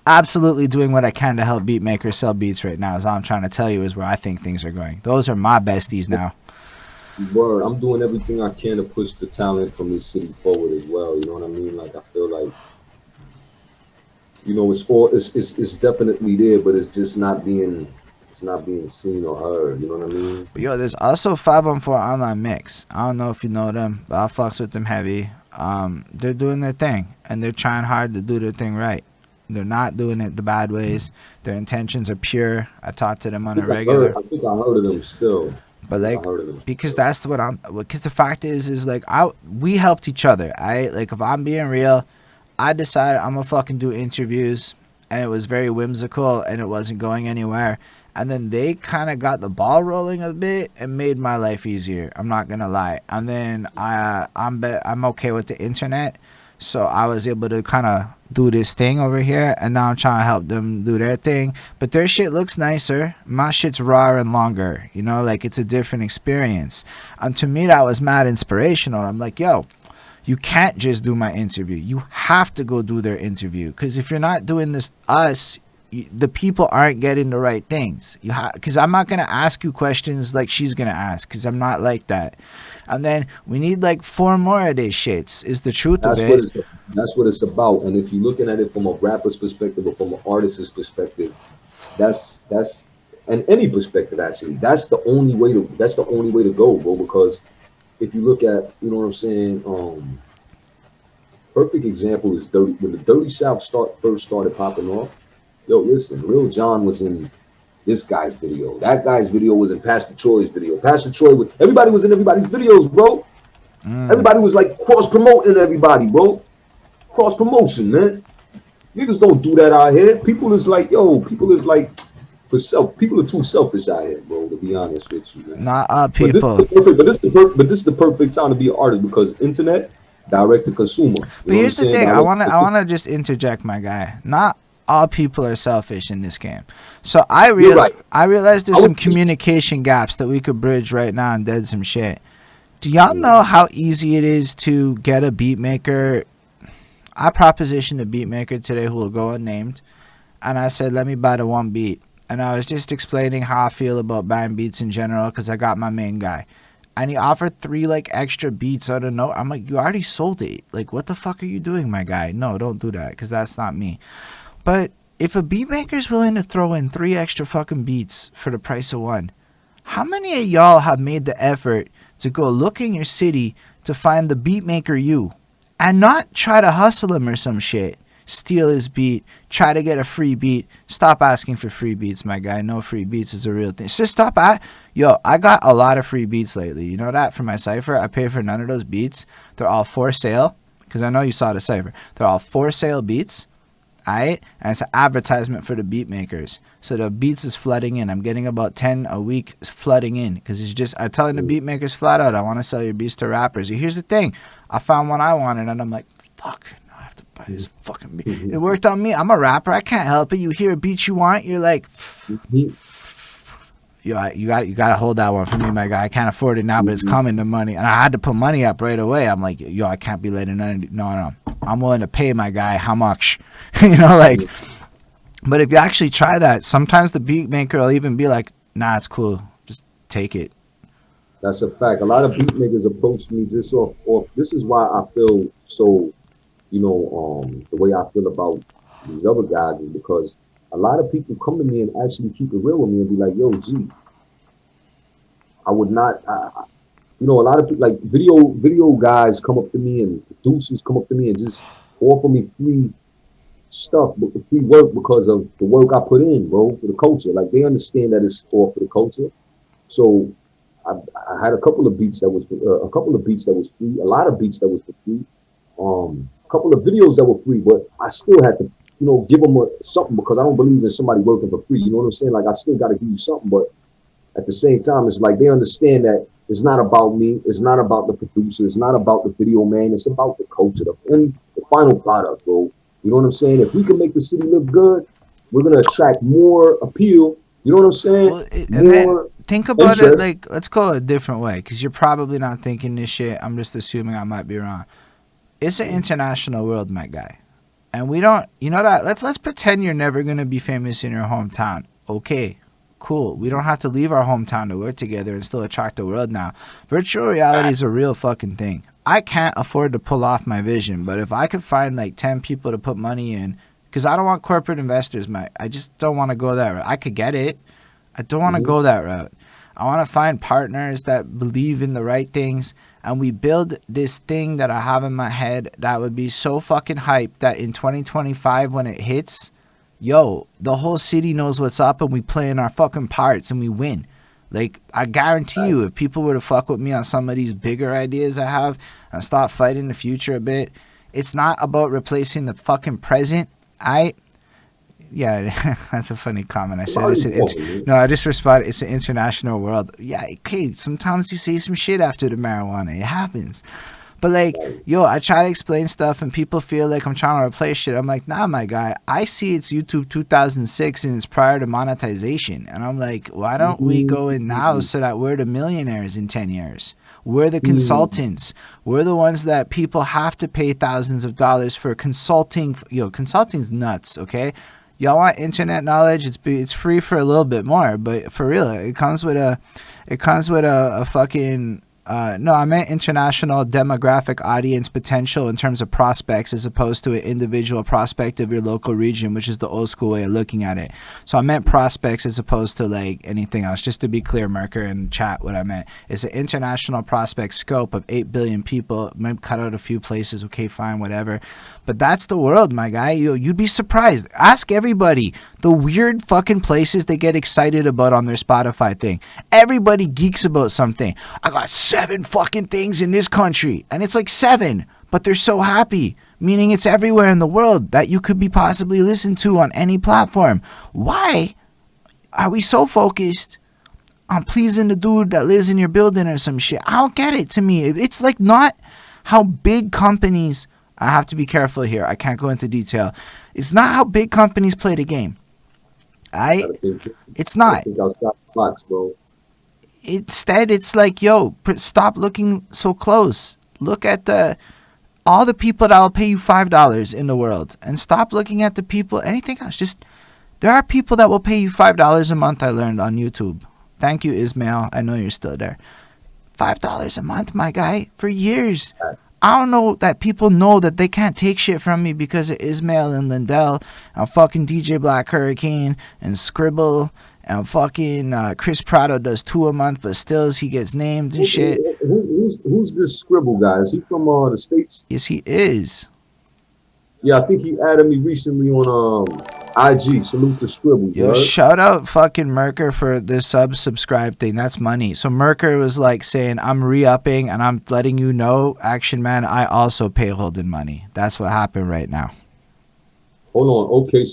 Speaker 1: absolutely doing what I can to help beat makers sell beats right now. Is all I'm trying to tell you is where I think things are going. Those are my besties now.
Speaker 2: Word, I'm doing everything I can to push the talent from this city forward as well. You know what I mean? Like I feel like, you know, it's definitely there, but it's just not being seen or heard. You know what I mean?
Speaker 1: But yo, there's also 514 Online Mix. I don't know if you know them, but I fucks with them heavy. They're doing their thing, and they're trying hard to do their thing right. They're not doing it the bad ways. Their intentions are pure. I talk to them on a regular.
Speaker 2: I think I heard of them still.
Speaker 1: But like, because that's what because the fact is like, we helped each other. Like, if I'm being real, I decided I'm gonna fucking do interviews, and it was very whimsical, and it wasn't going anywhere. And then they kind of got the ball rolling a bit and made my life easier. I'm not gonna lie. And then I'm okay with the internet, so I was able to kind of do this thing over here, and now I'm trying to help them do their thing. But their shit looks nicer. My shit's rawer and longer. You know, like, it's a different experience. And to me, that was mad inspirational. I'm like, yo, you can't just do my interview. You have to go do their interview. Because if you're not doing this, the people aren't getting the right things. Because I'm not going to ask you questions like she's going to ask, because I'm not like that. And then we need like 4 more of these shits, is the truth of it.
Speaker 2: That's what it's about. And if you're looking at it from a rapper's perspective or from an artist's perspective, that's and any perspective actually, that's the only way to go, bro. Because if you look at, you know what I'm saying, perfect example is Dirty. When the Dirty South first started popping off, yo, listen, Lil Jon was in this guy's video. That guy's video was in Pastor Troy's video. Pastor Troy everybody was in everybody's videos, bro. Everybody was like cross promoting everybody, bro. Cross promotion, man. Niggas don't do that out here. People is like people are too selfish out here, bro, to be honest with you, man.
Speaker 1: Not people.
Speaker 2: But this is the perfect time to be an artist, because internet, direct to consumer.
Speaker 1: But here's the thing, I wanna just interject, my guy. Not all people are selfish in this game. So I realize there's some communication gaps that we could bridge right now and dead some shit. Do y'all know how easy it is to get a beat maker? I propositioned a beat maker today who will go unnamed, and I said, let me buy the 1 beat. And I was just explaining how I feel about buying beats in general, because I got my main guy. And he offered 3 like extra beats out of no. I'm like, you already sold it. Like, what the fuck are you doing, my guy? No, don't do that, because that's not me. But if a beat maker's willing to throw in 3 extra fucking beats for the price of 1, how many of y'all have made the effort to go look in your city to find the beat maker you, and not try to hustle him or some shit. Steal his beat, try to get a free beat. Stop asking for free beats, my guy. No free beats is a real thing. Just stop at. Yo, I got a lot of free beats lately. You know that? For my cipher, I pay for none of those beats. They're all for sale, because I know you saw the cipher. They're all for sale beats. Alright? And it's an advertisement for the beat makers. So the beats is flooding in. I'm getting about 10 a week flooding in. Because it's just, I'm telling the beat makers flat out, I want to sell your beats to rappers. Here's the thing. I found one I wanted, and I'm like, fuck, now I have to buy this fucking beat. It worked on me. I'm a rapper. I can't help it. You hear a beat you want, you're like, yo, you got to hold that one for me, my guy. I can't afford it now, but it's coming to money. And I had to put money up right away. I'm like, yo, I can't be letting none. No. I'm willing to pay, my guy. How much? You know, like, but if you actually try that, sometimes the beat maker will even be like, nah, it's cool. Just take it.
Speaker 2: That's a fact. A lot of beat makers approach me just off. This is why I feel so, the way I feel about these other guys is because a lot of people come to me and actually keep it real with me and be like, yo, G, I would not, a lot of people, like video guys come up to me and producers come up to me and just offer me free stuff, but the free work because of the work I put in, bro, for the culture. Like, they understand that it's all for the culture. So I had a couple of beats that was free, a lot of beats that was for free, a couple of videos that were free, but I still had to, give them something because I don't believe in somebody working for free. You know what I'm saying? Like, I still got to give you something, but at the same time, it's like they understand that it's not about me. It's not about the producer. It's not about the video man. It's about the culture and the final product, bro. You know what I'm saying? If we can make the city look good, we're going to attract more appeal. You know what I'm saying?
Speaker 1: Well, and then think about it, like, let's go a different way, because you're probably not thinking this shit. I'm just assuming I might be wrong. It's an international world, my guy. And we don't, that, let's pretend you're never going to be famous in your hometown. Okay, cool. We don't have to leave our hometown to work together and still attract the world now. Virtual reality is a real fucking thing. I can't afford to pull off my vision, but if I could find like 10 people to put money in, because I don't want corporate investors, I just don't want to go that route. I could get it. I don't want to go that route. I want to find partners that believe in the right things, and we build this thing that I have in my head that would be so fucking hyped that in 2025 when it hits, yo, the whole city knows what's up and we play in our fucking parts and we win. Like, I guarantee you, if people were to fuck with me on some of these bigger ideas I have and start fighting the future a bit, it's not about replacing the fucking present. Yeah, that's a funny comment. I said I just responded, it's an international world. Yeah, okay, sometimes you say some shit after the marijuana. It happens. But like, yo, I try to explain stuff and people feel like I'm trying to replace shit. I'm like, nah, my guy, I see it's YouTube 2006 and it's prior to monetization. And I'm like, why don't we go in now so that we're the millionaires in 10 years? We're the consultants. We're the ones that people have to pay thousands of dollars for consulting. Yo, consulting's nuts, okay? Y'all want internet knowledge? It's free for a little bit more, but for real, it comes with a fucking no, I meant international demographic audience potential in terms of prospects as opposed to an individual prospect of your local region, which is the old school way of looking at it. So I meant prospects as opposed to like anything else. Just to be clear, Merker and chat, what I meant is an international prospect scope of 8 billion people. Maybe cut out a few places. Okay, fine, whatever. But that's the world, my guy. You'd be surprised. Ask everybody the weird fucking places they get excited about on their Spotify thing. Everybody geeks about something. I got 7 fucking things in this country. And it's like 7, but they're so happy. Meaning it's everywhere in the world that you could be possibly listened to on any platform. Why are we so focused on pleasing the dude that lives in your building or some shit? I don't get it. To me, it's like not how big companies... I have to be careful here. I can't go into detail. It's not how big companies play the game. It's not. Instead, it's like, yo, stop looking so close. Look at all the people that will pay you $5 in the world, and stop looking at the people, anything else. Just, there are people that will pay you $5 a month, I learned on YouTube. Thank you, Ismail. I know you're still there. $5 a month, my guy, for years. I don't know that people know that they can't take shit from me because of Ismail and Lindell and fucking DJ Black Hurricane and Scribble and fucking Chris Prado does 2 a month, but still he gets named and shit.
Speaker 2: who's this Scribble guy? Is he from the States?
Speaker 1: Yes, he is.
Speaker 2: Yeah, I think he added me recently on IG. Salute to Scribble,
Speaker 1: Yo,
Speaker 2: right?
Speaker 1: shout out fucking Merker for this subscribe thing. That's money. So Merker was like saying, I'm re-upping and I'm letting you know, Akshun Man, I also pay Holden money. That's what happened right now.
Speaker 2: Hold on.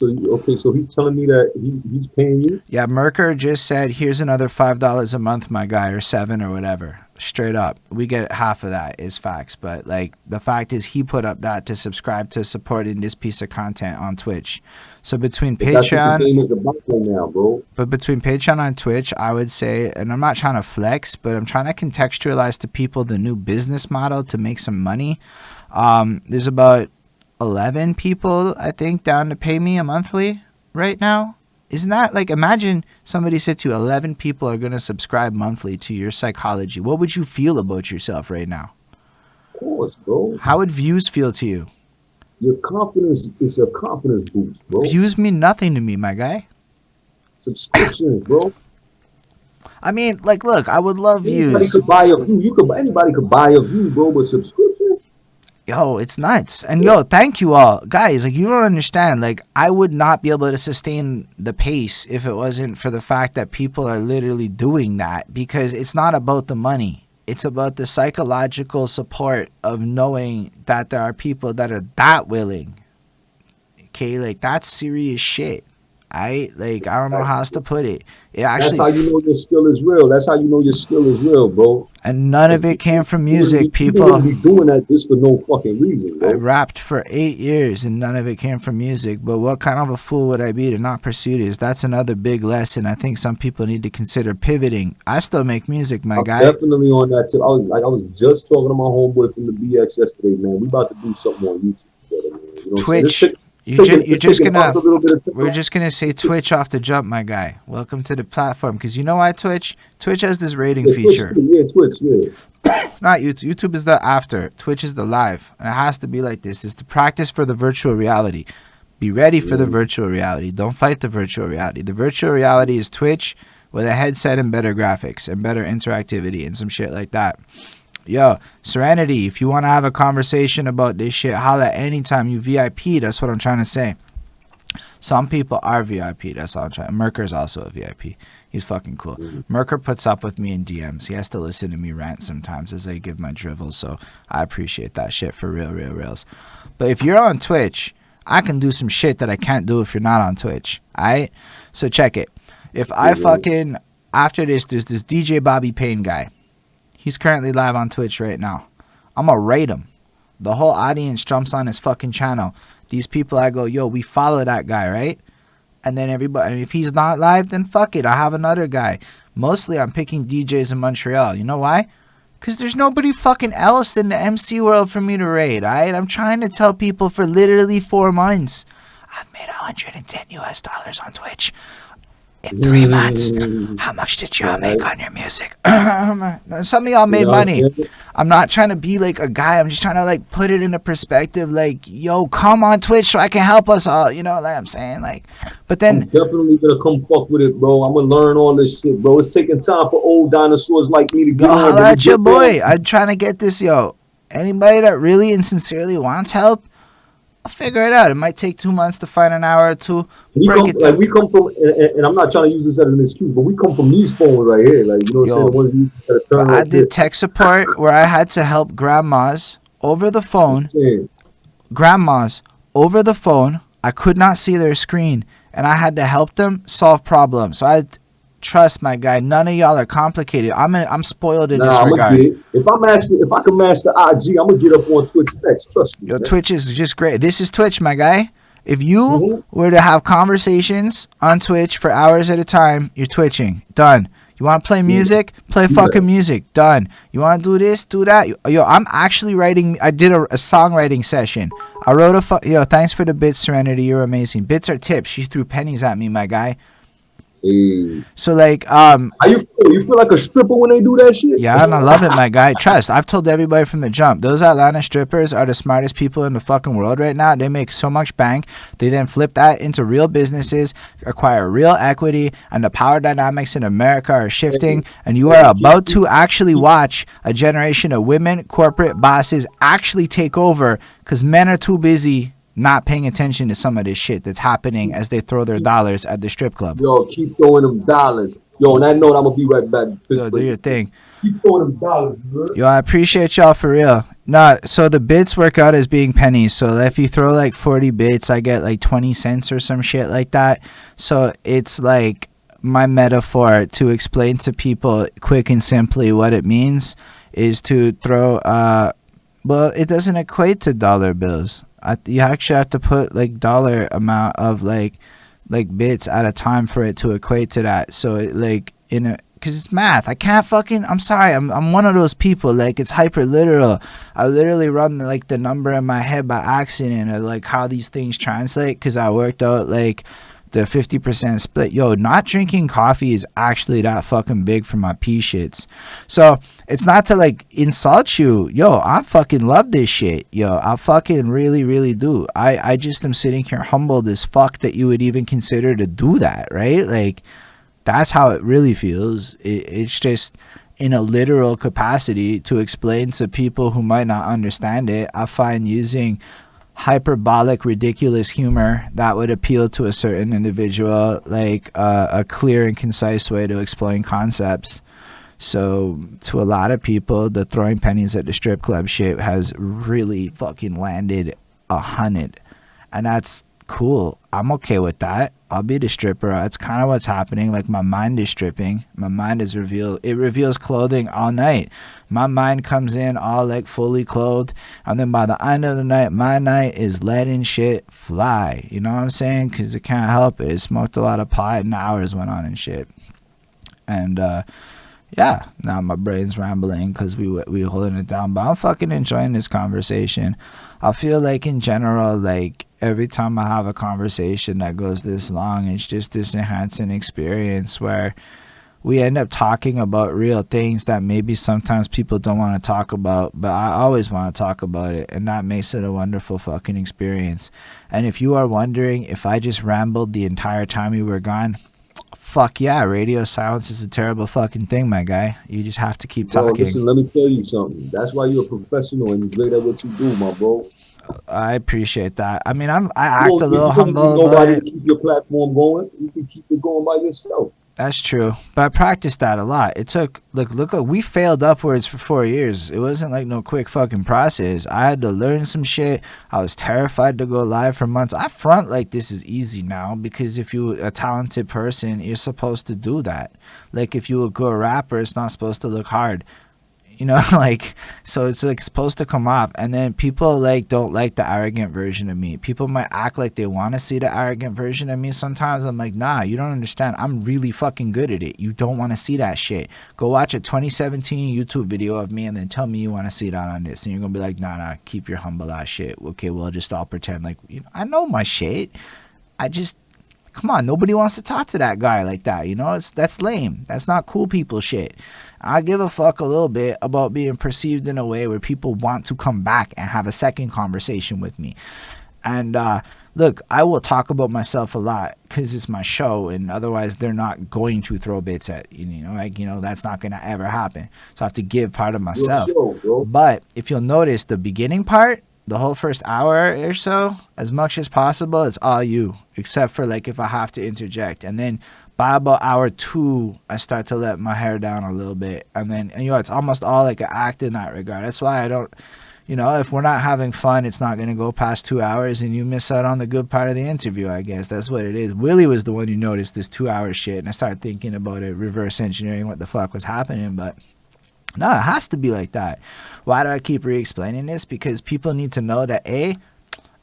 Speaker 2: So he's telling me that he's paying you?
Speaker 1: Yeah, Merker just said, here's another $5 a month, my guy, or $7 or whatever. Straight up. We get half of that is facts. But like the fact is he put up that to subscribe to supporting this piece of content on Twitch. So between
Speaker 2: But that's what
Speaker 1: Patreon,
Speaker 2: the game is about right now, bro.
Speaker 1: but between Patreon and Twitch, I would say, and I'm not trying to flex, but I'm trying to contextualize to people the new business model to make some money. There's about 11 people, I think, down to pay me a monthly right now. Isn't that like, imagine somebody said to you, 11 people are going to subscribe monthly to your psychology. What would you feel about yourself right now?
Speaker 2: Of course, bro.
Speaker 1: How would views feel to you?
Speaker 2: Your confidence is a confidence boost, bro.
Speaker 1: Views mean nothing to me, my guy.
Speaker 2: Subscriptions, bro.
Speaker 1: I mean, like, look, I would love
Speaker 2: Anybody
Speaker 1: views.
Speaker 2: could buy a view. Anybody could buy a view, bro, but subscription?
Speaker 1: Yo, it's nuts. And yo, thank you all. Guys, like, you don't understand. Like, I would not be able to sustain the pace if it wasn't for the fact that people are literally doing that, because it's not about the money. It's about the psychological support of knowing that there are people that are that willing. Okay, like, that's serious shit. I don't know how else to put it.
Speaker 2: That's how you know your skill is real. That's how you know your skill is real, bro.
Speaker 1: And none of it came from music, people.
Speaker 2: You wouldn't be doing that just for no fucking reason, bro.
Speaker 1: I rapped for 8 years and none of it came from music. But what kind of a fool would I be to not pursue this? That's another big lesson. I think some people need to consider pivoting. I still make music, my guy.
Speaker 2: Definitely on that tip. I was just talking to my homeboy from the BX yesterday, man. We about to do something on YouTube together, man. You know
Speaker 1: Twitch. We're just gonna say Twitch off the jump, my guy. Welcome to the platform, because you know why Twitch has this rating feature.
Speaker 2: Twitch, yeah.
Speaker 1: Not YouTube. YouTube is the after. Twitch is the live, and it has to be like this. It's the practice for the virtual reality. Be ready for the virtual reality. Don't fight the virtual reality. The virtual reality is Twitch with a headset and better graphics and better interactivity and some shit like that. Yo, Serenity, if you want to have a conversation about this shit, holla anytime. You VIP, that's what I'm trying to say. Some people are VIP, that's all I'm trying. Merker's also a VIP. He's fucking cool. Merker puts up with me in DMs. He has to listen to me rant sometimes as I give my dribbles, so I appreciate that shit for reals. But if you're on Twitch, I can do some shit that I can't do if you're not on Twitch, alright? So check it. If I fucking, after this, there's this DJ Bobby Payne guy. He's currently live on Twitch right now. I'm gonna rate him. The whole audience jumps on his fucking channel. These people, I go, yo, we follow that guy, right? And then everybody, if he's not live, then fuck it. I have another guy. Mostly I'm picking DJs in Montreal. You know why? Because there's nobody fucking else in the MC world for me to rate, alright? I'm trying to tell people for literally 4 months, I've made $110 on Twitch. In 3 months, how much did y'all make on your music? Some of y'all made money. I'm not trying to be like a guy. I'm just trying to like put it into perspective. Like, yo, come on Twitch so I can help us all. You know what I'm saying? Like, but then
Speaker 2: I'm definitely gonna come fuck with it, bro. I'm gonna learn all this shit, bro. It's taking time for old dinosaurs like me to get on.
Speaker 1: That's your boy. I'm trying to get this, yo. Anybody that really and sincerely wants help, I'll figure it out. It might take 2 months to find an hour or two.
Speaker 2: We come from, and I'm not trying to use this as an excuse, but we come from these phones right here. Like, you know what I'm saying? The ones you gotta turn
Speaker 1: I did tech support where I had to help grandmas over the phone. Grandmas over the phone. I could not see their screen, and I had to help them solve problems. So trust, my guy, none of y'all are complicated. I'm spoiled in this regard.
Speaker 2: If I can master IG, I'm gonna get up on Twitch next. Trust me.
Speaker 1: Yo, Twitch is just great. This is Twitch, my guy. If you were to have conversations on Twitch for hours at a time, you're twitching. Done. You want to play music? Play fucking music. Done. You want to do this? Do that. Yo, I'm actually writing. I did a songwriting session. I wrote yo, thanks for the bits, Serenity. You're amazing. Bits are tips. She threw pennies at me, my guy.
Speaker 2: Hey,
Speaker 1: So like
Speaker 2: how you feel? You feel like a stripper when they do that shit?
Speaker 1: yeah, and I love it, my guy. Trust. I've told everybody from the jump. Those Atlanta strippers are the smartest people in the fucking world right now. They make so much bank. They then flip that into real businesses, acquire real equity, and the power dynamics in America are shifting. And you are
Speaker 2: Hey,
Speaker 1: about to actually watch a generation of women corporate bosses actually take over because men are too busy not paying attention to some of this shit that's happening as they throw their dollars at the strip club.
Speaker 2: yo, keep throwing them dollars. Yo, on that note, I'm gonna be right back.
Speaker 1: Yo, do your thing.
Speaker 2: Keep throwing them dollars, bro.
Speaker 1: Yo, I appreciate y'all for real. No, so the bits work out as being pennies. So if you throw like 40 bits, I get like 20 cents or some shit like that. So it's like my metaphor to explain to people quick and simply what it means is to throw, well, it doesn't equate to dollar bills. You actually have to put like dollar amount of like bits at a time for it to equate to that. So it like in a because it's math. I can't fucking. I'm sorry. I'm one of those people. Like it's hyper literal. I literally run like the number in my head by accident of like how these things translate because I worked out like the 50% split. Yo, not drinking coffee is actually that fucking big for my pee shits. So it's not to like insult you. Yo, I fucking love this shit. Yo, I fucking really, really do. I just am sitting here humbled as fuck that you would even consider to do that, right? Like that's how it really feels. It's just in a literal capacity to explain to people who might not understand it. I find using hyperbolic, ridiculous humor that would appeal to a certain individual, like a clear and concise way to explain concepts. So to a lot of people, the throwing pennies at the strip club shit has really fucking landed 100, and that's cool. I'm okay with that. I'll be the stripper. That's kind of what's happening. Like my mind is stripping. My mind is revealed. It reveals clothing all night. My mind comes in all like fully clothed, and then by the end of the night, my night is letting shit fly. You know what I'm saying? Because it can't help it. It smoked a lot of pot and hours went on and shit. And yeah, now my brain's rambling because we holding it down. But I'm fucking enjoying this conversation. I feel like in general, like every time I have a conversation that goes this long, it's just this enhancing experience where we end up talking about real things that maybe sometimes people don't want to talk about, but I always want to talk about it, and that makes it a wonderful fucking experience. And if you are wondering if I just rambled the entire time you were gone, fuck yeah, radio silence is a terrible fucking thing, my guy. You just have to keep
Speaker 2: Bro,
Speaker 1: talking.
Speaker 2: listen, let me tell you something. That's why you're a professional and you're great at what you do, my bro.
Speaker 1: I appreciate that. I mean, I
Speaker 2: You
Speaker 1: act a
Speaker 2: don't,
Speaker 1: little
Speaker 2: you don't need
Speaker 1: humble about
Speaker 2: nobody
Speaker 1: it.
Speaker 2: to keep your platform going. You can keep it going by yourself.
Speaker 1: That's true, but I practiced that a lot. It took look. We failed upwards for 4 years. It wasn't like no quick fucking process. I had to learn some shit. I was terrified to go live for months. I front like this is easy now because if you're a talented person, you're supposed to do that. Like if you're a good rapper, it's not supposed to look hard. You know, like, so it's like supposed to come off, and then people like don't like the arrogant version of me. People might act like they want to see the arrogant version of me. Sometimes I'm like, nah, you don't understand. I'm really fucking good at it. You don't want to see that shit. Go watch a 2017 YouTube video of me and then tell me you want to see that on this, and you're gonna be like, nah, keep your humble ass shit. Okay, well, just all pretend like, you know, I know my shit. I just, come on, nobody wants to talk to that guy like that. You know, that's lame. That's not cool people shit. I give a fuck a little bit about being perceived in a way where people want to come back and have a second conversation with me. And look, I will talk about myself a lot because it's my show, and otherwise they're not going to throw bits at you. You know, like, you know, that's not gonna ever happen. So I have to give part of myself.
Speaker 2: Your show, bro.
Speaker 1: But if you'll notice, the beginning part, the whole first hour or so, as much as possible, it's all you, except for like if I have to interject, and then by about hour 2, I start to let my hair down a little bit. And then, you know, it's almost all like an act in that regard. That's why I don't, you know, if we're not having fun, it's not going to go past 2 hours and you miss out on the good part of the interview, I guess. That's what it is. Willie was the one who noticed this 2-hour shit. And I started thinking about it, reverse engineering what the fuck was happening. But no, it has to be like that. Why do I keep re-explaining this? Because people need to know that A,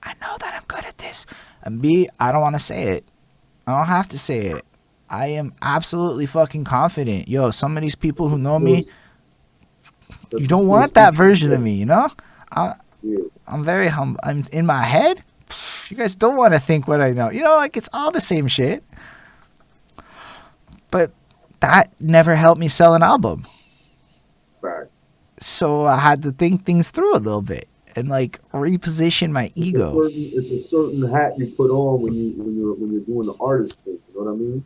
Speaker 1: I know that I'm good at this. And B, I don't want to say it. I don't have to say it. I am absolutely fucking confident. Yo, some of these people who know me, you don't want that version of me, you know? I'm very humble. I'm in my head. You guys don't want to think what I know. You know, like it's all the same shit. that never helped me sell an album.
Speaker 2: Right.
Speaker 1: So I had to think things through a little bit and like reposition my ego.
Speaker 2: It's a certain hat you put on when you're doing the artist thing. You know what I mean?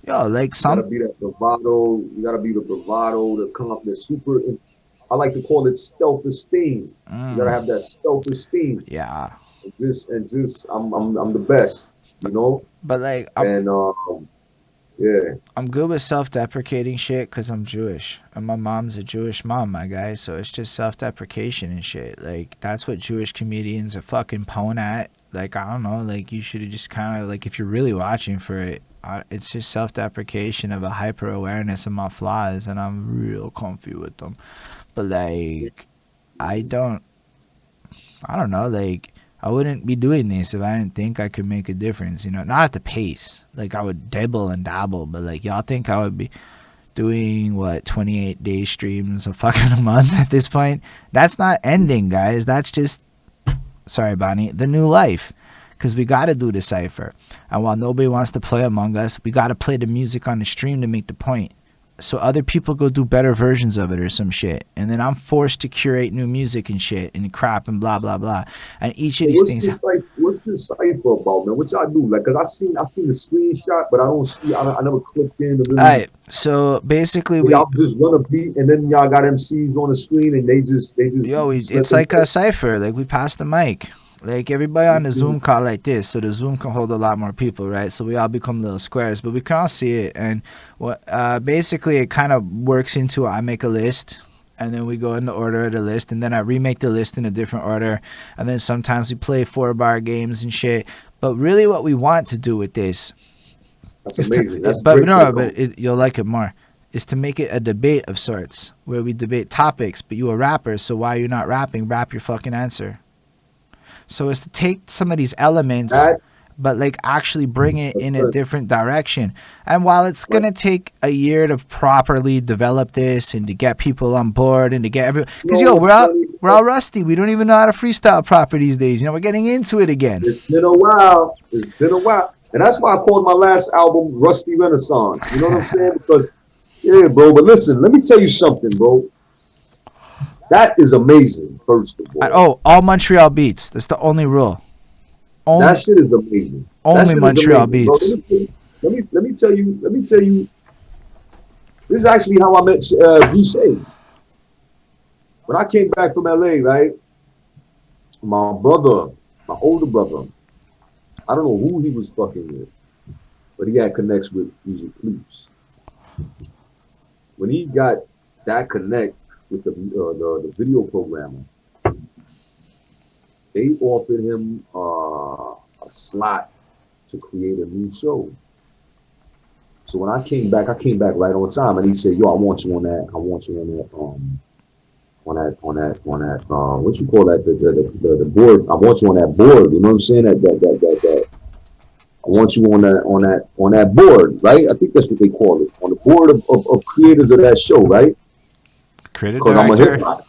Speaker 1: Yo, like
Speaker 2: You gotta
Speaker 1: some
Speaker 2: be that bravado. You gotta be the bravado, the super. I like to call it self-esteem. You gotta have that self-esteem.
Speaker 1: yeah.
Speaker 2: I'm the best. You know,
Speaker 1: But like
Speaker 2: and yeah.
Speaker 1: I'm good with self-deprecating shit because I'm Jewish and my mom's a Jewish mom, my guy. So it's just self-deprecation and shit. Like that's what Jewish comedians are fucking pwn at. Like I don't know. Like you should have just kind of like if you're really watching for it, it's just self-deprecation of a hyper awareness of my flaws, and I'm real comfy with them. But like I don't know. Like I wouldn't be doing this if I didn't think I could make a difference, you know, not at the pace. Like I would dabble and dabble, but like y'all think I would be doing what 28-day streams a fucking a month at this point? That's not ending, guys. That's just sorry, Bonnie, the new life. Cause we gotta do the cipher. And while nobody wants to play Among Us, we gotta play the music on the stream to make the point. So other people go do better versions of it or some shit, and then I'm forced to curate new music and shit and crap and blah blah blah. And each of these things.
Speaker 2: What's this cipher about, man? What y'all do? Like, cause I seen the screenshot, but I don't see. I never clicked in. Really,
Speaker 1: all right. So basically,
Speaker 2: y'all just run a beat, and then y'all got MCs on the screen, and they just.
Speaker 1: It's like a cipher. Like we pass the mic. Like everybody on the Zoom call like this, so the Zoom can hold a lot more people, right? So we all become little squares, but we can all see it. And what basically it kind of works into I make a list, and then we go in the order of the list, and then I remake the list in a different order, and then sometimes we play 4-bar games and shit. But really, what we want to do with this,
Speaker 2: that's amazing.
Speaker 1: You'll like it more. Is to make it a debate of sorts where we debate topics. But you a rapper, so why are you not rapping? Rap your fucking answer. So it's to take some of these elements, but like actually bring it in a different direction. And while it's going to take a year to properly develop this and to get people on board and to get everyone, because we're all rusty. We don't even know how to freestyle proper these days. You know, we're getting into it again.
Speaker 2: It's been a while. And that's why I called my last album Rusty Renaissance. You know what I'm saying? Because, yeah, bro. But listen, let me tell you something, bro. That is amazing, first of all.
Speaker 1: All Montreal beats. That's the only rule.
Speaker 2: That shit is amazing.
Speaker 1: Only Montreal beats.
Speaker 2: Let me tell you. This is actually how I met Boucher. When I came back from LA, right? My older brother, I don't know who he was fucking with, but he had connects with Music Plus. When he got that connect with the video programmer, they offered him a slot to create a new show. So when I came back right on time, and he said, "Yo, I want you on that. What you call that? The board. I want you on that board. You know what I'm saying? That. I want you on that board, right? I think that's what they call it, on the board of creators of that show, right?
Speaker 1: Creative director. I'm a hip hop.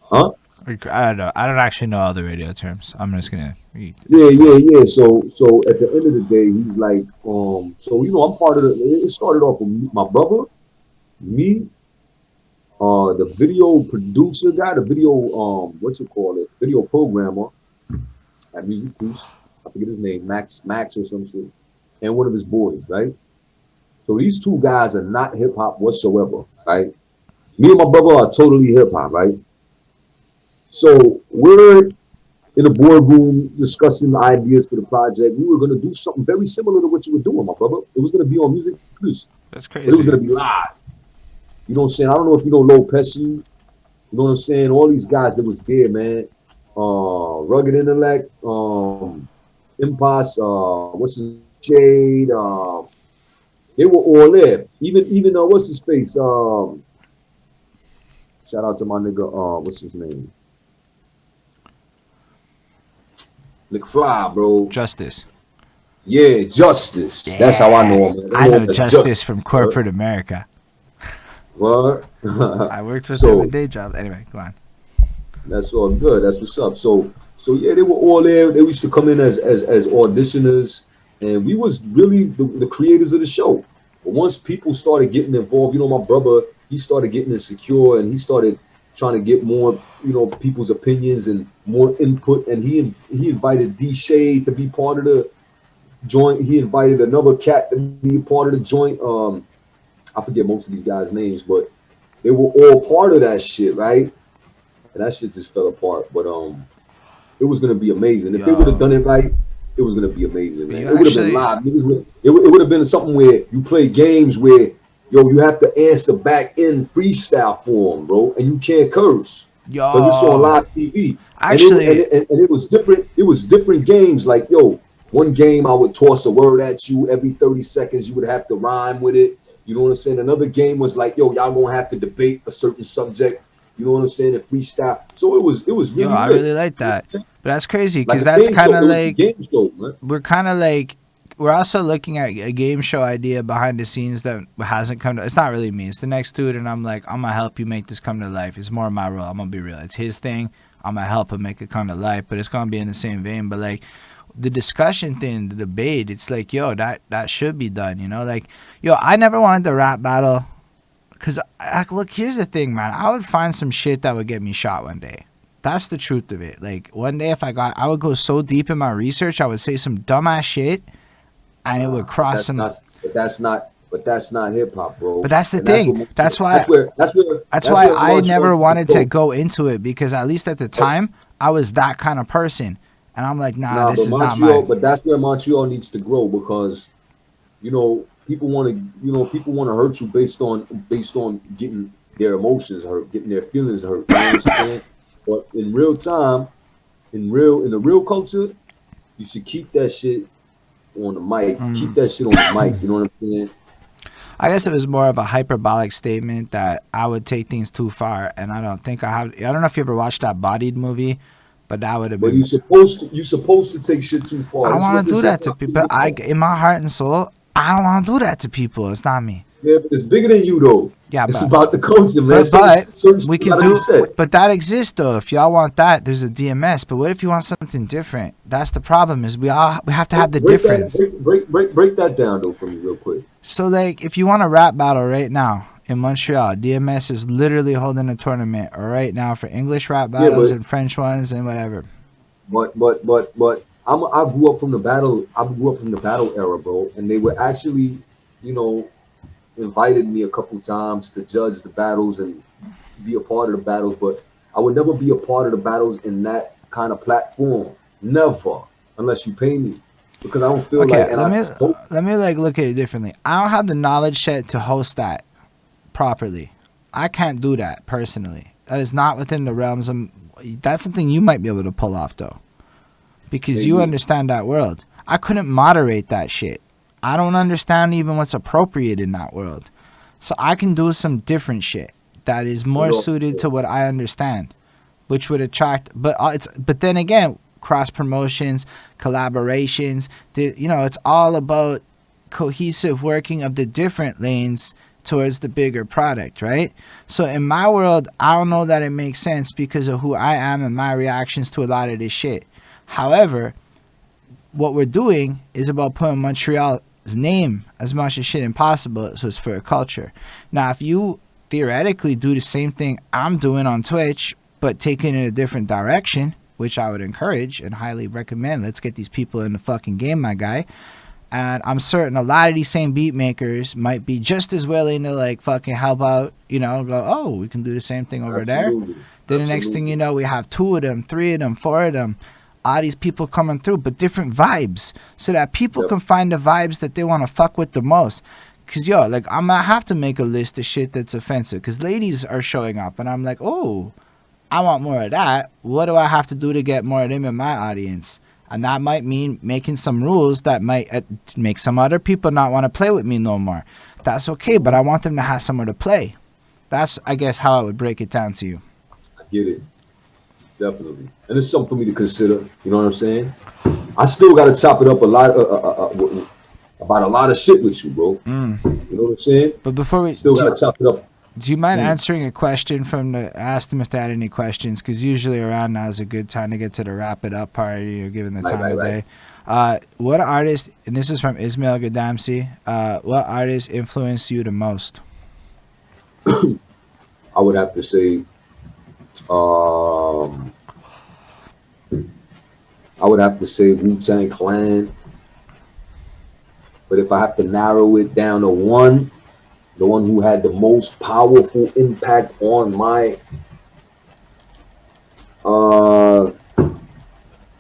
Speaker 2: Huh?
Speaker 1: I don't know. I don't actually know all the radio terms. I'm just gonna read.
Speaker 2: Yeah. So at the end of the day, he's like, so you know, I'm part of the. It started off with my brother, me, the video producer guy, the video video programmer at Music Plus. I forget his name, Max or some shit, and one of his boys, right? So these two guys are not hip hop whatsoever, right? Me and my brother are totally hip hop, right? So we're in the boardroom discussing the ideas for the project. We were going to do something very similar to what you were doing, my brother. It was going to be on Music Plus.
Speaker 1: That's crazy.
Speaker 2: But it was going to be live. You know what I'm saying? I don't know if you know Low Pesci. You know what I'm saying? All these guys that was there, man. Rugged Intellect, Impas, what's his Shade, they were all there. Even what's his face? Shout out to my nigga, what's his name? McFly, bro.
Speaker 1: Justice.
Speaker 2: Yeah, Justice. Yeah. That's how I know him.
Speaker 1: I know Justice from corporate America.
Speaker 2: What?
Speaker 1: I worked with him a day job. Anyway, go on.
Speaker 2: That's all good. That's what's up. So yeah, they were all there. They used to come in as auditioners, and we was really the creators of the show. But once people started getting involved, you know, my brother, he started getting insecure, and he started trying to get more, you know, people's opinions and more input. And he invited D Shade to be part of the joint. He invited another cat to be part of the joint. I forget most of these guys' names, but they were all part of that shit, right? And that shit just fell apart. But it was gonna be amazing if they would have
Speaker 1: Yo,
Speaker 2: done it right. It was gonna be amazing, man.
Speaker 1: you
Speaker 2: It would have been
Speaker 1: actually,
Speaker 2: live. It would have been something where you play games where you have to answer back in freestyle form, bro, and you can't curse because it's on
Speaker 1: yo,
Speaker 2: live TV. And
Speaker 1: actually,
Speaker 2: it was different. It was different games. Like one game I would toss a word at you every 30 seconds. You would have to rhyme with it. You know what I'm saying? Another game was like, y'all gonna have to debate a certain subject. You know what I'm saying? And freestyle. So it was
Speaker 1: yo,
Speaker 2: really
Speaker 1: I
Speaker 2: lit.
Speaker 1: really like that. But that's crazy
Speaker 2: Like
Speaker 1: because
Speaker 2: a
Speaker 1: that's
Speaker 2: game
Speaker 1: kind
Speaker 2: show.
Speaker 1: of
Speaker 2: It was a
Speaker 1: like,
Speaker 2: game show, man.
Speaker 1: we're kind of like, we're also looking at a game show idea behind the scenes that hasn't come to. It's not really me. It's the next dude, and I'm like, I'm gonna help you make this come to life. It's more my role. I'm gonna be real. It's his thing. I'm gonna help him make it come to life. But it's gonna be in the same vein. But like the discussion thing, the debate, it's like, yo, that should be done. You know, like, yo, I never wanted the rap battle. Cause look, here's the thing, man. I would find some shit that would get me shot one day. That's the truth of it. Like one day, I would go so deep in my research, I would say some dumbass shit, and it would cross
Speaker 2: That's
Speaker 1: some.
Speaker 2: not. But that's not hip hop, bro.
Speaker 1: But that's the
Speaker 2: And that's
Speaker 1: thing.
Speaker 2: what.
Speaker 1: That's why.
Speaker 2: That's where. That's where.
Speaker 1: That's
Speaker 2: That's
Speaker 1: why
Speaker 2: where
Speaker 1: I
Speaker 2: Montreal
Speaker 1: never
Speaker 2: needs to
Speaker 1: wanted to
Speaker 2: go.
Speaker 1: go into it because at least at the time I was that kind of person, and I'm like, nah,
Speaker 2: Nah,
Speaker 1: this
Speaker 2: but
Speaker 1: is not
Speaker 2: Montreal.
Speaker 1: my.
Speaker 2: But that's where Montreal needs to grow because people want to people want to hurt you based on getting their emotions hurt, getting their feelings hurt. You know what I'm saying? But in real time, in the real culture, you should keep that shit on the mic. Keep that shit on the mic. You know what I'm saying?
Speaker 1: I guess it was more of a hyperbolic statement that I would take things too far, and I don't think I have. I don't know if you ever watched that Bodied movie, but that would have
Speaker 2: But
Speaker 1: been.
Speaker 2: you supposed to take shit too far.
Speaker 1: I
Speaker 2: This is what
Speaker 1: want to
Speaker 2: this
Speaker 1: do
Speaker 2: is
Speaker 1: that to people. In my heart and soul, I don't want to do that to people. It's not me.
Speaker 2: Yeah, but it's bigger than you though.
Speaker 1: Yeah,
Speaker 2: It's
Speaker 1: but
Speaker 2: about the culture, man. Certain
Speaker 1: we
Speaker 2: shit
Speaker 1: could
Speaker 2: gotta be
Speaker 1: do.
Speaker 2: said.
Speaker 1: But that exists though. If y'all want that, there's a DMS. But what if you want something different? That's the problem. Is we have to have the difference.
Speaker 2: Break that down though for me real quick.
Speaker 1: So like, if you want a rap battle right now in Montreal, DMS is literally holding a tournament right now for English rap
Speaker 2: Yeah,
Speaker 1: battles and French ones and whatever.
Speaker 2: I grew up from the battle. I grew up from the battle era, bro. And they were actually, you know, invited me a couple times to judge the battles and be a part of the battles. But I would never be a part of the battles in that kind of platform. Never, unless you pay me, because I don't feel like.
Speaker 1: Okay,
Speaker 2: And
Speaker 1: let me like look at it differently. I don't have the knowledge set to host that properly. I can't do that personally. That is not within the realms of. That's something you might be able to pull off though, because you
Speaker 2: maybe
Speaker 1: understand that world. I couldn't moderate that shit. I don't understand even what's appropriate in that world. So I can do some different shit that is more suited to what I understand, which would attract. But then again, cross promotions, collaborations. It's all about cohesive working of the different lanes towards the bigger product, right? So in my world, I don't know that it makes sense because of who I am and my reactions to a lot of this shit. However, what we're doing is about putting Montreal's name as much as shit impossible, so it's for a culture. Now, if you theoretically do the same thing I'm doing on Twitch, but taking it in a different direction, which I would encourage and highly recommend, let's get these people in the fucking game, my guy. And I'm certain a lot of these same beat makers might be just as willing to like fucking help out, go, oh, we can do the same thing over there. Then the next thing you know, we have 2 of them, 3 of them, 4 of them, all these people coming through, but different vibes, so that people can find the vibes that they want to fuck with the most. Cause like I'm gonna have to make a list of shit that's offensive, cause ladies are showing up, and I'm like, oh, I want more of that. What do I have to do to get more of them in my audience? And that might mean making some rules that might make some other people not want to play with me no more. That's okay, but I want them to have somewhere to play. That's, I guess, how I would break it down to you.
Speaker 2: I get it. Definitely. And it's something for me to consider. You know what I'm saying? I still got to chop it up a lot about a lot of shit with you, bro. You know what I'm saying?
Speaker 1: But before we
Speaker 2: still got to chop it up.
Speaker 1: Do you mind answering a question asked them if they had any questions? Because usually around now is a good time to get to the wrap it up party or given the time of day. What artist, and this is from Ismail Gadamsi, what artist influenced you the most?
Speaker 2: I would have to say, um, I would have to say Wu-Tang Clan. But if I have to narrow it down to one, the one who had the most powerful impact on my, uh,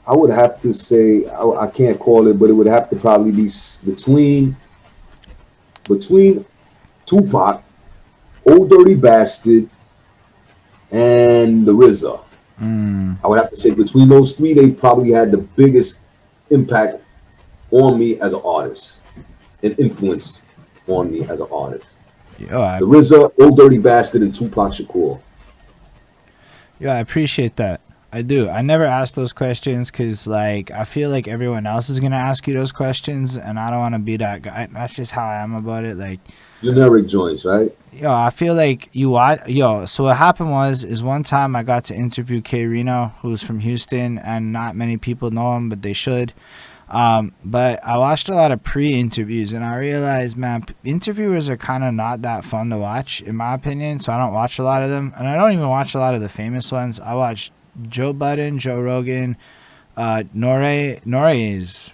Speaker 2: I would have to say I can't call it, but it would have to probably be between Tupac, Old Dirty Bastard, and the RZA.
Speaker 1: Mm.
Speaker 2: I would have to say between those three, they probably had the biggest impact on me as an artist and influence on me as an artist.
Speaker 1: Yo, I,
Speaker 2: The RZA, Old Dirty Bastard, and Tupac Shakur.
Speaker 1: yo, I appreciate that. I do. I never ask those questions because, like, I feel like everyone else is gonna ask you those questions, and I don't want to be that guy. That's just how I am about it. Like,
Speaker 2: Generic joints, right?
Speaker 1: yo, I feel like you watch. Yo, so what happened is one time I got to interview K Reno, who's from Houston, and not many people know him, but they should. But I watched a lot of pre-interviews, and I realized, man, interviewers are kind of not that fun to watch, in my opinion. So I don't watch a lot of them, and I don't even watch a lot of the famous ones. I watch Joe Budden, Joe Rogan, Nore. Nore is,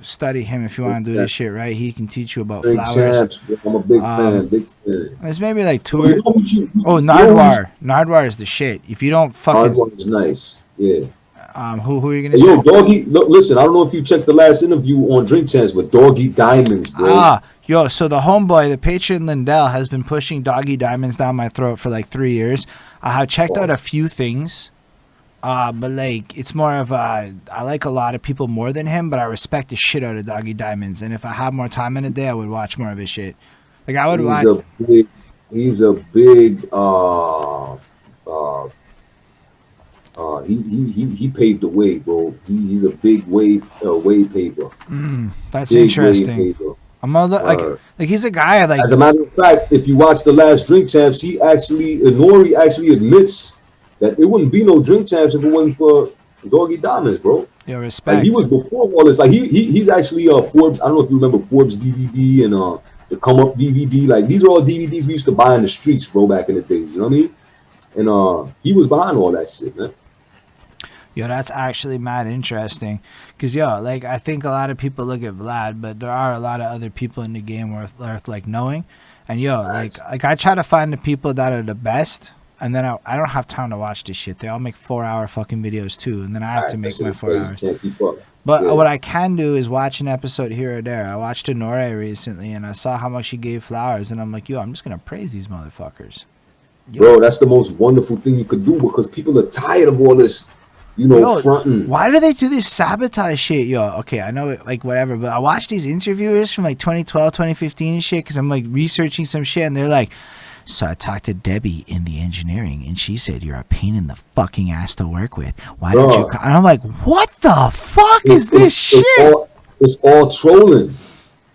Speaker 1: study him if you want to do this shit right. He can teach you about
Speaker 2: Big
Speaker 1: flowers.
Speaker 2: champs, bro. I'm a big fan, big fan.
Speaker 1: There's maybe like two
Speaker 2: You
Speaker 1: or
Speaker 2: know what
Speaker 1: oh,
Speaker 2: you know who's-
Speaker 1: Nardwar. Nardwar is the shit. If you don't
Speaker 2: Hard
Speaker 1: fucking
Speaker 2: one is nice. Yeah.
Speaker 1: who are you gonna
Speaker 2: Hey, yo,
Speaker 1: say?
Speaker 2: Doggy, look, listen, I don't know if you checked the last interview on Drink Champs with Doggy Diamonds, bro.
Speaker 1: Yo, so the homeboy, the patron Lindell, has been pushing Doggy Diamonds down my throat for like 3 years. I have checked out a few things, but like it's more of I like a lot of people more than him, but I respect the shit out of Doggy Diamonds. And if I had more time in a day, I would watch more of his shit. Like I would watch.
Speaker 2: He's a big he paved the way, bro. He's a big wave paver.
Speaker 1: That's
Speaker 2: Big
Speaker 1: interesting.
Speaker 2: wave paver.
Speaker 1: I'm a, like he's a guy like.
Speaker 2: As a matter of fact, if you watch the last Drink Champs, Nori actually admits that it wouldn't be no Drink Champs if it wasn't for Doggy Diamonds, bro.
Speaker 1: Yo, respect.
Speaker 2: Like he was before all this. Like he's actually Forbes. I don't know if you remember Forbes DVD and the Come Up DVD. Like these are all DVDs we used to buy in the streets, bro, back in the days. You know what I mean? And he was behind all that shit, man.
Speaker 1: Yo, that's actually mad interesting. Because, yo, like, I think a lot of people look at Vlad, but there are a lot of other people in the game worth like, knowing. And, yo, like I try to find the people that are the best, and then I don't have time to watch this shit. They all make 4-hour fucking videos, too, and then I have to make my 4 hours. But what I can do is watch an episode here or there. I watched a Nore recently, and I saw how much he gave flowers, and I'm like, yo, I'm just going to praise these motherfuckers.
Speaker 2: Yo. Bro, that's the most wonderful thing you could do because people are tired of all this. Fronting.
Speaker 1: Why do they do this sabotage shit? Yo, okay, I know it, like, whatever, but I watch these interviewers from, like, 2012, 2015 and shit because I'm, like, researching some shit, and they're like, so I talked to Debbie in the engineering, and she said you're a pain in the fucking ass to work with. Why don't you... And I'm like, what the fuck is this shit?
Speaker 2: It's all trolling.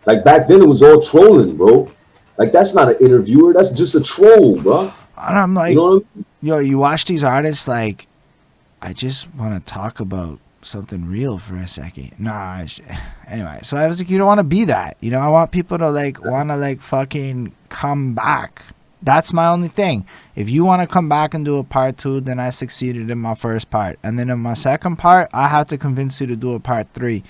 Speaker 2: Like, back then, it was all trolling, bro. Like, that's not an interviewer. That's just a troll, bro.
Speaker 1: And I'm like,
Speaker 2: you know what I mean?
Speaker 1: Yo, you watch these artists, like... I just want to talk about something real for a second. Nah, anyway, so I was like, you don't want to be that. You know, I want people to, like, want to, like, fucking come back. That's my only thing. If you want to come back and do a part 2, then I succeeded in my first part. And then in my second part, I have to convince you to do a part 3.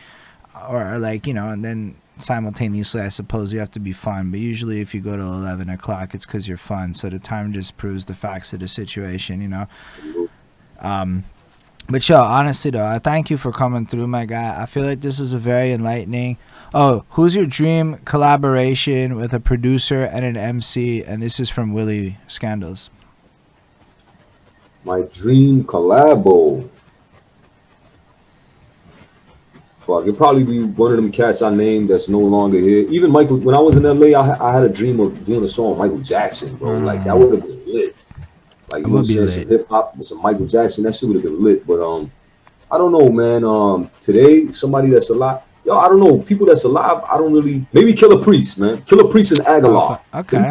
Speaker 1: Or like, you know, and then simultaneously, I suppose you have to be fun. But usually if you go to 11 o'clock, it's because you're fun. So the time just proves the facts of the situation, you know. But yo, honestly though, I thank you for coming through, my guy. I feel like this was a very enlightening. Oh, who's your dream collaboration with a producer and an MC? And this is from Willie Scandals.
Speaker 2: My dream collabo. Fuck, it'd probably be one of them cats I named that's no longer here. Even Michael, when I was in LA, I had a dream of doing a song with Michael Jackson, bro. Like that would have been lit. Like, you know what I'm saying? Some hip hop with some Michael Jackson, that shit would have been lit. But I don't know, man. Today, somebody that's alive, yo, I don't know. People that's alive, I don't really. Maybe Killer Priest, man. Killer Priest and Aguilar.
Speaker 1: Okay.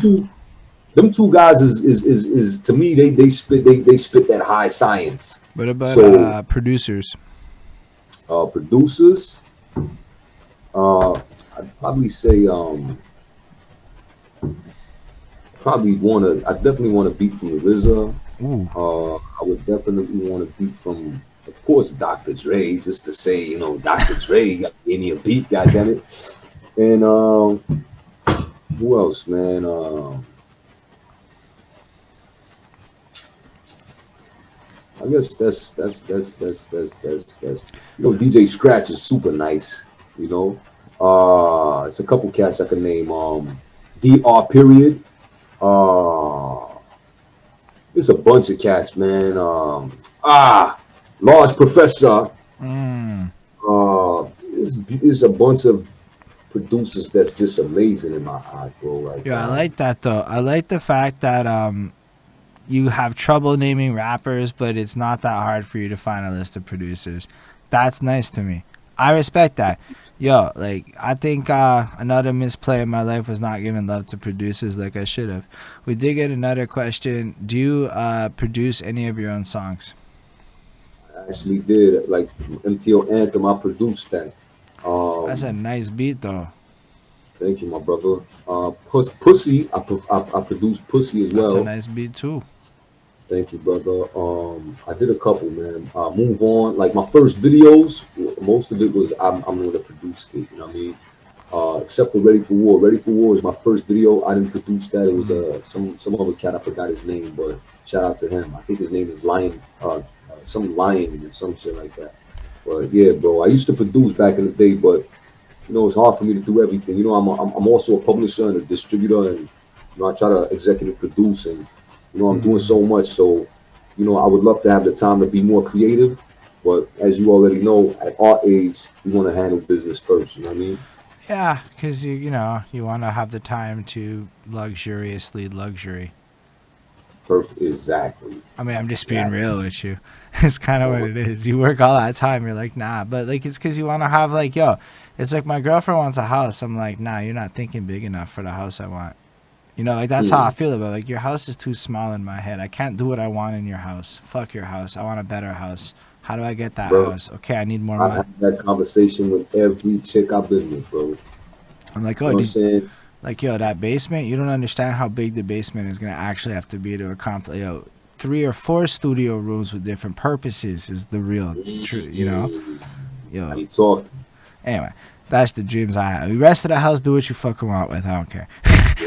Speaker 2: Them two guys is to me they spit that high science.
Speaker 1: What about producers?
Speaker 2: Producers, I'd probably say probably want to. I definitely want to beat from the RZA.
Speaker 1: Ooh.
Speaker 2: I would definitely want to beat from, of course, Dr. Dre, just to say, Dr. Dre got any a beat, goddamn it. And who else, man? I guess that's DJ Scratch is super nice. You know, it's a couple cats I can name. Dr. Period. Uh, There's a bunch of cats, man. Large Professor.
Speaker 1: Mm.
Speaker 2: There's a bunch of producers that's just amazing in my eyes, bro. Like,
Speaker 1: Yeah, I like that though. I like the fact that you have trouble naming rappers, but it's not that hard for you to find a list of producers. That's nice to me. I respect that. Yo, like I think another misplay in my life was not giving love to producers like I should have. We did get another question. Do you produce any of your own songs?
Speaker 2: I actually did like MTO Anthem. I produced that.
Speaker 1: That's a
Speaker 2: Um,
Speaker 1: nice beat though.
Speaker 2: Thank you, my brother. Pussy. I produced Pussy as
Speaker 1: That's a
Speaker 2: well.
Speaker 1: nice beat too.
Speaker 2: Thank you, brother. I did a couple, man. Move on. Like my first videos, most of it was I'm the one that produced it. You know what I mean? Except for Ready for War. Ready for War is my first video. I didn't produce that. It was
Speaker 1: Mm.
Speaker 2: some other cat. I forgot his name, but shout out to him. I think his name is Lion. Some Lion or some shit like that. But yeah, bro. I used to produce back in the day, but it's hard for me to do everything. I'm also a publisher and a distributor, and I try to executive produce, and I'm doing
Speaker 1: Mm.
Speaker 2: so much. So, I would love to have the time to be more creative, but as you already know, at our age, we want to handle business first. You know what I mean?
Speaker 1: Yeah, because you want to have the time to luxuriously luxury.
Speaker 2: Perfect. Exactly.
Speaker 1: I mean, I'm just being
Speaker 2: Exactly.
Speaker 1: real with you. It's kind of what it is. You work all that time, you're like, nah. But like, it's because you want to have like, yo, it's like my girlfriend wants a house. I'm like, nah, you're not thinking big enough for the house I want. Like that's how I
Speaker 2: Mm,
Speaker 1: feel about it. Like your house is too small in my head. I can't do what I want in your house. Fuck your house. I want a better house. How do I get that
Speaker 2: bro,
Speaker 1: house? Okay, I need more
Speaker 2: I've
Speaker 1: money.
Speaker 2: had that conversation with every chick I've been with, bro. You
Speaker 1: I'm like,
Speaker 2: know
Speaker 1: oh,
Speaker 2: what I'm
Speaker 1: did
Speaker 2: saying?
Speaker 1: like yo that basement? You don't understand how big the basement is gonna actually have to be to accomplish. Yo, 3 or 4 studio rooms with different purposes is the real true.
Speaker 2: Mm, now
Speaker 1: Yo,
Speaker 2: you talk.
Speaker 1: anyway, that's the dreams I have. The rest of the house, do what you fucking want with. I don't care.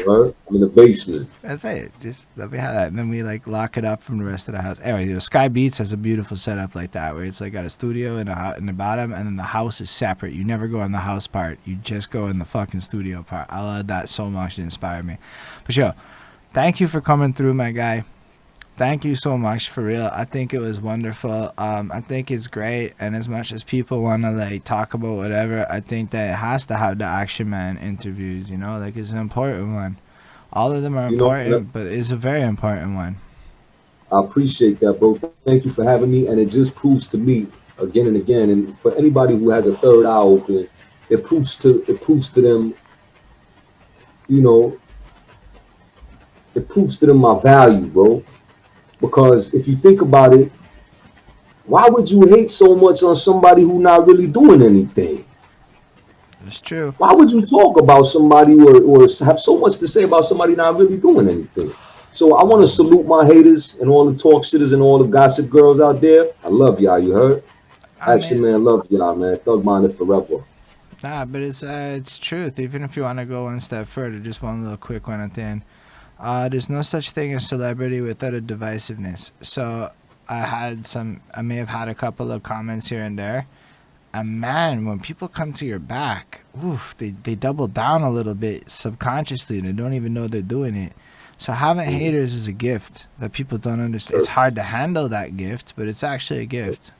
Speaker 2: Word? I'm in the basement.
Speaker 1: That's it. Just let me have that. And then we like lock it up from the rest of the house. Anyway, Sky Beats has a beautiful setup like that where it's like got a studio in the bottom and then the house is separate. You never go in the house part. You just go in the fucking studio part. I love that so much. It inspired me. But yo, thank you for coming through, my guy. Thank you so much for real. I think it was wonderful. I think it's great. And as much as people want to like talk about whatever, I think that it has to have the Action Man interviews. Like it's an important one. All of them are
Speaker 2: You know,
Speaker 1: important, but it's a very important one.
Speaker 2: I appreciate that, bro. Thank you for having me. And it just proves to me again and again, and for anybody who has a third eye open, it proves to them, you know, it proves to them my value, bro. Because if you think about it, why would you hate so much on somebody who not really doing anything?
Speaker 1: It's true.
Speaker 2: Why would you talk about somebody or have so much to say about somebody not really doing anything? So I want to salute my haters and all the talk shitters and all the gossip girls out there. I love y'all, you heard?
Speaker 1: I
Speaker 2: Action
Speaker 1: mean,
Speaker 2: Man, love y'all, man. Thug minded forever.
Speaker 1: nah, but it's truth. Even if you want to go one step further, just one little quick one at the end. There's no such thing as celebrity without a divisiveness. So I may have had a couple of comments here and there. And man, when people come to your back, oof, they double down a little bit subconsciously. They don't even know they're doing it. So having
Speaker 2: Mm,
Speaker 1: haters is a gift that people don't understand. It's hard to handle that gift, but it's actually a gift.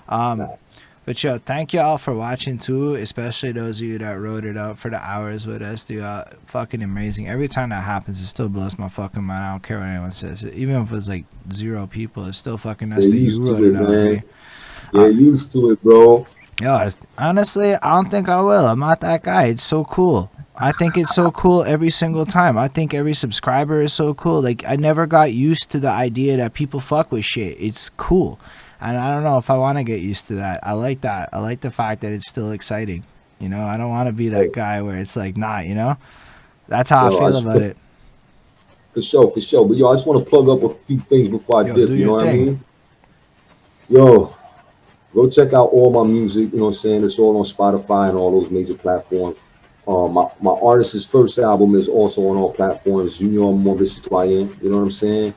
Speaker 1: Um,
Speaker 2: facts.
Speaker 1: but yo, thank y'all for watching too, especially those of you that wrote it out for the hours with us. Dude, fucking amazing. Every time that happens, it still blows my fucking mind. I don't care what anyone says. Even if it's like 0 people, it's still fucking nice
Speaker 2: Get
Speaker 1: that you
Speaker 2: used
Speaker 1: wrote
Speaker 2: to
Speaker 1: it
Speaker 2: it,
Speaker 1: out with
Speaker 2: man.
Speaker 1: me. Uh,
Speaker 2: Get used to it, bro.
Speaker 1: Yo, honestly, I don't think I will. I'm not that guy. It's so cool. I think it's so cool every single time. I think every subscriber is so cool. Like I never got used to the idea that people fuck with shit. It's cool. And I don't know if I want to get used to that. I like that. I like the fact that it's still exciting. You know, I don't want to be that guy where it's like, nah, you know? That's how I
Speaker 2: Yo,
Speaker 1: feel about it.
Speaker 2: for sure, for sure. But yo, I just want to plug up a few things before I
Speaker 1: Yo, do
Speaker 2: dip. You
Speaker 1: your
Speaker 2: know what I
Speaker 1: thing.
Speaker 2: mean? Yo, go check out all my music. You know what I'm saying? It's all on Spotify and all those major platforms. My artist's first album is also on all platforms. Junior Mauvais Citoyen. You know what I'm saying?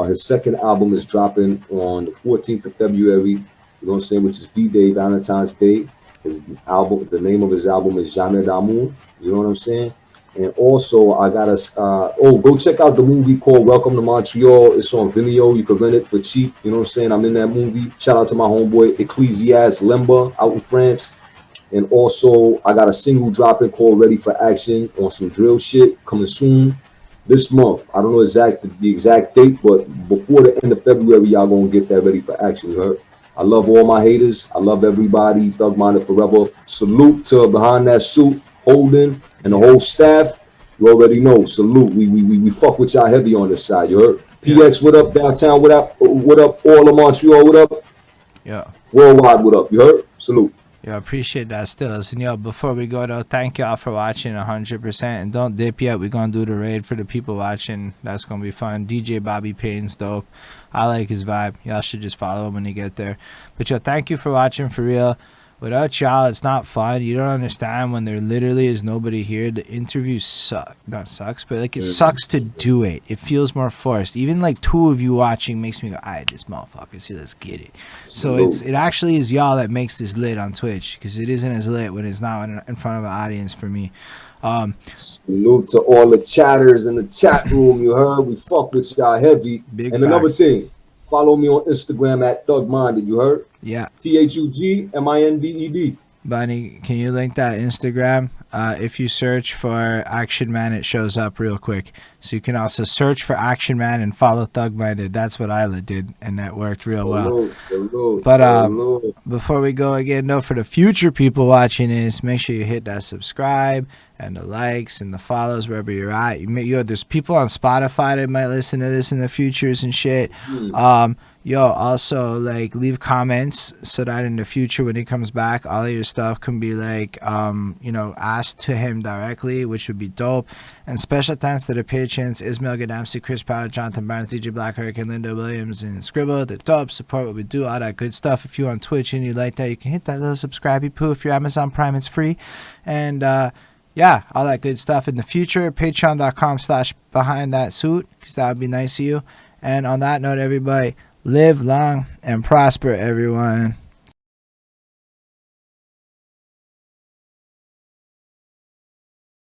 Speaker 2: His second album is dropping on the 14th of February. You know what I'm saying? Which is V-Day, Valentine's Day. His album, the name of his album is Jamais d'amour. You know what I'm saying? And also, I got us. Go check out the movie called Welcome to Montreal. It's on Vimeo. You can rent it for cheap. You know what I'm saying? I'm in that movie. Shout out to my homeboy Ecclesias Lemba out in France. And also, I got a single dropping called Ready for Action on some drill shit coming soon this month. I don't know the exact date, but before the end of February, y'all gonna get that Ready for Action. You heard? I love all my haters. I love everybody. Thug Minded Forever. Salute to behind that suit, Holden and the whole staff. You already know. Salute. We fuck with y'all heavy on this side. You heard?
Speaker 1: Yeah.
Speaker 2: PX, what up? Downtown, what up? What up? All of Montreal, what up?
Speaker 1: Yeah.
Speaker 2: Worldwide, what up? You heard? Salute.
Speaker 1: Yeah, appreciate that still. Listen, yo, before we go though, thank y'all for watching 100%. And don't dip yet. We're going to do the raid for the people watching. That's going to be fun. DJ Bobby Payne's dope. I like his vibe. Y'all should just follow him when you get there. But yo, thank you for watching for real. Without y'all, it's not fun. You don't understand when there literally is nobody here. The interview sucks. Not sucks, but like it sucks to do it. It feels more forced. Even like two of you watching makes me go, alright, this motherfucker, see, let's get it. So it actually is y'all that makes this lit on Twitch, because it isn't as lit when it's not in front of an audience for me.
Speaker 2: Salute to all the chatters in the chat room. You heard? We fuck with y'all heavy.
Speaker 1: Big
Speaker 2: And another
Speaker 1: facts.
Speaker 2: thing, follow me on Instagram at Thug Minded. You heard?
Speaker 1: Yeah.
Speaker 2: THUGMINDED.
Speaker 1: Bunny, can you link that Instagram? If you search for Akshun Man, it shows up real quick. So you can also search for Akshun Man and follow Thug Minded. That's what Isla did, and that worked real well. But before we go again, though, for the future people watching this, make sure you hit that subscribe and the likes and the follows wherever you're at. There's people on Spotify that might listen to this in the futures and shit. Also, like, leave comments so that in the future when he comes back, all of your stuff can be, like, asked to him directly, which would be dope. And special thanks to the patrons, Ismail Gadamsi, Chris Powder, Jonathan Barnes, DJ Black Hurricane, Linda Williams, and Scribble. They're dope. Support what we do, all that good stuff. If you're on Twitch and you like that, you can hit that little subscribe poo. If you're Amazon Prime, it's free. And, yeah, all that good stuff in the future. Patreon.com/behind that suit, because that would be nice of you. And on that note, everybody, live long and prosper, everyone.